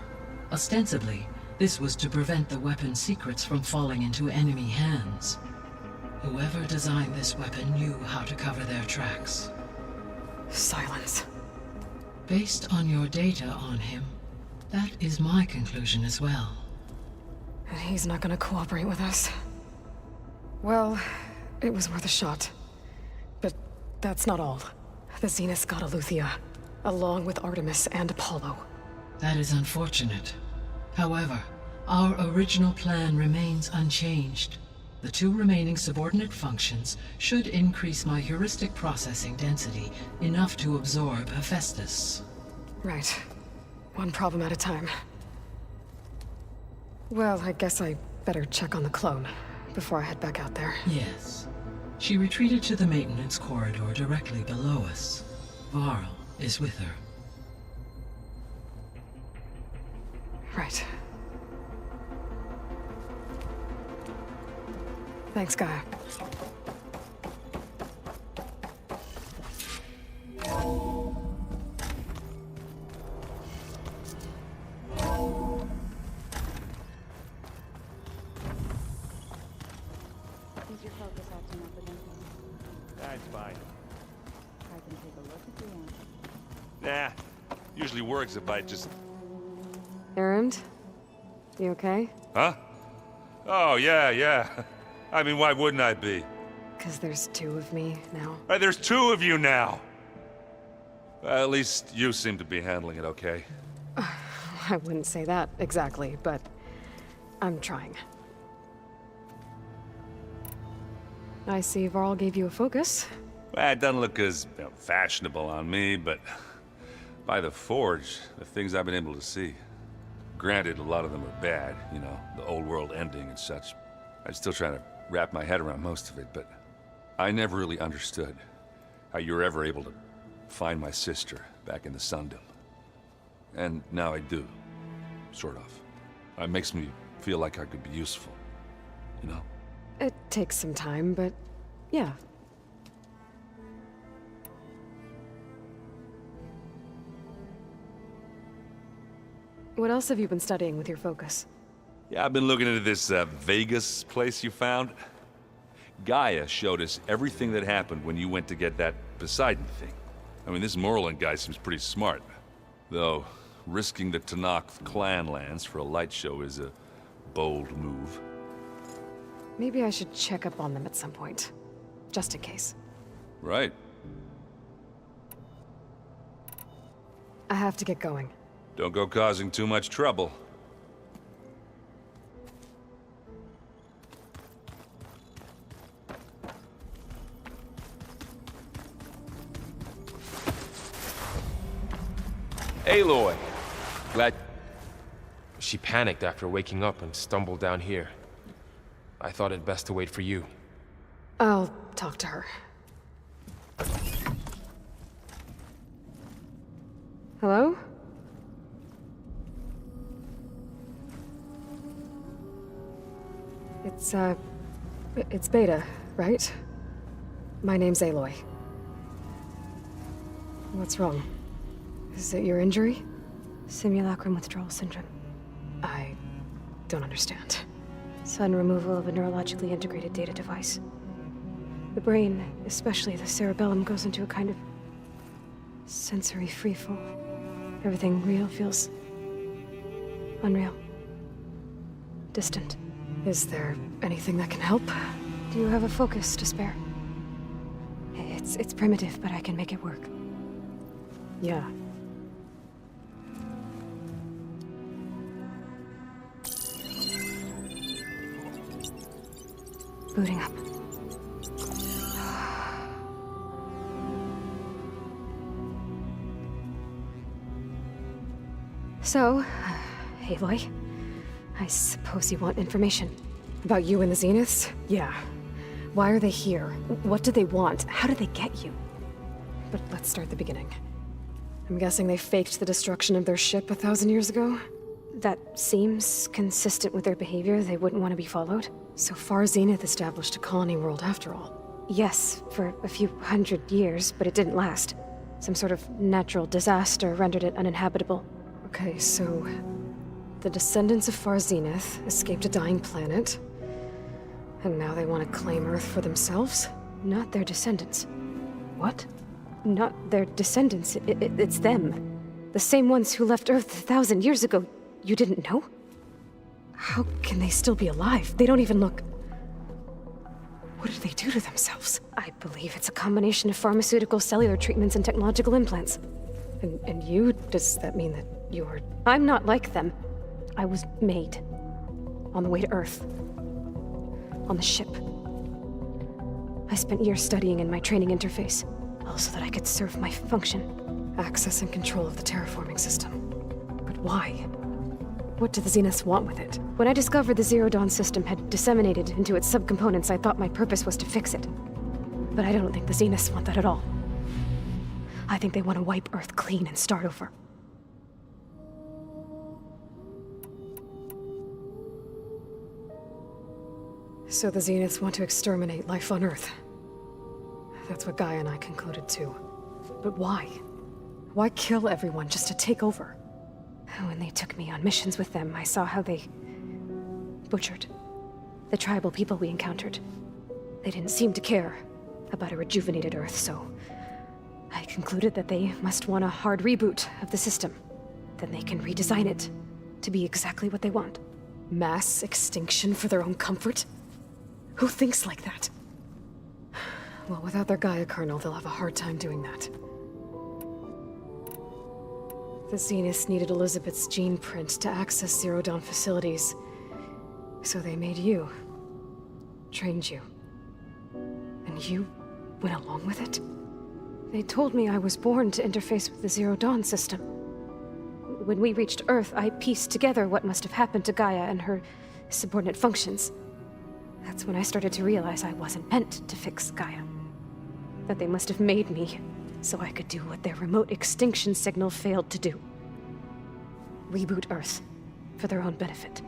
Ostensibly, this was to prevent the weapon's secrets from falling into enemy hands. Whoever designed this weapon knew how to cover their tracks. Silence. Based on your data on him, that is my conclusion as well. And he's not gonna cooperate with us. Well, it was worth a shot. But that's not all. The Zeniths got Aletheia, along with Artemis and Apollo. That is unfortunate. However, our original plan remains unchanged. The two remaining subordinate functions should increase my heuristic processing density enough to absorb Hephaestus. Right. One problem at a time. Well, I guess I better check on the clone before I head back out there. Yes. She retreated to the maintenance corridor directly below us. Varl is with her. Right. Thanks, Gaia. Is your focus acting up again? That's fine. I can take a look if you want. Nah. Usually works if I just... Erend? You okay? Huh? Oh, yeah. I mean, why wouldn't I be? 'Cause there's two of me now. There's two of you now! Well, at least you seem to be handling it okay. I wouldn't say that exactly, but I'm trying. I see Varl gave you a focus. Well, it doesn't look as fashionable on me, but by the Forge, the things I've been able to see. Granted, a lot of them are bad, you know, the old world ending and such. I'm still trying to wrap my head around most of it, but I never really understood how you were ever able to find my sister back in the Sundom. And now I do, sort of. It makes me feel like I could be useful, you know? It takes some time, but yeah. What else have you been studying with your focus? Yeah, I've been looking into this Vegas place you found. Gaia showed us everything that happened when you went to get that Poseidon thing. I mean, this Morlund guy seems pretty smart. Though, risking the Tenakth clan lands for a light show is a bold move. Maybe I should check up on them at some point. Just in case. Right. I have to get going. Don't go causing too much trouble. Aloy! Glad... She panicked after waking up and stumbled down here. I thought it best to wait for you. I'll talk to her. Hello? It's Beta, right? My name's Aloy. What's wrong? Is it your injury? Simulacrum withdrawal syndrome. I don't understand. Sudden removal of a neurologically integrated data device. The brain, especially the cerebellum, goes into a kind of sensory freefall. Everything real feels unreal. Distant. Is there anything that can help? Do you have a focus to spare? It's primitive, but I can make it work. Yeah. Booting up. So, Aloy, I suppose you want information. About you and the Zeniths? Yeah. Why are they here? What do they want? How did they get you? But let's start at the beginning. I'm guessing they faked the destruction of their ship 1,000 years ago? That seems consistent with their behavior. They wouldn't want to be followed. So far, Zenith established a colony world after all. Yes, for a few hundred years, but it didn't last. Some sort of natural disaster rendered it uninhabitable. Okay, so the descendants of Far Zenith escaped a dying planet, and now they want to claim Earth for themselves? Not their descendants. What? Not their descendants. It's them. The same ones who left Earth 1,000 years ago. You didn't know? How can they still be alive? They don't even look... What did they do to themselves? I believe it's a combination of pharmaceutical, cellular treatments, and technological implants. And you? Does that mean that you're... I'm not like them. I was made. On the way to Earth. On the ship. I spent years studying in my training interface, all so that I could serve my function. Access and control of the terraforming system. But why? What do the Zeniths want with it? When I discovered the Zero Dawn system had disseminated into its subcomponents, I thought my purpose was to fix it. But I don't think the Zeniths want that at all. I think they want to wipe Earth clean and start over. So the Zeniths want to exterminate life on Earth. That's what Gaia and I concluded too. But why? Why kill everyone just to take over? When they took me on missions with them, I saw how they butchered the tribal people we encountered. They didn't seem to care about a rejuvenated Earth, so I concluded that they must want a hard reboot of the system. Then they can redesign it to be exactly what they want. Mass extinction for their own comfort? Who thinks like that? Well, without their Gaia kernel, they'll have a hard time doing that. The Zeniths needed Elizabeth's gene print to access Zero Dawn facilities. So they made you. Trained you. And you went along with it? They told me I was born to interface with the Zero Dawn system. When we reached Earth, I pieced together what must have happened to Gaia and her subordinate functions. That's when I started to realize I wasn't meant to fix Gaia. That they must have made me so I could do what their remote extinction signal failed to do. Reboot Earth, for their own benefit.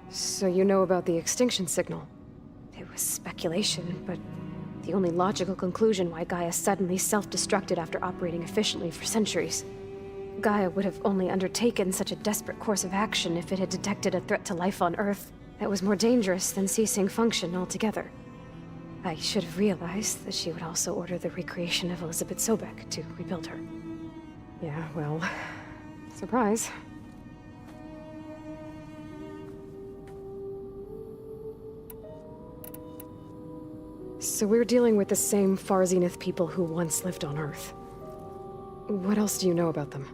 So you know about the extinction signal? It was speculation, but the only logical conclusion why Gaia suddenly self-destructed after operating efficiently for centuries. Gaia would have only undertaken such a desperate course of action if it had detected a threat to life on Earth that was more dangerous than ceasing function altogether. I should have realized that she would also order the recreation of Elizabeth Sobek to rebuild her. Yeah, well, surprise. So we're dealing with the same Far Zenith people who once lived on Earth. What else do you know about them?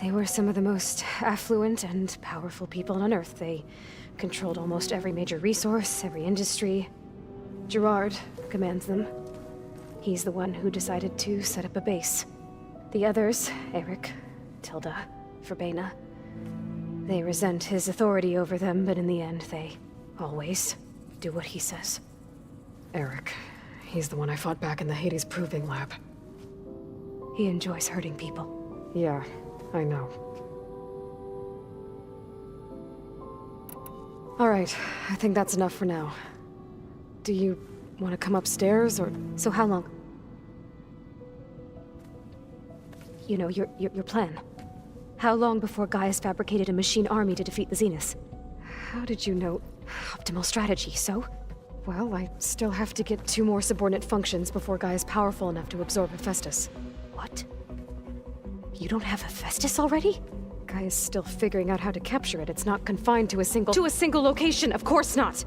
They were some of the most affluent and powerful people on Earth. They controlled almost every major resource, every industry. Gerard commands them. He's the one who decided to set up a base. The others, Eric, Tilda, Verbena, they resent his authority over them, but in the end, they always do what he says. Eric. He's the one I fought back in the Hades Proving Lab. He enjoys hurting people. Yeah, I know. All right, I think that's enough for now. Do you want to come upstairs, or... So how long? You know, your plan. How long before Gaius fabricated a machine army to defeat the Zeniths? How did you know? Optimal strategy, so? Well, I still have to get 2 more subordinate functions before Guy is powerful enough to absorb Hephaestus. What? You don't have Hephaestus already? Guy is still figuring out how to capture it. It's not confined to a single location. Of course not.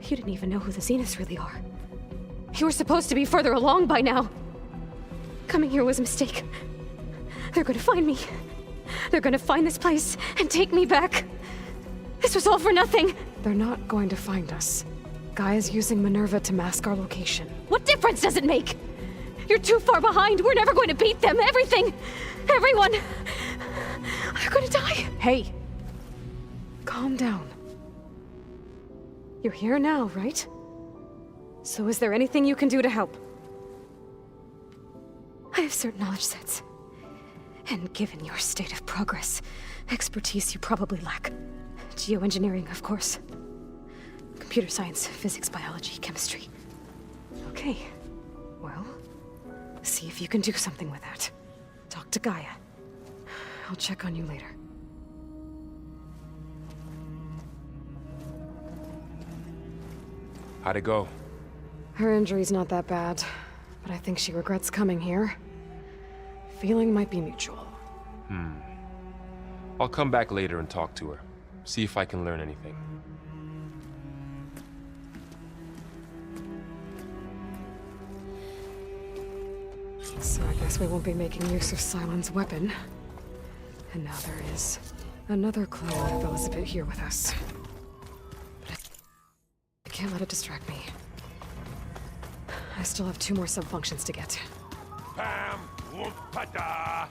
You didn't even know who the Zeniths really are. You were supposed to be further along by now. Coming here was a mistake. They're gonna find me. They're gonna find this place and take me back. This was all for nothing. They're not going to find us. Guy is using Minerva to mask our location. What difference does it make? You're too far behind. We're never going to beat them. Everything. Everyone. They're gonna die. Hey. Calm down. You're here now, right? So is there anything you can do to help? I have certain knowledge sets. And given your state of progress, expertise you probably lack. Geoengineering, of course. Computer science, physics, biology, chemistry. Okay. Well, see if you can do something with that. Talk to Gaia. I'll check on you later. How'd it go? Her injury's not that bad, but I think she regrets coming here. Feeling might be mutual. I'll come back later and talk to her. See if I can learn anything. So I guess we won't be making use of Cylon's weapon. And now there is another clone of Elizabeth here with us. But I can't let it distract me. I still have 2 more sub-functions to get. Pam, whoop-pada.